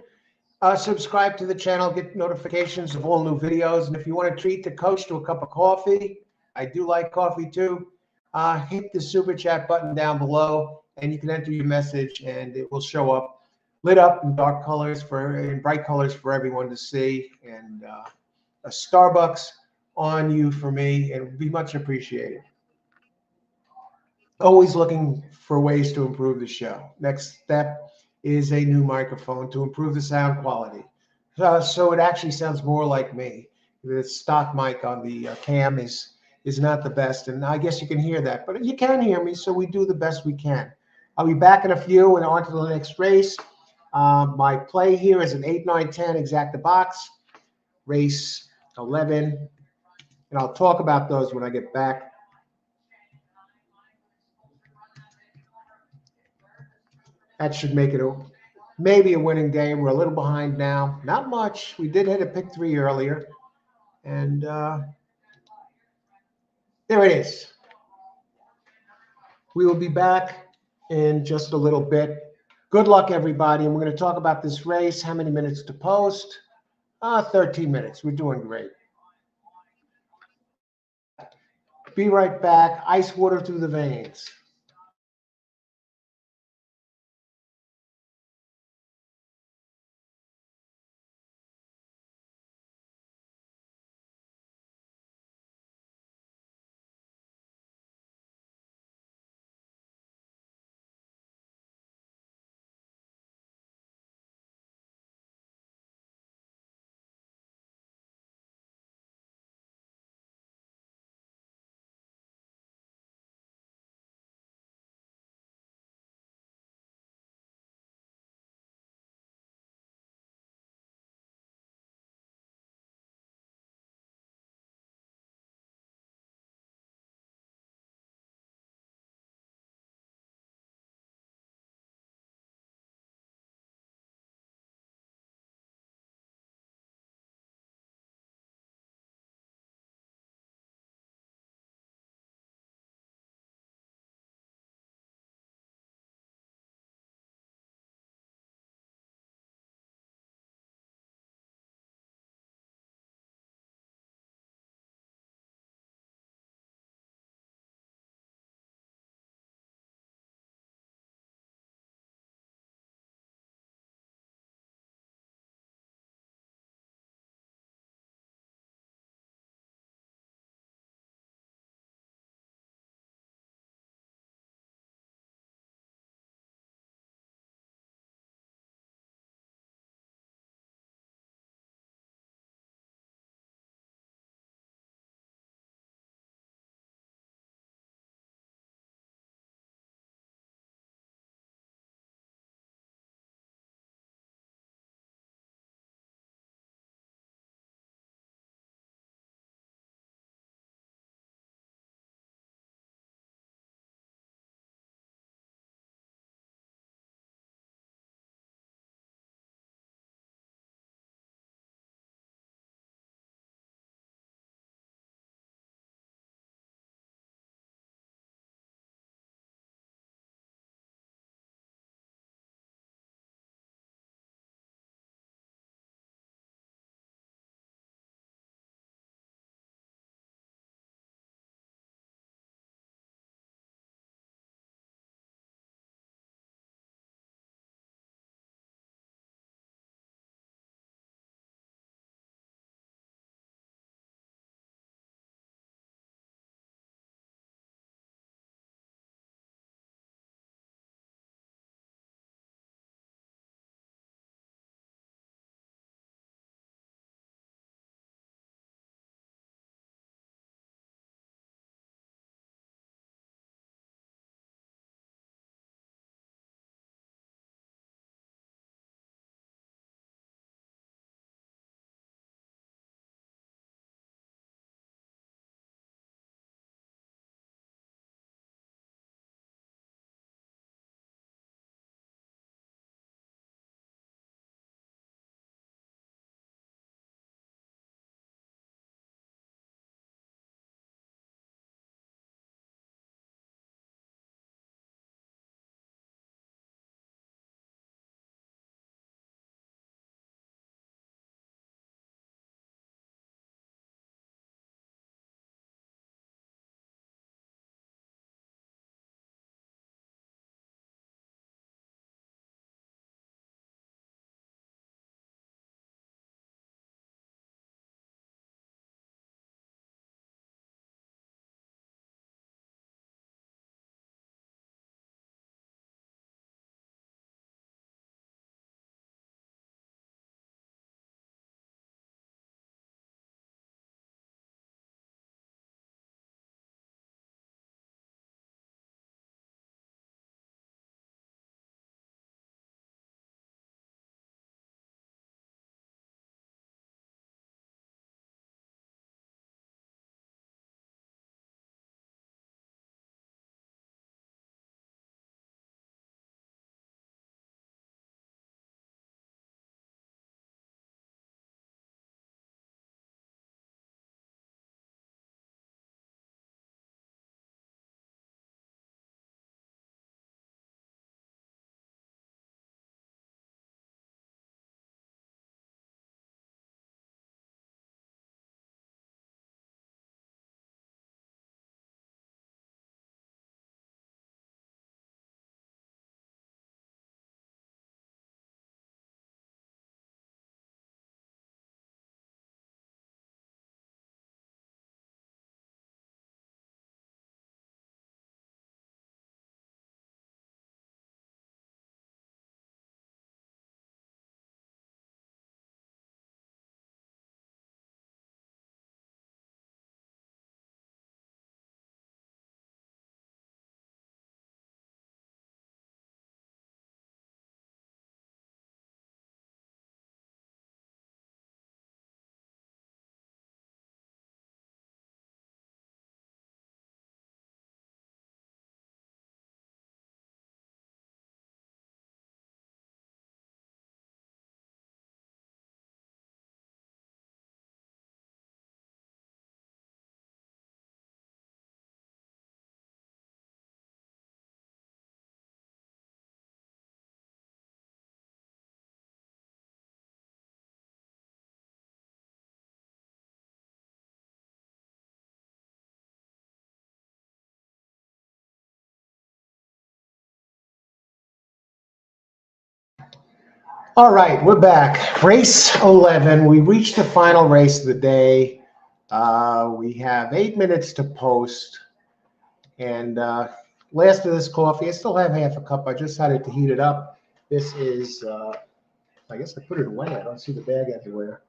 subscribe to the channel, get notifications of all new videos. And if you want to treat the coach to a cup of coffee, I do like coffee too. Hit the super chat button down below, and you can enter your message, and it will show up lit up in dark colors in bright colors for everyone to see. And a Starbucks on you for me, and it would be much appreciated. Always looking for ways to improve the show. Next step is a new microphone to improve the sound quality. So it actually sounds more like me. The stock mic on the cam is not the best, and I guess you can hear that, but you can hear me, so we do the best we can. I'll be back in a few and on to the next race. My play here is an 8, 9, 10 exacta box, race 11, and I'll talk about those when I get back. That should make it maybe a winning day. We're a little behind now. Not much. We did hit a pick 3 earlier. And there it is. We will be back in just a little bit. Good luck, everybody. And we're going to talk about this race. How many minutes to post? 13 minutes. We're doing great. Be right back. Ice water through the veins. All right, we're back. Race 11. We reached the final race of the day. We have 8 minutes to post. And last of this coffee, I still have half a cup. I just had it to heat it up. This is, I guess I put it away. I don't see the bag everywhere.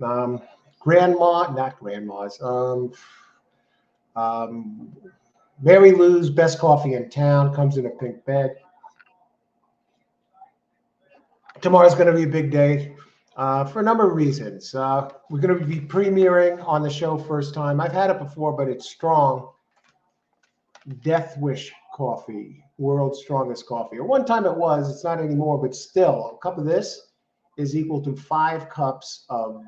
Not grandma's. Mary Lou's best coffee in town, comes in a pink bag. Tomorrow's going to be a big day for a number of reasons. We're going to be premiering on the show first time. I've had it before, but it's strong. Death Wish coffee, world's strongest coffee. At one time it was, it's not anymore, but still, a cup of this is equal to 5 cups of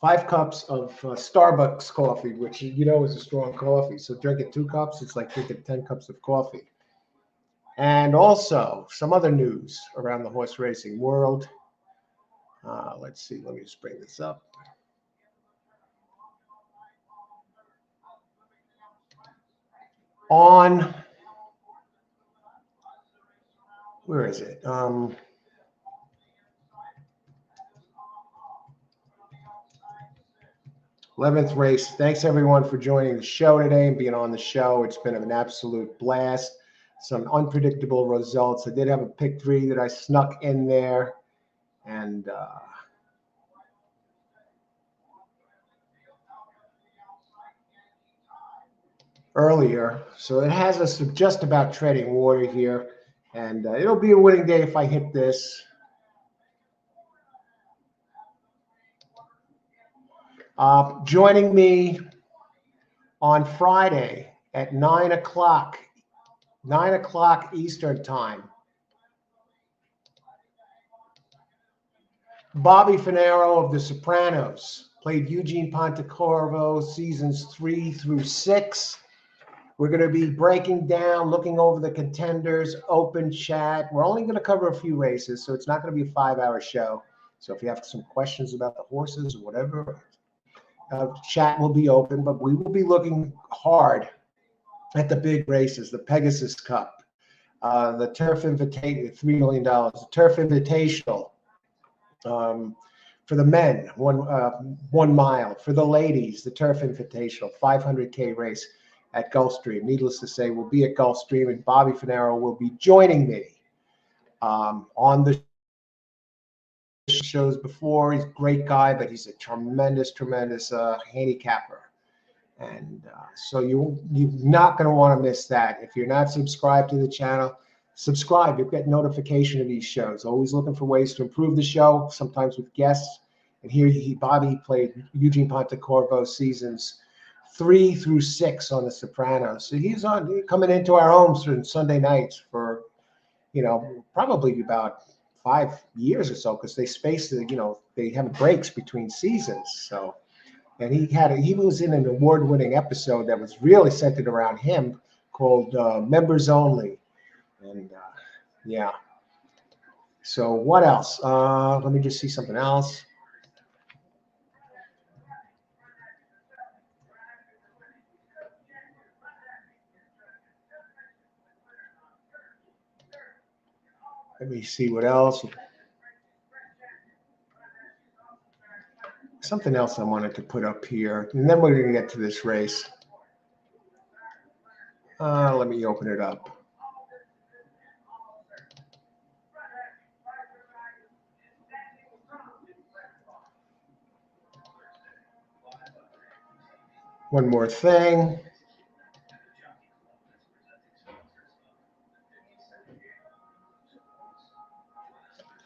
Starbucks coffee, which you know is a strong coffee. So drinking 2 cups, it's like drinking 10 cups of coffee. And also some other news around the horse racing world. Let's see, let me just bring this up. On, where is it? 11th race. Thanks everyone for joining the show today and being on the show. It's been an absolute blast. Some unpredictable results. I did have a pick 3 that I snuck in there, and earlier. So it has us just about treading water here, and it'll be a winning day if I hit this. Joining me on Friday at 9 o'clock Eastern time, Bobby Finero of The Sopranos, played Eugene Pontecorvo seasons 3 through 6. We're going to be breaking down, looking over the contenders, open chat. We're only going to cover a few races, so it's not going to be a 5-hour show. So if you have some questions about the horses or whatever, chat will be open, but we will be looking hard at the big races, the Pegasus Cup, the Turf Invitational, $3 million, the Turf Invitational. For the men, 1 mile. For the ladies, the Turf Invitational, 500K race at Gulfstream. Needless to say, we'll be at Gulfstream, and Bobby Finero will be joining me on the shows before. He's a great guy, but he's a tremendous handicapper. And so you're not going to want to miss that. If you're not subscribed to the channel, subscribe. You'll get notification of these shows. Always looking for ways to improve the show, sometimes with guests. And here Bobby played Eugene Pontecorvo seasons 3 through 6 on The Sopranos. So he's coming into our homes on Sunday nights for, probably about 5 years or so, because they spaced it, they have breaks between seasons. So, and he was in an award-winning episode that was really centered around him called Members Only. And yeah. So what else? Let me just see something else. Let me see what else. Something else I wanted to put up here, and then we're going to get to this race. Let me open it up. One more thing.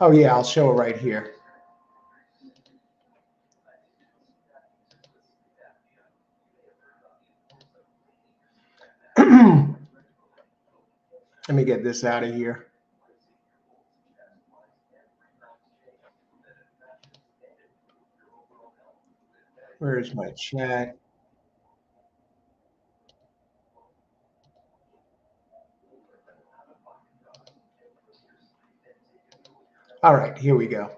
Oh yeah, I'll show it right here. Let me get this out of here. Where's my chat? All right, here we go.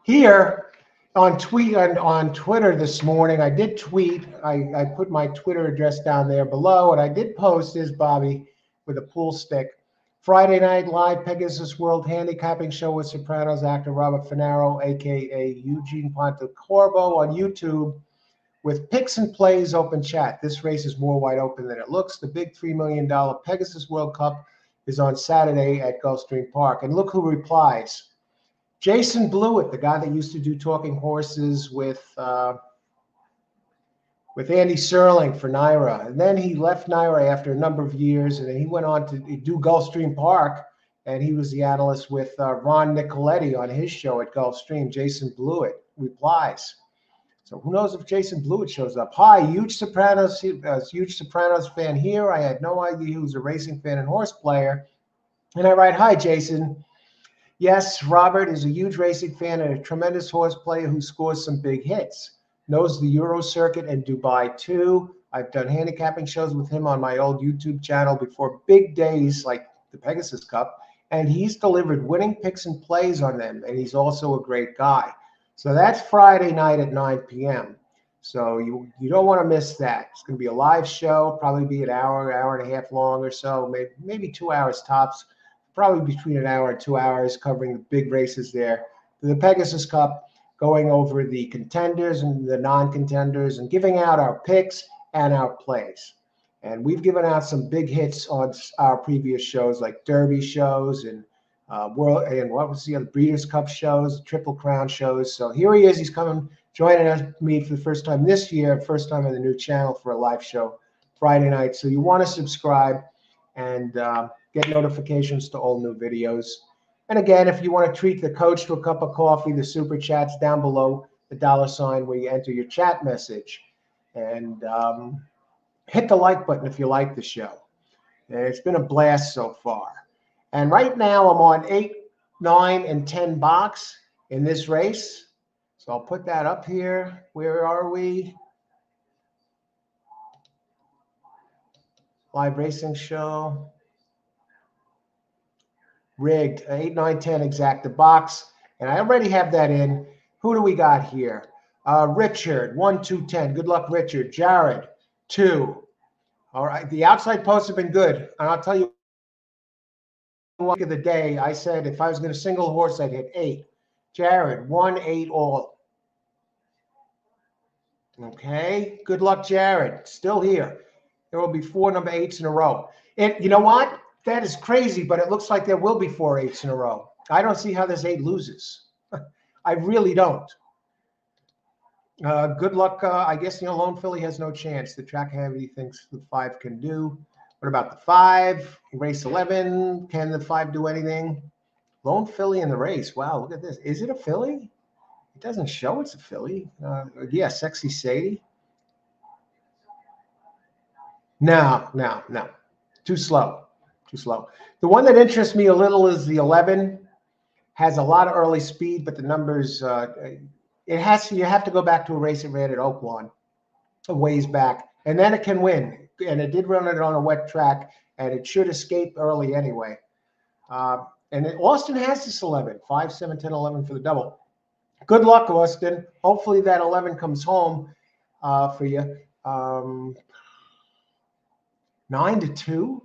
Here on Twitter this morning, I did tweet. I put my Twitter address down there below, and I did post this Bobby with a pool stick. Friday night live Pegasus World Handicapping Show with Sopranos actor Robert Finaro, aka Eugene Pontecorvo, on YouTube with picks and plays open chat. This race is more wide open than it looks. The big $3 million Pegasus World Cup is on Saturday at Gulfstream Park. And look who replies. Jason Blewett, the guy that used to do Talking Horses with Andy Serling for NYRA. And then he left NYRA after a number of years, and then he went on to do Gulfstream Park, and he was the analyst with Ron Nicoletti on his show at Gulfstream. Jason Blewett replies. So who knows if Jason Blewett shows up. Hi, huge Sopranos fan here. I had no idea he was a racing fan and horse player. And I write, hi, Jason. Yes, Robert is a huge racing fan and a tremendous horse player who scores some big hits. Knows the Euro circuit and Dubai too. I've done handicapping shows with him on my old YouTube channel before big days like the Pegasus Cup, and he's delivered winning picks and plays on them, and he's also a great guy. So that's Friday night at 9 p.m. So you don't want to miss that. It's going to be a live show, probably be an hour and a half long or so, maybe 2 hours tops. Probably between an hour and 2 hours, covering the big races there. The Pegasus Cup, going over the contenders and the non-contenders and giving out our picks and our plays. And we've given out some big hits on our previous shows, like Derby shows and what was the other Breeders' Cup shows, Triple Crown shows. So here he is. He's coming, joining me for the first time this year, first time on the new channel for a live show Friday night. So you want to subscribe and get notifications to all new videos. And again, if you want to treat the coach to a cup of coffee, the super chat's down below the $ where you enter your chat message. And hit the like button if you like the show. It's been a blast so far. And right now I'm on 8, 9, and 10 box in this race. So I'll put that up here. Where are we? Live racing show. Rigged, 8, 9, 10 exacta box. And I already have that in. Who do we got here? Richard, 1, 2, 10. Good luck, Richard. Jared, 2. All right. The outside posts have been good. And I'll tell you one of the day, I said if I was going to single horse, I'd hit 8. Jared, 1, 8 all. Okay. Good luck, Jared. Still here. There will be 4 number 8s in a row. And you know what? That is crazy, but it looks like there will be 4 8s in a row. I don't see how this 8 loses. I really don't. Good luck. I guess, Lone Philly has no chance. The track heavy thinks the 5 can do. What about the 5? Race 11. Can the 5 do anything? Lone Philly in the race. Wow, look at this. Is it a Philly? It doesn't show it's a Philly. Yeah, Sexy Sadie. No. Too slow. Too slow. The one that interests me a little is the 11. Has a lot of early speed, but the numbers, you have to go back to a race it ran at Oaklawn a ways back, and then it can win. And it did run it on a wet track, and it should escape early anyway. Austin has this 11, 5, 7, 10, 11 for the double. Good luck, Austin. Hopefully that 11 comes home for you. 9 to 2.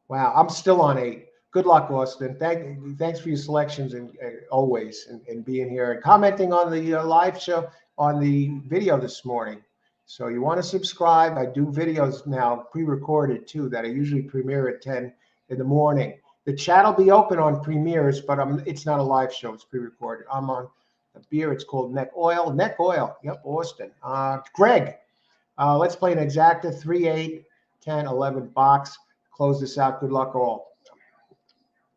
Wow, I'm still on 8. Good luck, Austin. Thanks for your selections and always and being here and commenting on the live show on the video this morning. So you want to subscribe. I do videos now pre-recorded too that I usually premiere at 10 in the morning. The chat will be open on premieres, but it's not a live show. It's pre-recorded. I'm on a beer. It's called Neck Oil. Neck Oil. Yep, Austin. Greg, let's play an exacta 3, 8, 10, 11 box. Close this out. Good luck all.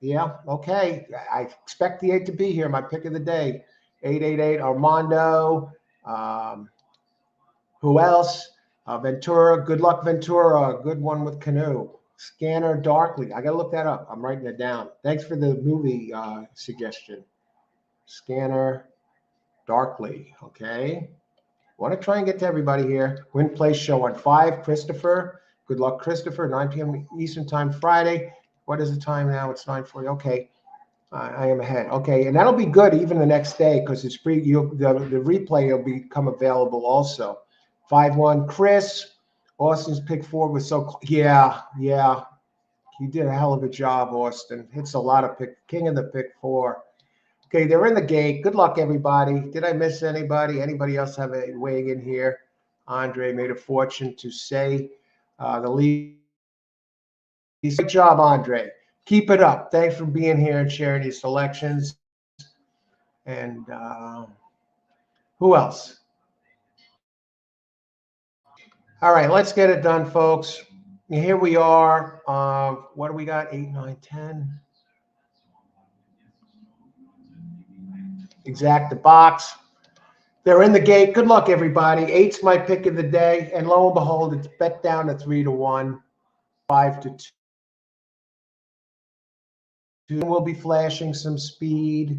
Yeah, okay. I expect the 8 to be here. My pick of the day. 888 Armando. Who else? Ventura. Good luck, Ventura. Good one with Canoe. Scanner Darkly. I got to look that up. I'm writing it down. Thanks for the movie suggestion. Scanner Darkly. Okay. Want to try and get to everybody here. Win Place show on 5. Christopher. Good luck, Christopher. 9 p.m. Eastern Time Friday. What is the time now? It's 9:40. Okay. I am ahead. Okay, and that'll be good even the next day because it's free. The replay will become available also. 5-1. Chris, Austin's pick four was so yeah, yeah. You did a hell of a job, Austin. Hits a lot of pick. King of the pick four. Okay, they're in the gate. Good luck, everybody. Did I miss anybody? Anybody else have a weighing in here? Andre made a fortune to say the lead. Great job, Andre. Keep it up. Thanks for being here and sharing your selections. And who else? All right, let's get it done, folks. Here we are. What do we got? 8, 9, 10. Exact the box. They're in the gate. Good luck, everybody. 8's my pick of the day. And lo and behold, it's bet down to 3-1, 5-2. We'll be flashing some speed.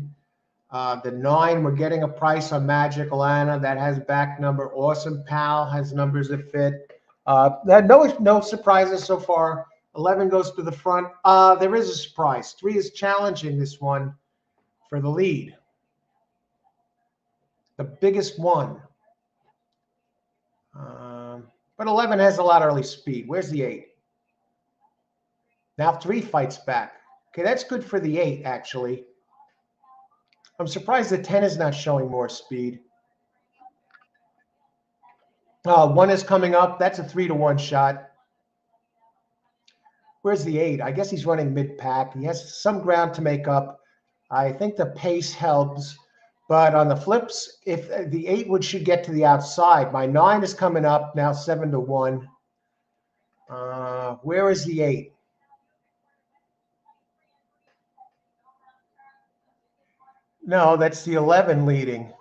The 9, we're getting a price on Magic Lana that has back number. Awesome Pal has numbers that fit. No surprises so far. 11 goes to the front. There is a surprise. 3 is challenging this one for the lead. The biggest one. But 11 has a lot of early speed. Where's the 8? Now 3 fights back. Okay, that's good for the 8, actually. I'm surprised the 10 is not showing more speed. 1 is coming up. That's a 3-1 shot. Where's the 8? I guess he's running mid-pack. He has some ground to make up. I think the pace helps. But on the flips, if the 8 should get to the outside. My 9 is coming up now, 7-1. Where is the 8? No, that's the 11 leading.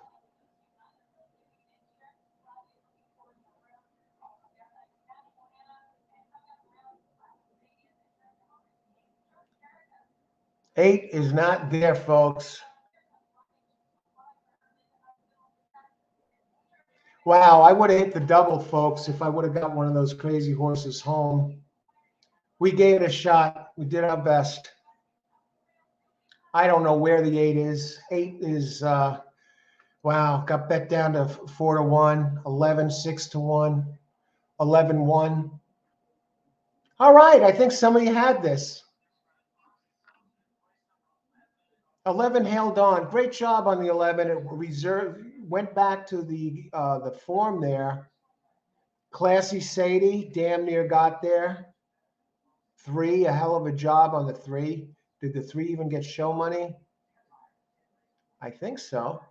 Eight is not there, folks. Wow, I would have hit the double, folks, if I would have got one of those crazy horses home. We gave it a shot. We did our best. I don't know where the 8 is. 8 is, wow, got bet down to 4-1, 11, 6-1, 11-1. All right, I think somebody had this. 11 held on. Great job on the 11. It went back to the form there. Classy Sadie damn near got there. 3, a hell of a job on the 3. Did the 3 even get show money? I think so.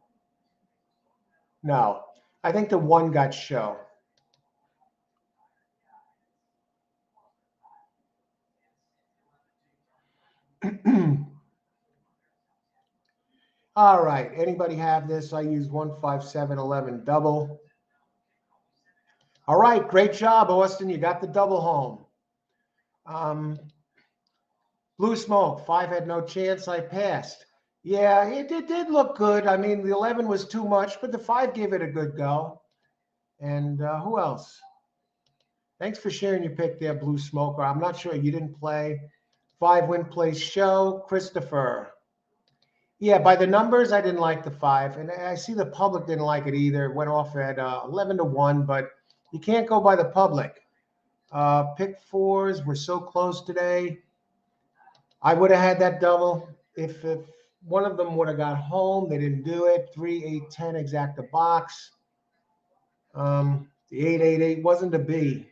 No, I think the 1 got show. All right. Anybody have this? I use 15711 double. All right. Great job, Austin. You got the double home. Blue Smoke, 5 had no chance. I passed. Yeah, it did look good. I mean, the 11 was too much, but the 5 gave it a good go. And who else? Thanks for sharing your pick there, Blue Smoker. I'm not sure you didn't play. 5 win place show, Christopher. Yeah, by the numbers, I didn't like the 5. And I see the public didn't like it either. It went off at 11-1, but you can't go by the public. Pick 4s were so close today. I would have had that double if one of them would have got home. They didn't do it. 3, 8, 10 exact the box. The 888 wasn't a B.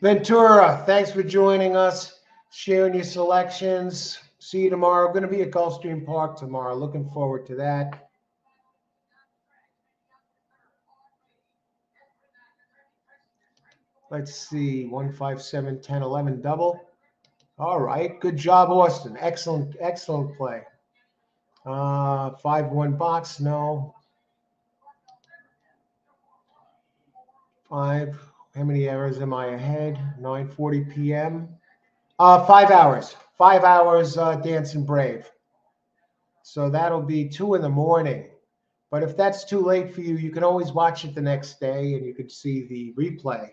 Ventura, thanks for joining us, sharing your selections. See you tomorrow. I'm going to be at Gulfstream Park tomorrow. Looking forward to that. Let's see, 1, 5, 7, 10, 11 double. All right, good job, Austin. Excellent, excellent play. 5-1 box, no. 5. How many hours am I ahead? 9:40 p.m. 5 hours. 5 hours dancing brave. So that'll be 2 in the morning. But if that's too late for you, you can always watch it the next day and you can see the replay.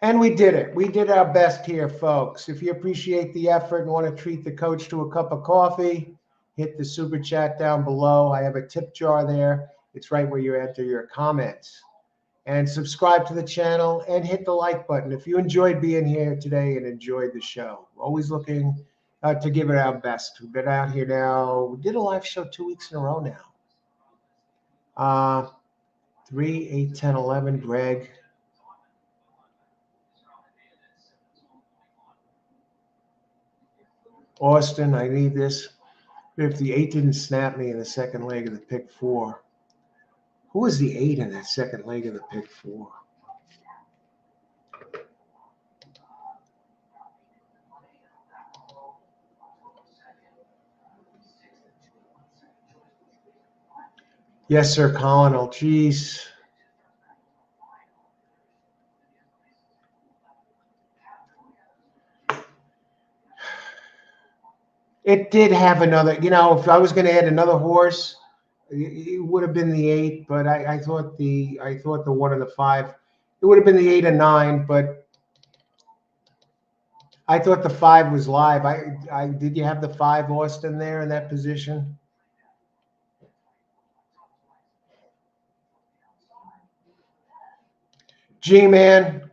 And we did it. We did our best here, folks. If you appreciate the effort and want to treat the coach to a cup of coffee, hit the super chat down below. I have a tip jar there. It's right where you enter your comments. And subscribe to the channel and hit the like button if you enjoyed being here today and enjoyed the show. We're always looking to give it our best. We've been out here now. We did a live show 2 weeks in a row now. 3, 8, 10, 11, Greg. Austin, I need this. If the 8 didn't snap me in the second leg of the pick 4. Who was the 8 in that second leg of the pick 4? Yes, sir, Colonel. Jeez. It did have another, if I was going to add another horse, it would have been the 8, but I thought the 1 and the 5, it would have been the 8 and 9, but I thought the 5 was live. Did you have the 5, Austin, there in that position? G-Man,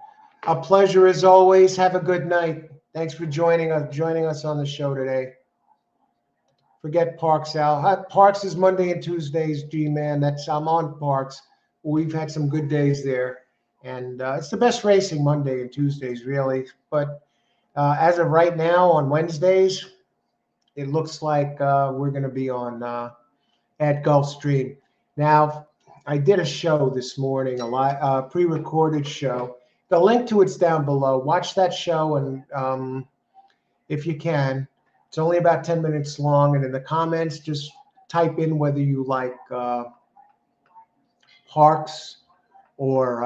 a pleasure as always. Have a good night. Thanks for joining us on the show today. Forget Parx, Al. Parx is Monday and Tuesdays, G-Man. I'm on Parx. We've had some good days there. And it's the best racing Monday and Tuesdays, really. But as of right now, on Wednesdays, it looks like we're going to be on at Gulfstream. Now, I did a show this morning, a pre-recorded show. The link to it's down below. Watch that show, and if you can. It's only about 10 minutes long, and in the comments, just type in whether you like Parx or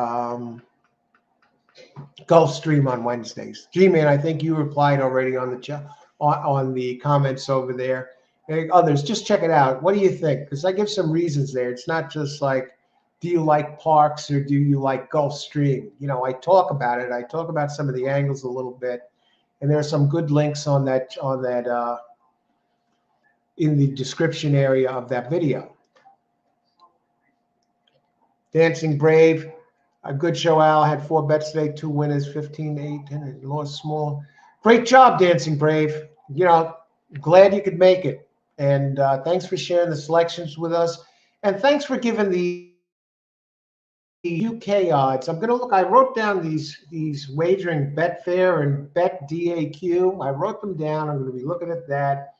Gulfstream on Wednesdays. G-Man, I think you replied already on the comments over there. And others, just check it out. What do you think? Because I give some reasons there. It's not just like, do you like Parx or do you like Gulfstream? I talk about it. I talk about some of the angles a little bit. And there are some good links on that in the description area of that video. Dancing Brave, a good show, Al. Had 4 bets today, 2 winners, 15, 8, 10, and lost small. Great job, Dancing Brave. Glad you could make it. And thanks for sharing the selections with us. And thanks for giving the UK odds. I'm going to look. I wrote down these wagering Betfair and Bet DAQ. I wrote them down. I'm going to be looking at that.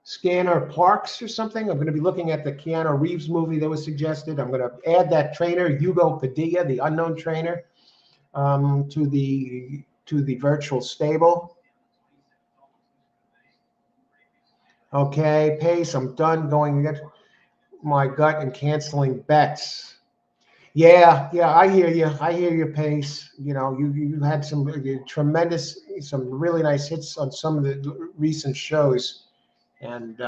Scanner Parx or something. I'm going to be looking at the Keanu Reeves movie that was suggested. I'm going to add that trainer, Hugo Padilla, the unknown trainer, to the virtual stable. Okay, pace. I'm done going to get my gut and canceling bets. Yeah, I hear you. I hear your pace. You had some really nice hits on some of the recent shows, and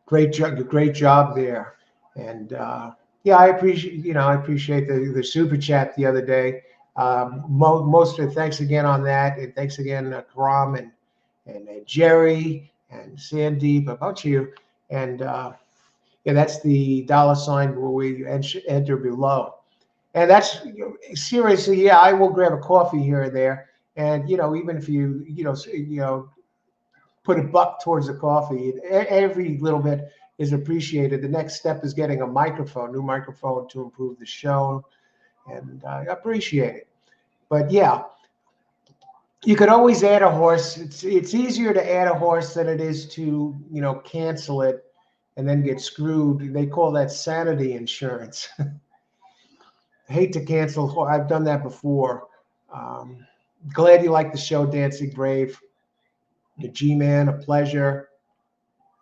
great job there. And I appreciate the super chat the other day. Most of it, thanks again on that, and thanks again, Karam and Jerry and Sandeep, a bunch of you, and. That's the $sign where we enter below. And that's seriously, I will grab a coffee here and there. And, even if you put $1 towards the coffee, every little bit is appreciated. The next step is getting a new microphone to improve the show. And I appreciate it. But you could always add a horse. It's easier to add a horse than it is to, cancel it and then get screwed. They call that sanity insurance. I hate to cancel. I've done that before. Glad you like the show, Dancing Brave. The G-Man, a pleasure.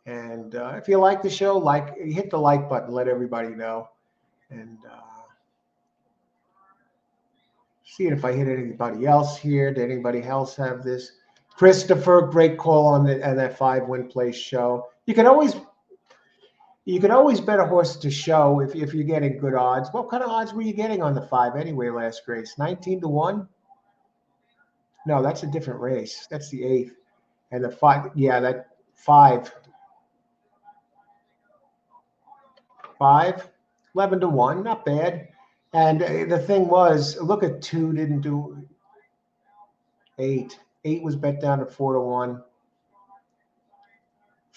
And if you like the show, hit the like button. Let everybody know. And see if I hit anybody else here. Did anybody else have this? Christopher, great call on that 5-win place show. You can always You can always bet a horse to show if you're getting good odds. What kind of odds were you getting on the 5 anyway last race? 19 to 1? No, that's a different race. That's the 8th. And the 5, yeah, that 5. 5, 11 to 1, not bad. And the thing was, look at 2 didn't do 8. 8 was bet down to 4 to 1.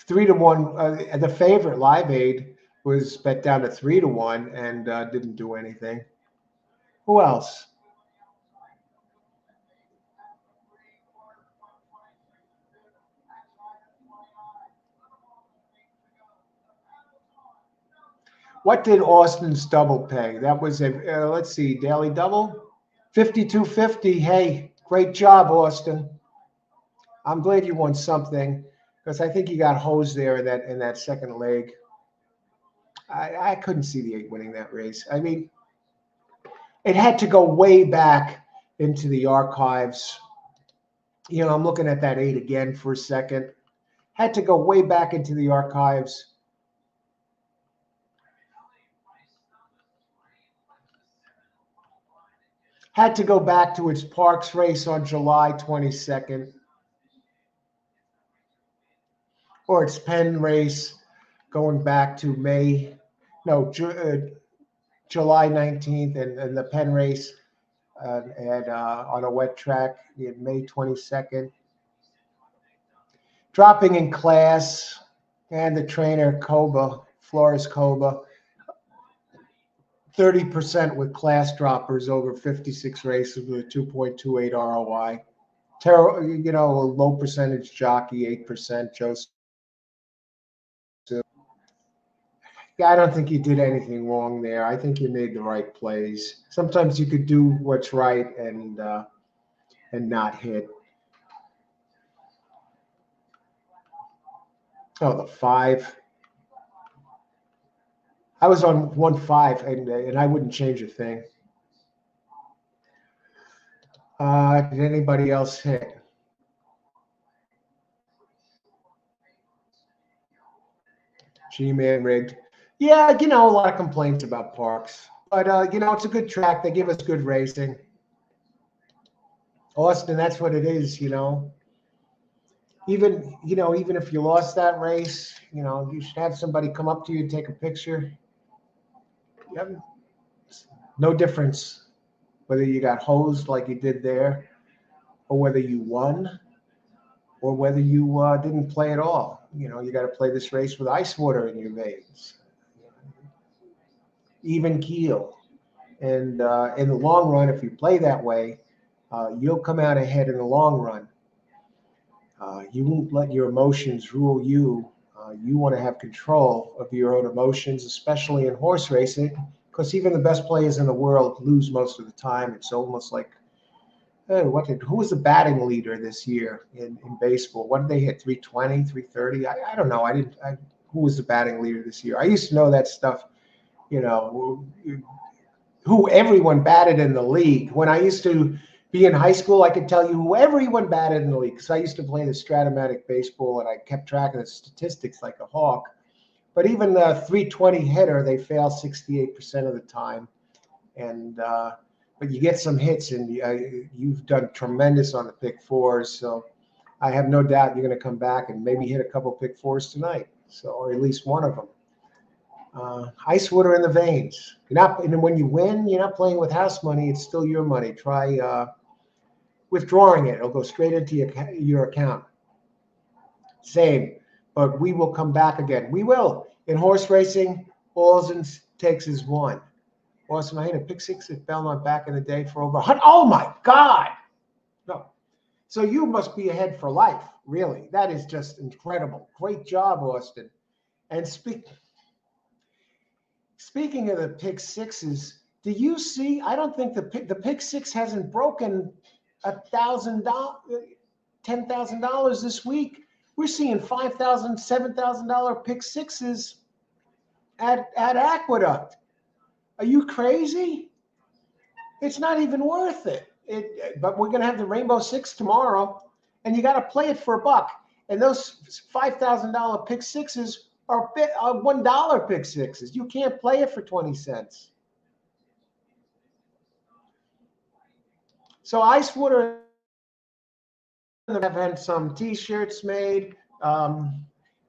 3 to 1. The favorite Live Aid was bet down to 3 to 1 and didn't do anything. Who else? What did Austin's double pay? That was a let's see, daily double, 52.50. Hey, great job, Austin. I'm glad you won something because I think you got hosed there in that second leg. I couldn't see the 8 winning that race. I mean, it had to go way back into the archives. You know, I'm looking at that 8 again for a second. Had to go way back into the archives. Had to go back to its Parx race on July 22nd. Or its Penn race going back to July 19th, and the Penn race on a wet track in May 22nd. Dropping in class, and the trainer Flores Koba, 30% with class droppers over 56 races with a 2.28 ROI. You know, a low percentage jockey, 8%. Joseph. Yeah, I don't think you did anything wrong there. I think you made the right plays. Sometimes you could do what's right and not hit. Oh, the 5. I was on 1-5, and I wouldn't change a thing. Did anybody else hit? G-Man rigged. Yeah, you know, a lot of complaints about Parx. But, you know, it's a good track. They give us good racing. Austin, that's what it is, you know. Even if you lost that race, you know, you should have somebody come up to you and take a picture. Yep. No difference whether you got hosed like you did there, or whether you won, or whether you didn't play at all. You know, you got to play this race with ice water in your veins. Even keel. And in the long run, if you play that way, you'll come out ahead in the long run. You won't let your emotions rule you. You want to have control of your own emotions, especially in horse racing, because even the best players in the world lose most of the time. It's almost like, who was the batting leader this year in baseball? What did they hit? 320, 330? I don't know. Who was the batting leader this year? I used to know that stuff, you know, who everyone batted in the league. When I used to be in high school, I could tell you who everyone batted in the league because I used to play the Stratomatic baseball and I kept track of the statistics like a hawk. But even the 320 hitter, they fail 68% of the time. And but you get some hits, and you've done tremendous on the pick 4s. So I have no doubt you're going to come back and maybe hit a couple pick 4s tonight. So, or at least one of them. Ice water in the veins. And when you win, you're not playing with house money. It's still your money. Try withdrawing it. It'll go straight into your account. Same. But we will come back again. We will. In horse racing, all it takes is one. Austin, I hit a pick 6 at Belmont back in the day for over 100. Oh, my God. No. So you must be ahead for life, really. That is just incredible. Great job, Austin. And speaking of the pick 6s, do you see? I don't think the pick 6 hasn't broken $1,000, $10,000 this week. We're seeing $5,000, $7,000 pick 6s at Aqueduct. Are you crazy? It's not even worth it. But we're going to have the Rainbow 6 tomorrow, and you got to play it for $1. And those $5,000 pick 6s are $1 pick sixes. You can't play it for 20 cents. So Ice Water have had some t-shirts made.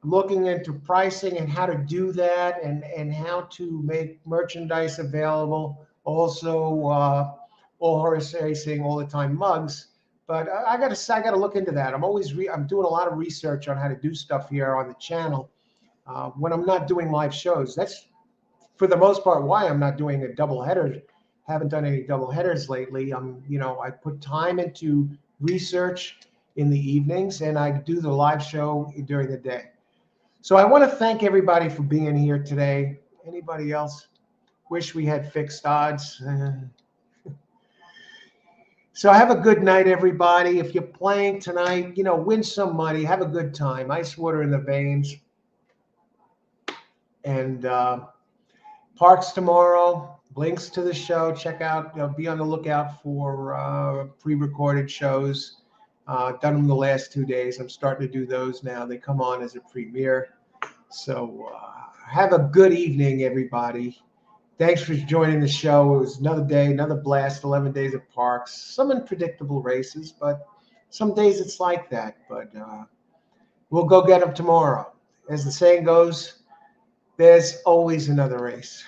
Looking into pricing and how to do that, and how to make merchandise available. Also, all horse racing, all the time mugs. But I gotta look into that. I'm doing a lot of research on how to do stuff here on the channel when I'm not doing live shows. That's for the most part why I'm not doing a double header. Haven't done any double headers lately. I put time into research in the evenings, and I do the live show during the day. So I want to thank everybody for being here today. Anybody else wish we had fixed odds? So have a good night, everybody. If you're playing tonight, win some money. Have a good time. Ice water in the veins. And Parx tomorrow. Links to the show. Check out, be on the lookout for pre-recorded shows. Done them the last 2 days. I'm starting to do those now. They come on as a premiere. So have a good evening, everybody. Thanks for joining the show. It was another day, another blast, 11 days of Parx. Some unpredictable races, but some days it's like that. But we'll go get them tomorrow. As the saying goes, there's always another race.